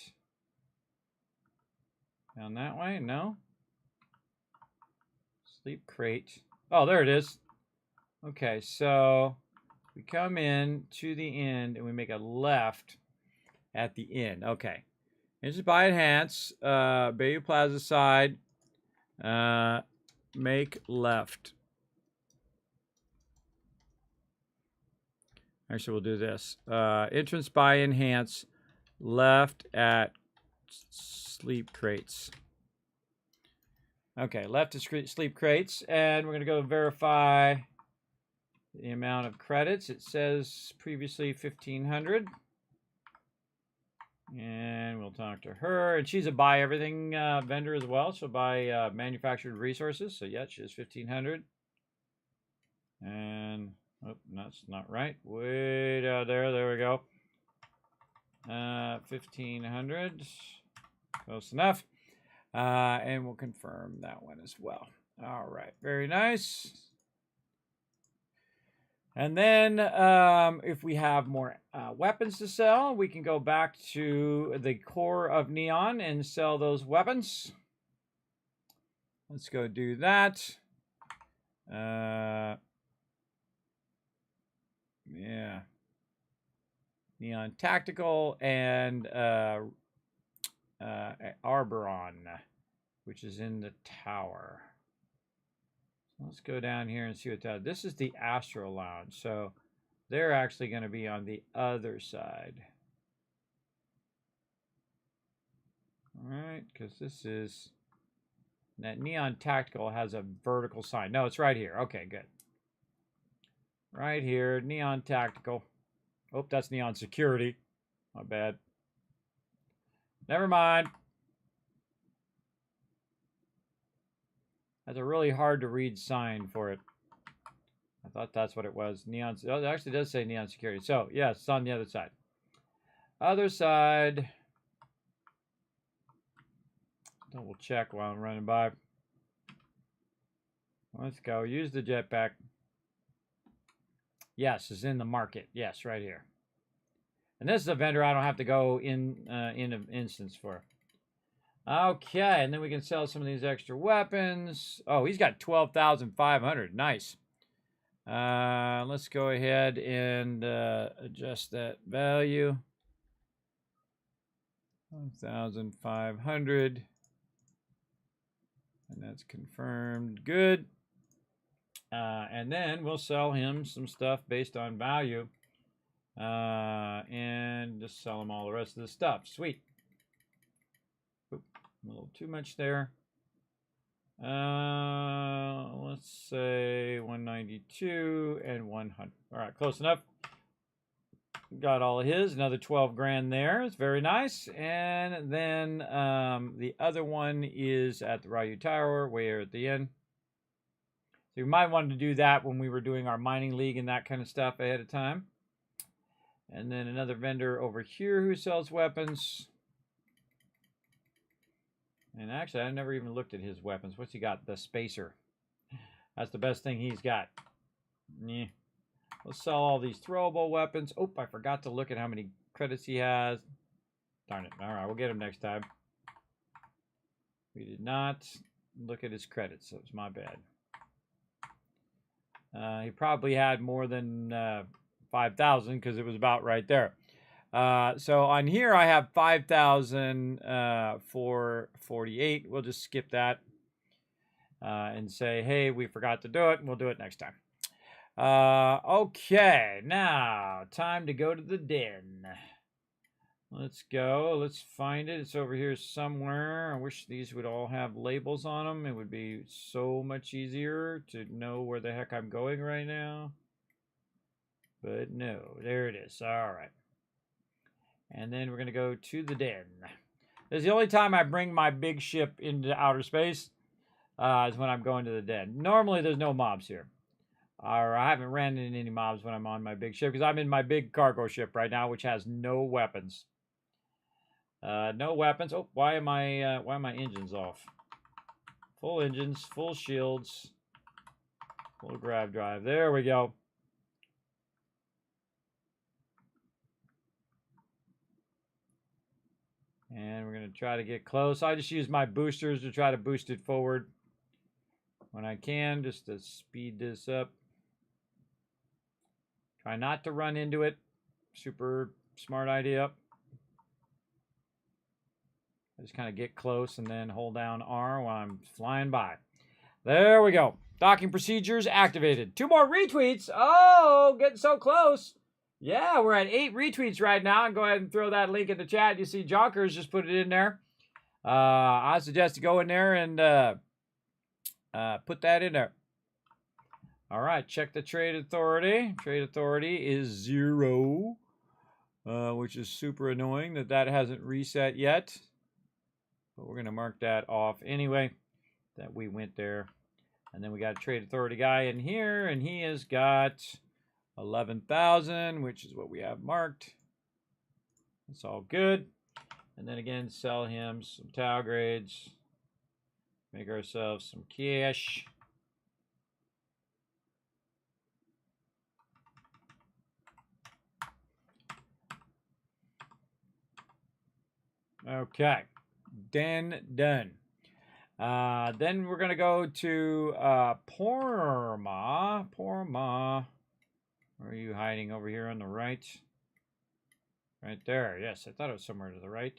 C: Down that way? No. Sleep crate. Oh, there it is. Okay, so we come in to the end and we make a left at the end. Okay. This is by enhance. Bayou Plaza side. Make left. Actually, we'll do this. Entrance by enhance. Left at sleep crates. Okay, left to sleep crates. And we're going to go verify the amount of credits. It says previously 1,500. And we'll talk to her. And she's a buy everything vendor as well. She'll buy manufactured resources. So, yeah, she has 1,500. And, oh, that's not right. Way down there. There we go. 1,500. Close enough. And we'll confirm that one as well. All right. Very nice. And then if we have more weapons to sell, we can go back to the core of Neon and sell those weapons. Let's go do that. Yeah. Neon Tactical and Arboron, which is in the tower. Let's go down here and see what that. This is the Astro Lounge, so they're actually going to be on the other side. All right, because this is that Neon Tactical has a vertical sign. No, it's right here. Okay, good. Right here, Neon Tactical. Oh, that's Neon Security. My bad. Never mind. That's a really hard to read sign for it. I thought that's what it was. Neon. Oh, it actually does say Neon Security. So, yes, it's on the other side. Other side. Double check while I'm running by. Let's go. Use the jetpack. Yes, it's in the market. Yes, right here. And this is a vendor I don't have to go in an instance for. Okay, and then we can sell some of these extra weapons. Oh, he's got 12,500. Nice. Let's go ahead and adjust that value. 1,500. And that's confirmed. Good. And then we'll sell him some stuff based on value. And just sell him all the rest of the stuff. Sweet. A little too much there. Let's say 192 and 100. All right, close enough. Got all of his. Another 12 grand there. It's very nice. And then the other one is at the Ryu Tower, way here at the end. So we might want to do that when we were doing our mining league and that kind of stuff ahead of time. And then another vendor over here who sells weapons. And actually, I never even looked at his weapons. What's he got? The Spacer. That's the best thing he's got. Yeah. Let's sell all these throwable weapons. Oh, I forgot to look at how many credits he has. Darn it. All right, we'll get him next time. We did not look at his credits, so it's my bad. He probably had more than 5,000 because it was about right there. So on here I have 5,448. We'll just skip that and say, hey, we forgot to do it, and we'll do it next time. Okay, now time to go to the den. Let's go. Let's find it. It's over here somewhere. I wish these would all have labels on them. It would be so much easier to know where the heck I'm going right now. But no, there it is. All right. And then we're going to go to the den. This is the only time I bring my big ship into outer space is when I'm going to the den. Normally, there's no mobs here. Or I haven't ran into any mobs when I'm on my big ship because I'm in my big cargo ship right now, which has no weapons. No weapons. Oh, why are my engines off? Full engines, full shields, full grav drive. There we go. And we're going to try to get close. I just use my boosters to try to boost it forward when I can, just to speed this up. Try not to run into it. Super smart idea. Just kind of get close and then hold down R while I'm flying by. There we go. Docking procedures activated. 2 more retweets. Oh, getting so close. Yeah, we're at 8 retweets right now. And go ahead and throw that link in the chat. You see Jonkers just put it in there. I suggest you go in there and put that in there. All right, check the trade authority. Trade authority is 0, which is super annoying that hasn't reset yet. But we're going to mark that off anyway, that we went there. And then we got a trade authority guy in here, and he has got 11,000, which is what we have marked. It's all good. And then again, sell him some tau grades. Make ourselves some cash. Okay. Den done. Then we're going to go to Porma. Porma. Where are you hiding? Over here on the right? Right there. Yes, I thought it was somewhere to the right.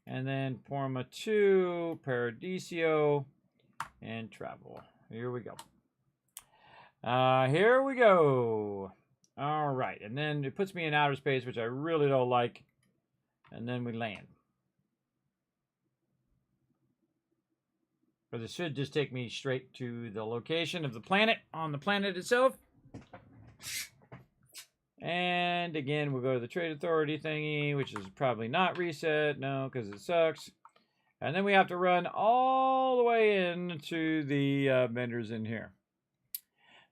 C: And then Porma 2, Paradiso, and travel. Here we go. Here we go. All right. And then it puts me in outer space, which I really don't like. And then we land. But it should just take me straight to the location of the planet, on the planet itself. And again, we'll go to the trade authority thingy, which is probably not reset. No, because it sucks. And then we have to run all the way into the vendors in here.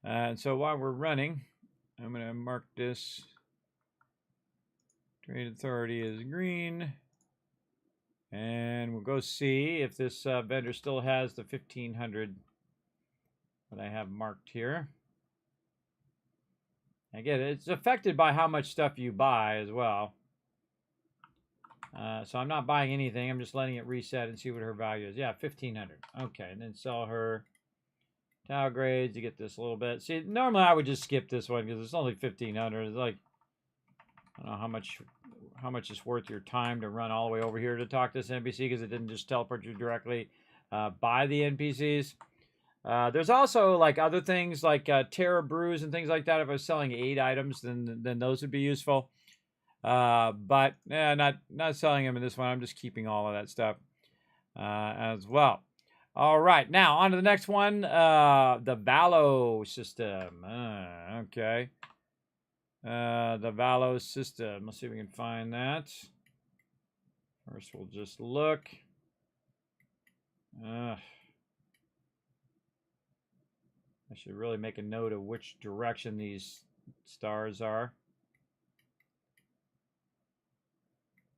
C: And so while we're running, I'm going to mark this. Trade authority is green. And we'll go see if this vendor still has the 1,500 that I have marked here. Again, it's affected by how much stuff you buy as well. So I'm not buying anything. I'm just letting it reset and see what her value is. Yeah, 1,500. Okay, and then sell her tau grades to get this a little bit. See, normally I would just skip this one because it's only 1,500. It's like, I don't know how much is worth your time to run all the way over here to talk to this NPC because it didn't just teleport you directly by the NPCs. There's also like other things like Terra Brews and things like that. If I was selling 8 items, then those would be useful. But not selling them in this one. I'm just keeping all of that stuff. as well. All right, now on to the next one, the Valo system. Okay. The Valo system. Let's see if we can find that. First, we'll just look. I should really make a note of which direction these stars are.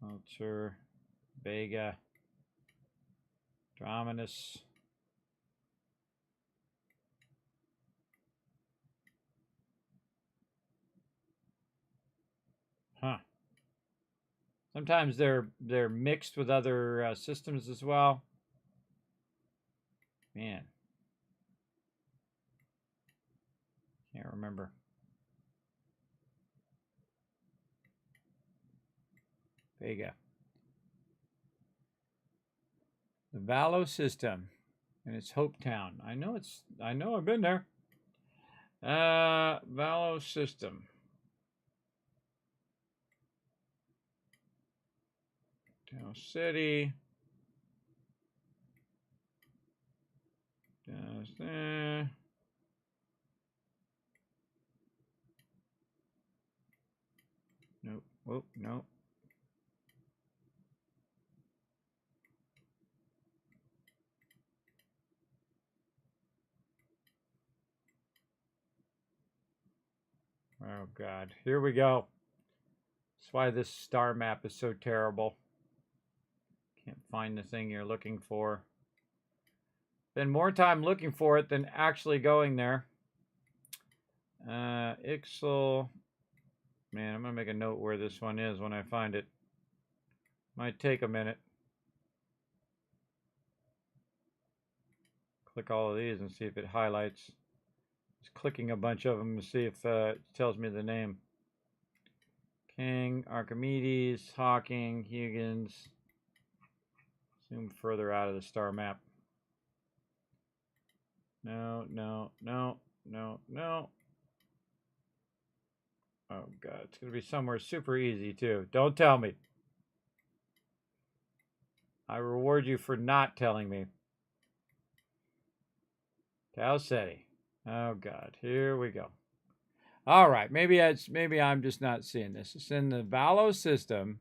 C: Alter, Vega, Drominus. Huh. Sometimes they're mixed with other systems as well. Man. Can't remember. Vega. The Valo system. And it's Hopetown. I know I've been there. Valo system. Tau City. Down there. Nope. Oh, no. Oh, God. Here we go. That's why this star map is so terrible. Can't find the thing you're looking for. Spend more time looking for it than actually going there. Ixel. Man, I'm going to make a note where this one is when I find it. Might take a minute. Click all of these and see if it highlights. Just clicking a bunch of them to see if it tells me the name. King, Archimedes, Hawking, Huygens. Zoom further out of the star map. No, no, no, no, no. Oh, God. It's going to be somewhere super easy, too. Don't tell me. I reward you for not telling me. Tau Ceti. Oh, God. Here we go. All right. Maybe I'm just not seeing this. It's in the Valo system.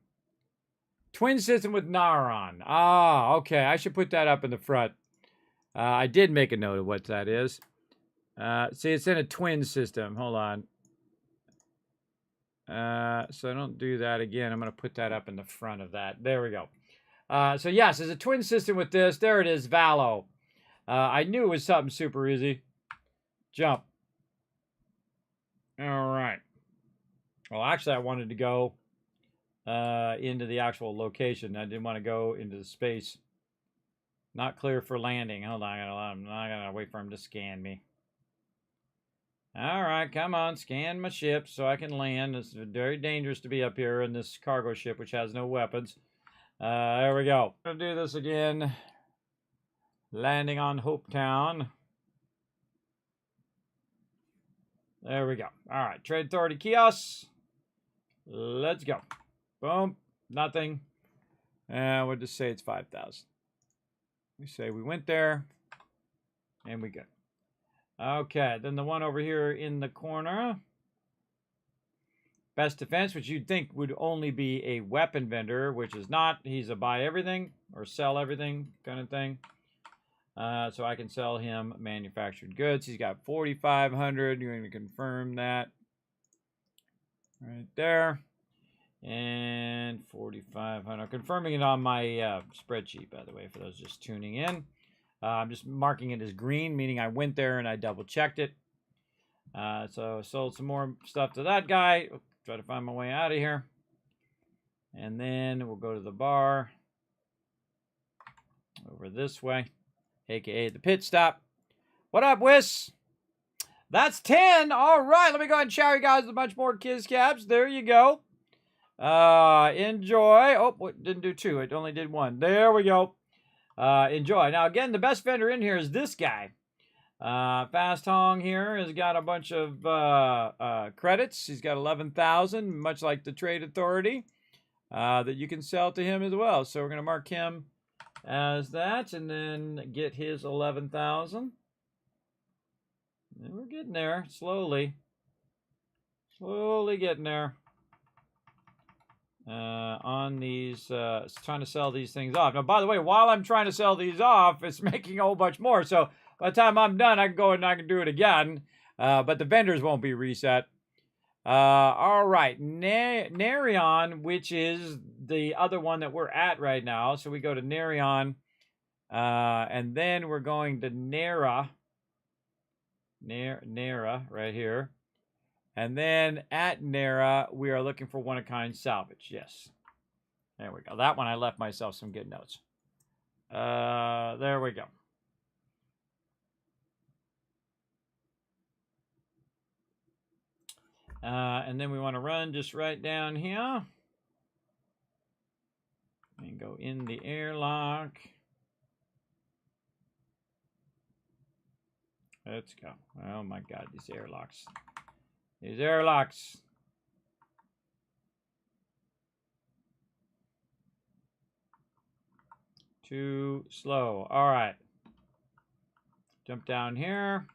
C: Twin system with Naron. Ah, okay. I should put that up in the front. I did make a note of what that is. See, it's in a twin system. Hold on. So I don't do that again. I'm going to put that up in the front of that. There we go. So yes, there's a twin system with this. There it is, Valo. I knew it was something super easy. Jump. All right. Well, actually, I wanted to go into the actual location. I didn't want to go into the space. Not clear for landing. Hold on. I'm not going to wait for him to scan me. All right, come on, scan my ship so I can land. It's very dangerous to be up here in this cargo ship, which has no weapons. There we go. Gonna do this again. Landing on Hopetown. There we go. All right, Trade Authority kiosks. Let's go. Boom. Nothing. We'll just say it's 5,000. We say we went there, and we good. Okay, then the one over here in the corner. Best defense, which you'd think would only be a weapon vendor, which is not. He's a buy everything or sell everything kind of thing. So I can sell him manufactured goods. He's got 4,500. You're going to confirm that right there. And 4,500. Confirming it on my spreadsheet, by the way, for those just tuning in. I'm just marking it as green, meaning I went there and I double-checked it. So I sold some more stuff to that guy. Try to find my way out of here. And then we'll go to the bar. Over this way. A.K.A. the pit stop. What up, Wiss? That's 10. All right, let me go ahead and shower you guys with a bunch more Kiz Caps. There you go. Enjoy. Oh, didn't do 2. It only did 1. There we go. Enjoy. Now, again, the best vendor in here is this guy. Fast Hong here has got a bunch of credits. He's got 11,000, much like the Trade Authority, that you can sell to him as well. So we're going to mark him as that, and then get his 11,000. And we're getting there, slowly. Slowly getting there. On these, trying to sell these things off. Now, by the way, while I'm trying to sell these off, it's making a whole bunch more. So by the time I'm done, I can go and I can do it again. But the vendors won't be reset. All right, Narion, which is the other one that we're at right now. So we go to Narion, and then we're going to Nara. Nara, right here. And then at Nara, we are looking for one-of-kind salvage. Yes. There we go. That one, I left myself some good notes. There we go. And then we want to run just right down here. And go in the airlock. Let's go. Oh my God, these airlocks. These airlocks. Too slow. All right. Jump down here.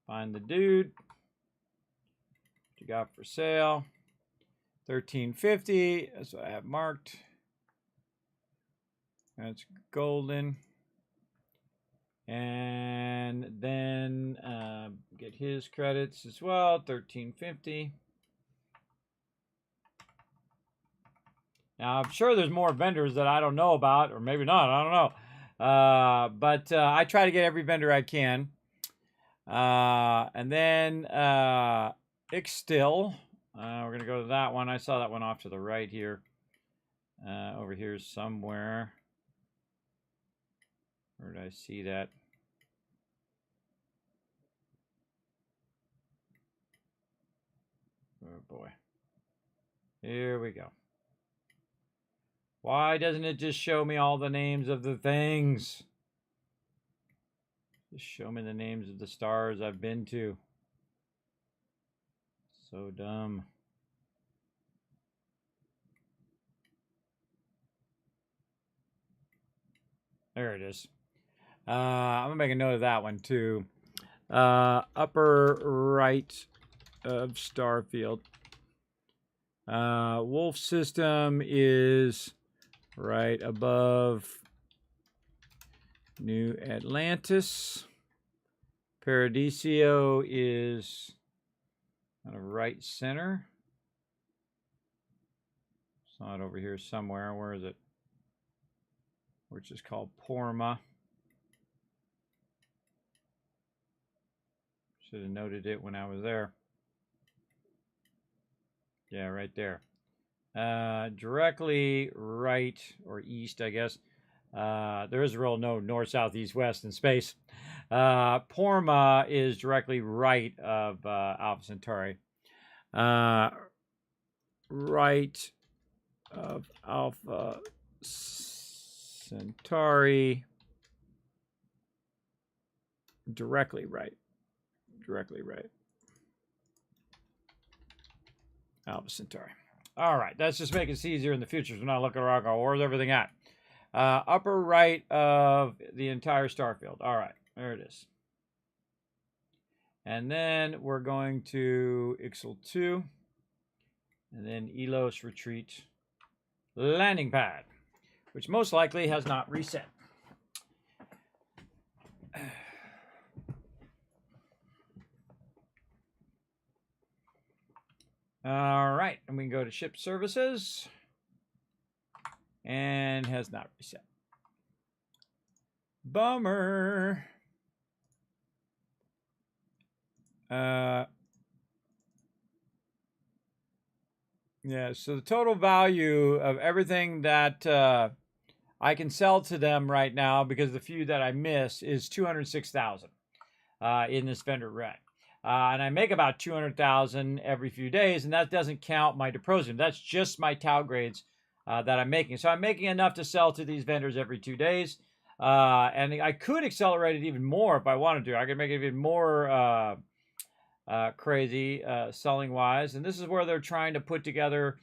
C: Find the dude. What you got for sale? 1350. That's what I have marked. That's golden. And then get his credits as well, 1350. Now, I'm sure there's more vendors that I don't know about, or maybe not, I don't know. But I try to get every vendor I can. And then Ixtil, we're going to go to that one. I saw that one off to the right here. Over here somewhere. Where did I see that? Oh boy. Here we go. Why doesn't it just show me all the names of the things? Just show me the names of the stars I've been to. So dumb. There it is. I'm going to make a note of that one too. Upper right of Starfield. Wolf System is right above New Atlantis. Paradiso is kind of right center. Saw it over here somewhere. Where is it? Which is called Porma. Should have noted it when I was there. Yeah, right there. Directly right, or east, I guess. There is a real no north, south, east, west in space. Porma is directly right of Alpha Centauri. Right of Alpha Centauri. Directly right. Directly right. Alpha Centauri. All right, that's just making it easier in the future. So we're not looking around, where's everything at? Upper right of the entire Starfield. All right, there it is. And then we're going to Ixtal 2. And then Elos Retreat Landing Pad, which most likely has not reset. All right, and we can go to ship services, and has not reset. Bummer. Yeah, so the total value of everything that I can sell to them right now, because the few that I miss, is 206,000 in this vendor rent. And I make about 200,000 every few days, and that doesn't count my Deprosium. That's just my Tau grades that I'm making. So I'm making enough to sell to these vendors every 2 days. And I could accelerate it even more if I wanted to. I could make it even more crazy selling-wise. And this is where they're trying to put together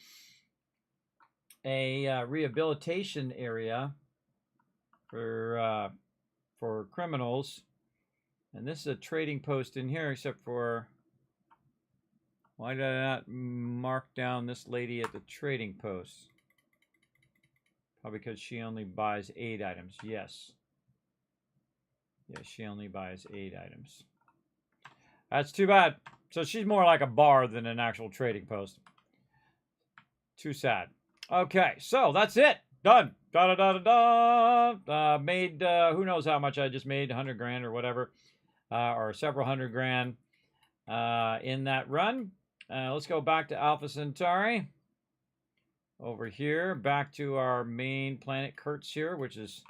C: a rehabilitation area for criminals. And this is a trading post in here, except for... Why did I not mark down this lady at the trading post? Probably because she only buys 8 items. Yes. Yeah, she only buys 8 items. That's too bad. So she's more like a bar than an actual trading post. Too sad. Okay, so that's it. Done. Da-da-da-da-da. Made, who knows how much I just made, 100 grand or whatever. Or several hundred grand in that run. Let's go back to Alpha Centauri. Over here, back to our main planet, Kurtz here, which is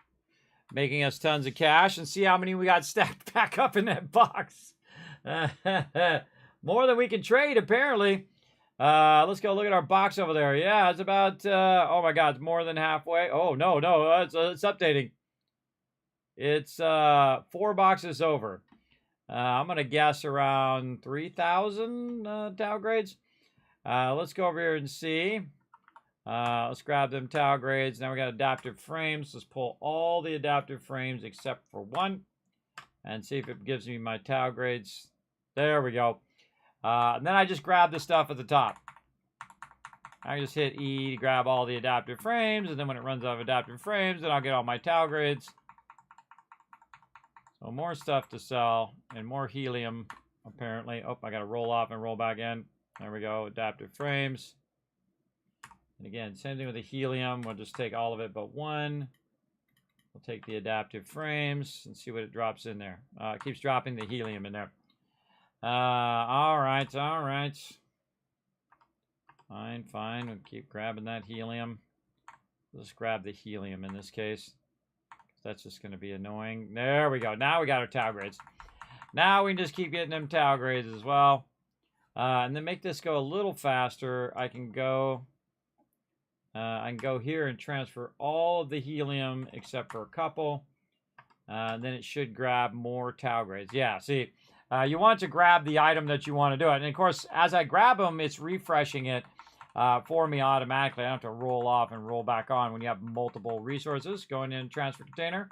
C: making us tons of cash. And see how many we got stacked back up in that box. More than we can trade, apparently. Let's go look at our box over there. Yeah, it's about, oh my God, it's more than halfway. Oh, no, it's updating. It's 4 boxes over. I'm going to guess around 3,000 Tau grades. Let's go over here and see. Let's grab them Tau grades. Now we got adaptive frames. Let's pull all the adaptive frames except for one and see if it gives me my Tau grades. There we go. And then I just grab the stuff at the top. I just hit E to grab all the adaptive frames, and then when it runs out of adaptive frames, then I'll get all my Tau grades. So more stuff to sell, and more helium, apparently. Oh, I got to roll off and roll back in. There we go, adaptive frames. And again, same thing with the helium. We'll just take all of it but one. We'll take the adaptive frames and see what it drops in there. It keeps dropping the helium in there. All right. Fine. We'll keep grabbing that helium. Let's grab the helium in this case. That's just going to be annoying. There we go. Now we got our Tau grades. Now we can just keep getting them Tau grades as well. And then make this go a little faster. I can go here and transfer all of the helium except for a couple. Then it should grab more Tau grades. Yeah, see, you want to grab the item that you want to do it. And of course, as I grab them, it's refreshing it for me automatically. I don't have to roll off and roll back on when you have multiple resources going in transfer container.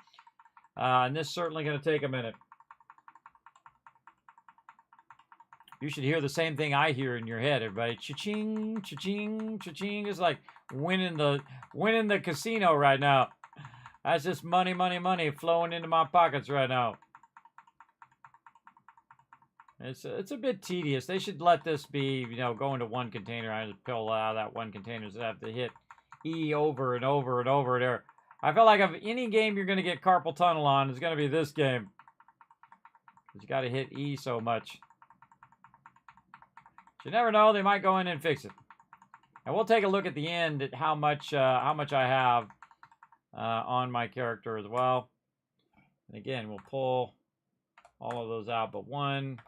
C: And this is certainly going to take a minute. You should hear the same thing I hear in your head, everybody. Cha-ching, cha-ching, cha-ching. It's like winning the casino right now. That's just money, money, money flowing into my pockets right now. It's a bit tedious. They should let this be, go into one container. I just pull out of that one container, so I have to hit E over and over and over there. I feel like if any game you're going to get carpal tunnel on, it's going to be this game. Because you got to hit E so much. But you never know, they might go in and fix it. And we'll take a look at the end at how much I have on my character as well. And again, we'll pull all of those out but one.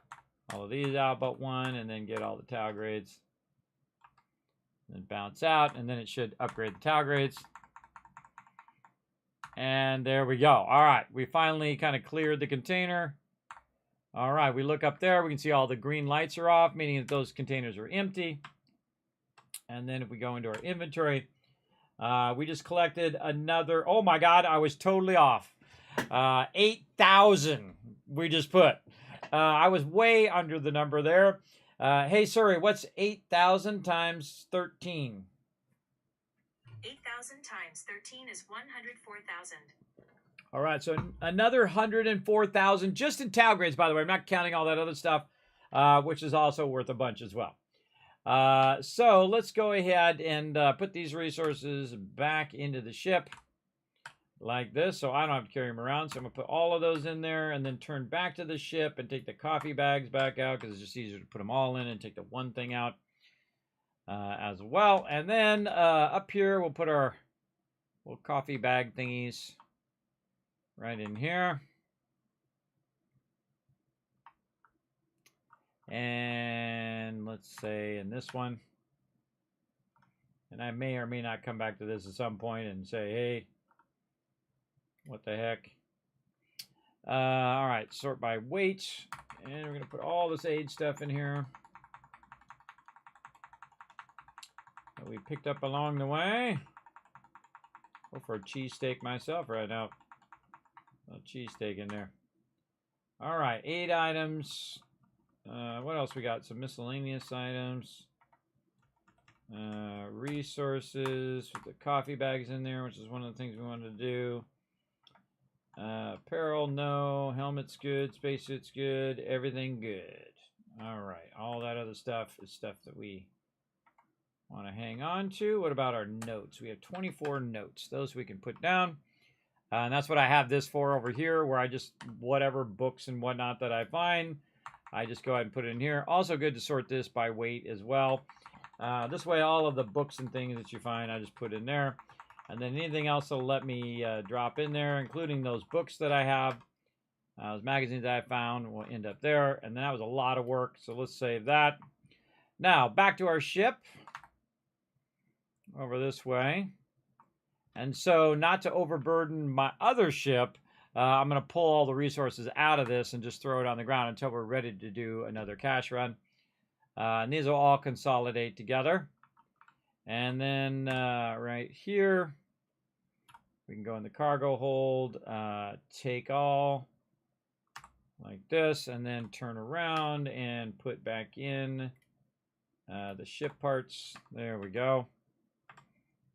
C: All of these out but one, and then get all the Tau grades. And then bounce out, and then it should upgrade the Tau grades. And there we go. All right, we finally kind of cleared the container. All right, we look up there. We can see all the green lights are off, meaning that those containers are empty. And then if we go into our inventory, we just collected another... Oh, my God, I was totally off. 8,000 we just put. I was way under the number there. Hey, Suri, what's 8,000 times 13?
M: 8,000 times 13 is 104,000.
C: All right, so another 104,000 just in Tau grades, by the way. I'm not counting all that other stuff, which is also worth a bunch as well. So let's go ahead and put these resources back into the ship. Like this, so I don't have to carry them around. So I'm going to put all of those in there and then turn back to the ship and take the coffee bags back out because it's just easier to put them all in and take the one thing out as well. And then up here, we'll put our little coffee bag thingies right in here. And let's say in this one. And I may or may not come back to this at some point and say, hey, what the heck? All right, sort by weight. And we're going to put all this age stuff in here that we picked up along the way. Go for a cheesesteak myself right now. A cheesesteak in there. All right, 8 items. What else we got? Some miscellaneous items. Resources. The coffee bags in there, which is one of the things we wanted to do. Apparel, no. Helmet's good. Spacesuit's good. Everything good. All right. All that other stuff is stuff that we want to hang on to. What about our notes? We have 24 notes. Those we can put down. And that's what I have this for over here, where I just, whatever books and whatnot that I find, I just go ahead and put it in here. Also good to sort this by weight as well. This way, all of the books and things that you find, I just put in there. And then anything else will let me drop in there, including those books that I have. Those magazines that I found will end up there. And that was a lot of work, so let's save that. Now, back to our ship. Over this way. And so, not to overburden my other ship, I'm going to pull all the resources out of this and just throw it on the ground until we're ready to do another cash run. And these will all consolidate together. And then right here, we can go in the cargo hold, take all, like this, and then turn around and put back in the ship parts. There we go.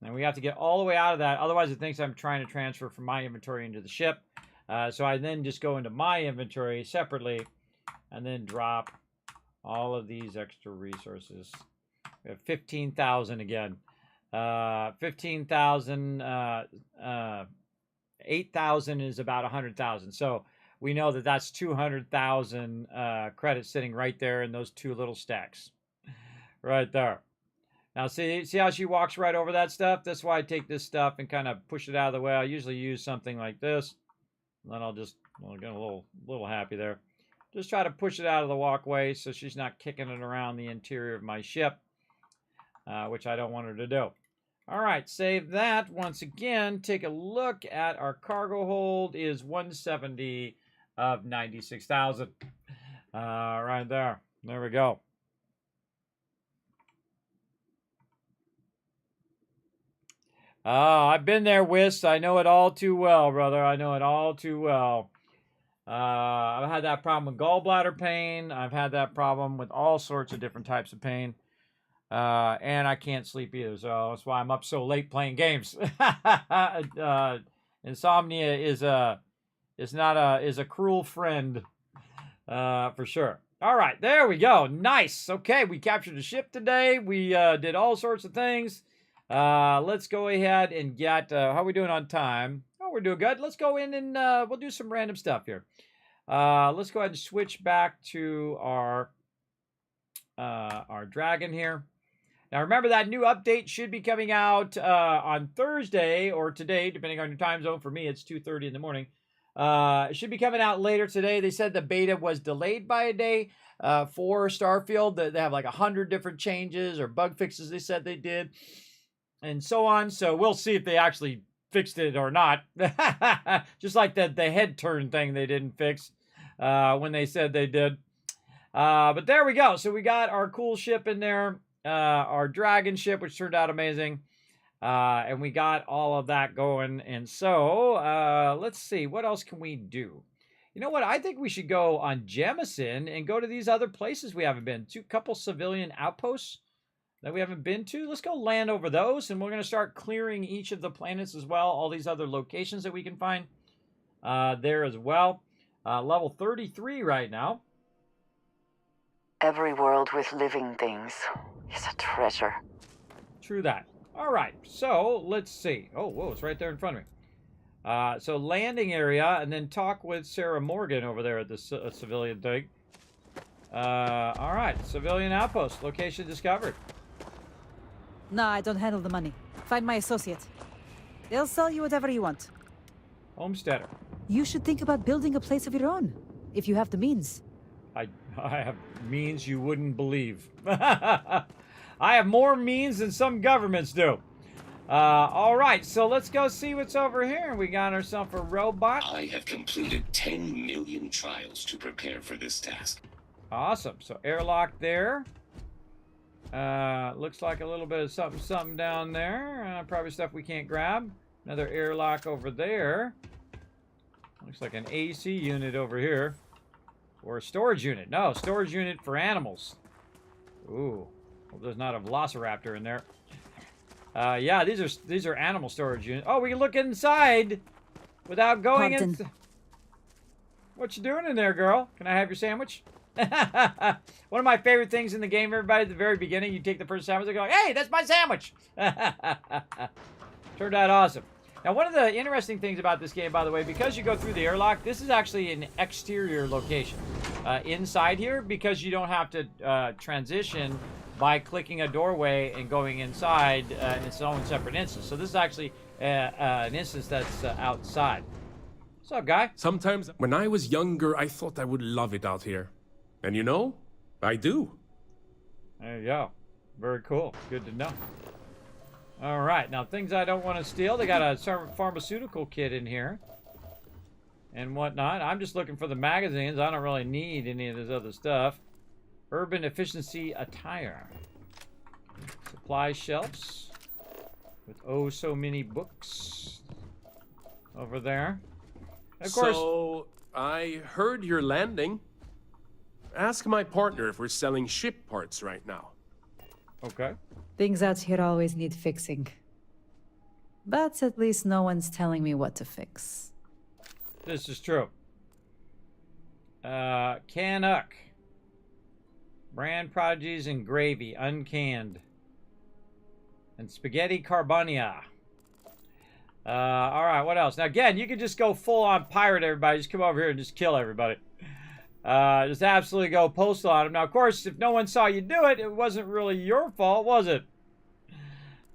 C: And we have to get all the way out of that. Otherwise, it thinks I'm trying to transfer from my inventory into the ship. So I then just go into my inventory separately and then drop all of these extra resources. We have 15,000 again. 15,000, 8,000 is about 100,000. So we know that that's 200,000 credits sitting right there in those 2 little stacks. Right there. Now see how she walks right over that stuff? That's why I take this stuff and kind of push it out of the way. I usually use something like this. And then I'll get a little happy there. Just try to push it out of the walkway so she's not kicking it around the interior of my ship, which I don't want her to do. All right, save that. Once again, take a look at our cargo hold is 170 of 96,000. Right there. There we go. I've been there, Whis. I know it all too well, brother. I know it all too well. I've had that problem with gallbladder pain. I've had that problem with all sorts of different types of pain. And I can't sleep either, so that's why I'm up so late playing games. Insomnia is a cruel friend, for sure. All right, there we go. Nice. Okay, we captured a ship today. We did all sorts of things. Let's go ahead and get, how are we doing on time? Oh, we're doing good. Let's go in and we'll do some random stuff here. Let's go ahead and switch back to our dragon here. Now, remember that new update should be coming out on Thursday or today, depending on your time zone. For me, it's 2:30 in the morning. It should be coming out later today. They said the beta was delayed by a day for Starfield. They have like 100 different changes or bug fixes they said they did, and so on. So we'll see if they actually fixed it or not. Just like the head turn thing they didn't fix when they said they did. But there we go. So we got our cool ship in there. Our dragon ship, which turned out amazing. And we got all of that going. And so, let's see. What else can we do? You know what? I think we should go on Jemison and go to these other places we haven't been to. Couple civilian outposts that we haven't been to. Let's go land over those. And we're going to start clearing each of the planets as well. All these other locations that we can find there as well. Level 33 right now.
E: Every world with living things is a treasure.
C: True that. All right, so let's see. Oh, whoa, it's right there in front of me. So landing area, and then talk with Sarah Morgan over there at the civilian thing. All right, civilian outpost, location discovered.
N: No, I don't handle the money. Find my associate. They'll sell you whatever you want.
C: Homesteader.
N: You should think about building a place of your own, if you have the means.
C: I have means you wouldn't believe. I have more means than some governments do. All right, so let's go see what's over here. We got ourselves a robot.
K: I have completed 10 million trials to prepare for this task.
C: Awesome. So airlock there. Looks like a little bit of something down there. Probably stuff we can't grab. Another airlock over there. Looks like an AC unit over here. Or a storage unit. No, storage unit for animals. Ooh. Well, there's not a velociraptor in there. Yeah, these are animal storage units. Oh, we can look inside without going in. What you doing in there, girl? Can I have your sandwich? One of my favorite things in the game, everybody, at the very beginning, you take the first sandwich, they go, hey, that's my sandwich! Turned out awesome. Now, one of the interesting things about this game, by the way, because you go through the airlock, this is actually an exterior location. Inside here, because you don't have to transition by clicking a doorway and going inside in its own separate instance. So this is actually an instance that's outside. What's up, guy?
O: Sometimes, when I was younger, I thought I would love it out here. And you know, I do.
C: There you go. Very cool. Good to know. All right. Now, things I don't want to steal. They got a pharmaceutical kit in here. And whatnot. I'm just looking for the magazines. I don't really need any of this other stuff. Urban efficiency attire. Supply shelves. With oh so many books. Over there. Of course.
O: So, I heard you're landing. Ask my partner if we're selling ship parts right now.
C: Okay.
N: Things out here always need fixing. But at least no one's telling me what to fix.
C: This is true. Canuck. Brand prodigies and gravy, uncanned. And spaghetti carbonia. Alright, what else? Now, again, you can just go full-on pirate everybody. Just come over here and just kill everybody. Just absolutely go postal on them. Now, of course, if no one saw you do it, it wasn't really your fault, was it?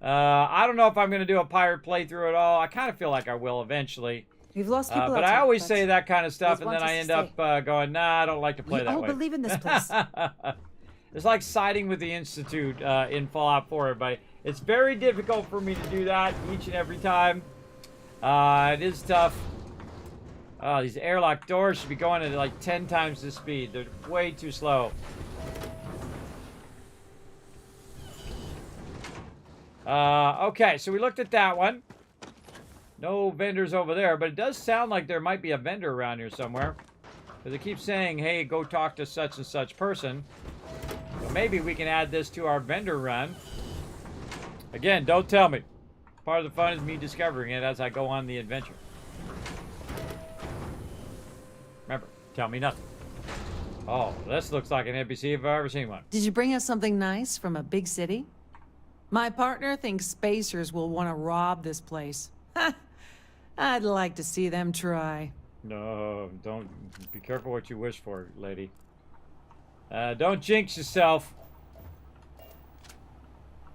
C: I don't know if I'm going to do a pirate playthrough at all. I kind of feel like I will eventually.
N: We've lost people
C: but I always say that kind of stuff, and then I end up going, nah, I don't like to play that way.
N: We all believe in this place.
C: It's like siding with the Institute in Fallout 4, everybody. It's very difficult for me to do that each and every time. It is tough. Oh, these airlock doors should be going at like 10 times the speed. They're way too slow. Okay, so we looked at that one. No vendors over there, but it does sound like there might be a vendor around here somewhere. Because it keeps saying, hey, go talk to such and such person. So maybe we can add this to our vendor run. Again, don't tell me. Part of the fun is me discovering it as I go on the adventure. Remember, tell me nothing. Oh, this looks like an NPC if I've ever seen one.
L: Did you bring us something nice from a big city? My partner thinks spacers will want to rob this place. I'd like to see them try.
C: No, don't. Be careful what you wish for, lady. Don't jinx yourself.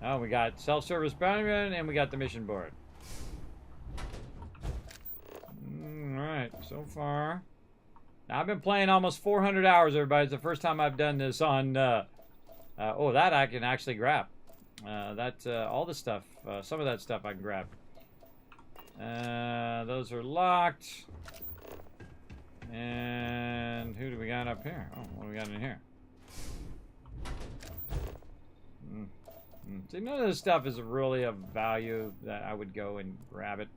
C: Oh, we got self-service bounty run, and we got the mission board. Alright, so far. Now, I've been playing almost 400 hours, everybody. It's the first time I've done this on, oh, that I can actually grab. All the stuff, some of that stuff I can grab. Those are locked. And who do we got up here? Oh, what do we got in here? See, none of this stuff is really of value that I would go and grab it.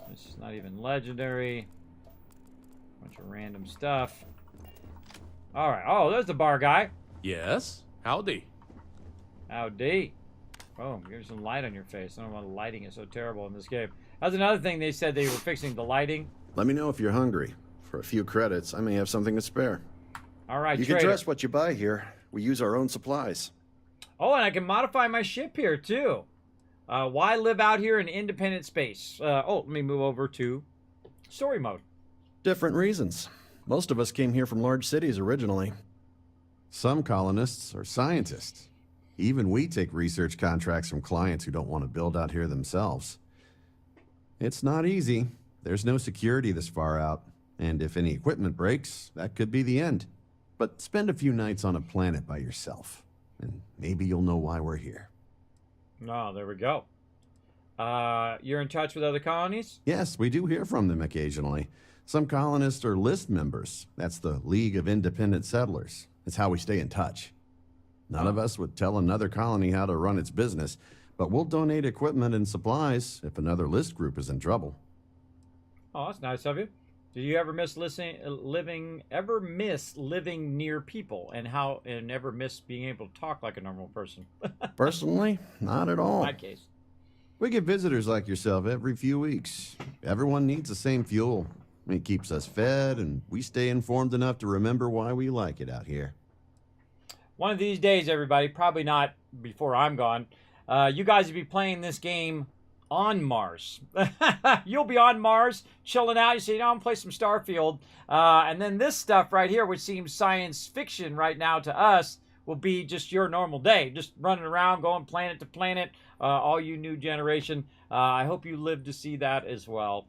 C: This is not even legendary. Bunch of random stuff. Alright. Oh, there's the bar guy.
O: Yes? Howdy.
C: Howdy. Oh, give you some light on your face. I don't know why the lighting is so terrible in this game. That's another thing they said they were fixing the lighting.
P: Let me know if you're hungry. For a few credits, I may have something to spare.
C: Alright,
P: you can trust what you buy here. We use our own supplies.
C: Oh, and I can modify my ship here, too. Why live out here in independent space? Oh, let me move over to story mode.
P: Different reasons. Most of us came here from large cities originally.
Q: Some colonists are scientists. Even we take research contracts from clients who don't want to build out here themselves. It's not easy. There's no security this far out. And if any equipment breaks, that could be the end. But spend a few nights on a planet by yourself. And maybe you'll know why we're here.
C: Oh, there we go. You're in touch with other colonies?
Q: Yes, we do hear from them occasionally. Some colonists are list members. That's the League of Independent Settlers. It's how we stay in touch. None of us would tell another colony how to run its business, but we'll donate equipment and supplies if another list group is in trouble.
C: Oh, that's nice of you. Do you ever miss living near people, and ever miss being able to talk like a normal person?
Q: Personally, not at all.
C: In my case.
Q: We get visitors like yourself every few weeks. Everyone needs the same fuel. It keeps us fed, and we stay informed enough to remember why we like it out here.
C: One of these days, everybody, probably not before I'm gone, you guys will be playing this game on Mars. You'll be on Mars, chilling out. You say, I'm going to play some Starfield. And then this stuff right here, which seems science fiction right now to us, will be just your normal day. Just running around, going planet to planet, all you new generation. I hope you live to see that as well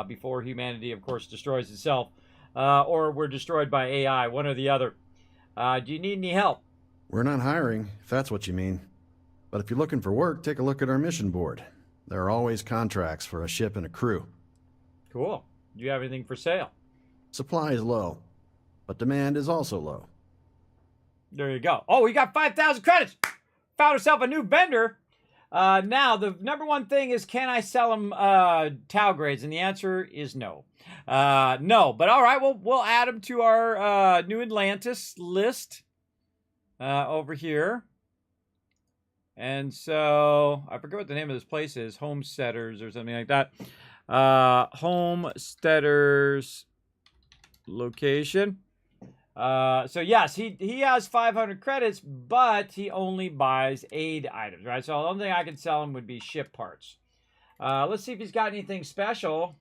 C: before humanity, of course, destroys itself. Or we're destroyed by AI, one or the other. Do you need any help?
P: We're not hiring, if that's what you mean. But if you're looking for work, take a look at our mission board. There are always contracts for a ship and a crew.
C: Cool. Do you have anything for sale?
P: Supply is low, but demand is also low.
C: There you go. Oh, we got 5,000 credits. Found herself a new vendor. Now, the number one thing is, can I sell them tau grades? And the answer is no. No, but all right, we'll add them to our New Atlantis list over here. And so, I forget what the name of this place is. Homesteaders or something like that. Homesteaders location. So yes, he has 500 credits, but he only buys aid items, right? So the only thing I can sell him would be ship parts. Let's see if he's got anything special.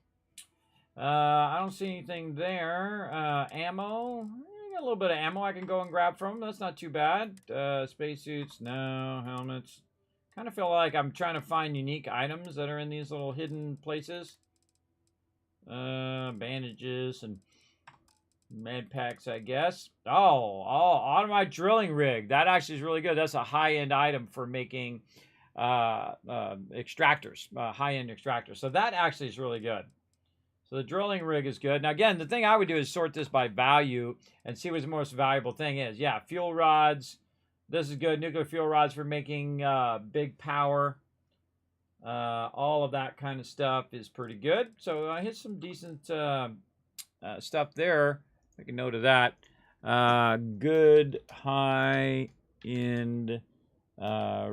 C: I don't see anything there. Ammo. Got a little bit of ammo I can go and grab from him. That's not too bad. Spacesuits, no. Helmets. Kind of feel like I'm trying to find unique items that are in these little hidden places. Bandages and med packs, I guess. Oh, automatic drilling rig. That actually is really good. That's a high-end item for making extractors, high-end extractors. So that actually is really good. So the drilling rig is good. Now, again, the thing I would do is sort this by value and see what the most valuable thing is. Yeah, fuel rods. This is good. Nuclear fuel rods for making big power. All of that kind of stuff is pretty good. So I hit some decent stuff there. Make a note of that. Good high-end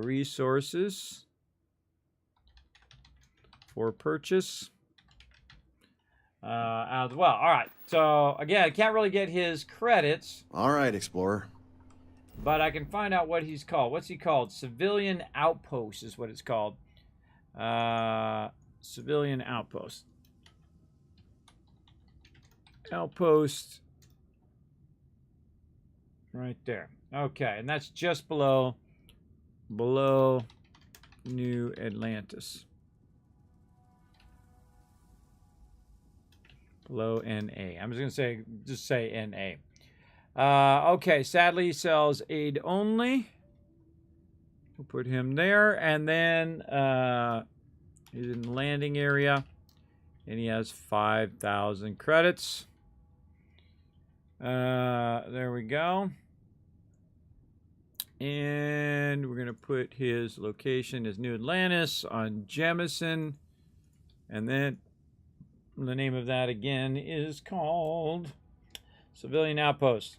C: resources for purchase. As well. All right. So, again, I can't really get his credits.
P: All right, Explorer.
C: But I can find out what he's called. What's he called? Civilian Outpost is what it's called. Civilian Outpost. Outpost. Right there. Okay. And that's just below New Atlantis. Below NA. I'm just going to say NA. Okay, sadly he sells aid only. We'll put him there. And then he's in the landing area. And he has 5,000 credits. There we go. And we're going to put his location as New Atlantis on Jemison. And then the name of that again is called Civilian Outpost.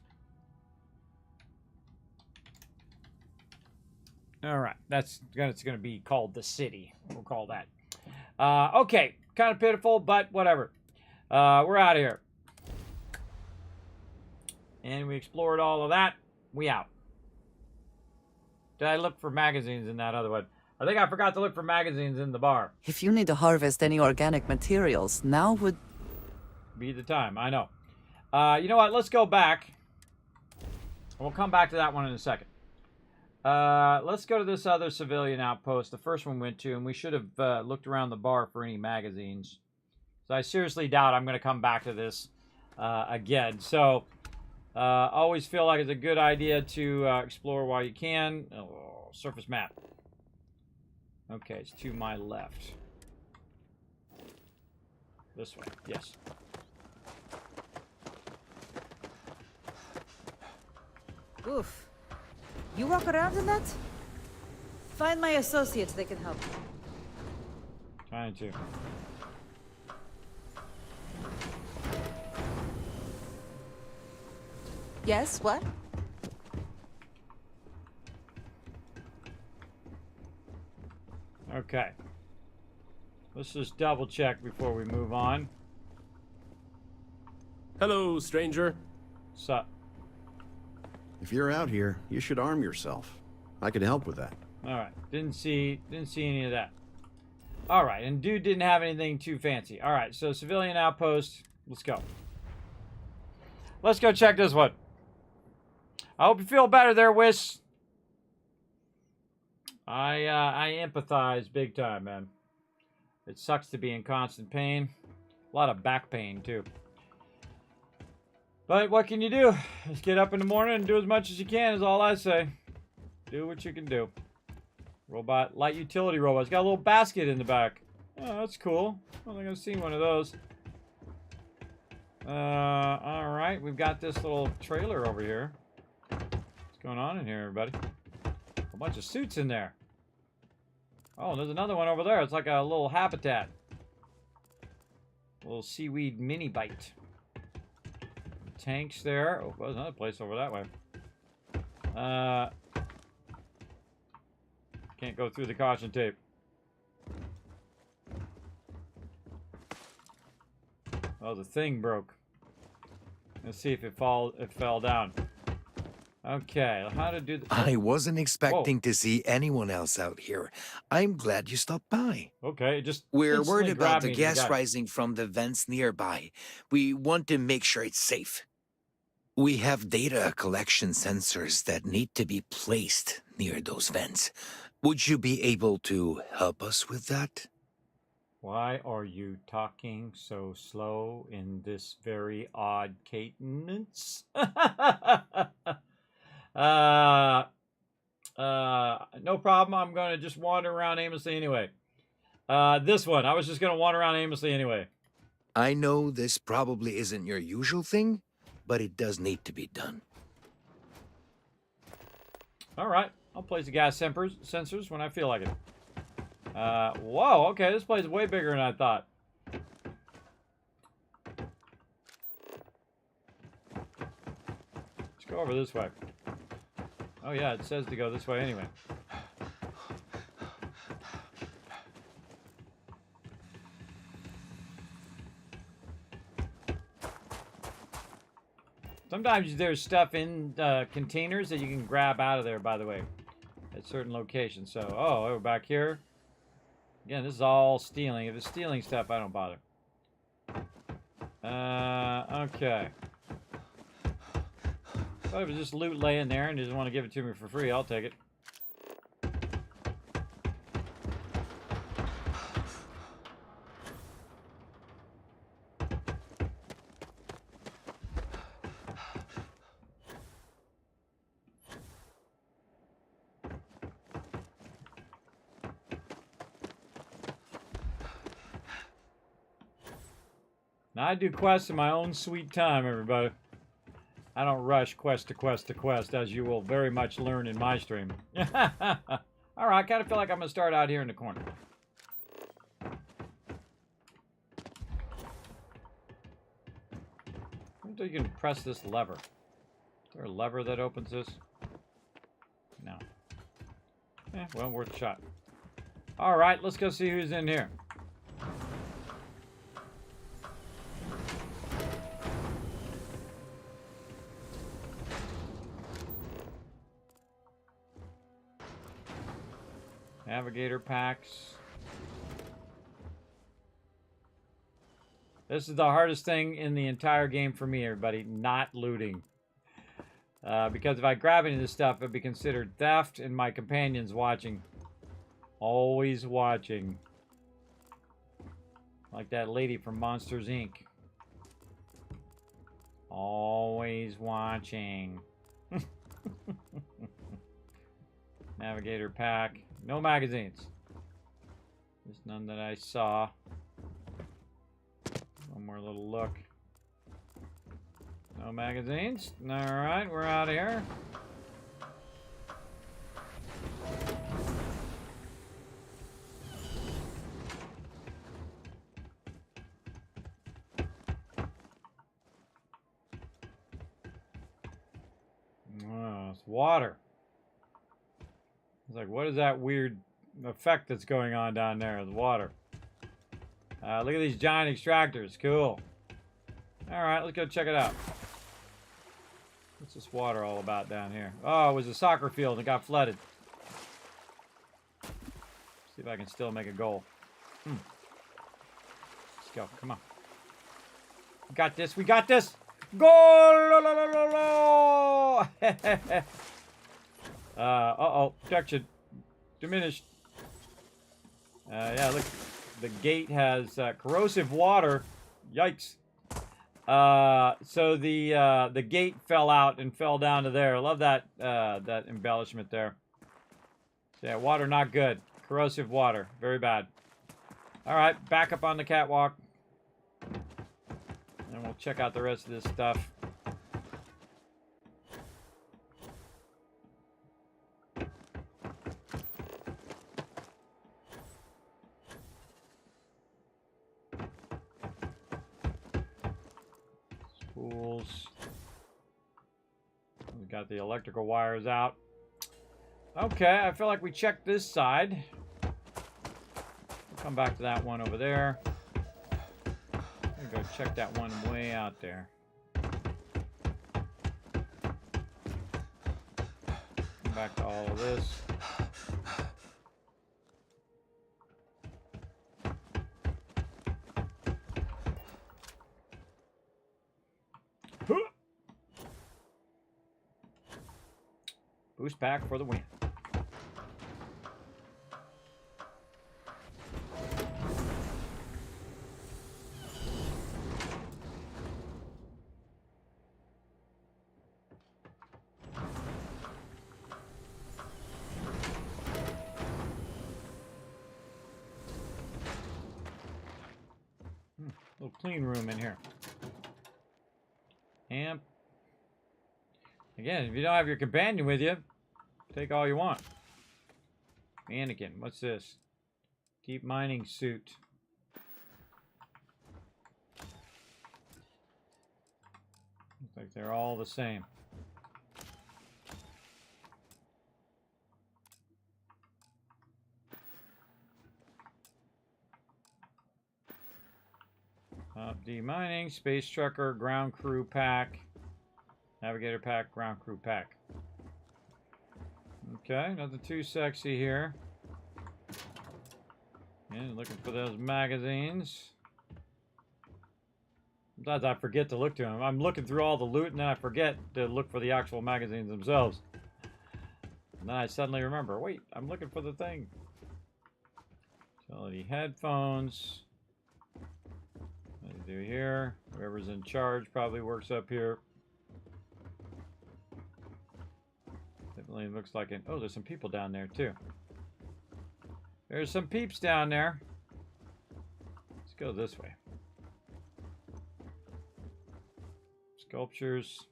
C: All right, that's going to be called the city. We'll call that. Okay, kind of pitiful, but whatever. We're out of here. And we explored all of that. We out. Did I look for magazines in that other one? I think I forgot to look for magazines in the bar.
E: If you need to harvest any organic materials, now would
C: be the time. I know. You know what? Let's go back. We'll come back to that one in a second. Let's go to this other civilian outpost. The first one we went to, and we should have looked around the bar for any magazines. So I seriously doubt I'm going to come back to this again. So always feel like it's a good idea to explore while you can. Oh, surface map. Okay, it's to my left. This way, yes.
N: Oof. You walk around in that? Find my associates, they can help.
C: Trying to.
R: Yes, what?
C: Okay. Let's just double check before we move on.
O: Hello, stranger.
C: Sup?
P: If you're out here, you should arm yourself. I can help with that.
C: All right. Didn't see any of that. All right, and dude didn't have anything too fancy. All right, so civilian outpost. Let's go. Let's go check this one. I hope you feel better there, Wiss. I empathize big time, man. It sucks to be in constant pain. A lot of back pain, too. But what can you do? Just get up in the morning and do as much as you can is all I say. Do what you can do. Robot, light utility robot. It's got a little basket in the back. Oh, that's cool. I don't think I've seen one of those. Alright, we've got this little trailer over here. What's going on in here, everybody? A bunch of suits in there. Oh, there's another one over there. It's like a little habitat. A little seaweed mini bite. Tanks there. Oh, there's another place over that way. Can't go through the caution tape. Oh, the thing broke. Let's see if it fell down. Okay, how to do the...
S: I wasn't expecting to see anyone else out here. I'm glad you stopped by.
C: Okay, just
S: We're worried about
C: grabbed
S: the
C: me,
S: gas
C: you got it.
S: rising from the vents nearby. We want to make sure it's safe. We have data collection sensors that need to be placed near those vents. Would you be able to help us with that?
C: Why are you talking so slow in this very odd cadence? No problem. I'm going to just wander around aimlessly anyway. This one. I was just going to wander around aimlessly anyway.
S: I know this probably isn't your usual thing, but it does need to be done.
C: All right. I'll place the gas sensors when I feel like it. Whoa. Okay. This place is way bigger than I thought. Let's go over this way. Oh, yeah. It says to go this way anyway. Sometimes there's stuff in containers that you can grab out of there, by the way, at certain locations. So, oh, we're back here. Again, this is all stealing. If it's stealing stuff, I don't bother. Okay. But if it's just loot laying there and you just want to give it to me for free, I'll take it. Now, I do quests in my own sweet time, everybody. I don't rush quest to quest to quest, as you will very much learn in my stream. Alright, I kind of feel like I'm going to start out here in the corner. I don't think you can press this lever. Is there a lever that opens this? No. Eh, well, worth a shot. Alright, let's go see who's in here. Navigator packs. This is the hardest thing in the entire game for me, everybody. Not looting. Because if I grab any of this stuff, it'd be considered theft, and my companion's watching. Always watching. Like that lady from Monsters, Inc. Always watching. Navigator pack. No magazines. There's none that I saw. One more little look. No magazines. Alright, we're out of here. It's water. It's like, what is that weird effect that's going on down there with water? Look at these giant extractors. Cool. Alright, let's go check it out. What's this water all about down here? Oh, it was a soccer field and it got flooded. See if I can still make a goal. Let's go. Come on. We got this. We got this. Goal! Uh-oh. Protection. Diminished. Yeah, look. The gate has corrosive water. Yikes. So the gate fell out and fell down to there. I love that that embellishment there. So yeah, water not good. Corrosive water. Very bad. Alright, back up on the catwalk. And we'll check out the rest of this stuff. Spools. We got the electrical wires out. Okay, I feel like we checked this side. We'll come back to that one over there. Go check that one way out there. Come back to all of this. Boost pack for the win. Little clean room in here. Amp. Again, if you don't have your companion with you, take all you want. Mannequin. What's this? Deep mining suit. Looks like they're all the same. D-mining, space trucker, ground crew pack, navigator pack, ground crew pack. Okay, nothing too sexy here. And looking for those magazines. Sometimes I forget to look to them. I'm looking through all the loot and then I forget to look for the actual magazines themselves. And then I suddenly remember, wait, I'm looking for the thing. Utility headphones. What do you do here? Whoever's in charge probably works up here. Definitely looks like it. Oh, there's some people down there too. There's some peeps down there. Let's go this way. Sculptures.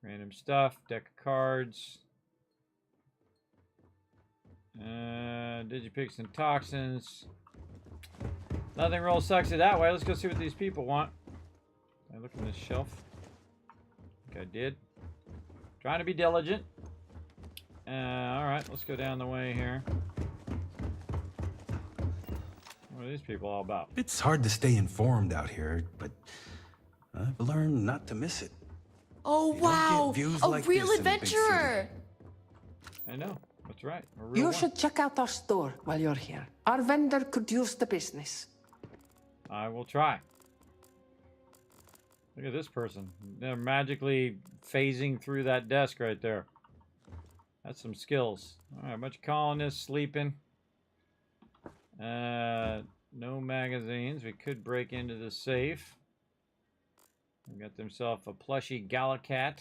C: Random stuff. Deck of cards. Digipix and toxins. Nothing real sexy that way. Let's go see what these people want. I look in this shelf. I think I did. Trying to be diligent. Alright, let's go down the way here. What are these people all about?
R: It's hard to stay informed out here, but I've learned not to miss it.
T: Oh, wow!
R: Views
T: A
R: like
T: real
R: this in a big
T: adventurer!
C: I know. That's right. A real
T: You
C: one.
T: should check out our store while you're here. Our vendor could use the business.
C: I will try. Look at this person. They're magically phasing through that desk right there. That's some skills. Alright, a bunch of colonists sleeping. No magazines. We could break into the safe. They got themselves a plushy Galacat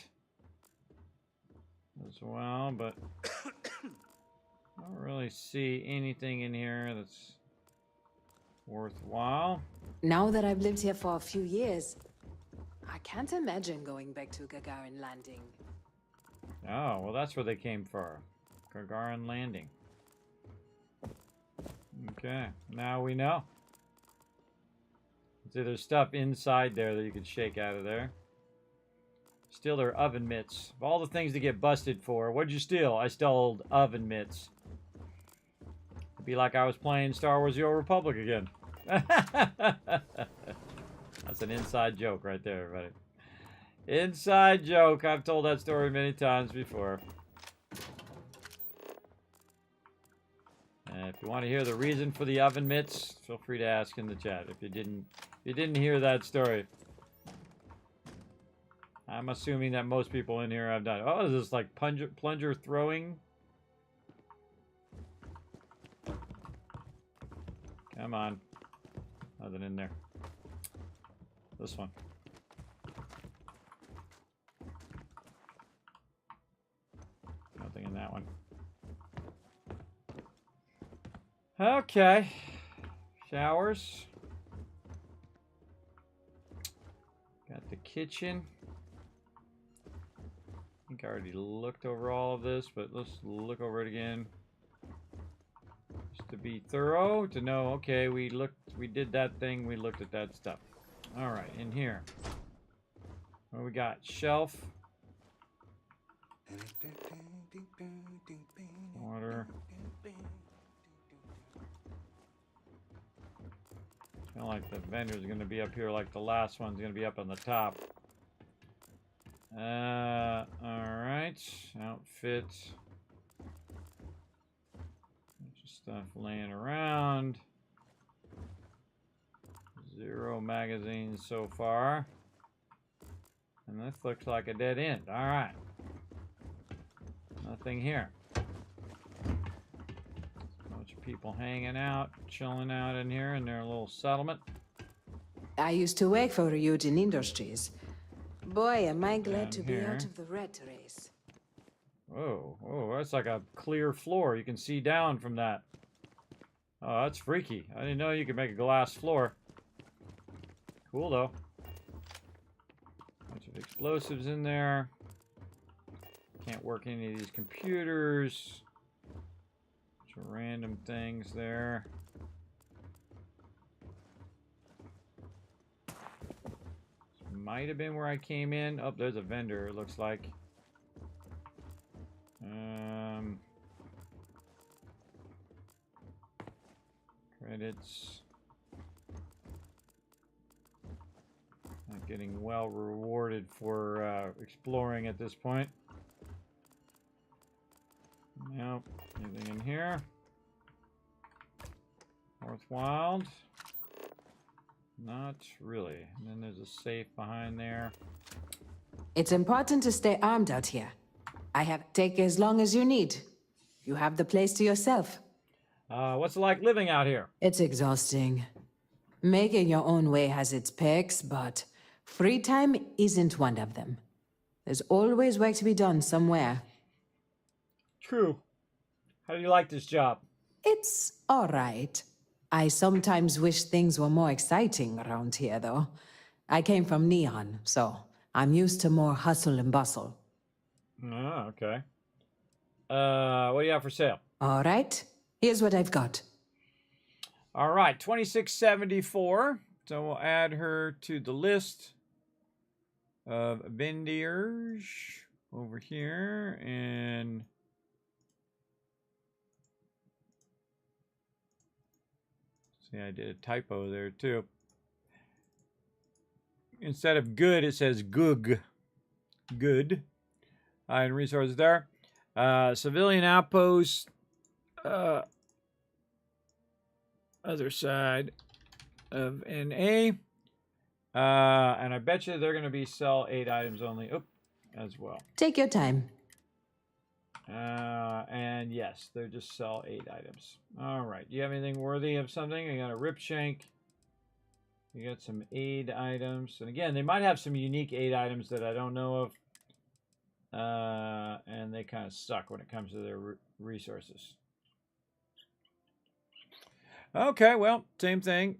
C: as well, but I don't really see anything in here that's worthwhile.
T: Now that I've lived here for a few years, I can't imagine going back to Gagarin Landing.
C: Oh, well, that's where they came for. Gagarin Landing. Okay, now we know. See, there's stuff inside there that you can shake out of there. Steal their oven mitts. Of all the things to get busted for, what'd you steal? I stole oven mitts. It'd be like I was playing Star Wars The Old Republic again. That's an inside joke right there, everybody. Inside joke. I've told that story many times before. If you want to hear the reason for the oven mitts, feel free to ask in the chat. If you didn't hear that story, I'm assuming that most people in here have done. Oh, is this like plunger throwing? Come on, nothing in there. This one. Nothing in that one. Okay. Showers. Got the kitchen. I think I already looked over all of this, but let's look over it again. Just to be thorough, to know, okay, we did that thing, we looked at that stuff. All right, in here. What we got? Shelf. Water. I feel like the vendor's going to be up here like the last one's going to be up on the top. Alright. Outfit. Bunch of stuff laying around. 0 magazines so far. And this looks like a dead end. Alright. Nothing here. Bunch of people hanging out, chilling out in here in their little settlement.
T: I used to work for Eugene Industries. Boy, am I glad to be out of the rat race.
C: Whoa, whoa, that's like a clear floor. You can see down from that. Oh, that's freaky. I didn't know you could make a glass floor. Cool, though. Bunch of explosives in there. Can't work any of these computers. Bunch of random things there. Might have been where I came in. Oh, there's a vendor, it looks like. Credits. Not getting well rewarded for exploring at this point. Nope. Anything in here? Worthwhile? Not really. And then there's a safe behind there.
T: It's important to stay armed out here. Take as long as you need. You have the place to yourself.
C: What's it like living out here?
T: It's exhausting. Making your own way has its perks, but free time isn't one of them. There's always work to be done somewhere.
C: True. How do you like this job?
T: It's all right. I sometimes wish things were more exciting around here, though. I came from Neon, so I'm used to more hustle and bustle.
C: Oh, okay. What do you have for sale?
T: All right. Here's what I've got.
C: All right, 2674. So we'll add her to the list of vendors over here. And see, I did a typo there too. Instead of good, it says goog. Good. And resources there. Civilian outpost. Other side of NA. And I bet you they're going to be sell 8 items only. Oop, as well.
T: Take your time.
C: And yes, they just sell 8 items. All right. Do you have anything worthy of something? You got a rip shank. You got some aid items. And again, they might have some unique aid items that I don't know of. And they kind of suck when it comes to their resources. Okay, well, same thing.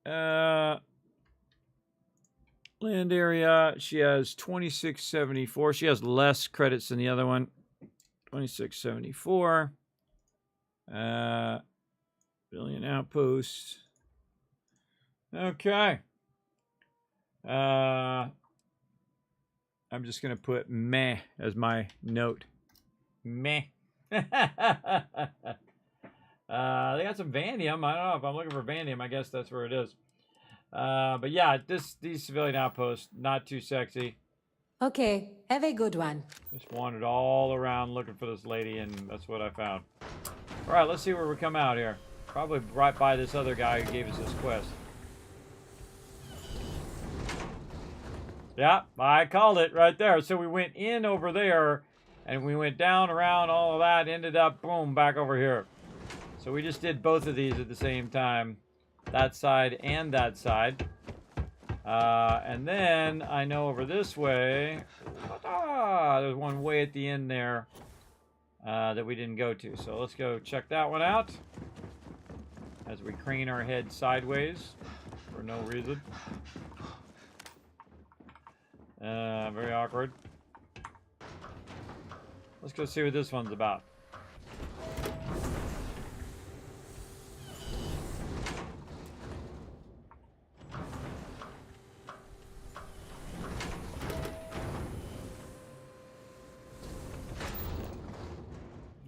C: Land area, she has 2674. She has less credits than the other one. 2674. Billion outposts. Okay. I'm just going to put meh as my note. Meh. They got some vanadium. I don't know if I'm looking for vanadium. I guess that's where it is. But yeah, these civilian outposts, not too sexy.
T: Okay, have a good one.
C: Just wandered all around looking for this lady, and that's what I found. All right, let's see where we come out here. Probably right by this other guy who gave us this quest. Yeah, I called it right there. So we went in over there, and we went down, around, all of that, ended up, boom, back over here. So we just did both of these at the same time. That side and that side. And then I know over this way, there's one way at the end there that we didn't go to. So let's go check that one out as we crane our head sideways for no reason. Very awkward. Let's go see what this one's about.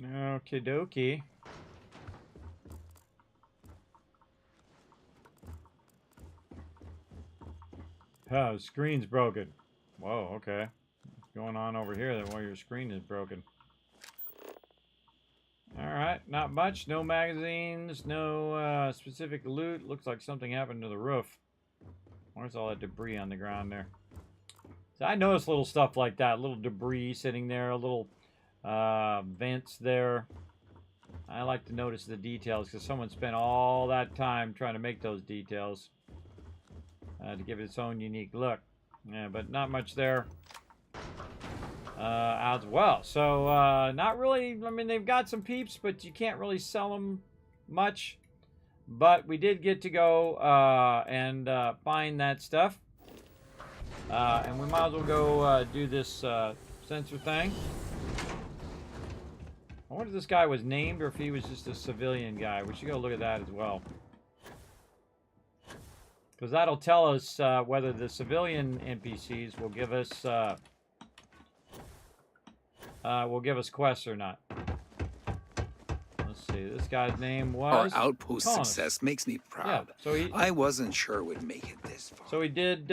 C: Okie dokie. Oh, screen's broken. Whoa, okay. What's going on over here then while your screen is broken? Alright, not much. No magazines, no specific loot. Looks like something happened to the roof. Where's all that debris on the ground there? So I noticed little stuff like that. Little debris sitting there, a little vents there. I like to notice the details because someone spent all that time trying to make those details to give it its own unique look. Yeah, but not much there as well. So not really. I mean, they've got some peeps, but you can't really sell them much. But we did get to go and find that stuff. And we might as well go do this sensor thing. I wonder if this guy was named or if he was just a civilian guy. We should go look at that as well. Because that'll tell us whether the civilian NPCs will give us quests or not. Let's see. This guy's name was
S: Our outpost
C: Colonist.
S: success makes me proud.
C: Yeah, so
S: I wasn't sure we'd make it this far.
C: So he did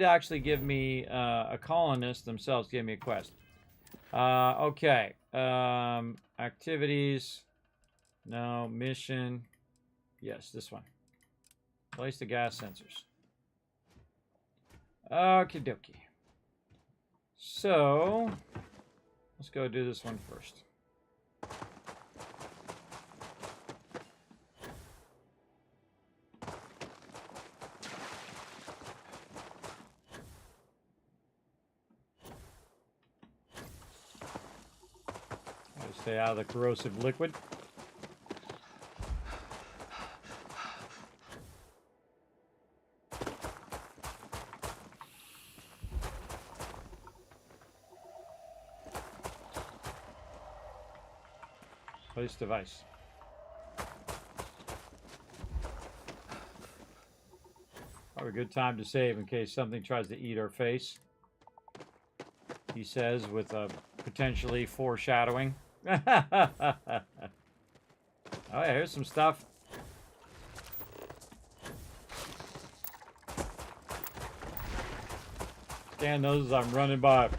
C: actually give me a colonist themselves gave me a quest. Okay. Activities. No. Mission. Yes, this one. Place the gas sensors. Okie dokie. So, let's go do this one first. Stay out of the corrosive liquid. Place device. Probably a good time to save in case something tries to eat our face. He says with a potentially foreshadowing. Oh yeah, here's some stuff. Scan those as I'm running by.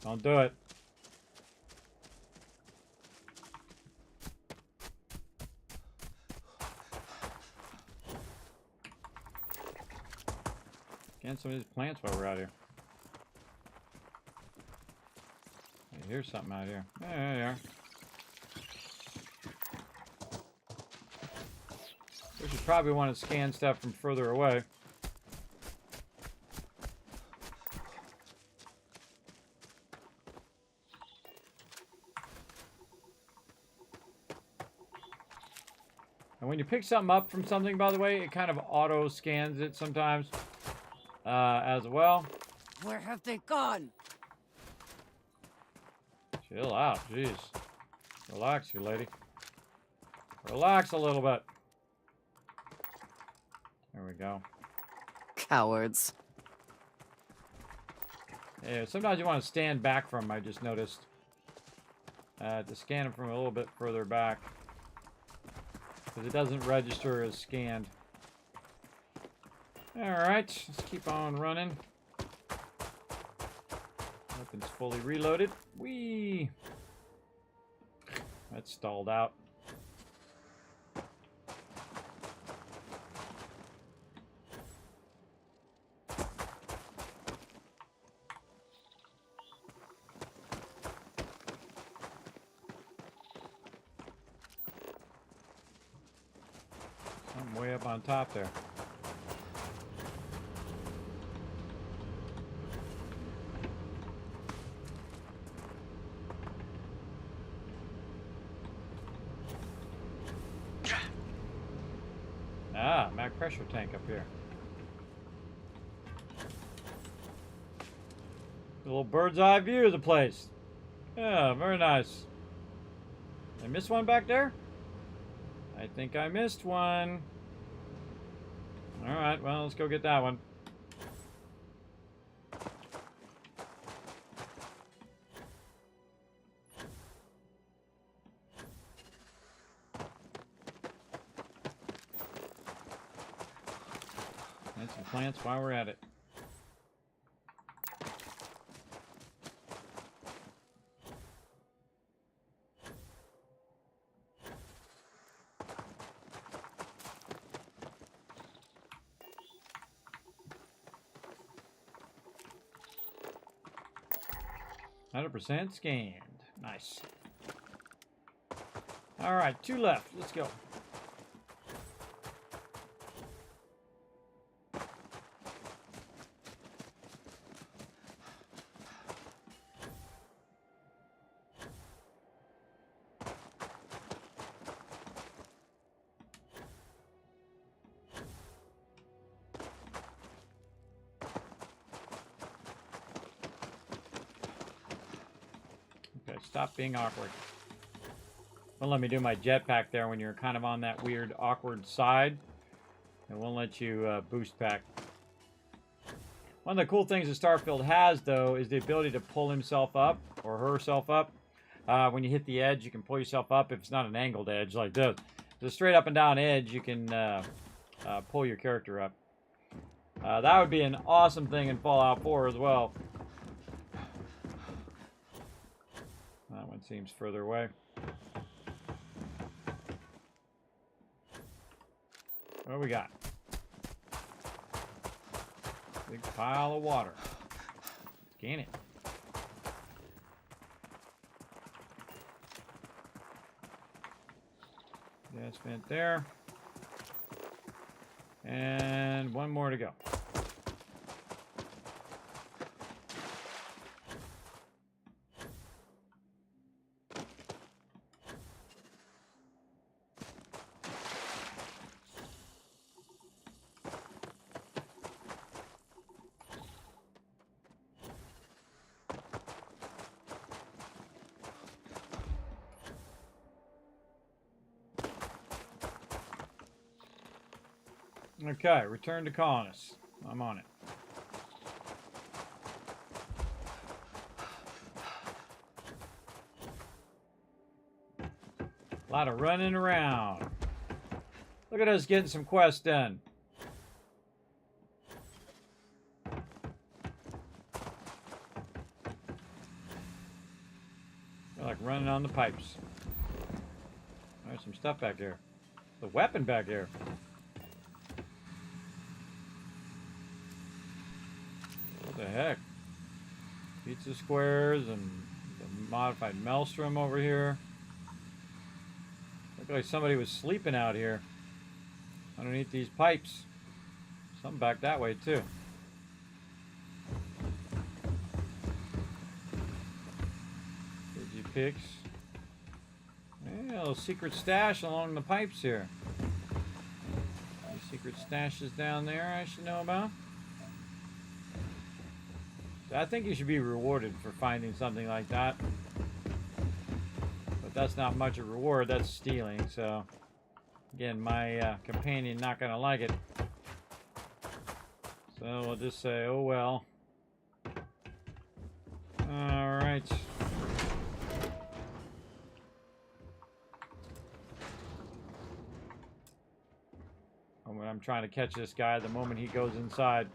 C: Don't do it. Scan some of these plants while we're out here. Hey, here's something out here. There you are. We should probably want to scan stuff from further away. And when you pick something up from something, by the way, it kind of auto scans it sometimes as well.
U: Where have they gone?
C: Chill out, jeez. Relax, you lady. Relax a little bit. There we go.
E: Cowards.
C: Yeah, sometimes you want to stand back from them, I just noticed. To scan them from a little bit further back. Because it doesn't register as scanned. Alright, let's keep on running. Weapon's fully reloaded. Whee! That's stalled out. I'm way up on top there. Ah, mag pressure tank up here. A little bird's eye view of the place. Yeah, very nice. Did I miss one back there? I think I missed one. Alright, well, let's go get that one. And some plants while we're at it. %, scanned. Nice. All right, 2 left. Let's go. Stop being awkward. Won't let me do my jetpack there when you're kind of on that weird, awkward side. It won't let you boost pack. One of the cool things that Starfield has, though, is the ability to pull himself up, or herself up. When you hit the edge, you can pull yourself up if it's not an angled edge like this. If it's a straight up and down edge, you can pull your character up. That would be an awesome thing in Fallout 4 as well. That one seems further away. What do we got? Big pile of water. Scan it. Gas vent there. And one more to go. Okay, return to colonists. I'm on it. A lot of running around. Look at us getting some quests done. We're like running on the pipes. There's some stuff back here. The weapon back here. What the heck? Pizza squares and the modified maelstrom over here. Looked like somebody was sleeping out here underneath these pipes. Something back that way too. Digipix. Yeah, a little secret stash along the pipes here. Any secret stashes down there I should know about? I think you should be rewarded for finding something like that. But that's not much of a reward. That's stealing. So, again, my companion not going to like it. So we'll just say, oh well. All right. Oh, I'm trying to catch this guy the moment he goes inside.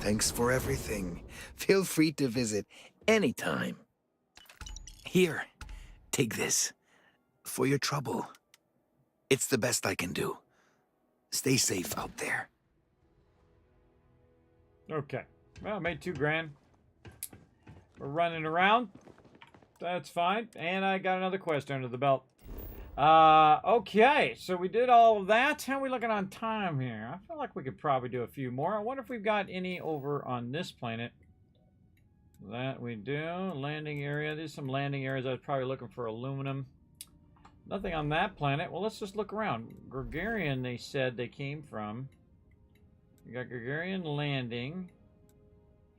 S: Thanks for everything. Feel free to visit anytime. Here, take this. For your trouble. It's the best I can do. Stay safe out there.
C: Okay. Well, I made $2 grand. We're running around. That's fine. And I got another quest under the belt. Okay. So we did all of that. How are we looking on time here? I feel like we could probably do a few more. I wonder if we've got any over on this planet. That we do. Landing area. There's some landing areas. I was probably looking for aluminum. Nothing on that planet. Well, let's just look around. Gregarian, they said they came from. We got Gregarian Landing.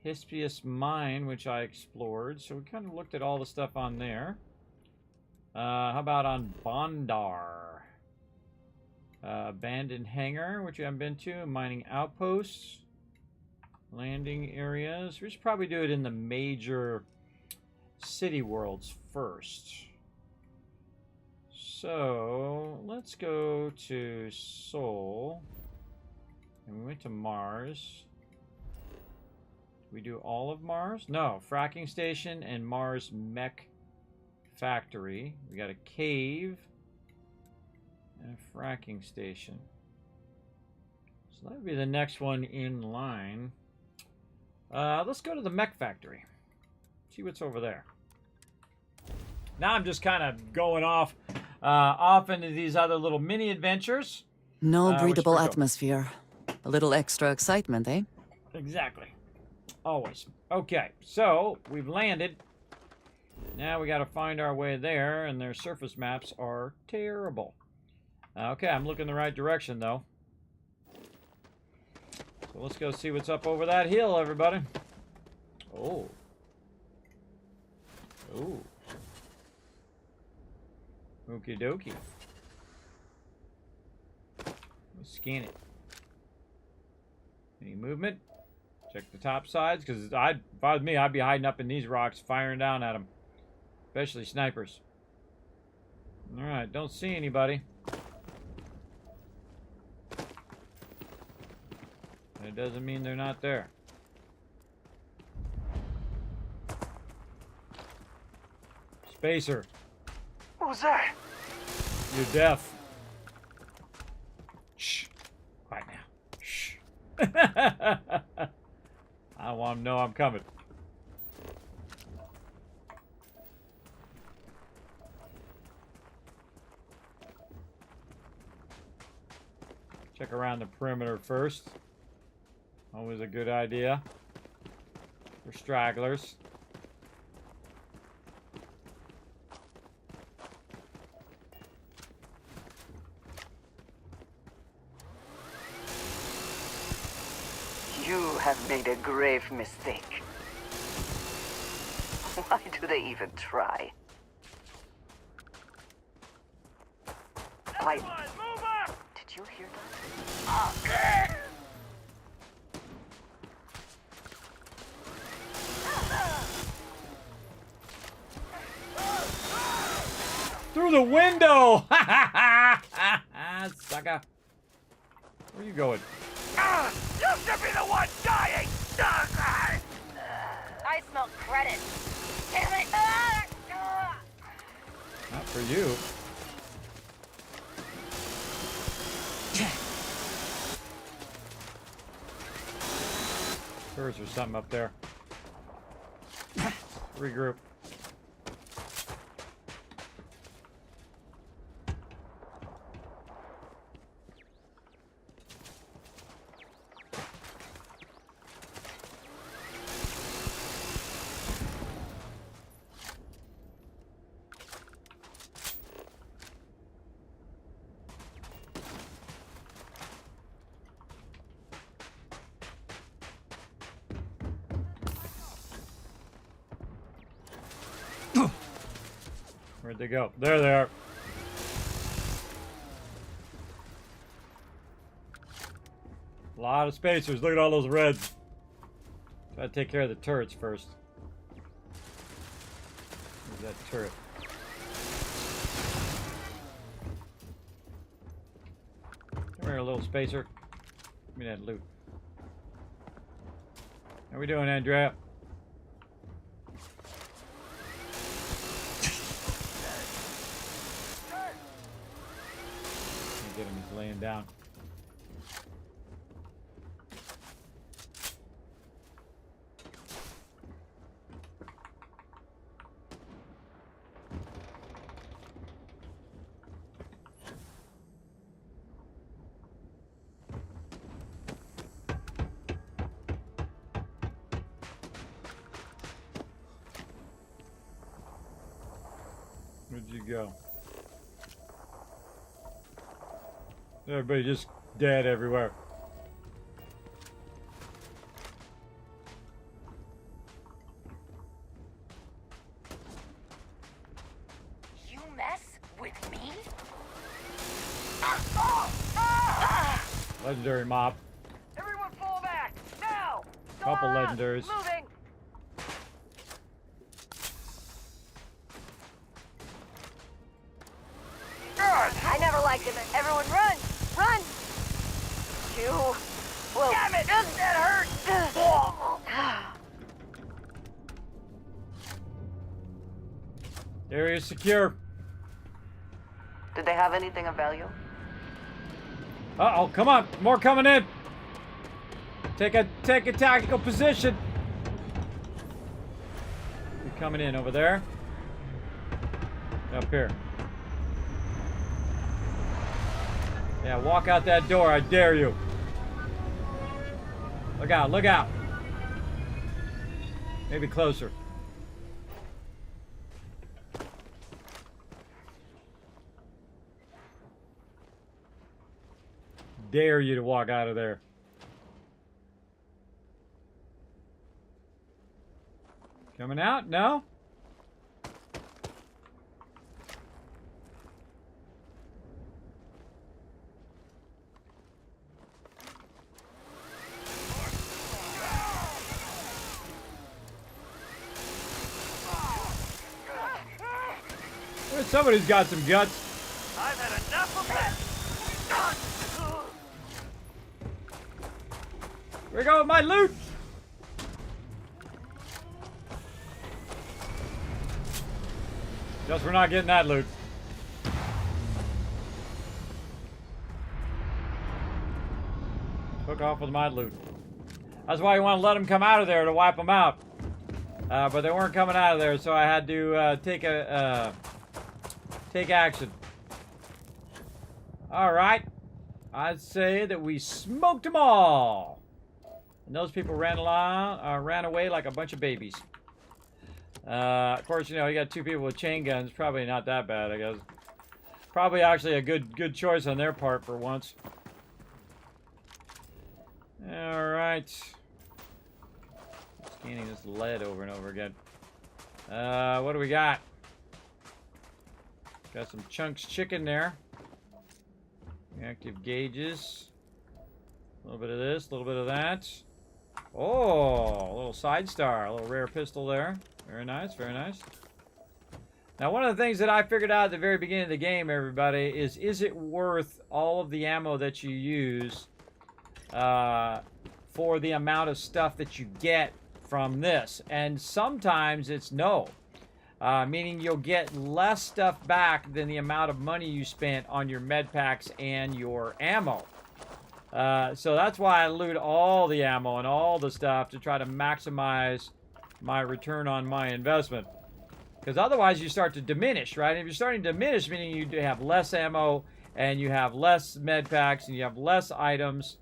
C: Hispius Mine, which I explored. So we kind of looked at all the stuff on there. How about on Bondar? Abandoned Hangar, which we haven't been to. Mining Outposts. Landing areas. We should probably do it in the major city worlds first. So, let's go to Sol. And we went to Mars. We do all of Mars? No, fracking station and Mars mech factory. We got a cave and a fracking station. So that would be the next one in line. Let's go to the mech factory. See what's over there. Now I'm just kind of going off into these other little mini adventures.
E: No breathable atmosphere. A little extra excitement, eh?
C: Exactly. Always. Okay, so we've landed. Now we got to find our way there, and their surface maps are terrible. Okay, I'm looking the right direction, though. So let's go see what's up over that hill, everybody. Oh. Oh. Okie dokie. Let's scan it. Any movement? Check the top sides, because if I was me, I'd be hiding up in these rocks, firing down at them. Especially snipers. Alright, don't see anybody. It doesn't mean they're not there. Spacer.
J: What was that?
C: You're deaf. Shh. Quiet now. Shh. I don't want them to know I'm coming. Check around the perimeter first. Always a good idea. For stragglers.
J: You have made a grave mistake. Why do they even try? Did you hear that?
C: Through the window! Sucker. Where are you going?
J: You should be the one dying!
D: I smell credit. Damn it!
C: Not for you. Sure, there's something up there. Regroup. Where'd they go? There they are. A lot of spacers. Look at all those reds. Gotta take care of the turrets first. Where's that turret? Come here, little spacer. Give me that loot. How we doing, Andrea? Can't get him, he's laying down. Where'd you go? Everybody just dead everywhere.
J: You mess with me?
C: Legendary mop.
J: Everyone fall back! Now!
C: Couple legendaries.
J: Moving! I never liked him. Everyone run! Run! You... Whoa. Damn it! That hurt!
C: Area secure.
U: Did they have anything of value?
C: Uh-oh, come on. More coming in. Take a tactical position. You're coming in over there. Up here. Yeah, walk out that door, I dare you. Look out, look out. Maybe closer. Dare you to walk out of there. Coming out? No? Somebody's got some guts.
J: I've had enough of that!
C: Where we go with my loot? Guess we're not getting that loot. Took off with my loot. That's why you want to let them come out of there to wipe them out. But they weren't coming out of there, so I had to take action. Alright. I'd say that we smoked them all. And those people ran away like a bunch of babies. Of course, you know, you got two people with chain guns. Probably not that bad, I guess. Probably actually a good choice on their part for once. Alright. Scanning this lead over and over again. What do we got? Got some chunks chicken there. Active gauges. A little bit of this, a little bit of that. Oh, a little side star, a little rare pistol there. Very nice, very nice. Now, one of the things that I figured out at the very beginning of the game, everybody, is it worth all of the ammo that you use for the amount of stuff that you get from this? And sometimes it's no. Meaning you'll get less stuff back than the amount of money you spent on your med packs and your ammo. So that's why I loot all the ammo and all the stuff to try to maximize my return on my investment. Because otherwise you start to diminish, right? And if you're starting to diminish, meaning you have less ammo and you have less med packs and you have less items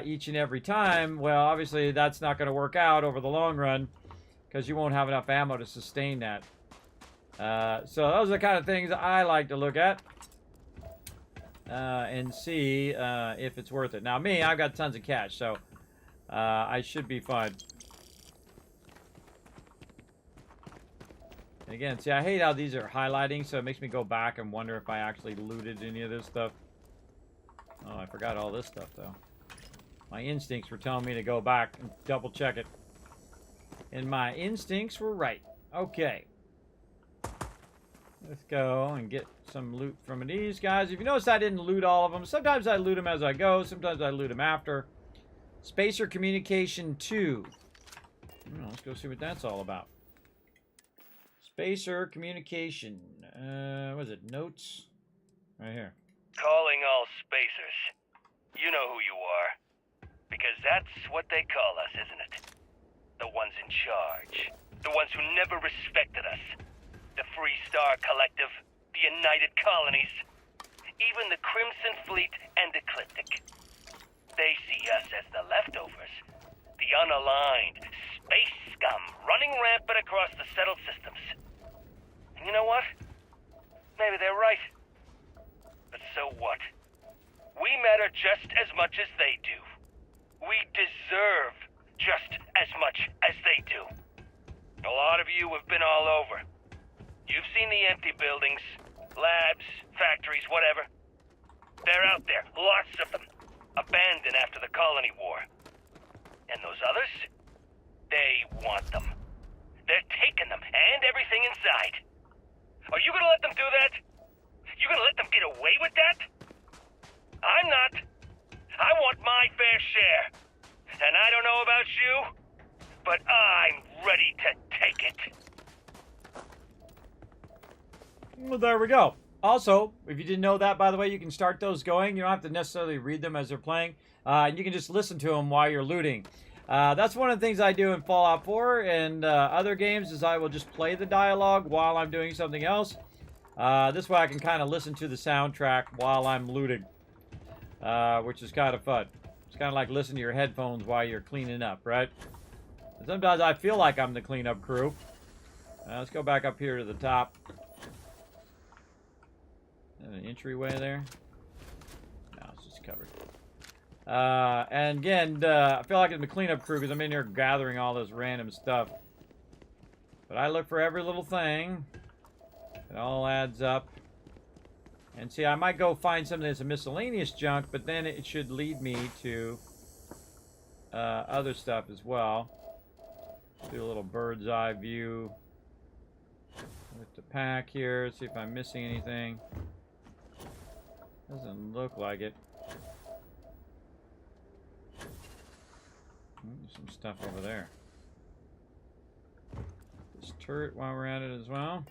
C: each and every time, well, obviously that's not going to work out over the long run because you won't have enough ammo to sustain that. So those are the kind of things I like to look at and see if it's worth it. Now me, I've got tons of cash, so I should be fine. And again, see, I hate how these are highlighting, so it makes me go back and wonder if I actually looted any of this stuff. Oh, I forgot all this stuff, though. My instincts were telling me to go back and double check it. And my instincts were right. Okay. Let's go and get some loot from these guys. If you notice, I didn't loot all of them. Sometimes I loot them as I go. Sometimes I loot them after. Spacer Communication 2. Let's go see what that's all about. Spacer Communication. What is it? Notes? Right here.
H: Calling all spacers. You know who you are. Because that's what they call us, isn't it? The ones in charge. The ones who never respected us. The Free Star Collective. The United Colonies. Even the Crimson Fleet and Ecliptic. They see us as the leftovers. The unaligned space scum running rampant across the settled systems. And you know what? Maybe they're right. But so what? We matter just as much as they do. We deserve just as much as they do. A lot of you have been all over. You've seen the empty buildings, labs, factories, whatever. They're out there, lots of them, abandoned after the colony war. And those others? They want them. They're taking them and everything inside. Are you gonna let them do that? You gonna let them get away with that? I'm not. I want my fair share. And I don't know about you, but I'm ready to take it.
C: Well, there we go. Also, if you didn't know that, by the way, you can start those going. You don't have to necessarily read them as they're playing. You can just listen to them while you're looting. That's one of the things I do in Fallout 4 and other games is I will just play the dialogue while I'm doing something else. This way I can kind of listen to the soundtrack while I'm looting, which is kind of fun. It's kind of like listening to your headphones while you're cleaning up, right? And sometimes I feel like I'm the cleanup crew. Let's go back up here to the top. An entryway there? No, it's just covered. And again, I feel like I'm the cleanup crew because I'm in here gathering all this random stuff. But I look for every little thing. It all adds up. And see, I might go find something that's a miscellaneous junk, but then it should lead me to other stuff as well. Do a little bird's eye view with the pack here. See if I'm missing anything. Doesn't look like it. Some stuff over there. This turret while we're at it as well.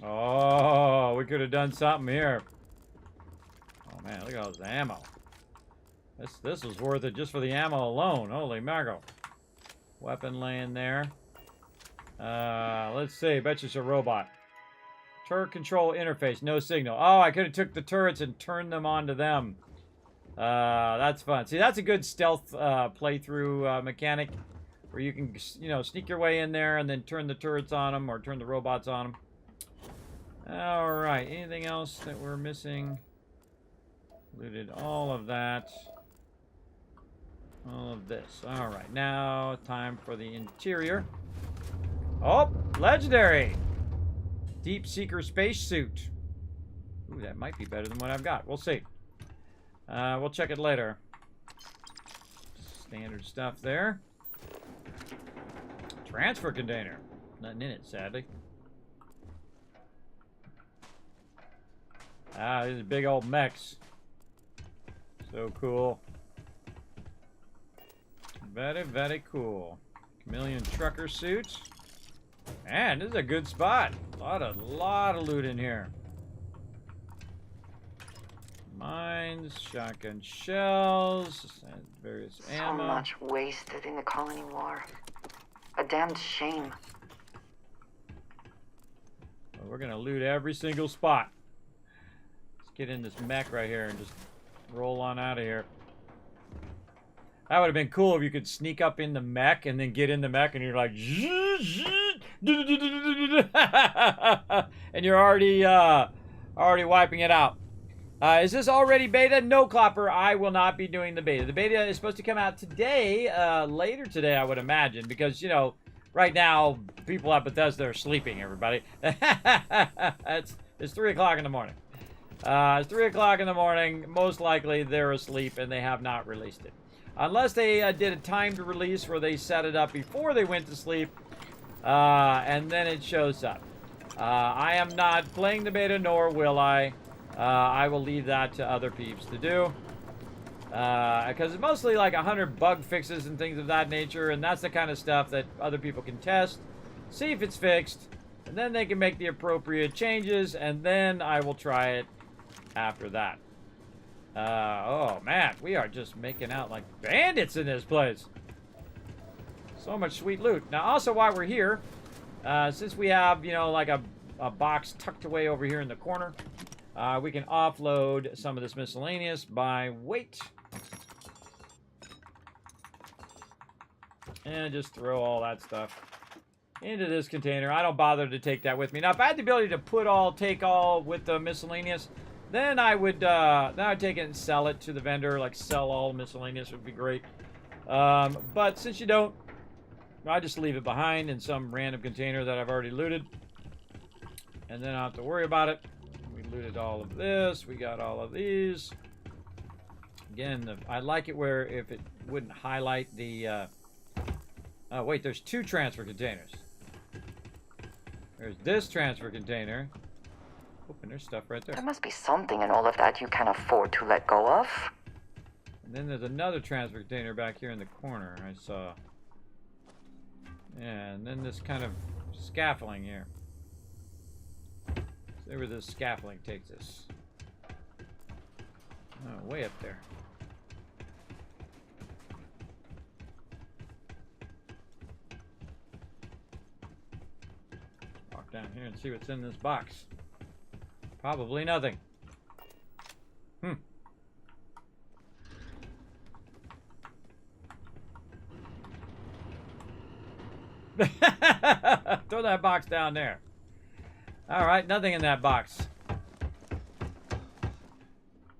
C: Oh, we could have done something here. Oh man, look at all this ammo. This was worth it just for the ammo alone. Holy mackerel. Weapon laying there. Let's see. Bet you it's a robot. Turret control interface. No signal. Oh, I could have took the turrets and turned them onto them. That's fun. See, that's a good stealth playthrough mechanic where you can, you know, sneak your way in there and then turn the turrets on them or turn the robots on them. All right. Anything else that we're missing? Looted all of that. All of this. All right. Now, time for the interior. Oh, legendary. Deep Seeker spacesuit. Ooh, that might be better than what I've got. We'll see. We'll check it later. Standard stuff there. Transfer container. Nothing in it, sadly. Ah, these are big old mechs. So cool. Very, very cool. Chameleon trucker suit. Man, this is a good spot. A lot of loot in here. Mines, shotgun shells, and various ammo.
U: So much wasted in the colony war. A damned shame.
C: Well, we're gonna loot every single spot. Let's get in this mech right here and just roll on out of here. That would have been cool if you could sneak up in the mech and then get in the mech and you're like, and you're already wiping it out. Is this already beta? No, Clopper. I will not be doing the beta. The beta is supposed to come out today, later today, I would imagine, because, you know, right now, people at Bethesda are sleeping, everybody. It's 3 o'clock in the morning. It's 3 o'clock in the morning. Most likely, they're asleep, and they have not released it. Unless they did a timed release where they set it up before they went to sleep, and then it shows up. I am not playing the beta, nor will I. I will leave that to other peeps to do. Because it's mostly like 100 bug fixes and things of that nature, and that's the kind of stuff that other people can test, see if it's fixed, and then they can make the appropriate changes, and then I will try it after that. Oh man, we are just making out like bandits in this place. So much sweet loot. Now, also while we're here, since we have, you know, like a box tucked away over here in the corner, we can offload some of this miscellaneous by weight. And just throw all that stuff into this container. I don't bother to take that with me. Now, if I had the ability to take all with the miscellaneous, then I would take it and sell it to the vendor. Like, sell all miscellaneous would be great. But since you don't, I just leave it behind in some random container that I've already looted. And then I don't have to worry about it. We looted all of this. We got all of these. Again, I like it where if it wouldn't highlight the... oh, wait, there's 2 transfer containers. There's this transfer container. Oh, and there's stuff right there.
U: There must be something in all of that you can afford to let go of.
C: And then there's another transfer container back here in the corner I saw. Yeah, and then this kind of scaffolding here. See where this scaffolding takes us. Oh, way up there. Walk down here and see what's in this box. Probably nothing. Throw that box down there. Alright, nothing in that box.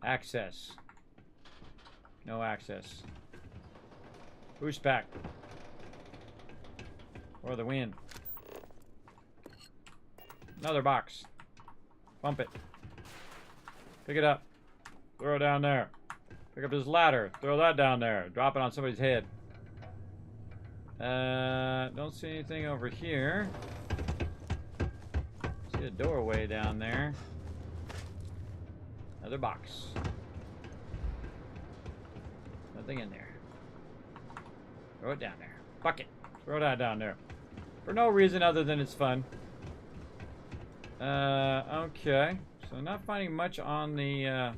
C: Access. No access. Boost pack. Or the wind. Another box. Bump it. Pick it up. Throw it down there. Pick up this ladder. Throw that down there. Drop it on somebody's head. Don't see anything over here. See a doorway down there. Another box. Nothing in there. Throw it down there. Bucket. Throw that down there. For no reason other than it's fun. Okay. So not finding much on the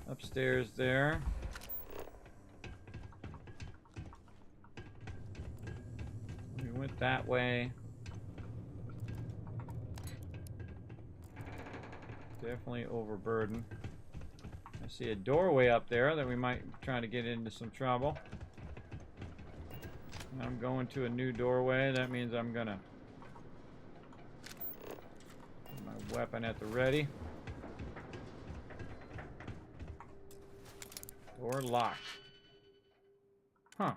C: upstairs there. We went that way. Definitely overburdened. I see a doorway up there that we might be trying to get into some trouble. I'm going to a new doorway. That means I'm gonna put my weapon at the ready. Door locked. Huh.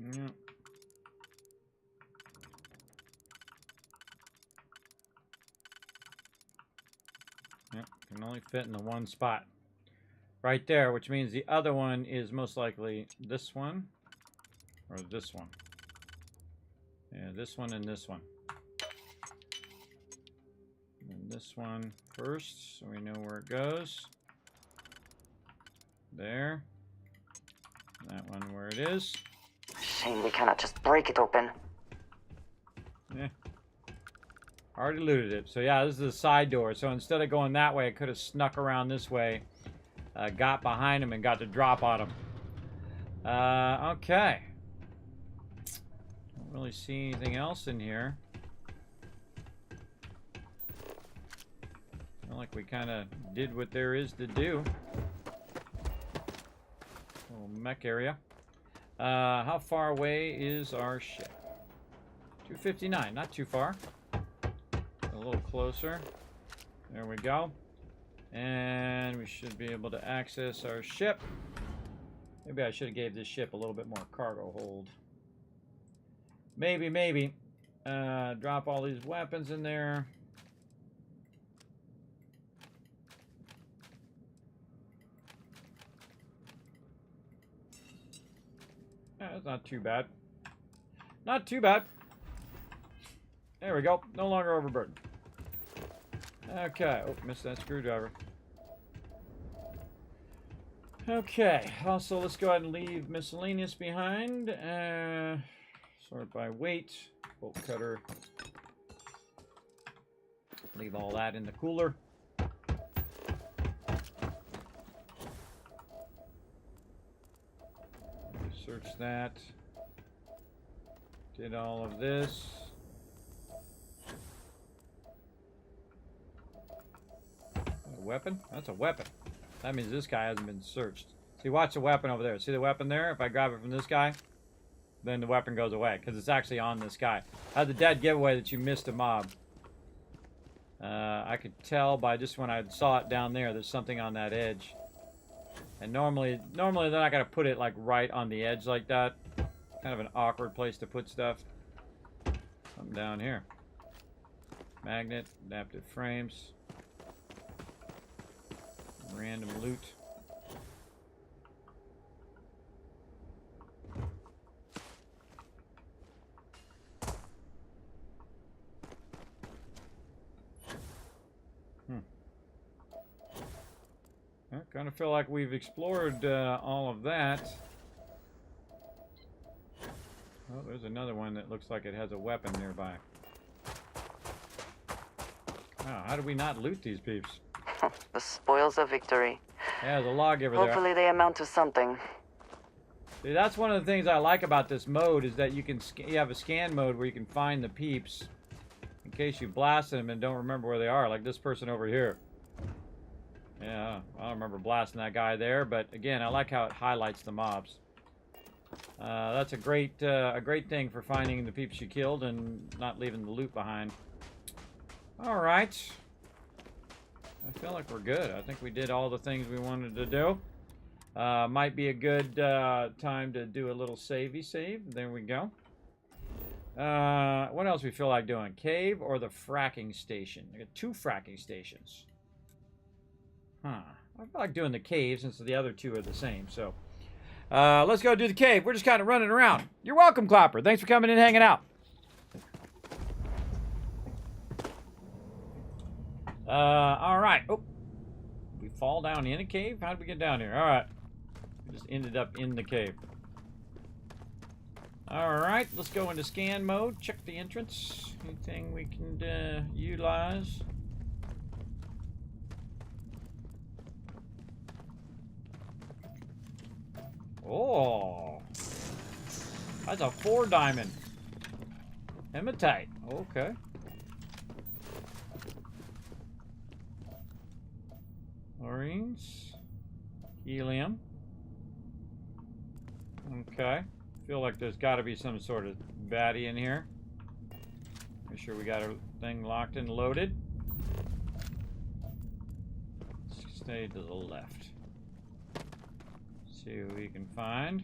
C: Yeah. Yep, can only fit in the one spot. Right there, which means the other one is most likely this one. Or this one. Yeah, this one and this one. And this one first, so we know where it goes. There. That one where it is.
U: Shame we cannot just break it open.
C: Yeah. Already looted it. So yeah, this is the side door. So instead of going that way, I could have snuck around this way. Got behind him and got the drop on him. Okay. Don't really see anything else in here. Feel like we kind of did what there is to do. mech area. How far away is our ship? 259, not too far. A little closer. There we go. And we should be able to access our ship. Maybe I should have gave this ship a little bit more cargo hold. Maybe. Drop all these weapons in there. That's not too bad. Not too bad. There we go. No longer overburdened. Okay. Oh, missed that screwdriver. Okay. Also, let's go ahead and leave miscellaneous behind. Sort by weight. Bolt cutter. Leave all that in the cooler. Search that. Did all of this. A weapon? That's a weapon. That means this guy hasn't been searched. See, watch the weapon over there. See the weapon there? If I grab it from this guy, then the weapon goes away because it's actually on this guy. That's a dead giveaway that you missed a mob. I could tell by just when I saw it down there, there's something on that edge. And normally they're not gonna put it like right on the edge like that. Kind of an awkward place to put stuff. Something down here. Magnet, adaptive frames. Random loot. I kind of feel like we've explored all of that. Oh, there's another one that looks like it has a weapon nearby. Wow, how did we not loot these peeps?
E: The spoils of victory.
C: Yeah, there's a log over there.
E: Hopefully they amount to something.
C: See, that's one of the things I like about this mode is that you have a scan mode where you can find the peeps in case you blasted them and don't remember where they are, like this person over here. Yeah, I don't remember blasting that guy there, but again, I like how it highlights the mobs. That's a great thing for finding the peeps you killed and not leaving the loot behind. All right. I feel like we're good. I think we did all the things we wanted to do. Might be a good time to do a little savey save. There we go. What else we feel like doing? Cave or the fracking station? I got 2 fracking stations. Huh. I feel like doing the cave since the other 2 are the same. So let's go do the cave. We're just kind of running around. You're welcome, Clapper. Thanks for coming in and hanging out. All right. Oh, we fall down in a cave? How did we get down here? All right. We just ended up in the cave. All right. Let's go into scan mode. Check the entrance. Anything we can utilize? Oh, that's a 4 diamond. Hematite. Okay. Chlorines. Helium. Okay. Feel like there's got to be some sort of baddie in here. Make sure we got everything locked and loaded. Let's stay to the left. See what we can find.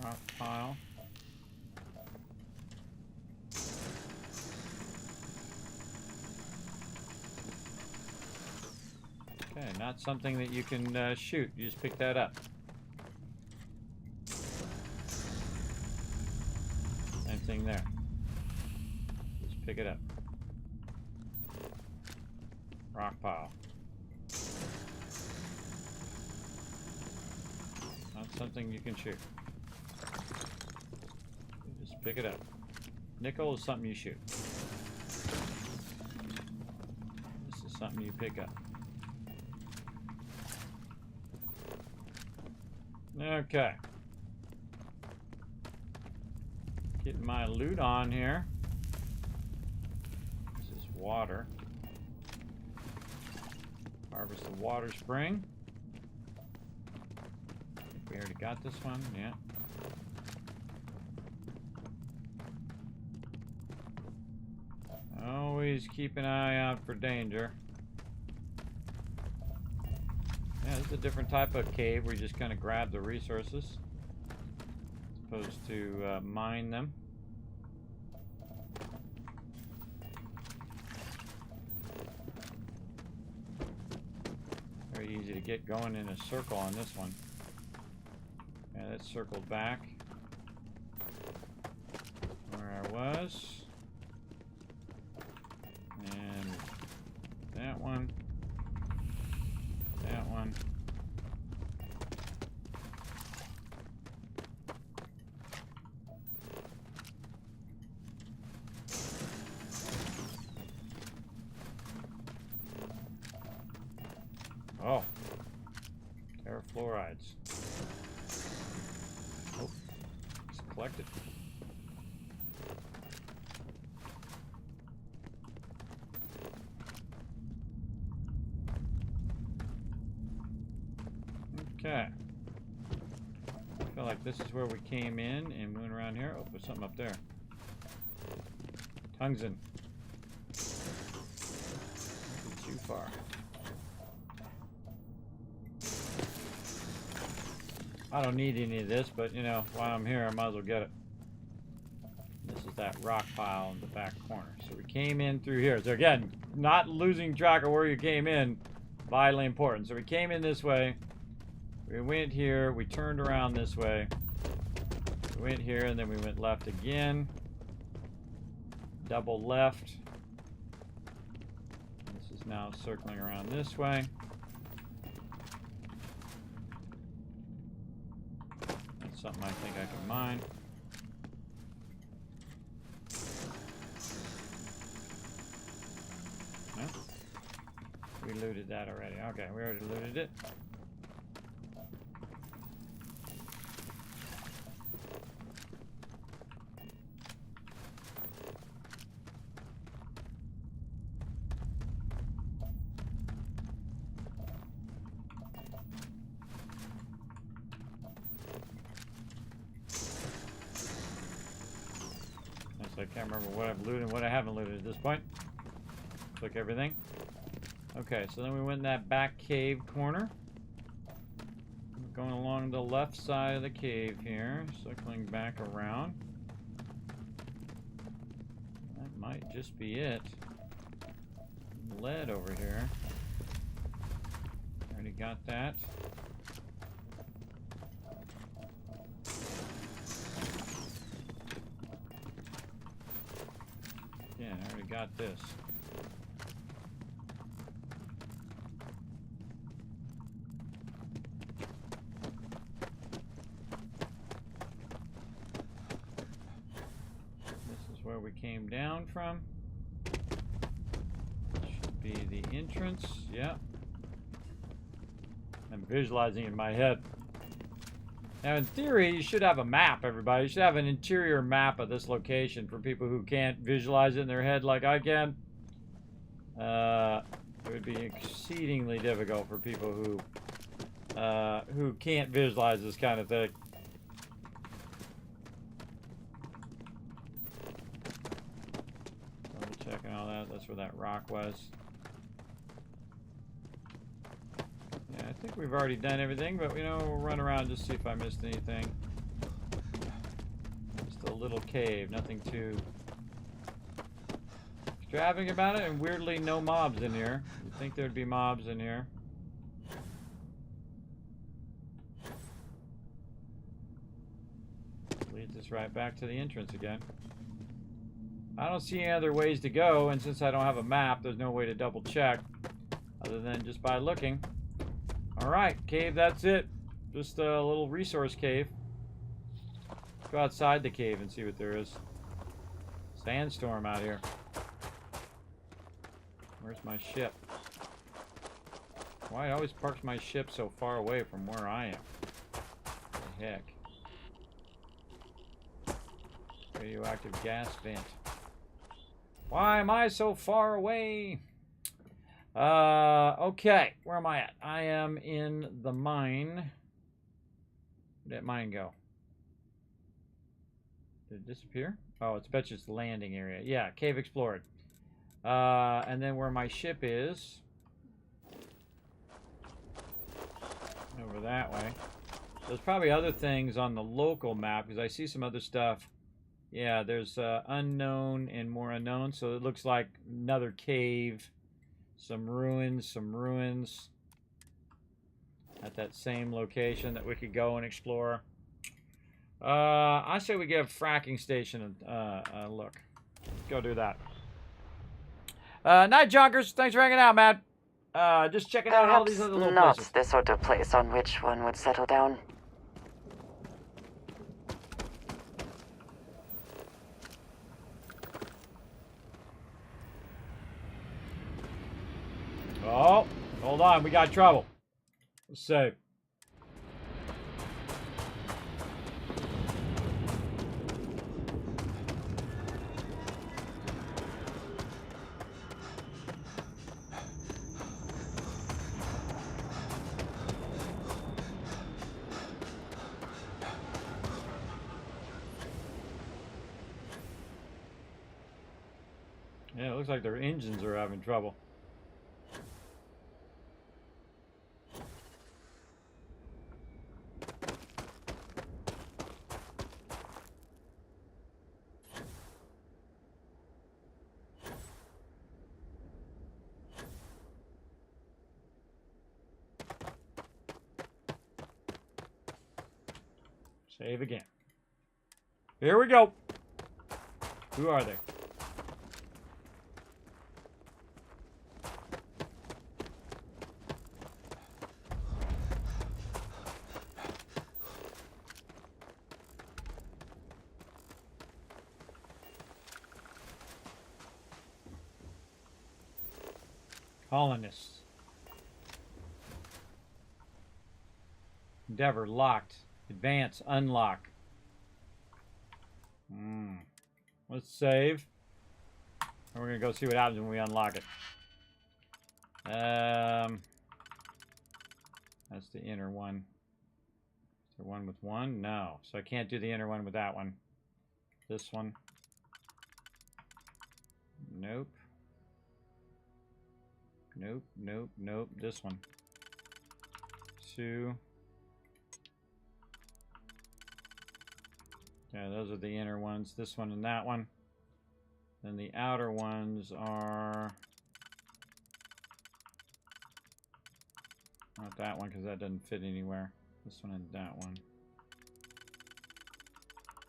C: Rock pile. Okay, not something that you can shoot. You just pick that up. Same thing there. Just pick it up. Rock pile. Not something you can shoot. You just pick it up. Nickel is something you shoot. This is something you pick up. Okay. Getting my loot on here. This is water. Harvest the water spring. we already got this one, yeah. Always keep an eye out for danger. Yeah, this is a different type of cave where you just kind of grab the resources as opposed to mine them. Very easy to get going in a circle on this one. Yeah, that circled back where I was. And that one. That one. Oh. Terrafluorides. Oh. It's collected. Okay. I feel like this is where we came in and went around here. Oh, there's something up there. Tungsten. Not too far. I don't need any of this, but you know, while I'm here, I might as well get it. This is that rock pile in the back corner. So we came in through here. So again, not losing track of where you came in, vitally important. So we came in this way. We went here, we turned around this way. We went here and then we went left again. Double left. This is now circling around this way. That's something I think I can mine. No? We looted that already. Okay, we already looted it. I can't remember what I've looted and what I haven't looted at this point. Click everything. Okay, so then we went in that back cave corner. We're going along the left side of the cave here, circling back around. That might just be it. Lead over here. Already got that. Yeah, I already got this. This is where we came down from. Should be the entrance. Yeah. I'm visualizing it in my head. Now, in theory, you should have a map, everybody. You should have an interior map of this location for people who can't visualize it in their head like I can. It would be exceedingly difficult for people who can't visualize this kind of thing. Double checking all that. That's where that rock was. Yeah, I think we've already done everything, but you know, we'll run around just see if I missed anything. Just a little cave, nothing too extravagant about it, and weirdly no mobs in here. You'd think there'd be mobs in here. Leads us right back to the entrance again. I don't see any other ways to go, and since I don't have a map, there's no way to double check other than just by looking. Alright, cave, that's it. Just a little resource cave. Let's go outside the cave and see what there is. Sandstorm out here. Where's my ship? Why it always parks my ship so far away from where I am? What the heck? Radioactive gas vent. Why am I so far away? Okay, where am I at? I am in the mine. Where'd that mine go? Did it disappear? Oh, it's bet you it's the landing area. Yeah, cave explored. And then where my ship is. Over that way. There's probably other things on the local map, because I see some other stuff. Yeah, there's unknown and more unknown, so it looks like another cave. Some ruins. At that same location that we could go and explore. I say we give fracking station a look. Let's go do that. Night Junkers, thanks for hanging out, man. Just checking out all these other little
U: not
C: places.
U: the sort of place on which one would settle down.
C: Oh, hold on, we got trouble. Let's save. Yeah, it looks like their engines are having trouble. Save again. Here we go. Who are they? Colonists. Endeavor locked. Advance unlock. Let's save. And we're gonna go see what happens when we unlock it. That's the inner one. Is there one with one? No. So I can't do the inner one with that one. This one. Nope. Nope, nope, nope. This one. 2. Yeah, those are the inner ones. This one and that one. Then the outer ones are... Not that one, because that doesn't fit anywhere. This one and that one.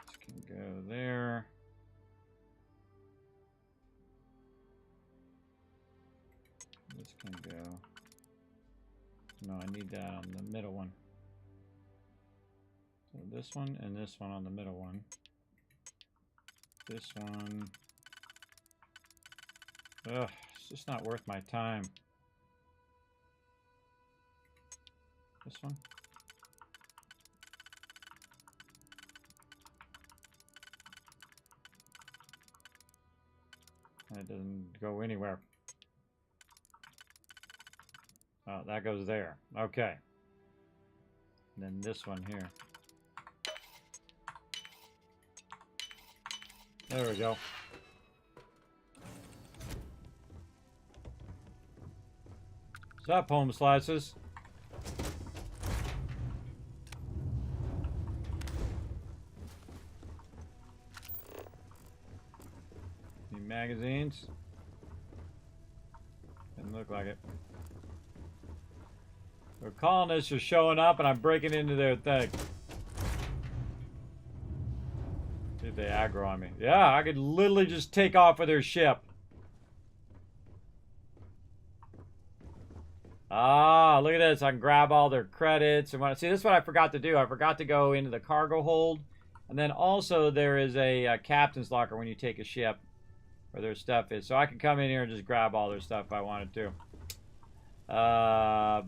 C: This can go there. This can go... No, I need that on the middle one. So this one and this one on the middle one. This one... Ugh, it's just not worth my time. This one. And it doesn't go anywhere. Oh, that goes there. Okay. And then this one here. There we go. What's up, home slices? Any magazines? Doesn't look like it. The colonists are showing up and I'm breaking into their thing. See if they aggro on me. Yeah, I could literally just take off with their ship. Ah, look at this. I can grab all their credits. And see, this is what I forgot to do. I forgot to go into the cargo hold. And then also there is a captain's locker when you take a ship where their stuff is. So I can come in here and just grab all their stuff if I wanted to. No.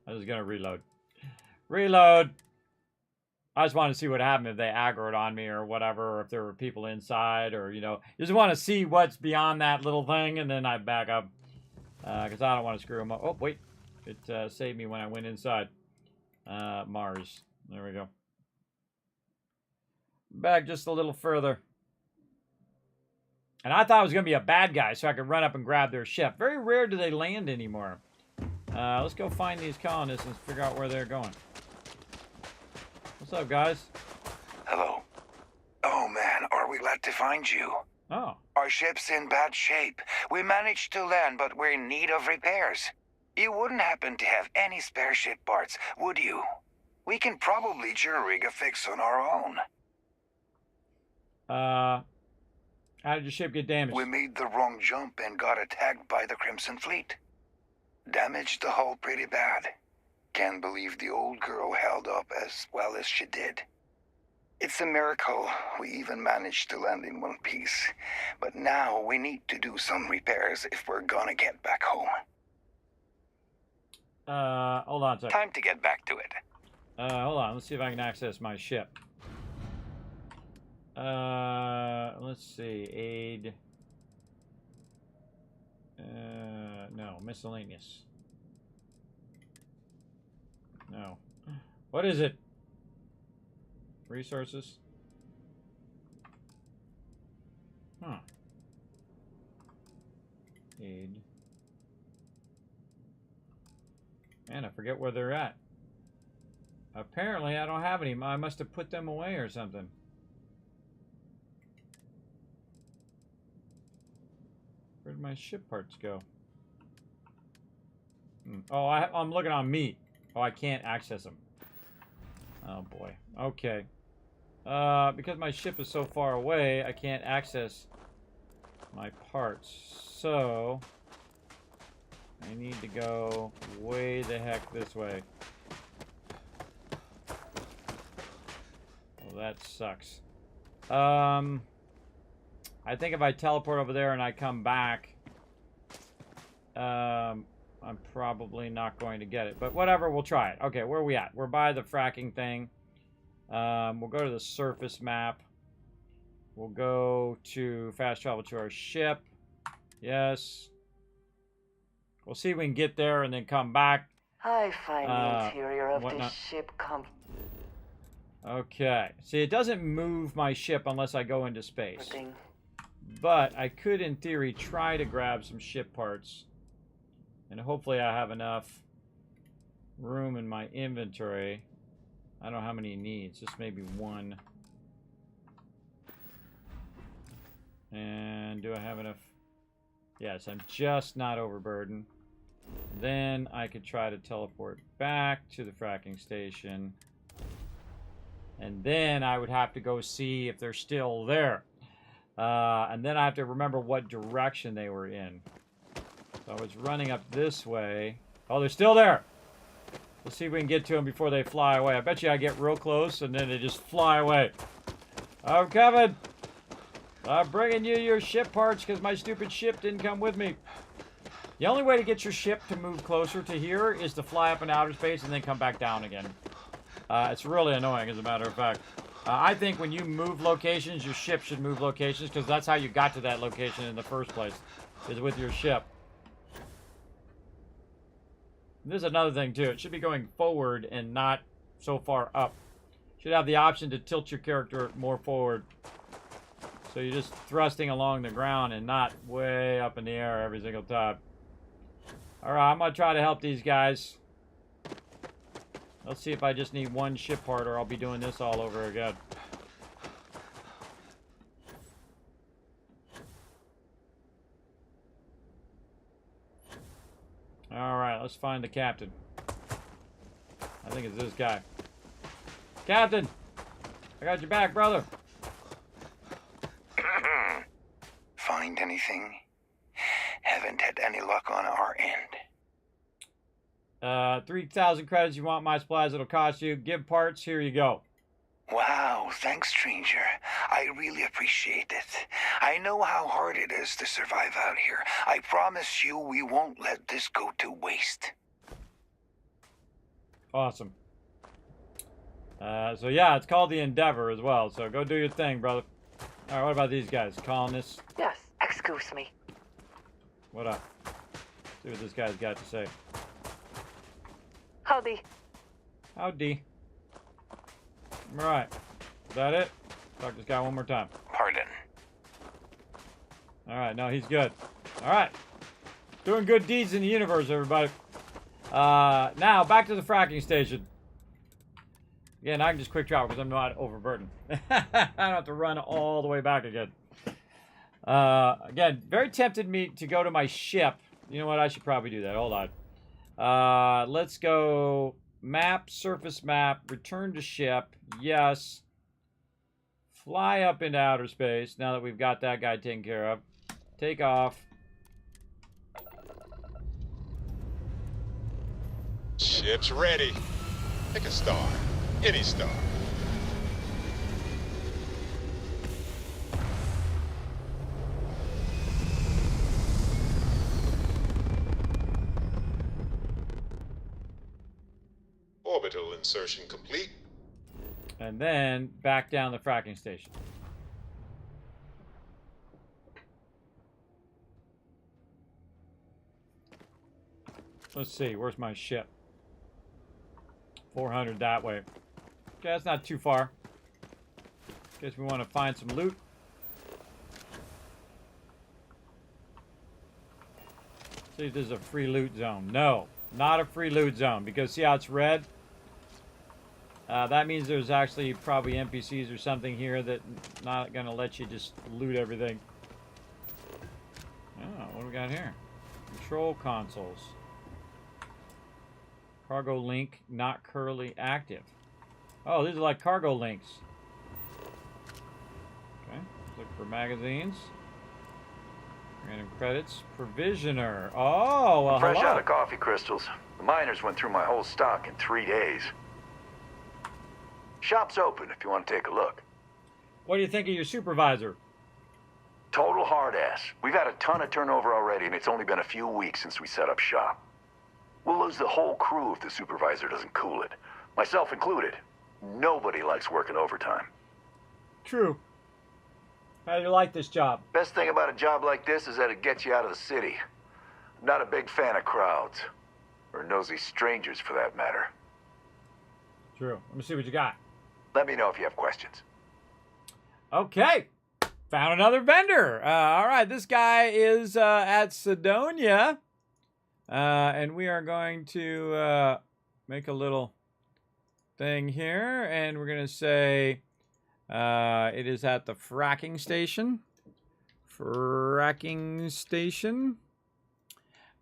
C: I'm just gonna reload. Reload! I just wanted to see what happened if they aggroed on me or whatever, or if there were people inside, or, you know, you just want to see what's beyond that little thing, and then I back up. Because I don't want to screw them up. Oh, wait. It saved me when I went inside. Mars. There we go. Back just a little further. And I thought it was going to be a bad guy so I could run up and grab their ship. Very rare do they land anymore. Let's go find these colonists and figure out where they're going. What's up, guys?
A: Hello. Oh, man, are we glad to find you?
C: Oh.
A: Our ship's in bad shape. We managed to land, but we're in need of repairs. You wouldn't happen to have any spare ship parts, would you? We can probably jury-rig a fix on our own.
C: How did your ship get damaged?
A: We made the wrong jump and got attacked by the Crimson Fleet. Damaged the hull pretty bad. Can't believe the old girl held up as well as she did. It's a miracle we even managed to land in one piece. But now we need to do some repairs if we're gonna get back home.
C: Hold on a second.
A: Time to get back to it.
C: Hold on. Let's see if I can access my ship. Let's see. Aid. No. Miscellaneous. No. What is it? Resources? Huh. Aid. Man, I forget where they're at. Apparently, I don't have any. I must have put them away or something. Where'd my ship parts go? Oh, I'm looking on me. Oh, I can't access them. Oh, boy. Okay. Because my ship is so far away, I can't access my parts. So, I need to go way the heck this way. Well, that sucks. I think if I teleport over there and I come back, I'm probably not going to get it. But whatever, we'll try it. Okay, where are we at? We're by the fracking thing. We'll go to the surface map. We'll go to fast travel to our ship. Yes. We'll see if we can get there and then come back.
U: I find the interior of
C: whatnot.
U: this ship
C: Okay. See, it doesn't move my ship unless I go into space. But I could, in theory, try to grab some ship parts. And hopefully I have enough room in my inventory. I don't know how many it needs. Just maybe one. And do I have enough? Yes, I'm just not overburdened. Then I could try to teleport back to the fracking station. And then I would have to go see if they're still there. And then I have to remember what direction they were in. So I was running up this way. Oh, they're still there. Let's see if we can get to them before they fly away. I bet you I get real close and then they just fly away. I'm coming. I'm bringing you your ship parts because my stupid ship didn't come with me. The only way to get your ship to move closer to here is to fly up in outer space and then come back down again. It's really annoying, as a matter of fact. I think when you move locations, your ship should move locations because that's how you got to that location in the first place, is with your ship. There's another thing, too. It should be going forward and not so far up. Should have the option to tilt your character more forward. So you're just thrusting along the ground and not way up in the air every single time. Alright, I'm going to try to help these guys. Let's see if I just need one ship part or I'll be doing this all over again. Alright, let's find the captain. I think it's this guy. Captain! I got your back, brother.
A: Find anything? Haven't had any luck on our end.
C: 3,000 credits you want my supplies, it'll cost you. Give parts, here you go.
A: Wow, thanks, stranger. I really appreciate it. I know how hard it is to survive out here. I promise you we won't let this go to waste.
C: Awesome. So yeah, it's called the Endeavor as well, so go do your thing, brother. Alright, what about these guys? Colonists?
U: Yes, excuse me.
C: What up? See what this guy's got to say.
J: Howdy.
C: Howdy. All right. Is that it? Talk to this guy one more time.
A: Pardon.
C: All right. No, he's good. All right. Doing good deeds in the universe, everybody. Now, back to the fracking station. Again, I can just quick travel because I'm not overburdened. I don't have to run all the way back again. Again, very tempted me to go to my ship. You know what? I should probably do that. Hold on. Let's go map, surface map, return to ship. Yes. Fly up into outer space now that we've got that guy taken care of. Take off.
G: Ship's ready. Pick a star. Any star. Orbital insertion complete.
C: And then back down the fracking station. Let's see, where's my ship? 400 that way. Okay, that's not too far. Guess we want to find some loot. See if there's a free loot zone. No, not a free loot zone, because see how it's red? That means there's actually probably NPCs or something here that not gonna let you just loot everything. Oh, what do we got here? Control consoles. Cargo link not currently active. Oh, these are like cargo links. Okay, let's look for magazines. Random credits. Provisioner. Oh, well,
B: Fresh
C: hello.
B: out of coffee crystals. The miners went through my whole stock in 3 days. Shop's open if you want to take a look.
C: What do you think of your supervisor?
B: Total hard ass. We've had a ton of turnover already, and it's only been a few weeks since we set up shop. We'll lose the whole crew if the supervisor doesn't cool it. Myself included. Nobody likes working overtime.
C: True. How do you like this job?
B: Best thing about a job like this is that it gets you out of the city. I'm not a big fan of crowds. Or nosy strangers, for that matter.
C: True. Let me see what you got.
B: Let me know if you have questions.
C: Okay. Found another vendor. All right. This guy is at Sidonia. And we are going to make a little thing here. And we're going to say it is at the fracking station. Fracking station.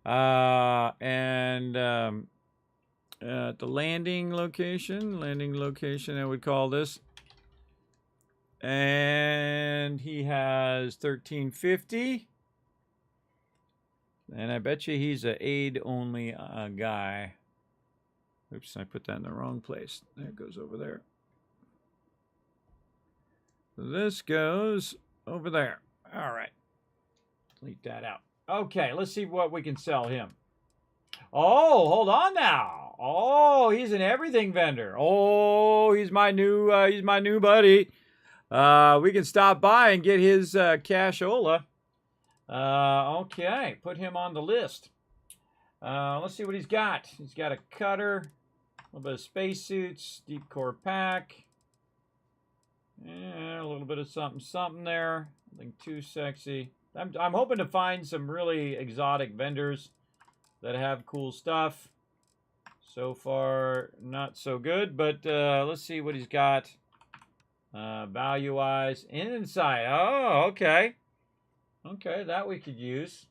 C: And at the landing location, I would call this. And he has 1350. And I bet you he's a aid-only guy. Oops, I put that in the wrong place. There it goes over there. This goes over there. All right. Delete that out. Okay, let's see what we can sell him. Oh, hold on now. Oh, he's an everything vendor. Oh, he's my new buddy. We can stop by and get his cashola. Okay, put him on the list. Let's see what he's got. He's got a cutter, a little bit of spacesuits, deep core pack. Yeah, a little bit of something there. Nothing too sexy. I'm hoping to find some really exotic vendors that have cool stuff. So far, not so good, but let's see what he's got. Value-wise, insight. Oh, okay. Okay, that we could use.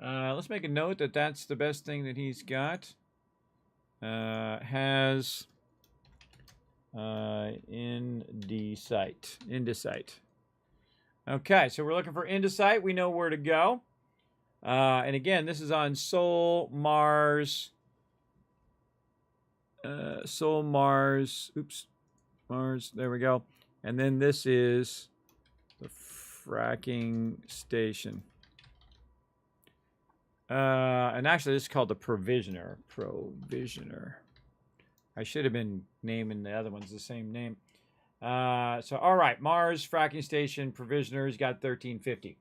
C: Let's make a note that that's the best thing that he's got. Has Indicite. Okay, so we're looking for Indicite. We know where to go. And again, this is on Sol, Mars. Mars. There we go. And then this is the fracking station. And actually, this is called the Provisioner. I should have been naming the other ones the same name. So, all right, Mars, fracking station, Provisioner. He's got 1350.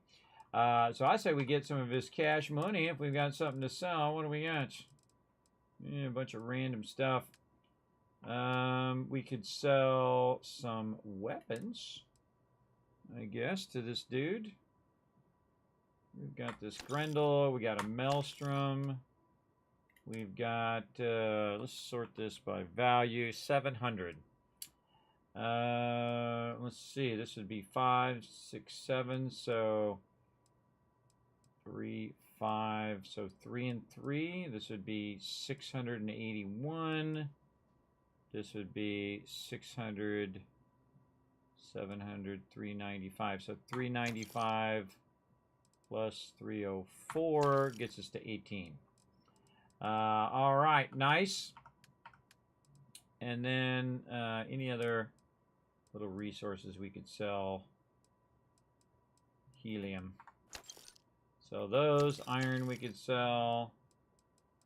C: So I say we get some of his cash money if we've got something to sell. What do we got? Yeah, a bunch of random stuff. We could sell some weapons, I guess, to this dude. We've got this Grendel. We got a Maelstrom. We've got, let's sort this by value, 700. Let's see, this would be 5, 6, 7, so 3, 5, so 3 and 3. This would be 681. This would be 600, 700, 395. So 395 plus 304 gets us to 18. All right, nice. And then any other little resources we could sell? Helium. So those, iron we could sell.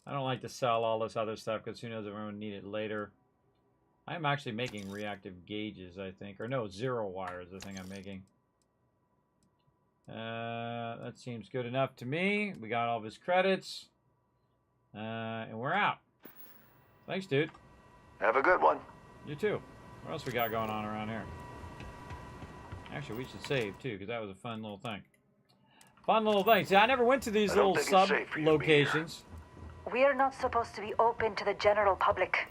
C: I don't like to sell all this other stuff because who knows if everyone need it later. I'm actually making reactive gauges, I think. Or no, 0 wire is the thing I'm making. That seems good enough to me. We got all of his credits. And we're out. Thanks, dude.
B: Have a good one.
C: You too. What else we got going on around here? Actually, we should save too, because that was a fun little thing. Fun little thing. See, I never went to these little sub-locations.
U: We are not supposed to be open to the general public.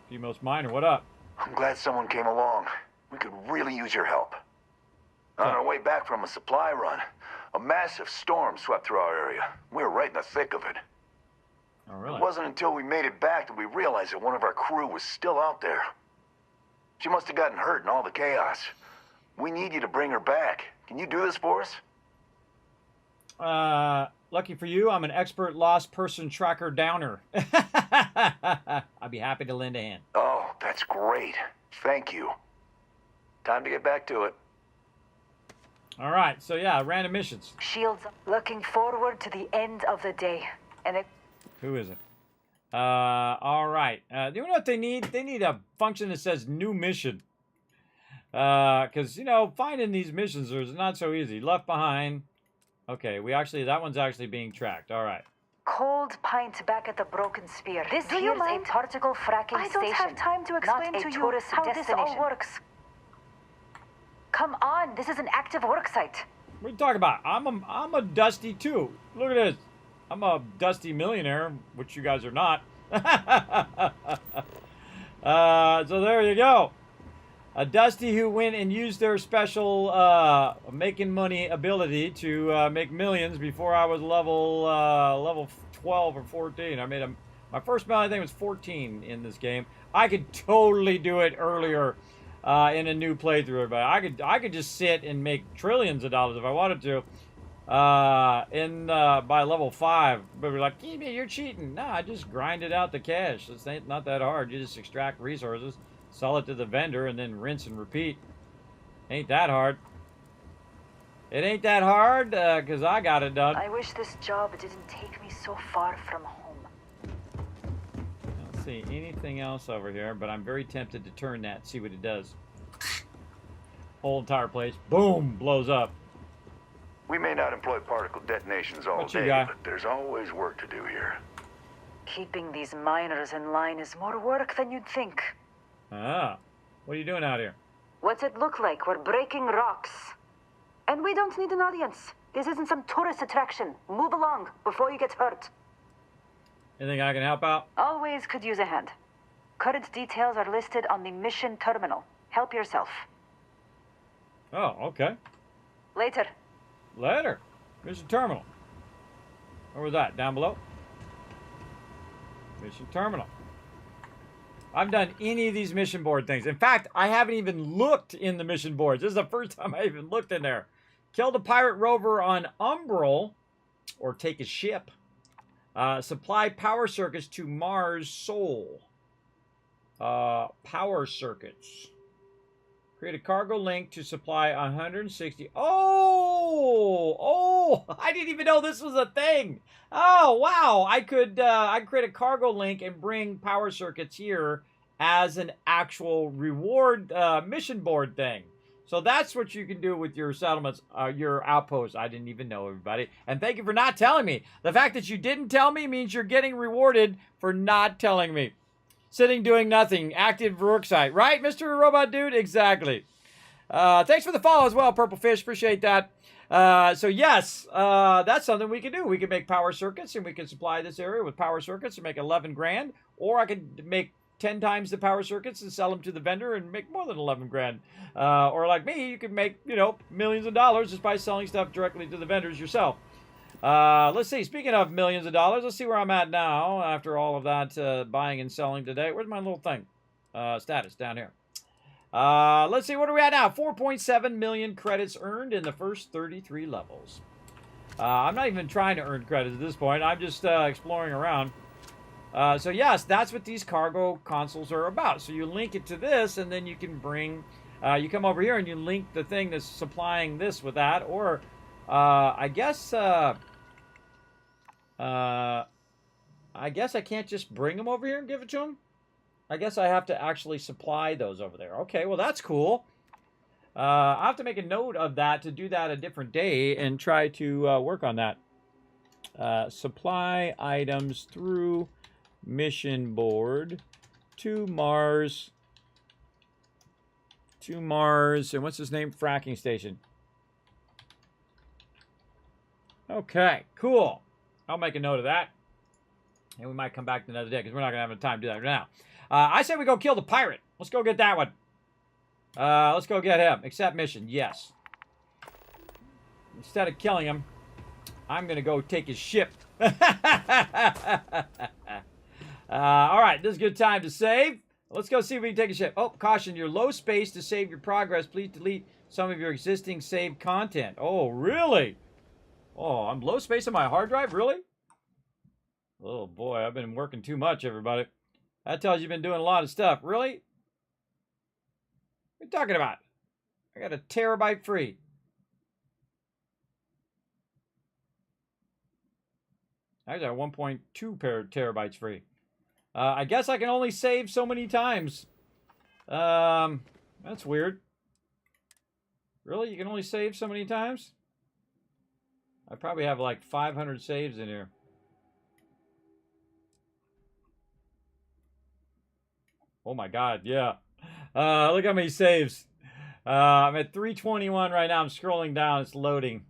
C: Most Minor, what up?
B: I'm glad someone came along. We could really use your help. On our way back from a supply run, a massive storm swept through our area. We were right in the thick of it.
C: Oh, really?
B: It wasn't until we made it back that we realized that one of our crew was still out there. She must have gotten hurt in all the chaos. We need you to bring her back. Can you do this for us?
C: Lucky for you, I'm an expert lost person tracker downer. I'd be happy to lend a hand.
B: Oh, that's great. Thank you. Time to get back to it.
C: All right, so yeah, random missions.
U: Shields, looking forward to the end of the day. And it...
C: Who is it? All right. You know what they need? They need a function that says new mission. Because, you know, finding these missions is not so easy. Left behind. Okay, that one's actually being tracked. All right.
U: Cold pint back at the Broken Spear. This here's a particle fracking station. I don't have time to explain to you how this all works. Come on, this is an active work site.
C: What are you talking about? I'm a Dusty too. Look at this. I'm a Dusty millionaire, which you guys are not. So there you go. A Dusty who went and used their special making money ability to make millions before I was level 12 or 14. I made my first million, I think, was 14 in this game. I could totally do it earlier in a new playthrough, but I could just sit and make trillions of dollars if I wanted to. By level 5, but we're like, you're cheating. No, I just grinded out the cash. It's not that hard. You just extract resources, sell it to the vendor, and then rinse and repeat. Ain't that hard. It ain't that hard, because I got it done.
U: I wish this job didn't take me so far from home.
C: I don't see anything else over here, but I'm very tempted to turn that, see what it does. Whole entire place, boom, blows up.
B: We may not employ particle detonations all day, but there's always work to do here.
U: Keeping these miners in line is more work than you'd think.
C: Ah, what are you doing out here?
U: What's it look like? We're breaking rocks. And we don't need an audience. This isn't some tourist attraction. Move along before you get hurt.
C: Anything I can help out?
U: Always could use a hand. Current details are listed on the mission terminal. Help yourself.
C: Oh, okay.
U: Later.
C: Later. Mission terminal. Where was that? Down below? Mission terminal. I've done any of these mission board things. In fact, I haven't even looked in the mission boards. This is the first time I even looked in there. Killed a pirate rover on Umbral, or take a ship. Supply power circuits to Mars Sol. Power circuits. Create a cargo link to supply 160. Oh, I didn't even know this was a thing. Oh, wow. I could create a cargo link and bring power circuits here as an actual reward mission board thing. So that's what you can do with your settlements, your outposts. I didn't even know, everybody. And thank you for not telling me. The fact that you didn't tell me means you're getting rewarded for not telling me. Sitting doing nothing. Active worksite. Right, Mr. Robot Dude? Exactly. Thanks for the follow as well, Purple Fish. Appreciate that. So yes, that's something we can do. We can make power circuits, and we can supply this area with power circuits and make 11 grand. Or I could make 10 times the power circuits and sell them to the vendor and make more than 11 grand. Or like me, you could make, you know, millions of dollars just by selling stuff directly to the vendors yourself. Let's see. Speaking of millions of dollars, let's see where I'm at now after all of that buying and selling today. Where's my little thing? Status down here. Let's see. What are we at now? 4.7 million credits earned in the first 33 levels. I'm not even trying to earn credits at this point. I'm just exploring around. So yes, that's what these cargo consoles are about. So you link it to this, and then you can bring, you come over here and you link the thing that's supplying this with that, or I guess I can't just bring them over here and give it to them. I guess I have to actually supply those over there. Okay, well that's cool. I'll have to make a note of that to do that a different day and try to work on that. Supply items through mission board to Mars, and what's his name? Fracking station. Okay, cool. I'll make a note of that, and we might come back to another day because we're not gonna have enough time to do that right now. I say we go kill the pirate. Let's go get that one. Let's go get him. Accept mission. Yes. Instead of killing him, I'm gonna go take his ship. All right, this is a good time to save. Let's go see if we can take a ship. Oh, caution, you're low space to save your progress. Please delete some of your existing saved content. Oh, really? Oh, I'm low space on my hard drive? Really? Oh, boy, I've been working too much, everybody. That tells you've been doing a lot of stuff. Really? What are you talking about? I got a terabyte free. I got 1.2 terabytes free. I guess I can only save so many times. That's weird. Really? You can only save so many times? I probably have like 500 saves in here. Oh my god, yeah. Look how many saves. I'm at 321 right now. I'm scrolling down. It's loading.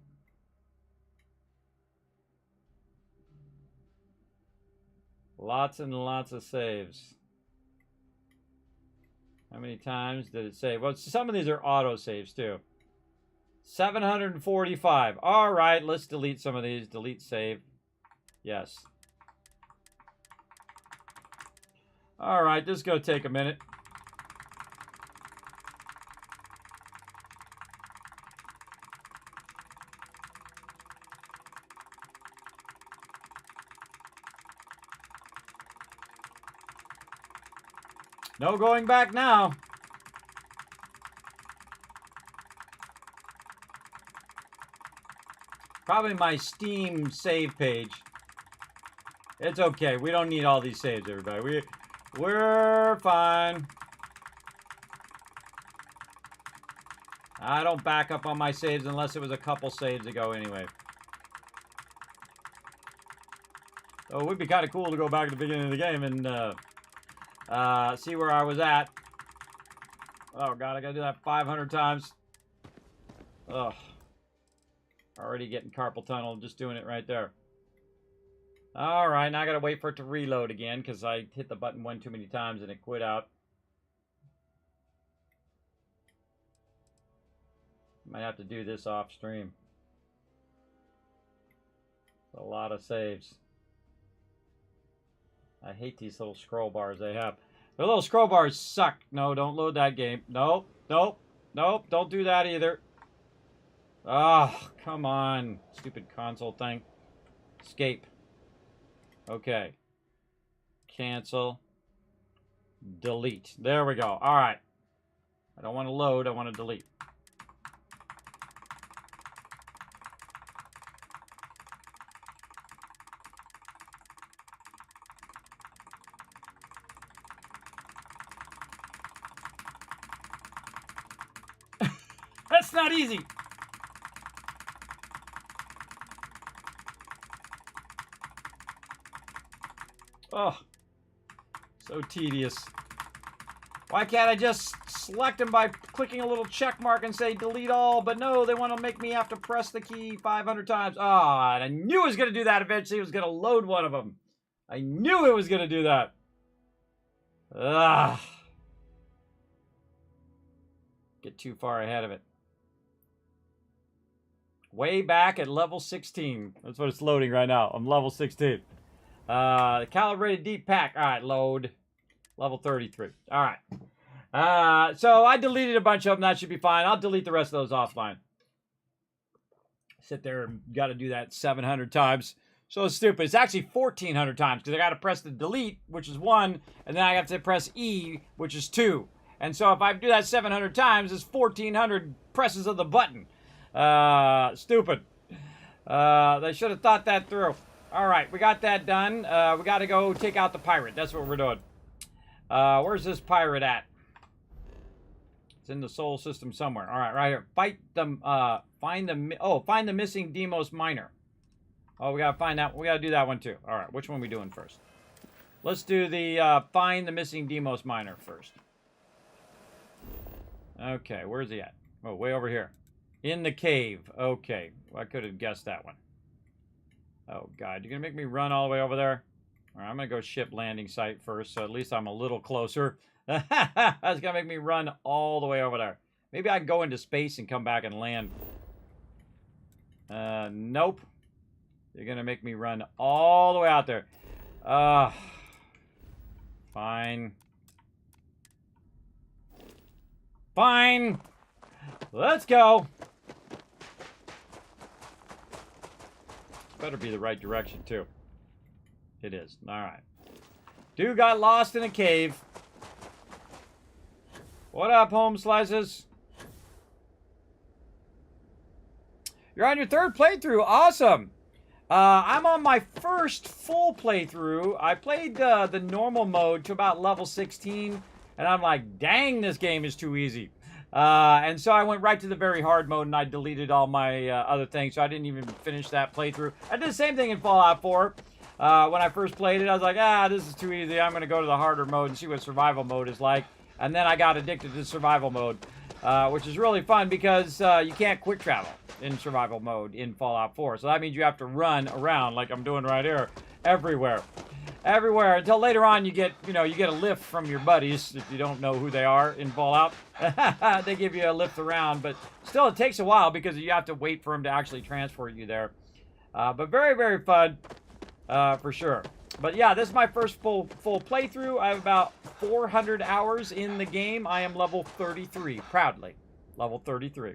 C: Lots and lots of saves. How many times did it save? Well, some of these are auto saves too. 745. All right, let's delete some of these. Delete save. Yes. All right, this is going to take a minute. No going back now. Probably my Steam save page. It's okay. We don't need all these saves, everybody. We're fine. I don't back up on my saves unless it was a couple saves ago anyway. So it would be kind of cool to go back to the beginning of the game and see where I was at. Oh god, I gotta do that 500 times. Ugh. Already getting carpal tunnel just doing it right there. Alright, now I gotta wait for it to reload again because I hit the button one too many times and it quit out. Might have to do this off stream. A lot of saves. I hate these little scroll bars they have. The little scroll bars suck. No, don't load that game. Nope, nope, nope, don't do that either. Oh, come on. Stupid console thing. Escape. Okay. Cancel. Delete. There we go. All right. I don't want to load. I want to delete. That's not easy. Oh, so tedious. Why can't I just select them by clicking a little check mark and say delete all? But no, they want to make me have to press the key 500 times. Ah, and I knew it was going to do that eventually. It was going to load one of them. I knew it was going to do that. Ah. Get too far ahead of it. Way back at level 16. That's what it's loading right now. I'm level 16. Calibrated deep pack. All right, load. Level 33. All right. So I deleted a bunch of them. That should be fine. I'll delete the rest of those offline. Sit there and got to do that 700 times. So stupid. It's actually 1,400 times because I got to press the delete, which is 1, and then I have to press E, which is 2. And so if I do that 700 times, it's 1,400 presses of the button. Stupid. They should have thought that through. All right, we got that done. We got to go take out the pirate. That's what we're doing. Where's this pirate at? It's in the soul system somewhere. All right, right here. Fight them. Find the missing Demos miner. Oh, we gotta find that. We gotta do that one too. All right, which one are we doing first? Let's do the find the missing Demos miner first. Okay, where's he at? Oh, way over here. In the cave. Okay, well, I could have guessed that one. Oh, God. You're going to make me run all the way over there? All right, I'm going to go ship landing site first, so at least I'm a little closer. That's going to make me run all the way over there. Maybe I can go into space and come back and land. Nope. You're going to make me run all the way out there. Fine. Fine. Let's go. Better be the right direction, too. It is. All right. Dude got lost in a cave. What up, home slices? You're on your third playthrough. Awesome. I'm on my first full playthrough. I played the normal mode to about level 16, and I'm like, dang, this game is too easy. And so I went right to the very hard mode, and I deleted all my other things, so I didn't even finish that playthrough. I did the same thing in Fallout 4. When I first played it, I was like, this is too easy. I'm going to go to the harder mode and see what survival mode is like. And then I got addicted to survival mode, which is really fun because you can't quick travel in survival mode in Fallout 4. So that means you have to run around like I'm doing right here, everywhere. Everywhere, until later on you get a lift from your buddies, if you don't know who they are in Fallout. They give you a lift around, but still it takes a while because you have to wait for them to actually transport you there. But very, very fun, for sure. But yeah, this is my first full playthrough. I have about 400 hours in the game. I am level 33, proudly. Level 33.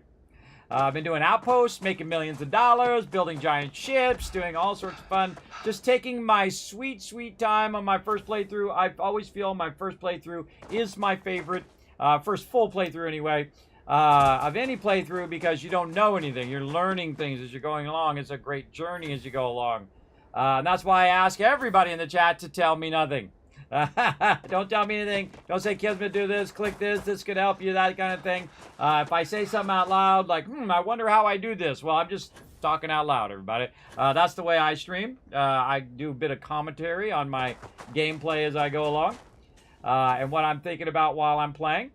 C: I've been doing outposts, making millions of dollars, building giant ships, doing all sorts of fun. Just taking my sweet, sweet time on my first playthrough. I always feel my first playthrough is my favorite. First full playthrough anyway, of any playthrough, because you don't know anything. You're learning things as you're going along. It's a great journey as you go along. And that's why I ask everybody in the chat to tell me nothing. Don't tell me anything. Don't say, Kismet, do this, click this could help you, that kind of thing. If I say something out loud, like, I wonder how I do this. Well, I'm just talking out loud, everybody. That's the way I stream. I do a bit of commentary on my gameplay as I go along. And what I'm thinking about while I'm playing.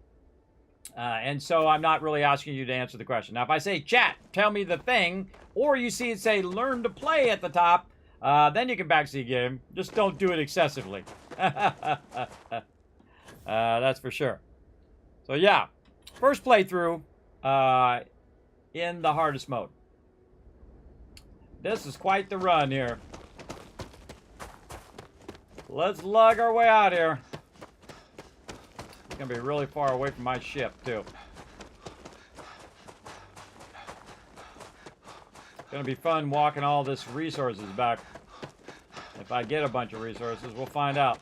C: And so I'm not really asking you to answer the question. Now, if I say, chat, tell me the thing, or you see it say, learn to play at the top, then you can backseat game. Just don't do it excessively. That's for sure. So yeah, first playthrough in the hardest mode. This is quite the run here. Let's lug our way out here. It's gonna be really far away from my ship too. It's gonna be fun walking all this resources back. If I get a bunch of resources, we'll find out.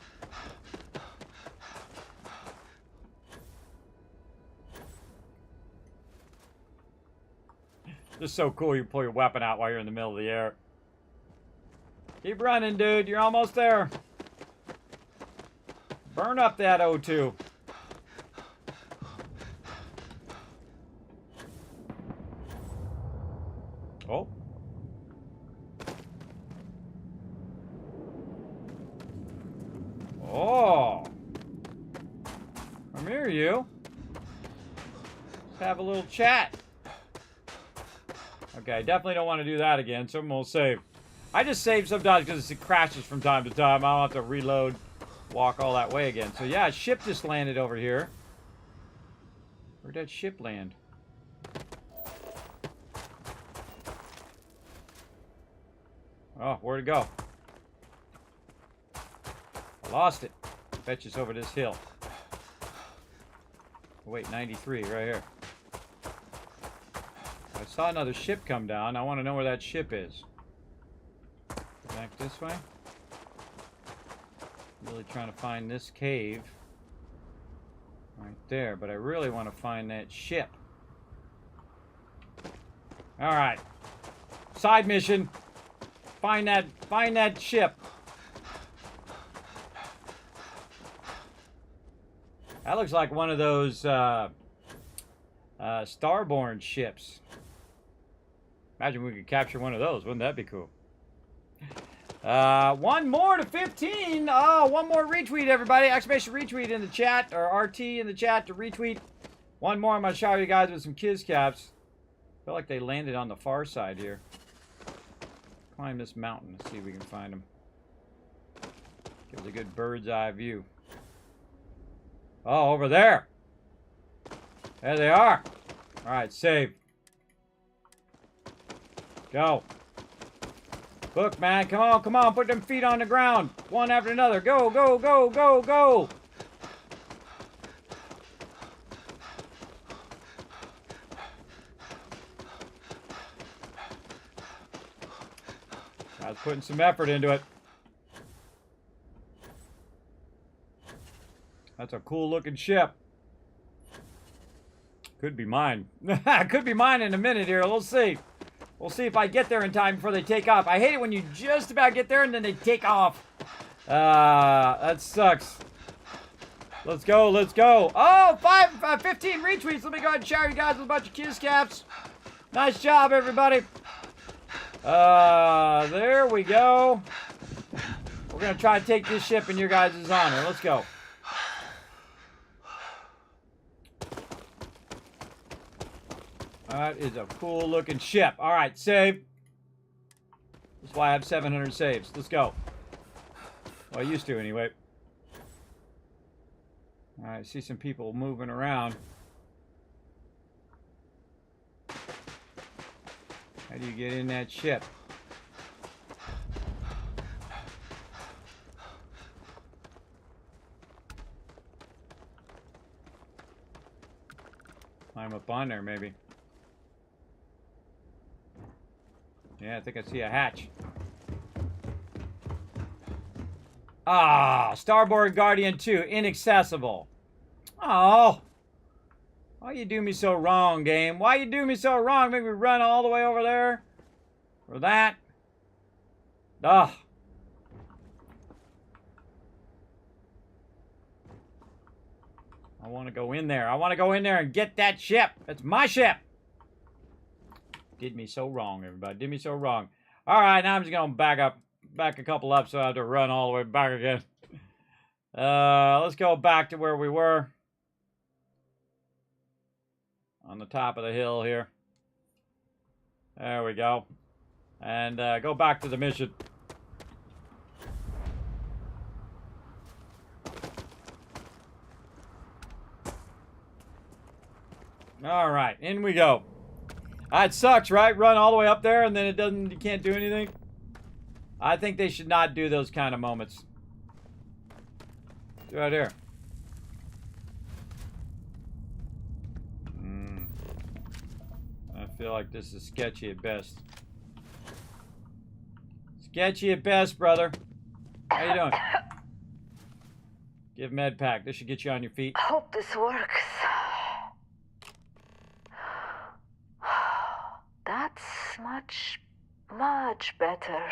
C: Just so cool, you pull your weapon out while you're in the middle of the air. Keep running, dude. You're almost there. Burn up that O2. Oh. Oh. Come here, you. Let's have a little chat. Okay, definitely don't want to do that again, so I'm going to save. I just save sometimes because it crashes from time to time. I don't have to reload, walk all that way again. So yeah, a ship just landed over here. Where'd that ship land? Oh, where'd it go? I lost it. Bet you it's over this hill. Oh, wait, 93 right here. I saw another ship come down. I want to know where that ship is. Back this way. Really trying to find this cave. Right there, but I really want to find that ship. Alright. Side mission. Find that ship. That looks like one of those Starborn ships. Imagine we could capture one of those. Wouldn't that be cool? One more to 15. Oh, one more retweet, everybody. Exclamation retweet in the chat, or RT in the chat to retweet. One more. I'm going to shower you guys with some Kiz caps. I feel like they landed on the far side here. Climb this mountain. Let's see if we can find them. Give us a good bird's eye view. Oh, over there. There they are. All right, save. Go. Look, man, come on, come on, put them feet on the ground. One after another. Go, go, go, go, go. I was putting some effort into it. That's a cool looking ship. Could be mine. Could be mine in a minute here. We'll see. We'll see if I get there in time before they take off. I hate it when you just about get there and then they take off. That sucks. Let's go, let's go. Oh, 15 retweets. Let me go ahead and shower you guys with a bunch of Kiz caps. Nice job, everybody. There we go. We're going to try to take this ship in your guys' honor. Let's go. That is a cool looking ship. All right, save. That's why I have 700 saves. Let's go. Well, I used to anyway. All right, see some people moving around. How do you get in that ship? Climb up on there, maybe. Yeah, I think I see a hatch. Ah, Starboard Guardian 2, inaccessible. Oh. Why you do me so wrong, game? Why you do me so wrong? Make me run all the way over there? For that? Ugh. I want to go in there. I want to go in there and get that ship. It's my ship. Did me so wrong, everybody. Did me so wrong. All right, now I'm just going to back a couple up so I have to run all the way back again. Let's go back to where we were. On the top of the hill here. There we go. And go back to the mission. All right, in we go. It sucks, right? Run all the way up there and then you can't do anything. I think they should not do those kind of moments. Right here. I feel like this is sketchy at best. Sketchy at best, brother. How you doing? Give med pack. This should get you on your feet.
U: Hope this works. That's much, much better.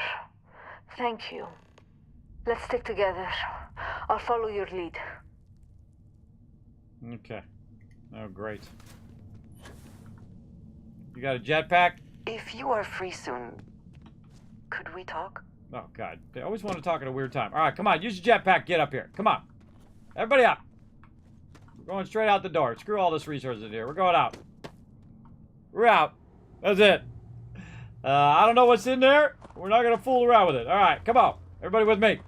U: Thank you. Let's stick together. I'll follow your lead.
C: Okay. Oh, great. You got a jetpack?
U: If If you are free soon, could we talk?
C: Oh, God. They always want to talk at a weird time. All right, come on. Use your jetpack. Get up here. Come on. Everybody up. We're going straight out the door. Screw all this resources here. We're going out. We're out. That's it. I don't know what's in there. We're not going to fool around with it. All right, come on. Everybody with me.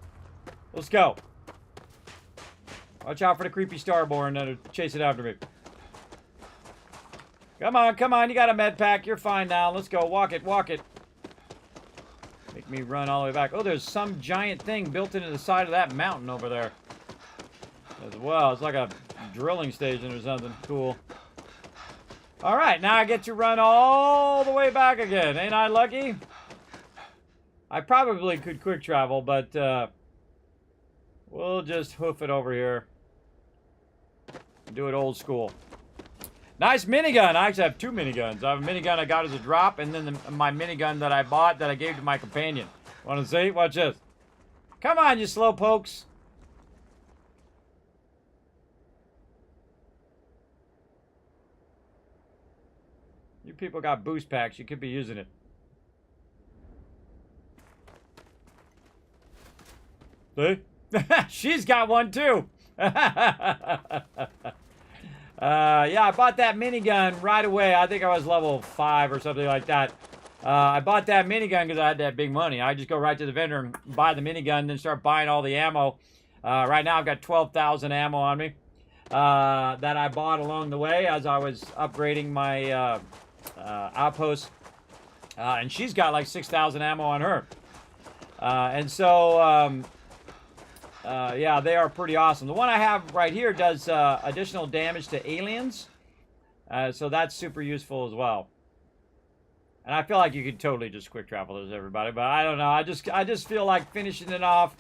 C: Let's go. Watch out for the creepy starborn that are chasing after me. Come on, come on. You got a med pack. You're fine now. Let's go. Walk it, walk it. Make me run all the way back. Oh, there's some giant thing built into the side of that mountain over there. As well. It's like a drilling station or something. Cool. All right, now I get to run all the way back again. Ain't I lucky? I probably could quick travel, but we'll just hoof it over here. Do it old school. Nice minigun. I actually have two miniguns. I have a minigun I got as a drop, and then my minigun that I bought that I gave to my companion. Want to see? Watch this. Come on, you slow pokes. You people got boost packs. You could be using it. See? She's got one too. Yeah, I bought that minigun right away. I think I was level 5 or something like that. I bought that minigun because I had that big money. I just go right to the vendor and buy the minigun, then start buying all the ammo. Right now I've got 12,000 ammo on me that I bought along the way as I was upgrading my outpost. And she's got like 6,000 ammo on her. And so... yeah, they are pretty awesome. The one I have right here does additional damage to aliens. So that's super useful as well. And I feel like you could totally just quick travel this, everybody. But I don't know. I just feel like finishing it off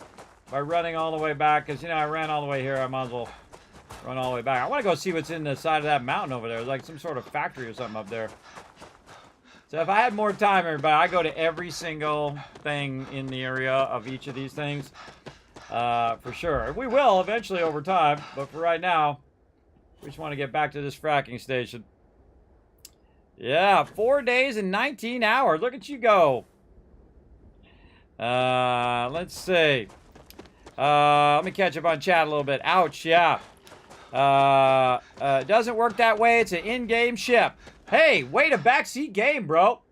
C: by running all the way back. Because, you know, I ran all the way here. I might as well run all the way back. I want to go see what's in the side of that mountain over there. There's like some sort of factory or something up there. So if I had more time, everybody, I go to every single thing in the area of each of these things. For sure. We will eventually over time, but for right now, we just want to get back to this fracking station. Yeah, 4 days and 19 hours. Look at you go. Let's see. Let me catch up on chat a little bit. Ouch, yeah. It doesn't work that way. It's an in-game ship. Hey, wait a backseat game, bro.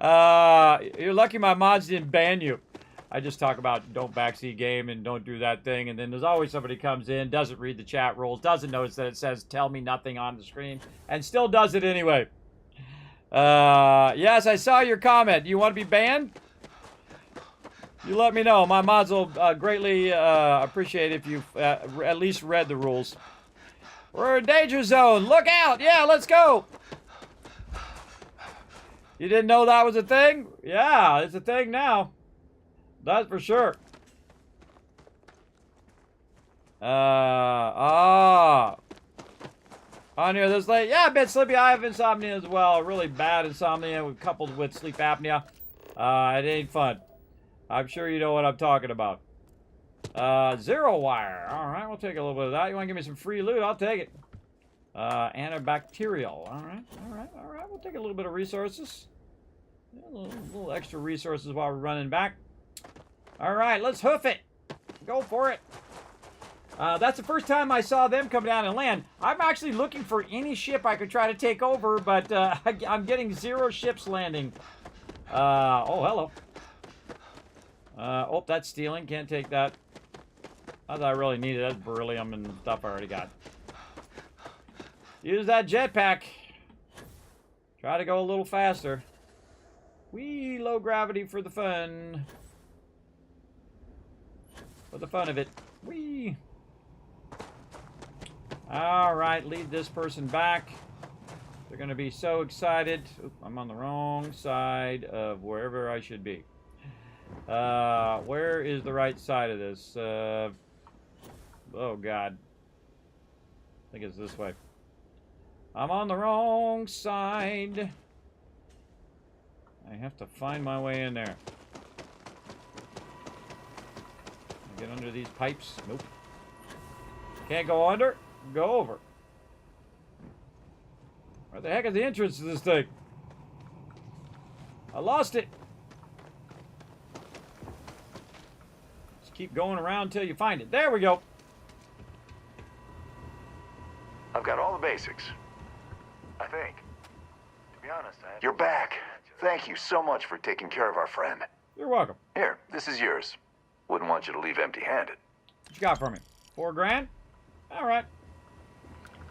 C: You're lucky my mods didn't ban you. I just talk about don't backseat game and don't do that thing, and then there's always somebody comes in, doesn't read the chat rules, doesn't notice that it says tell me nothing on the screen, and still does it anyway. Yes, I saw your comment. You want to be banned? You let me know. My mods will greatly appreciate if you've at least read the rules. We're in danger zone. Look out. Yeah, let's go. You didn't know that was a thing? Yeah, it's a thing now. That's for sure. On here this late. Yeah, a bit sleepy. I have insomnia as well. Really bad insomnia coupled with sleep apnea. It ain't fun. I'm sure you know what I'm talking about. Zero wire. All right, we'll take a little bit of that. You want to give me some free loot? I'll take it. Antibacterial. All right, all right, all right. We'll take a little bit of resources. Yeah, a little extra resources while we're running back. All right, let's hoof it. Go for it. That's the first time I saw them come down and land. I'm actually looking for any ship I could try to take over, but I'm getting 0 ships landing. Oh, hello. Oh, that's stealing. Can't take that. Not that I really need it. That's beryllium and stuff I already got. Use that jetpack. Try to go a little faster. Wee, low gravity for the fun. For the fun of it. Wee. Alright, lead this person back. They're going to be so excited. Oop, I'm on the wrong side of wherever I should be. Where is the right side of this? Oh, God. I think it's this way. I'm on the wrong side. I have to find my way in there. Get under these pipes? Nope. Can't go under. Go over. Where the heck is the entrance to this thing? I lost it. Just keep going around until you find it. There we go.
B: I've got all the basics. I think. To be honest, You're back. Thank you so much for taking care of our friend.
C: You're welcome.
B: Here, this is yours. Wouldn't want you to leave empty-handed.
C: What you got for me? 4 grand? All right.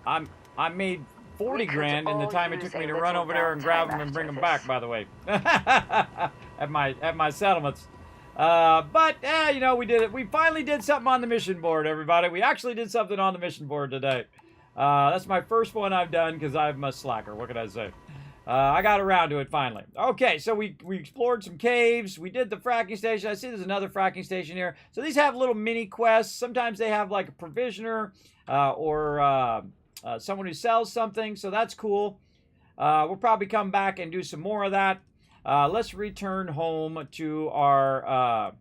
C: I made 40 grand in the time it took me to run over there and grab them and bring them back, by the way. at my settlements. But you know, we did it. We finally did something on the mission board, everybody. We actually did something on the mission board today. That's my first one I've done because I'm a slacker. What can I say? I got around to it finally. Okay, so we explored some caves. We did the fracking station. I see there's another fracking station here. So these have little mini quests. Sometimes they have like a provisioner or someone who sells something. So that's cool. We'll probably come back and do some more of that. Let's return home to our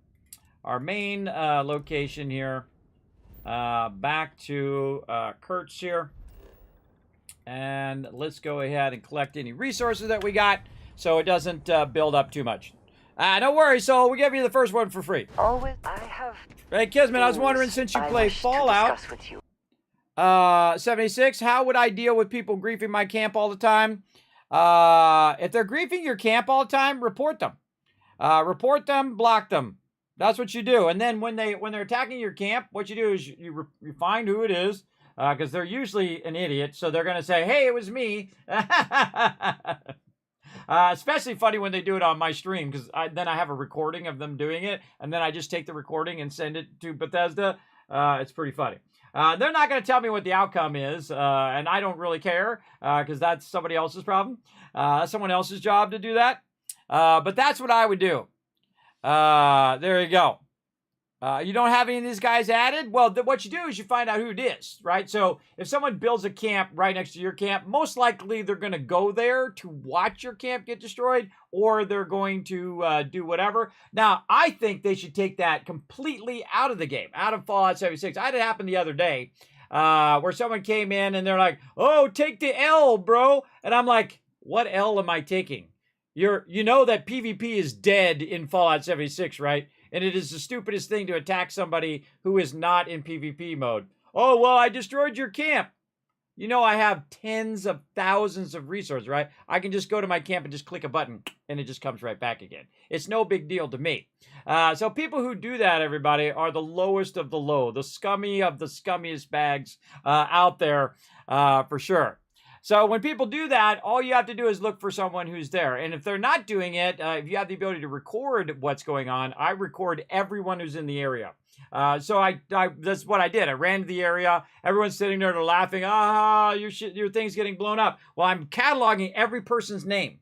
C: main location here. Back to Kurtz here. And let's go ahead and collect any resources that we got so it doesn't build up too much. No worries, so we give you the first one for free.
U: Always, I have.
C: Hey, Kismet, I was wondering, since you play Fallout 76, how would I deal with people griefing my camp all the time? If they're griefing your camp all the time, report them. Report them, block them. That's what you do. And then when they're attacking your camp, what you do is you find who it is. Because they're usually an idiot, so they're going to say, hey, it was me. Especially funny when they do it on my stream, because then I have a recording of them doing it, and then I just take the recording and send it to Bethesda. It's pretty funny. They're not going to tell me what the outcome is, and I don't really care, because that's somebody else's problem. That's someone else's job to do that. But that's what I would do. There you go. You don't have any of these guys added? Well, what you do is you find out who it is, right? So if someone builds a camp right next to your camp, most likely they're going to go there to watch your camp get destroyed, or they're going to do whatever. Now, I think they should take that completely out of the game, out of Fallout 76. I had it happen the other day where someone came in and they're like, oh, take the L, bro. And I'm like, what L am I taking? You know that PvP is dead in Fallout 76, right? And it is the stupidest thing to attack somebody who is not in PvP mode. Oh, well, I destroyed your camp. You know, I have tens of thousands of resources, right? I can just go to my camp and just click a button, and it just comes right back again. It's no big deal to me. So people who do that, everybody, are the lowest of the low, the scummy of the scummiest bags out there, for sure. So when people do that, all you have to do is look for someone who's there. And if they're not doing it, if you have the ability to record what's going on, I record everyone who's in the area. So I that's what I did. I ran to the area. Everyone's sitting there laughing. Your thing's getting blown up. Well, I'm cataloging every person's name.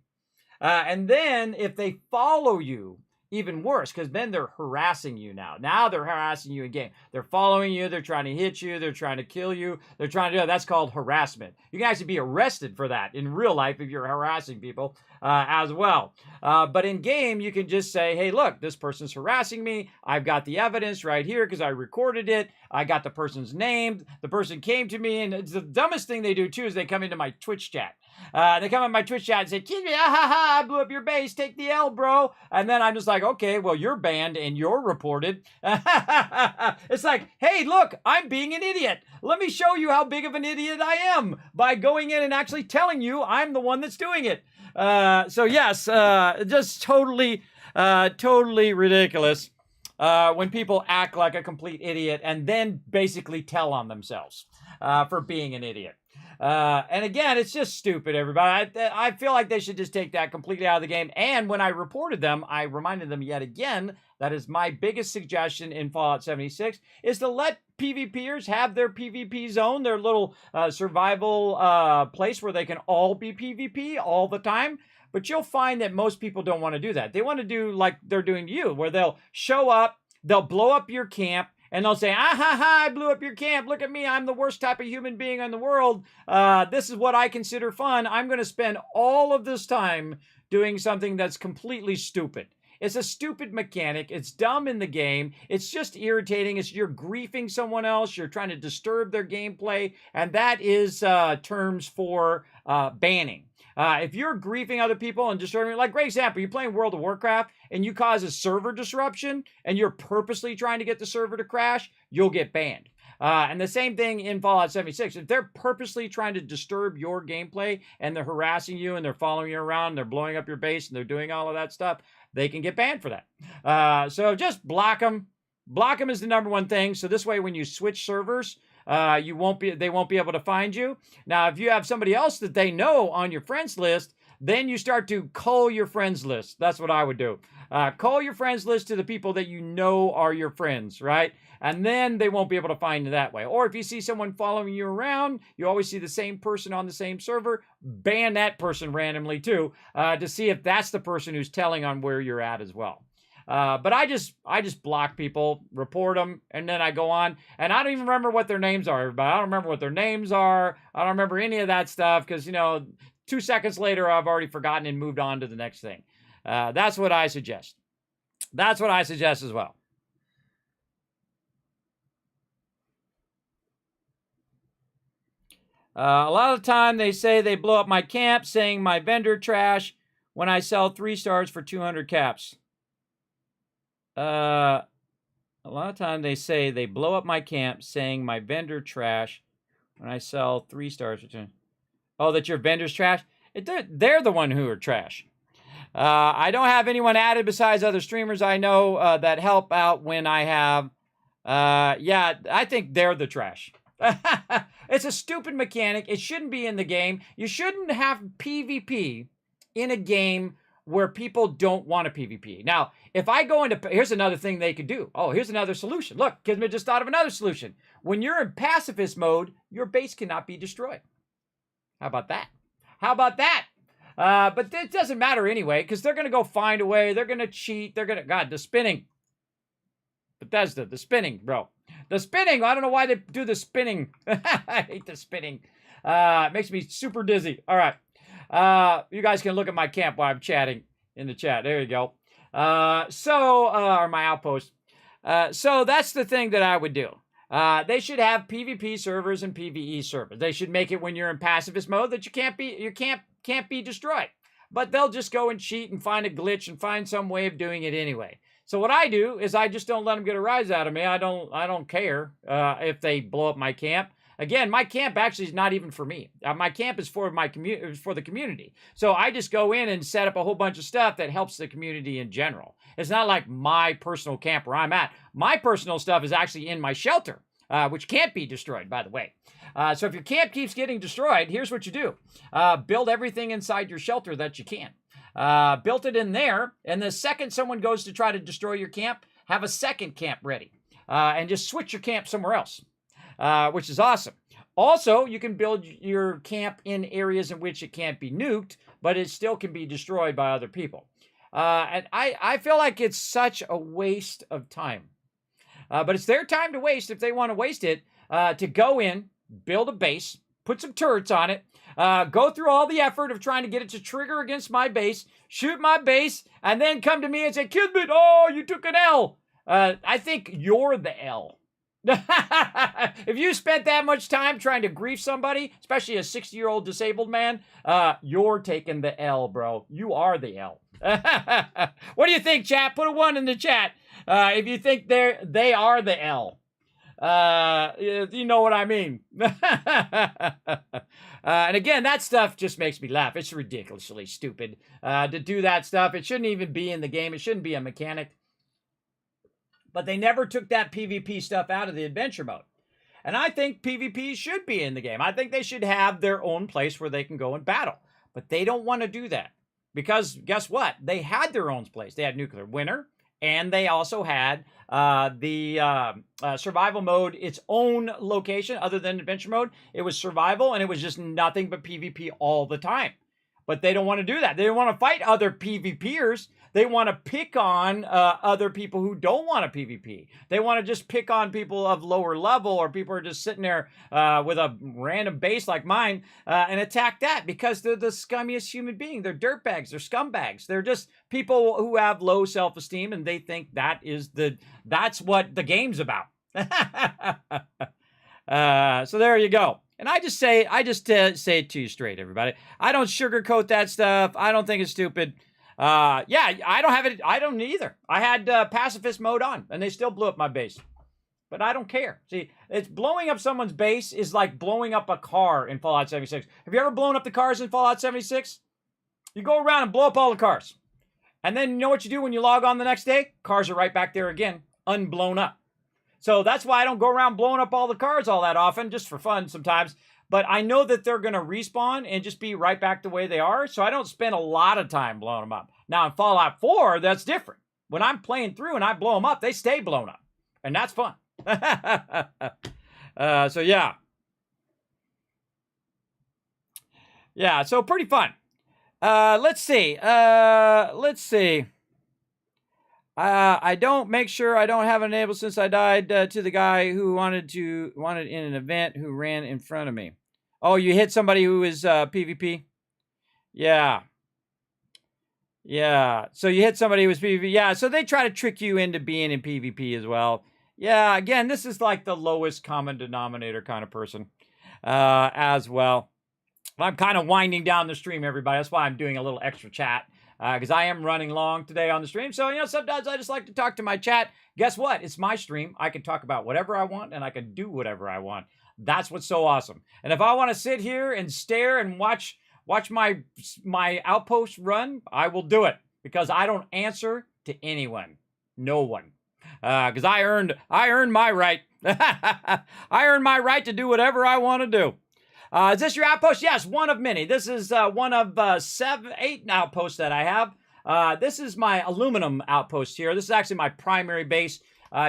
C: And then if they follow you, even worse, because then they're harassing you now. Now they're harassing you in game. They're following you. They're trying to hit you. They're trying to kill you. They're trying to do that. That's called harassment. You can actually be arrested for that in real life if you're harassing people as well. But in game, you can just say, hey, look, this person's harassing me. I've got the evidence right here because I recorded it. I got the person's name. The person came to me. And it's the dumbest thing they do, too, is they come into my Twitch chat. They come in my Twitch chat and say, Kismet, I blew up your base. Take the L, bro. And then I'm just like, okay, well, you're banned and you're reported. It's like, hey, look, I'm being an idiot. Let me show you how big of an idiot I am by going in and actually telling you I'm the one that's doing it. So yes, just totally ridiculous when people act like a complete idiot and then basically tell on themselves for being an idiot. And again, it's just stupid, everybody. I feel like they should just take that completely out of the game. And when I reported them, I reminded them yet again, that is my biggest suggestion in Fallout 76, is to let PvPers have their PvP zone, their little survival place where they can all be PvP all the time. But you'll find that most people don't want to do that. They want to do like they're doing to you, where they'll show up, they'll blow up your camp, and they'll say, I blew up your camp. Look at me. I'm the worst type of human being in the world. This is what I consider fun. I'm going to spend all of this time doing something that's completely stupid. It's a stupid mechanic. It's dumb in the game. It's just irritating. You're griefing someone else. You're trying to disturb their gameplay. And that is terms for banning. If you're griefing other people and disturbing, like great example, you're playing World of Warcraft and you cause a server disruption and you're purposely trying to get the server to crash, you'll get banned. And the same thing in Fallout 76. If they're purposely trying to disturb your gameplay and they're harassing you and they're following you around and they're blowing up your base and they're doing all of that stuff, they can get banned for that. So just block them. Block them is the number one thing. So this way, when you switch servers, they won't be able to find you. Now, if you have somebody else that they know on your friends list, then you start to cull your friends list. That's what I would do. Cull your friends list to the people that you know are your friends, right? And then they won't be able to find you that way. Or if you see someone following you around, you always see the same person on the same server, ban that person randomly too, to see if that's the person who's telling on where you're at as well. But I just block people, report them, and then I go on. And I don't even remember what their names are, but I don't remember what their names are. I don't remember any of that stuff because, 2 seconds later, I've already forgotten and moved on to the next thing. That's what I suggest. That's what I suggest as well. A lot of the time they say they blow up my camp, saying my vendor trash when I sell 3 stars for 200 caps. A lot of time they say they blow up my camp, saying my vendor trash when I sell 3 stars for 200. Oh, that your vendor's trash? They're the one who are trash. I don't have anyone added besides other streamers I know that help out when I have. Yeah, I think they're the trash. It's a stupid mechanic. It shouldn't be in the game. You shouldn't have PvP in a game where people don't want a PvP. Now, if I go into... Here's another thing they could do. Oh, here's another solution. Look, Kismet just thought of another solution. When you're in pacifist mode, your base cannot be destroyed. How about that? How about that? But it doesn't matter anyway, because they're going to go find a way. They're going to cheat. They're going to... God, the spinning. Bethesda, the spinning, bro. The spinning. I don't know why they do the spinning. I hate the spinning. It makes me super dizzy. All right. You guys can look at my camp while I'm chatting in the chat. There you go. Or my outpost. So that's the thing that I would do. They should have PvP servers and PvE servers. They should make it when you're in pacifist mode that you can't be destroyed. But they'll just go and cheat and find a glitch and find some way of doing it anyway. So what I do is I just don't let them get a rise out of me. I don't care if they blow up my camp. Again, my camp actually is not even for me. My camp is for the community. So I just go in and set up a whole bunch of stuff that helps the community in general. It's not like my personal camp where I'm at. My personal stuff is actually in my shelter, which can't be destroyed, by the way. So if your camp keeps getting destroyed, here's what you do. Build everything inside your shelter that you can. Built it in there, and the second someone goes to try to destroy your camp, have a second camp ready. And just switch your camp somewhere else. Which is awesome. Also, you can build your camp in areas in which it can't be nuked, but it still can be destroyed by other people. And I feel like it's such a waste of time. But it's their time to waste if they want to waste it, to go in, build a base, put some turrets on it, go through all the effort of trying to get it to trigger against my base, shoot my base, and then come to me and say, Kismet, oh, you took an L. I think you're the L. If you spent that much time trying to grief somebody, especially a 60-year-old disabled man, you're taking the L, bro. You are the L. What do you think, chat? Put a 1 in the chat if you think they are the L. You know what I mean. And again, that stuff just makes me laugh. It's ridiculously stupid to do that stuff. It shouldn't even be in the game. It shouldn't be a mechanic. But they never took that PvP stuff out of the adventure mode. And I think PvP should be in the game. I think they should have their own place where they can go and battle. But they don't want to do that. Because guess what? They had their own place. They had Nuclear Winter. And they also had the survival mode, its own location other than adventure mode. It was survival, and it was just nothing but PvP all the time. But they don't want to do that. They don't want to fight other PvPers. They want to pick on other people who don't want to PvP. They want to just pick on people of lower level, or people who are just sitting there with a random base like mine and attack that because they're the scummiest human being. They're dirtbags. They're scumbags. They're just people who have low self-esteem, and they think that's what the game's about. So there you go. And I just say it to you straight, everybody. I don't sugarcoat that stuff. I don't think it's stupid. Yeah, I don't have it. I don't either. I had pacifist mode on, and they still blew up my base. But I don't care. See, it's blowing up someone's base is like blowing up a car in Fallout 76. Have you ever blown up the cars in Fallout 76? You go around and blow up all the cars. And then you know what you do when you log on the next day? Cars are right back there again, unblown up. So that's why I don't go around blowing up all the cars all that often, just for fun sometimes. But I know that they're going to respawn and just be right back the way they are. So I don't spend a lot of time blowing them up. Now in Fallout 4, that's different. When I'm playing through and I blow them up, they stay blown up. And that's fun. So yeah. Yeah, so pretty fun. Let's see. I don't make sure I don't have it enabled since I died to the guy who wanted in an event who ran in front of me. Oh, you hit somebody who is PvP? Yeah. Yeah. So you hit somebody who was PvP. Yeah, so they try to trick you into being in PvP as well. Yeah, again, this is like the lowest common denominator kind of person as well. I'm kind of winding down the stream, everybody. That's why I'm doing a little extra chat. Because I am running long today on the stream. So, sometimes I just like to talk to my chat. Guess what? It's my stream. I can talk about whatever I want, and I can do whatever I want. That's what's so awesome. And if I want to sit here and stare and watch my outpost run, I will do it. Because I don't answer to anyone. No one. Because I earned my right. I earned my right to do whatever I want to do. Is this your outpost? Yes, one of many. This is one of 8 outposts that I have. This is my aluminum outpost here. This is actually my primary base.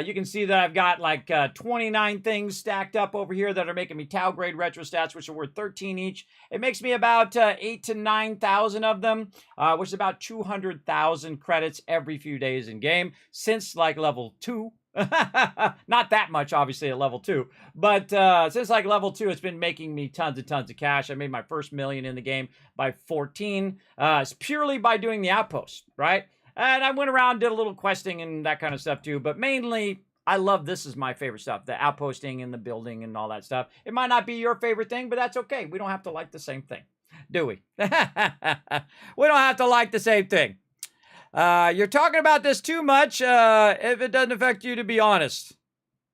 C: You can see that I've got like 29 things stacked up over here that are making me Tau grade retro stats, which are worth 13 each. It makes me about 8,000 to 9,000 of them, which is about 200,000 credits every few days in game since like level 2. Not that much, obviously, at level 2. But since like level 2, it's been making me tons and tons of cash. I made my first million in the game by 14. It's purely by doing the outposts, right? And I went around, did a little questing and that kind of stuff too. But mainly, I love this is my favorite stuff. The outposting and the building and all that stuff. It might not be your favorite thing, but that's okay. We don't have to like the same thing, do we? We don't have to like the same thing. You're talking about this too much if it doesn't affect you, to be honest.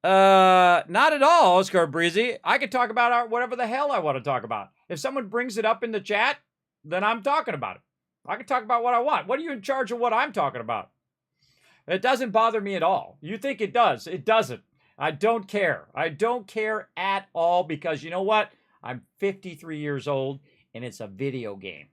C: Not at all, Oscar Breezy. I could talk about whatever the hell I want to talk about. If someone brings it up in the chat, then I'm talking about it. I can talk about what I want. What are you in charge of what I'm talking about? It doesn't bother me at all. You think it does. It doesn't. I don't care. I don't care at all because you know what? I'm 53 years old and it's a video game.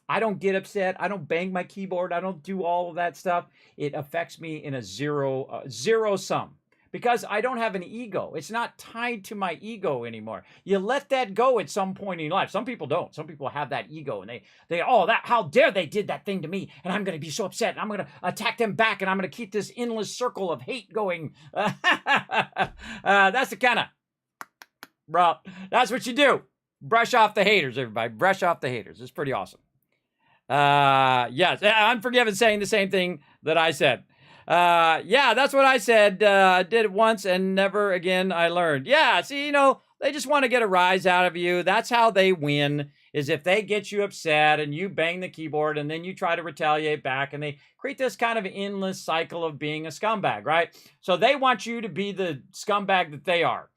C: I don't get upset. I don't bang my keyboard. I don't do all of that stuff. It affects me in a zero sum because I don't have an ego. It's not tied to my ego anymore. You let that go at some point in your life. Some people don't. Some people have that ego and how dare they did that thing to me and I'm going to be so upset and I'm going to attack them back and I'm going to keep this endless circle of hate going. That's the kind of, bro, that's what you do. Brush off the haters, everybody. Brush off the haters. It's pretty awesome. Yes, Unforgiven saying the same thing that I said. Yeah, that's what I said. I did it once and never again I learned. Yeah, see, they just want to get a rise out of you. That's how they win, is if they get you upset and you bang the keyboard and then you try to retaliate back and they create this kind of endless cycle of being a scumbag, right? So they want you to be the scumbag that they are.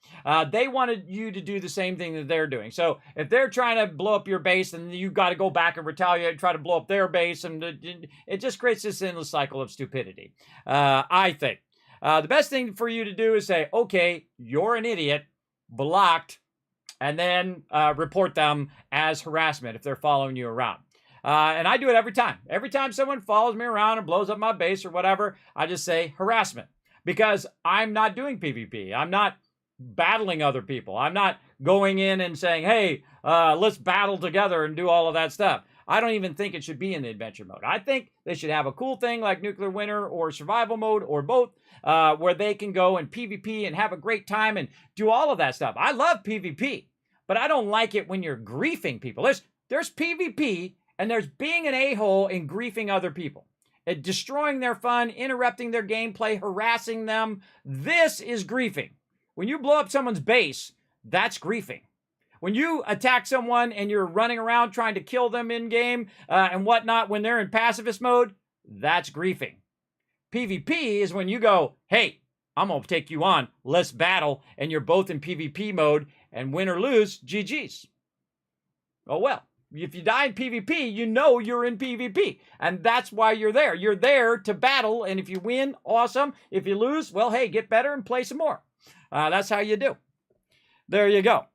C: They wanted you to do the same thing that they're doing. So if they're trying to blow up your base, then you got to go back and retaliate and try to blow up their base. And it just creates this endless cycle of stupidity, I think. The best thing for you to do is say, okay, you're an idiot, blocked, and then report them as harassment if they're following you around. And I do it every time. Every time someone follows me around and blows up my base or whatever, I just say harassment because I'm not doing PvP. I'm not battling other people. I'm not going in and saying, hey, let's battle together and do all of that stuff. I don't even think it should be in the adventure mode. I think they should have a cool thing like nuclear winter or survival mode or both, where they can go and PvP and have a great time and do all of that stuff. I love PvP, but I don't like it when you're griefing people. There's PvP and there's being an a-hole and griefing other people. Destroying their fun, interrupting their gameplay, harassing them. This is griefing. When you blow up someone's base, that's griefing. When you attack someone and you're running around trying to kill them in game and whatnot, when they're in pacifist mode, that's griefing. PvP is when you go, hey, I'm going to take you on, let's battle, and you're both in PvP mode, and win or lose, GG's. Oh well. If you die in PvP, you know you're in PvP. And that's why you're there. You're there to battle, and if you win, awesome. If you lose, well, hey, get better and play some more. That's how you do. There you go.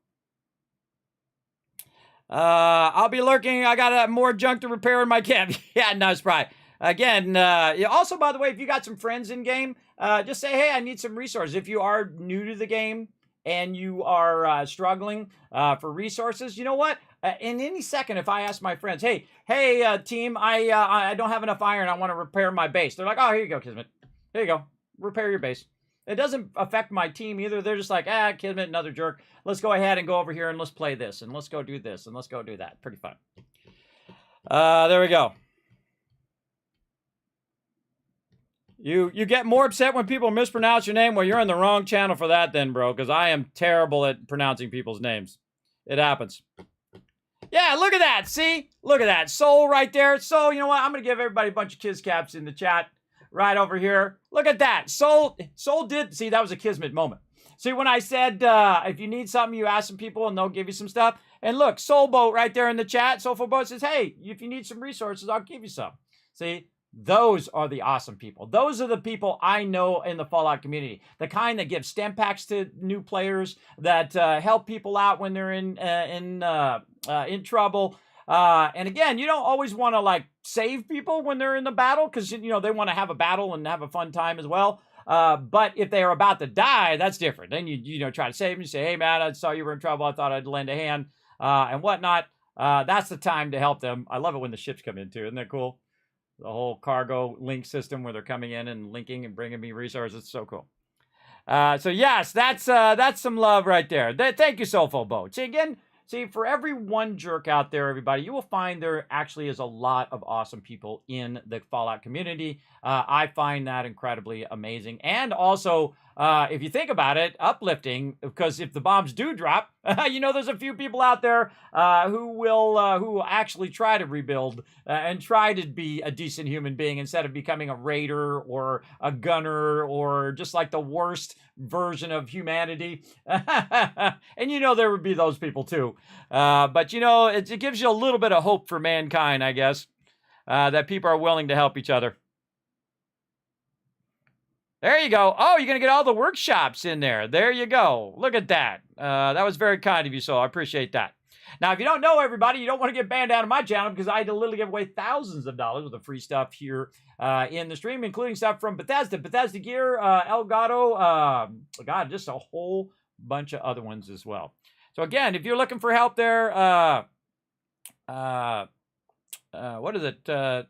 C: I'll be lurking. I got more junk to repair in my camp. Yeah, no, it's probably. Again, also, by the way, if you got some friends in game, just say, hey, I need some resources. If you are new to the game and you are struggling for resources, you know what? In any second, if I ask my friends, hey, team, I don't have enough iron. I want to repair my base. They're like, oh, here you go, Kismet. Here you go. Repair your base. It doesn't affect my team either. They're just like, Kismet, another jerk. Let's go ahead and go over here and let's play this. And let's go do this. And let's go do that. Pretty fun. There we go. You get more upset when people mispronounce your name? Well, you're in the wrong channel for that then, bro. Because I am terrible at pronouncing people's names. It happens. Yeah, look at that. See? Look at that. Soul right there. So, you know what? I'm going to give everybody a bunch of kiss caps in the chat right over here. Look at that. Soul did. See, that was a Kismet moment. See, when I said, if you need something, you ask some people and they'll give you some stuff. And look, Soulboat right there in the chat. Soulful Boat says, hey, if you need some resources, I'll give you some. See? Those are the awesome people. Those are the people I know in the Fallout community. The kind that give stem packs to new players, that help people out when they're in trouble. And again, you don't always want to like save people when they're in the battle because you know they want to have a battle and have a fun time as well. But if they are about to die, that's different. Then you know try to save them. You say, hey man, I saw you were in trouble. I thought I'd lend a hand and whatnot. That's the time to help them. I love it when the ships come in too. Isn't that cool? The whole cargo link system where they're coming in and linking and bringing me resources. It's so cool. So yes, that's some love right there. Thank you, Soulful Boat. See, for every one jerk out there, everybody, you will find there actually is a lot of awesome people in the Fallout community. I find that incredibly amazing. And also, if you think about it, uplifting, because if the bombs do drop, you know, there's a few people out there who will actually try to rebuild and try to be a decent human being instead of becoming a raider or a gunner or just like the worst version of humanity. And you know, there would be those people too. But you know, it gives you a little bit of hope for mankind, I guess, that people are willing to help each other. There you go. Oh, you're going to get all the workshops in there. There you go. Look at that. That was very kind of you, so I appreciate that. Now, if you don't know, everybody, you don't want to get banned out of my channel because I literally give away thousands of dollars with the free stuff here in the stream, including stuff from Bethesda Gear, Elgato, God, just a whole bunch of other ones as well. So again, if you're looking for help there, what is it?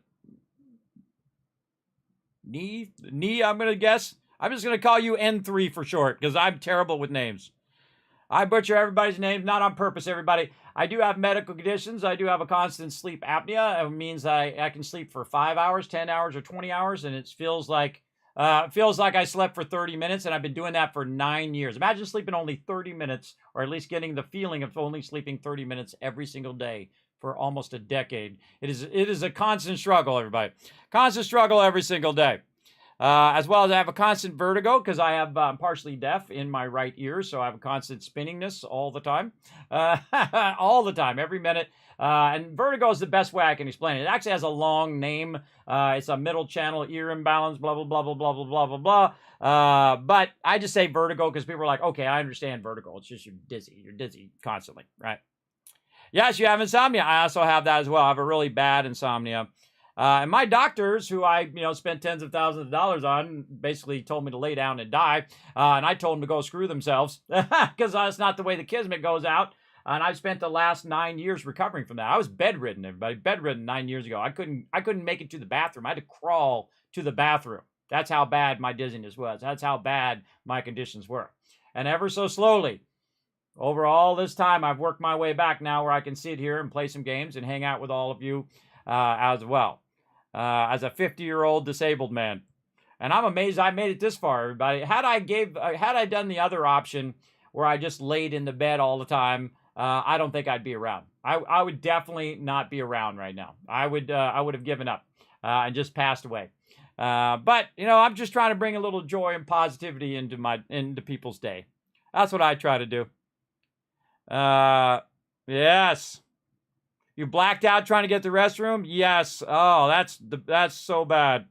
C: Knee, I'm going to guess. I'm just going to call you N3 for short because I'm terrible with names. I butcher everybody's names, not on purpose, everybody. I do have medical conditions. I do have a constant sleep apnea. It means I can sleep for 5 hours, 10 hours, or 20 hours, and it feels like I slept for 30 minutes, and I've been doing that for 9 years. Imagine sleeping only 30 minutes, or at least getting the feeling of only sleeping 30 minutes every single day for almost a decade. It is a constant struggle, everybody. Constant struggle every single day. As well as I have a constant vertigo because I'm partially deaf in my right ear, so I have a constant spinningness all the time. All the time, every minute. And vertigo is the best way I can explain it. It actually has a long name. It's a middle channel ear imbalance, blah, blah, blah, blah, blah, blah, blah, blah, blah. But I just say vertigo because people are like, okay, I understand vertigo. It's just you're dizzy. You're dizzy constantly, right? Yes, you have insomnia. I also have that as well. I have a really bad insomnia. And my doctors, who I spent tens of thousands of dollars on, basically told me to lay down and die. And I told them to go screw themselves because that's not the way the Kismet goes out. And I've spent the last 9 years recovering from that. I was bedridden, everybody. Bedridden 9 years ago. I couldn't make it to the bathroom. I had to crawl to the bathroom. That's how bad my dizziness was. That's how bad my conditions were. And ever so slowly, over all this time, I've worked my way back now where I can sit here and play some games and hang out with all of you as well. As a 50-year-old disabled man. And I'm amazed I made it this far, everybody. Had I done the other option where I just laid in the bed all the time, I don't think I'd be around. I would definitely not be around right now. I would have given up and just passed away. But you know, I'm just trying to bring a little joy and positivity into people's day. That's what I try to do. Yes. You blacked out trying to get to the restroom? Yes. Oh, that's so bad.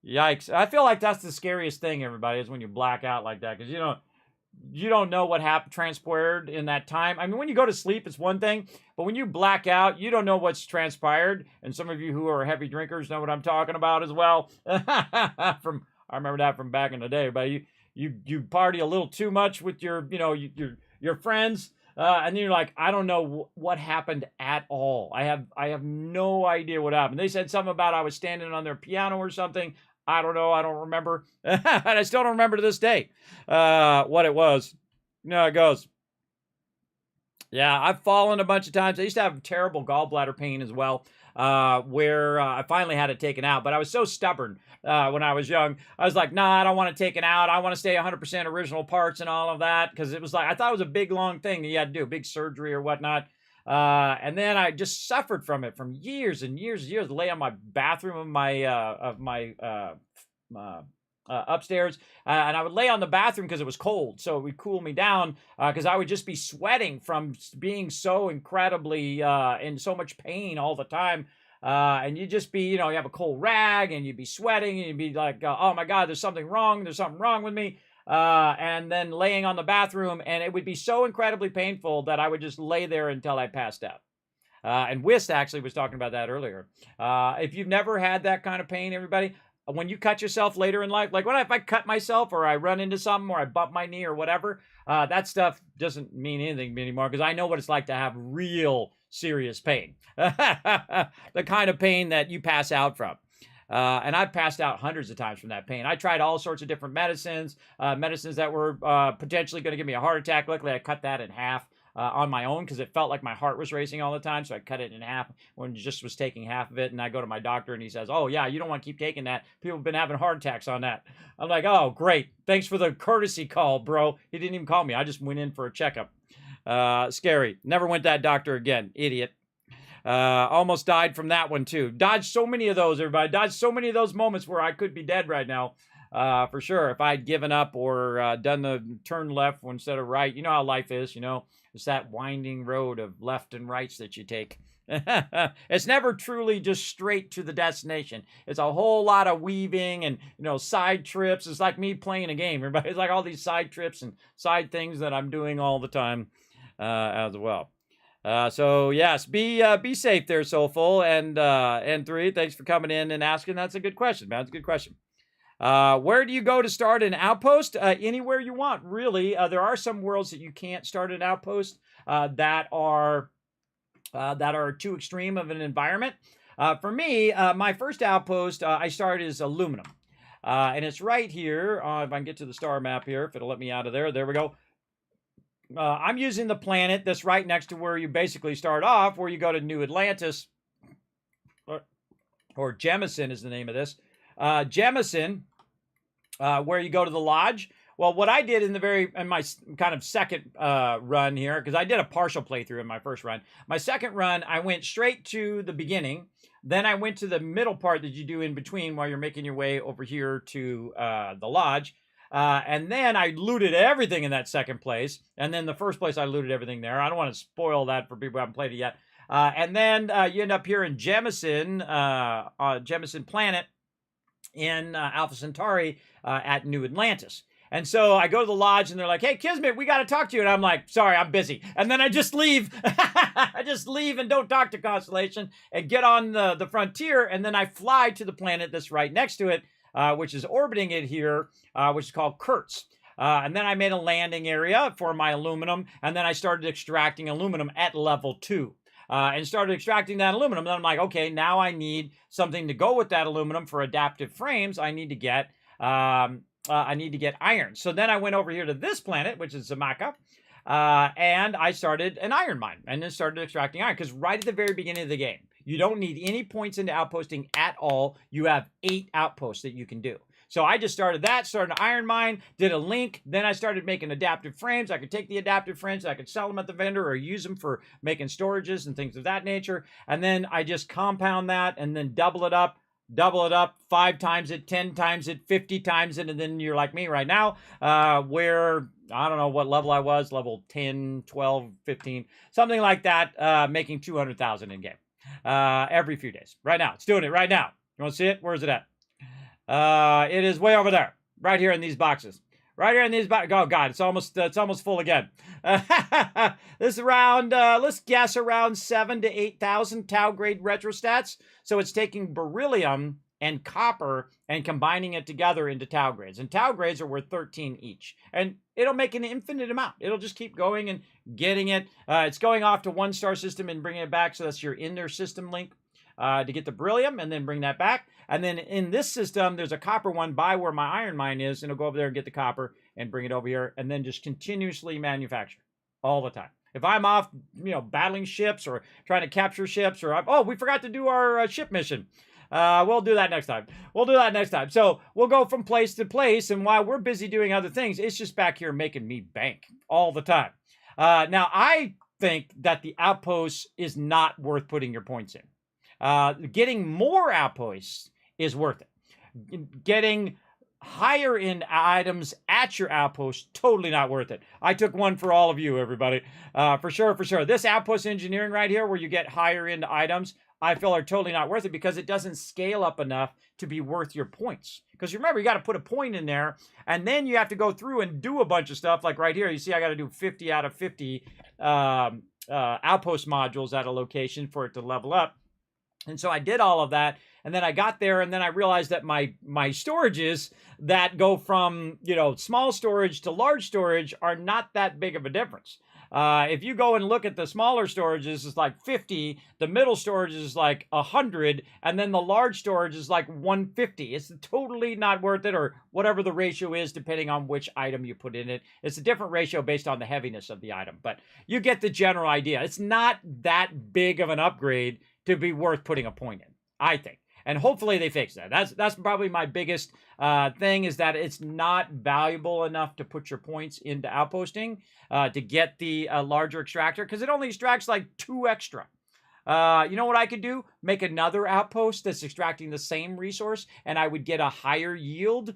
C: Yikes. I feel like that's the scariest thing, everybody, is when you black out like that, because you don't know what transpired in that time. I mean, when you go to sleep, it's one thing, but when you black out, you don't know what's transpired. And some of you who are heavy drinkers know what I'm talking about as well. I remember that from back in the day. But you party a little too much with your friends, and then you're like, I don't know what happened at all. I have no idea what happened. They said something about I was standing on their piano or something. I don't know. I don't remember. And I still don't remember to this day what it was. You know how it goes. Yeah, I've fallen a bunch of times. I used to have terrible gallbladder pain as well, where I finally had it taken out. But I was so stubborn when I was young. I was like, nah, I don't want it taken out. I want to stay 100% original parts and all of that. Because it was like, I thought it was a big, long thing that you had to do, a big surgery or whatnot. And then I just suffered from it from years and years and years. Lay on my bathroom of my upstairs, and I would lay on the bathroom because it was cold, so it would cool me down. Because I would just be sweating from being so incredibly in so much pain all the time. And you'd just be, you have a cold rag, and you'd be sweating, and you'd be like, oh my God, there's something wrong. There's something wrong with me. And then laying on the bathroom, and it would be so incredibly painful that I would just lay there until I passed out. And Wist actually was talking about that earlier. If you've never had that kind of pain, everybody, when you cut yourself later in life, like if I cut myself or I run into something or I bump my knee or whatever, that stuff doesn't mean anything anymore, because I know what it's like to have real serious pain. The kind of pain that you pass out from. And I've passed out hundreds of times from that pain. I tried all sorts of different medicines that were potentially going to give me a heart attack. Luckily, I cut that in half on my own, because it felt like my heart was racing all the time. So I cut it in half when it just was taking half of it. And I go to my doctor and he says, oh, yeah, you don't want to keep taking that. People have been having heart attacks on that. I'm like, oh, great. Thanks for the courtesy call, bro. He didn't even call me. I just went in for a checkup. Scary. Never went to that doctor again. Idiot. Almost died from that one too. Dodged so many of those, everybody. Dodged so many of those moments where I could be dead right now, for sure. If I'd given up or done the turn left instead of right. You know how life is, It's that winding road of left and rights that you take. It's never truly just straight to the destination. It's a whole lot of weaving and, side trips. It's like me playing a game, everybody. It's like all these side trips and side things that I'm doing all the time as well. So yes, be safe there, Soulful, and 3. Thanks for coming in and asking. That's a good question, man. That's a good question. Where do you go to start an outpost? Anywhere you want, really. There are some worlds that you can't start an outpost that are too extreme of an environment. For me, my first outpost I started is aluminum, and it's right here. If I can get to the star map here, if it'll let me out of there. There we go. I'm using the planet that's right next to where you basically start off, where you go to New Atlantis, or Jemison is the name of this. Jemison, where you go to the lodge. Well, what I did in my kind of second run here, because I did a partial playthrough in my first run. My second run, I went straight to the beginning. Then I went to the middle part that you do in between while you're making your way over here to the lodge. And then I looted everything in that second place. And then the first place I looted everything there. I don't want to spoil that for people who haven't played it yet. And then you end up here in Jemison, Jemison Planet in Alpha Centauri at New Atlantis. And so I go to the lodge and they're like, hey, Kismet, we got to talk to you. And I'm like, sorry, I'm busy. And then I just leave. I just leave and don't talk to Constellation and get on the frontier. And then I fly to the planet that's right next to it, which is orbiting it here, which is called Kurtz. And then I made a landing area for my aluminum. And then I started extracting aluminum at level 2. And started extracting that aluminum. Then I'm like, okay, now I need something to go with that aluminum for adaptive frames. I need to get iron. So then I went over here to this planet, which is Zamaka, and I started an iron mine and then started extracting iron, because right at the very beginning of the game, you don't need any points into outposting at all. You have 8 outposts that you can do. So I just started an iron mine, did a link, then I started making adaptive frames. I could take the adaptive frames, I could sell them at the vendor or use them for making storages and things of that nature. And then I just compound that and then double it up, 5 times it, 10 times it, 50 times it, and then you're like me right now, where I don't know what level I was, level 10, 12, 15, something like that, making 200,000 in game every few days. Right now, it's doing it right now. You want to see it? Where is it at? It is way over there, right here in these boxes. Right here in these boxes. Oh God, it's almost full again. This is around, let's guess around 7,000 to 8,000 Tau grade retrostats. So it's taking beryllium and copper and combining it together into Tau grades. And Tau grades are worth 13 each. And it'll make an infinite amount. It'll just keep going and getting it. It's going off to one star system and bringing it back. So that's your in their system link to get the beryllium and then bring that back. And then in this system, there's a copper one by where my iron mine is. And it'll go over there and get the copper and bring it over here and then just continuously manufacture all the time. If I'm off, battling ships or trying to capture ships or, oh, we forgot to do our ship mission. We'll do that next time. So we'll go from place to place. And while we're busy doing other things, it's just back here making me bank all the time. Now, I think that the outpost is not worth putting your points in. Getting more outposts is worth it. Getting higher end items at your outpost, totally not worth it. I took one for all of you, everybody. For sure. This outpost engineering right here, where you get higher end items, I feel are totally not worth it because it doesn't scale up enough to be worth your points. Because remember, you got to put a point in there, and then you have to go through and do a bunch of stuff. Like right here, you see I got to do 50 out of 50 outpost modules at a location for it to level up. And so I did all of that, and then I got there, and then I realized that my storages that go from, small storage to large storage are not that big of a difference. If you go and look at the smaller storages, it's like 50, the middle storage is like 100, and then the large storage is like 150. It's totally not worth it, or whatever the ratio is, depending on which item you put in it. It's a different ratio based on the heaviness of the item, but you get the general idea. It's not that big of an upgrade to be worth putting a point in, I think. And hopefully they fix that. That's probably my biggest thing, is that it's not valuable enough to put your points into outposting to get the larger extractor, because it only extracts like 2 extra. You know what I could do? Make another outpost that's extracting the same resource, and I would get a higher yield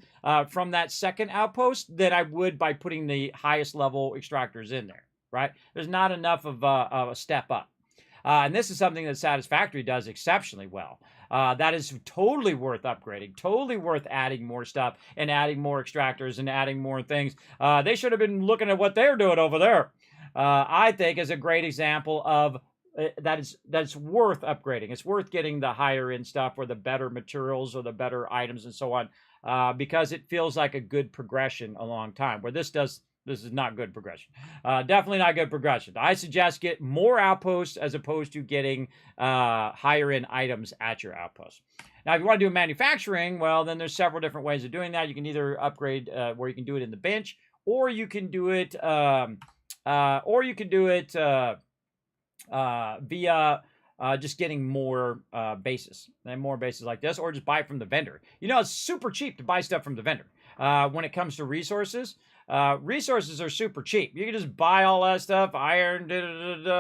C: from that second outpost than I would by putting the highest level extractors in there, right? There's not enough of a step up. And this is something that Satisfactory does exceptionally well. That is totally worth upgrading, totally worth adding more stuff and adding more extractors and adding more things. They should have been looking at what they're doing over there. I think is a great example of that's worth upgrading. It's worth getting the higher end stuff or the better materials or the better items and so on, because it feels like a good progression along time, where this is not good progression. Definitely not good progression. I suggest get more outposts as opposed to getting higher end items at your outpost. Now, if you want to do manufacturing, well, then there's several different ways of doing that. You can either upgrade where you can do it in the bench, or you can do it via just getting more bases and more bases like this, or just buy from the vendor. It's super cheap to buy stuff from the vendor. When it comes to resources, resources are super cheap. You can just buy all that stuff, iron,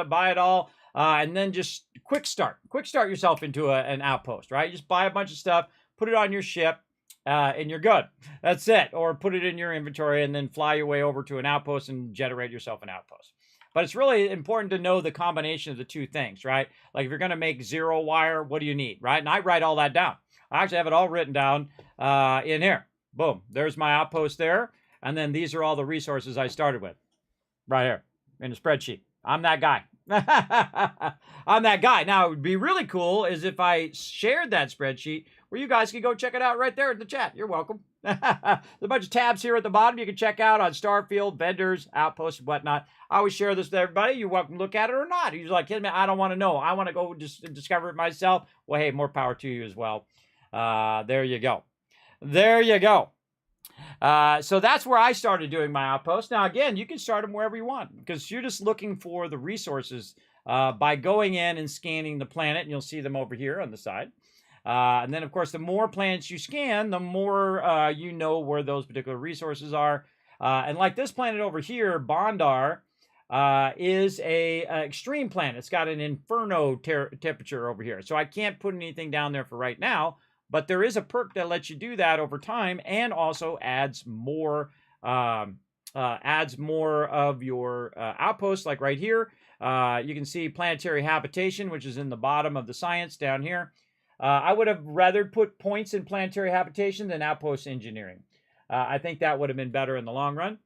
C: buy it all, and then just quick start yourself into an outpost, right? You just buy a bunch of stuff, put it on your ship, and you're good. That's it. Or put it in your inventory and then fly your way over to an outpost and generate yourself an outpost. But it's really important to know the combination of the two things, right? Like if you're going to make 0 wire, what do you need, right? And I write all that down. I actually have it all written down in here. Boom. There's my outpost there. And then these are all the resources I started with right here in the spreadsheet. I'm that guy. I'm that guy. Now, it would be really cool is if I shared that spreadsheet where you guys could go check it out right there in the chat. You're welcome. There's a bunch of tabs here at the bottom you can check out on Starfield, vendors, outposts, and whatnot. I always share this with everybody. You're welcome to look at it or not. You're like, Kismet, I don't want to know. I want to go just discover it myself. Well, hey, more power to you as well. There you go. There you go. So that's where I started doing my outposts. Now, again, you can start them wherever you want because you're just looking for the resources by going in and scanning the planet, and you'll see them over here on the side. And then, of course, the more planets you scan, the more you know where those particular resources are. And like this planet over here, Bondar, is a extreme planet. It's got an inferno temperature over here. So I can't put anything down there for right now. But there is a perk that lets you do that over time, and also adds more of your outposts, like right here. You can see planetary habitation, which is in the bottom of the science down here. I would have rather put points in planetary habitation than outpost engineering. I think that would have been better in the long run.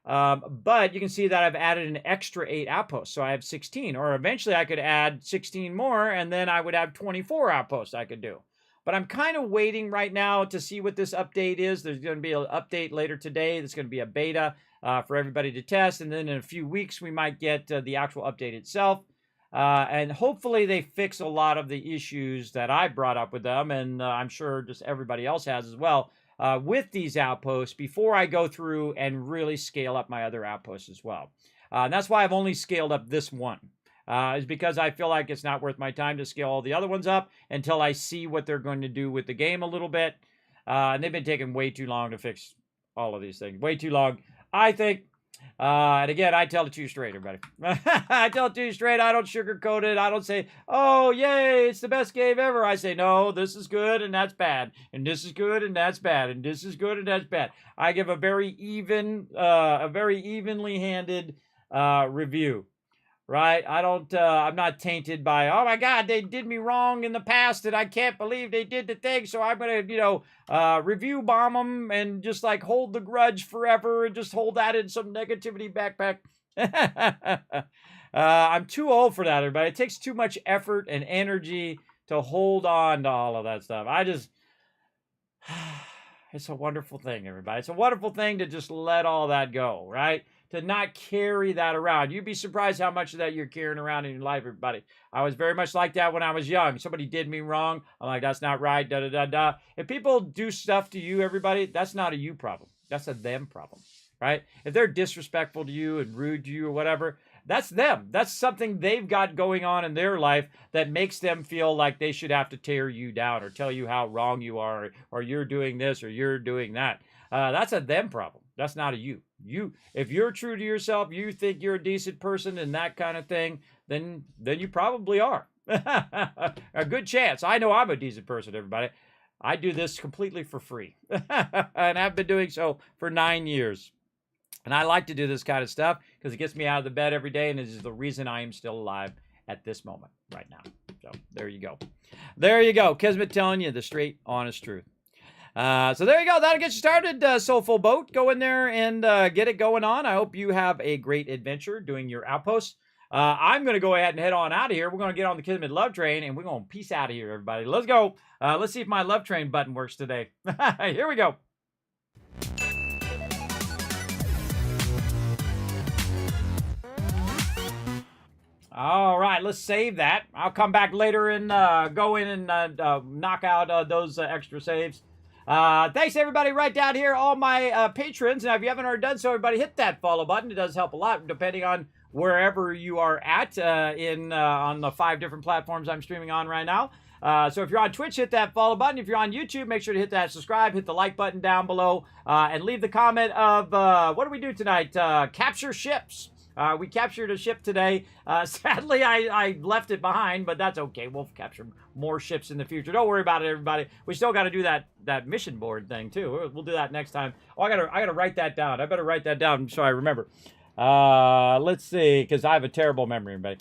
C: But you can see that I've added an extra 8 outposts, so I have 16. Or eventually I could add 16 more, and then I would have 24 outposts I could do. But I'm kind of waiting right now to see what this update is. There's going to be an update later today. There's going to be a beta for everybody to test. And then in a few weeks, we might get the actual update itself. And hopefully they fix a lot of the issues that I brought up with them. And I'm sure just everybody else has as well with these outposts before I go through and really scale up my other outposts as well. And that's why I've only scaled up this one. Is because I feel like it's not worth my time to scale all the other ones up until I see what they're going to do with the game a little bit. And they've been taking way too long to fix all of these things. Way too long, I think. And again, I tell it to you straight, everybody. I tell it to you straight. I don't sugarcoat it. I don't say, oh, yay, it's the best game ever. I say, no, this is good and that's bad. And this is good and that's bad. And this is good and that's bad. I give a very evenly handed review. Right? I'm not tainted by, oh my God, they did me wrong in the past and I can't believe they did the thing. So I'm going to, review bomb them and just like hold the grudge forever and just hold that in some negativity backpack. I'm too old for that, everybody. It takes too much effort and energy to hold on to all of that stuff. It's a wonderful thing, everybody. It's a wonderful thing to just let all that go, right? To not carry that around. You'd be surprised how much of that you're carrying around in your life, everybody. I was very much like that when I was young. Somebody did me wrong. I'm like, that's not right, da-da-da-da. If people do stuff to you, everybody, that's not a you problem. That's a them problem, right? If they're disrespectful to you and rude to you or whatever, that's them. That's something they've got going on in their life that makes them feel like they should have to tear you down or tell you how wrong you are or you're doing this or you're doing that. That's a them problem. That's not a you. If you're true to yourself, you think you're a decent person and that kind of thing, then you probably are. A good chance. I know I'm a decent person, everybody. I do this completely for free. And I've been doing so for 9 years. And I like to do this kind of stuff because it gets me out of the bed every day, and it is the reason I am still alive at this moment right now. So there you go. There you go. Kismet telling you the straight, honest truth. So there you go. That'll get you started, Soulful Boat. Go in there and get it going on. I hope you have a great adventure doing your outposts. I'm going to go ahead and head on out of here. We're going to get on the Kismet Love Train, and we're going to peace out of here, everybody. Let's go. Let's see if my Love Train button works today. Here we go. All right, let's save that. I'll come back later and go in and knock out those extra saves. Thanks, everybody, right down here, all my patrons. Now, if you haven't already done so, everybody, hit that follow button. It does help a lot, depending on wherever you are at on the 5 different platforms I'm streaming on right now. So if you're on Twitch, hit that follow button. If you're on YouTube, make sure to hit that subscribe, hit the like button down below, and leave the comment of, what do we do tonight? Capture ships. We captured a ship today. Sadly, I left it behind, but that's okay. We'll capture more ships in the future. Don't worry about it, everybody. We still got to do that mission board thing, too. We'll do that next time. Oh, I gotta write that down. I better write that down so I remember. Let's see, because I have a terrible memory, everybody.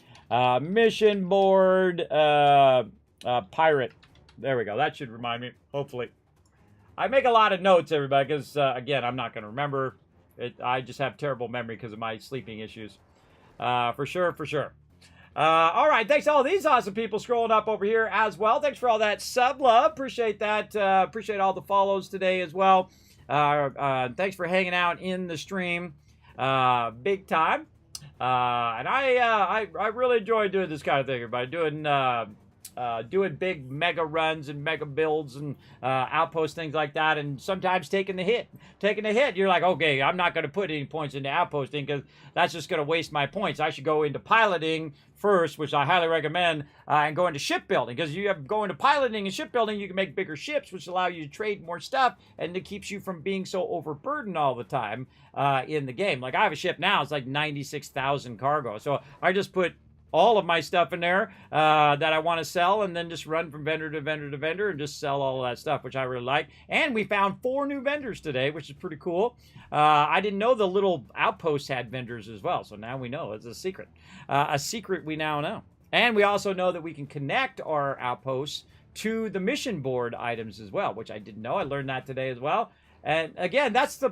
C: Mission board, pirate. There we go. That should remind me, hopefully. I make a lot of notes, everybody, because, again, I'm not going to remember. I just have terrible memory because of my sleeping issues. For sure. All right, thanks to all these awesome people scrolling up over here as well. Thanks for all that sub love. Appreciate that. Appreciate all the follows today as well. Thanks for hanging out in the stream. Big time. And I really enjoy doing this kind of thing, everybody. Doing doing big mega runs and mega builds and outposts, things like that, and sometimes taking the hit. You're like, okay, I'm not going to put any points into outposting because that's just going to waste my points. I should go into piloting first, which I highly recommend, and go into shipbuilding, because you have go into piloting and shipbuilding, you can make bigger ships, which allow you to trade more stuff, and it keeps you from being so overburdened all the time in the game. Like I have a ship now, it's like 96,000 cargo, so I just put all of my stuff in there that I want to sell, and then just run from vendor to vendor to vendor and just sell all of that stuff, which I really like. And we found 4 new vendors today, which is pretty cool. I didn't know the little outposts had vendors as well, so now we know. It's a secret. A secret we now know. And we also know that we can connect our outposts to the mission board items as well, which I didn't know. I learned that today as well. And again, that's the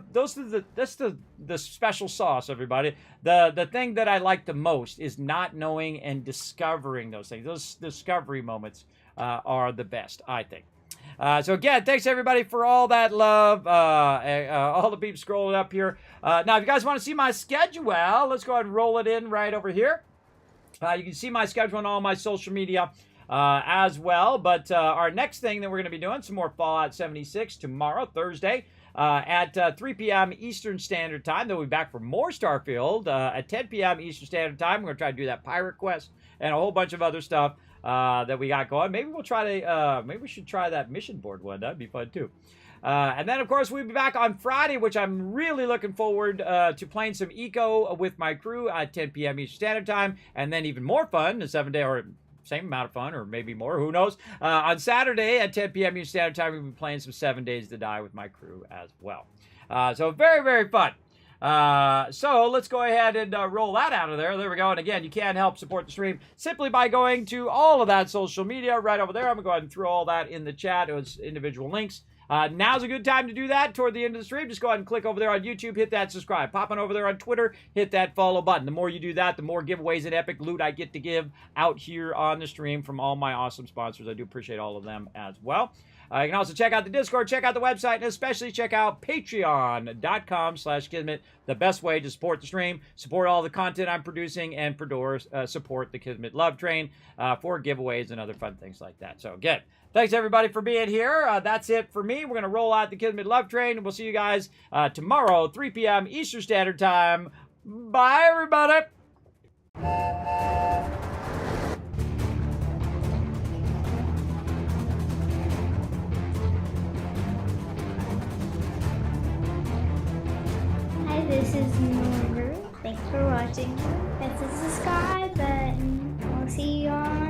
C: special sauce, everybody. The thing that I like the most is not knowing and discovering those things. Those discovery moments are the best, I think. So again, thanks everybody for all that love. All the people scrolling up here. Now, if you guys want to see my schedule, let's go ahead and roll it in right over here. You can see my schedule on all my social media as well. But our next thing that we're going to be doing, some more Fallout 76 tomorrow, Thursday, at 3 p.m. Eastern Standard Time. Then we'll be back for more Starfield at 10 p.m. Eastern Standard Time. We're going to try to do that pirate quest and a whole bunch of other stuff that we got going. Maybe we'll try to, maybe we should try that mission board one. That'd be fun too. And then, of course, we'll be back on Friday, which I'm really looking forward to playing some Eco with my crew at 10 p.m. Eastern Standard Time. And then even more fun, a 7-day or same amount of fun, or maybe more, who knows. On Saturday at 10 p.m. Eastern Standard Time, we'll be playing some 7 Days to Die with my crew as well. So very, very fun. So let's go ahead and roll that out of there. There we go. And again, you can help support the stream simply by going to all of that social media right over there. I'm going to go ahead and throw all that in the chat. It was individual links. Now's a good time to do that toward the end of the stream. Just go ahead and click over there on YouTube, hit that subscribe. Pop on over there on Twitter, hit that follow button. The more you do that, the more giveaways and epic loot I get to give out here on the stream from all my awesome sponsors. I do appreciate all of them as well. You can also check out the Discord, check out the website, and especially check out patreon.com/Kismet, the best way to support the stream, support all the content I'm producing, and support the Kismet Love Train for giveaways and other fun things like that. So again, thanks everybody for being here. That's it for me. We're going to roll out the Kismet Love Train, and we'll see you guys tomorrow, 3 p.m. Eastern Standard Time. Bye, everybody.
F: Hi, this is Norbert. Thanks for watching. Hit the subscribe button. We'll see you on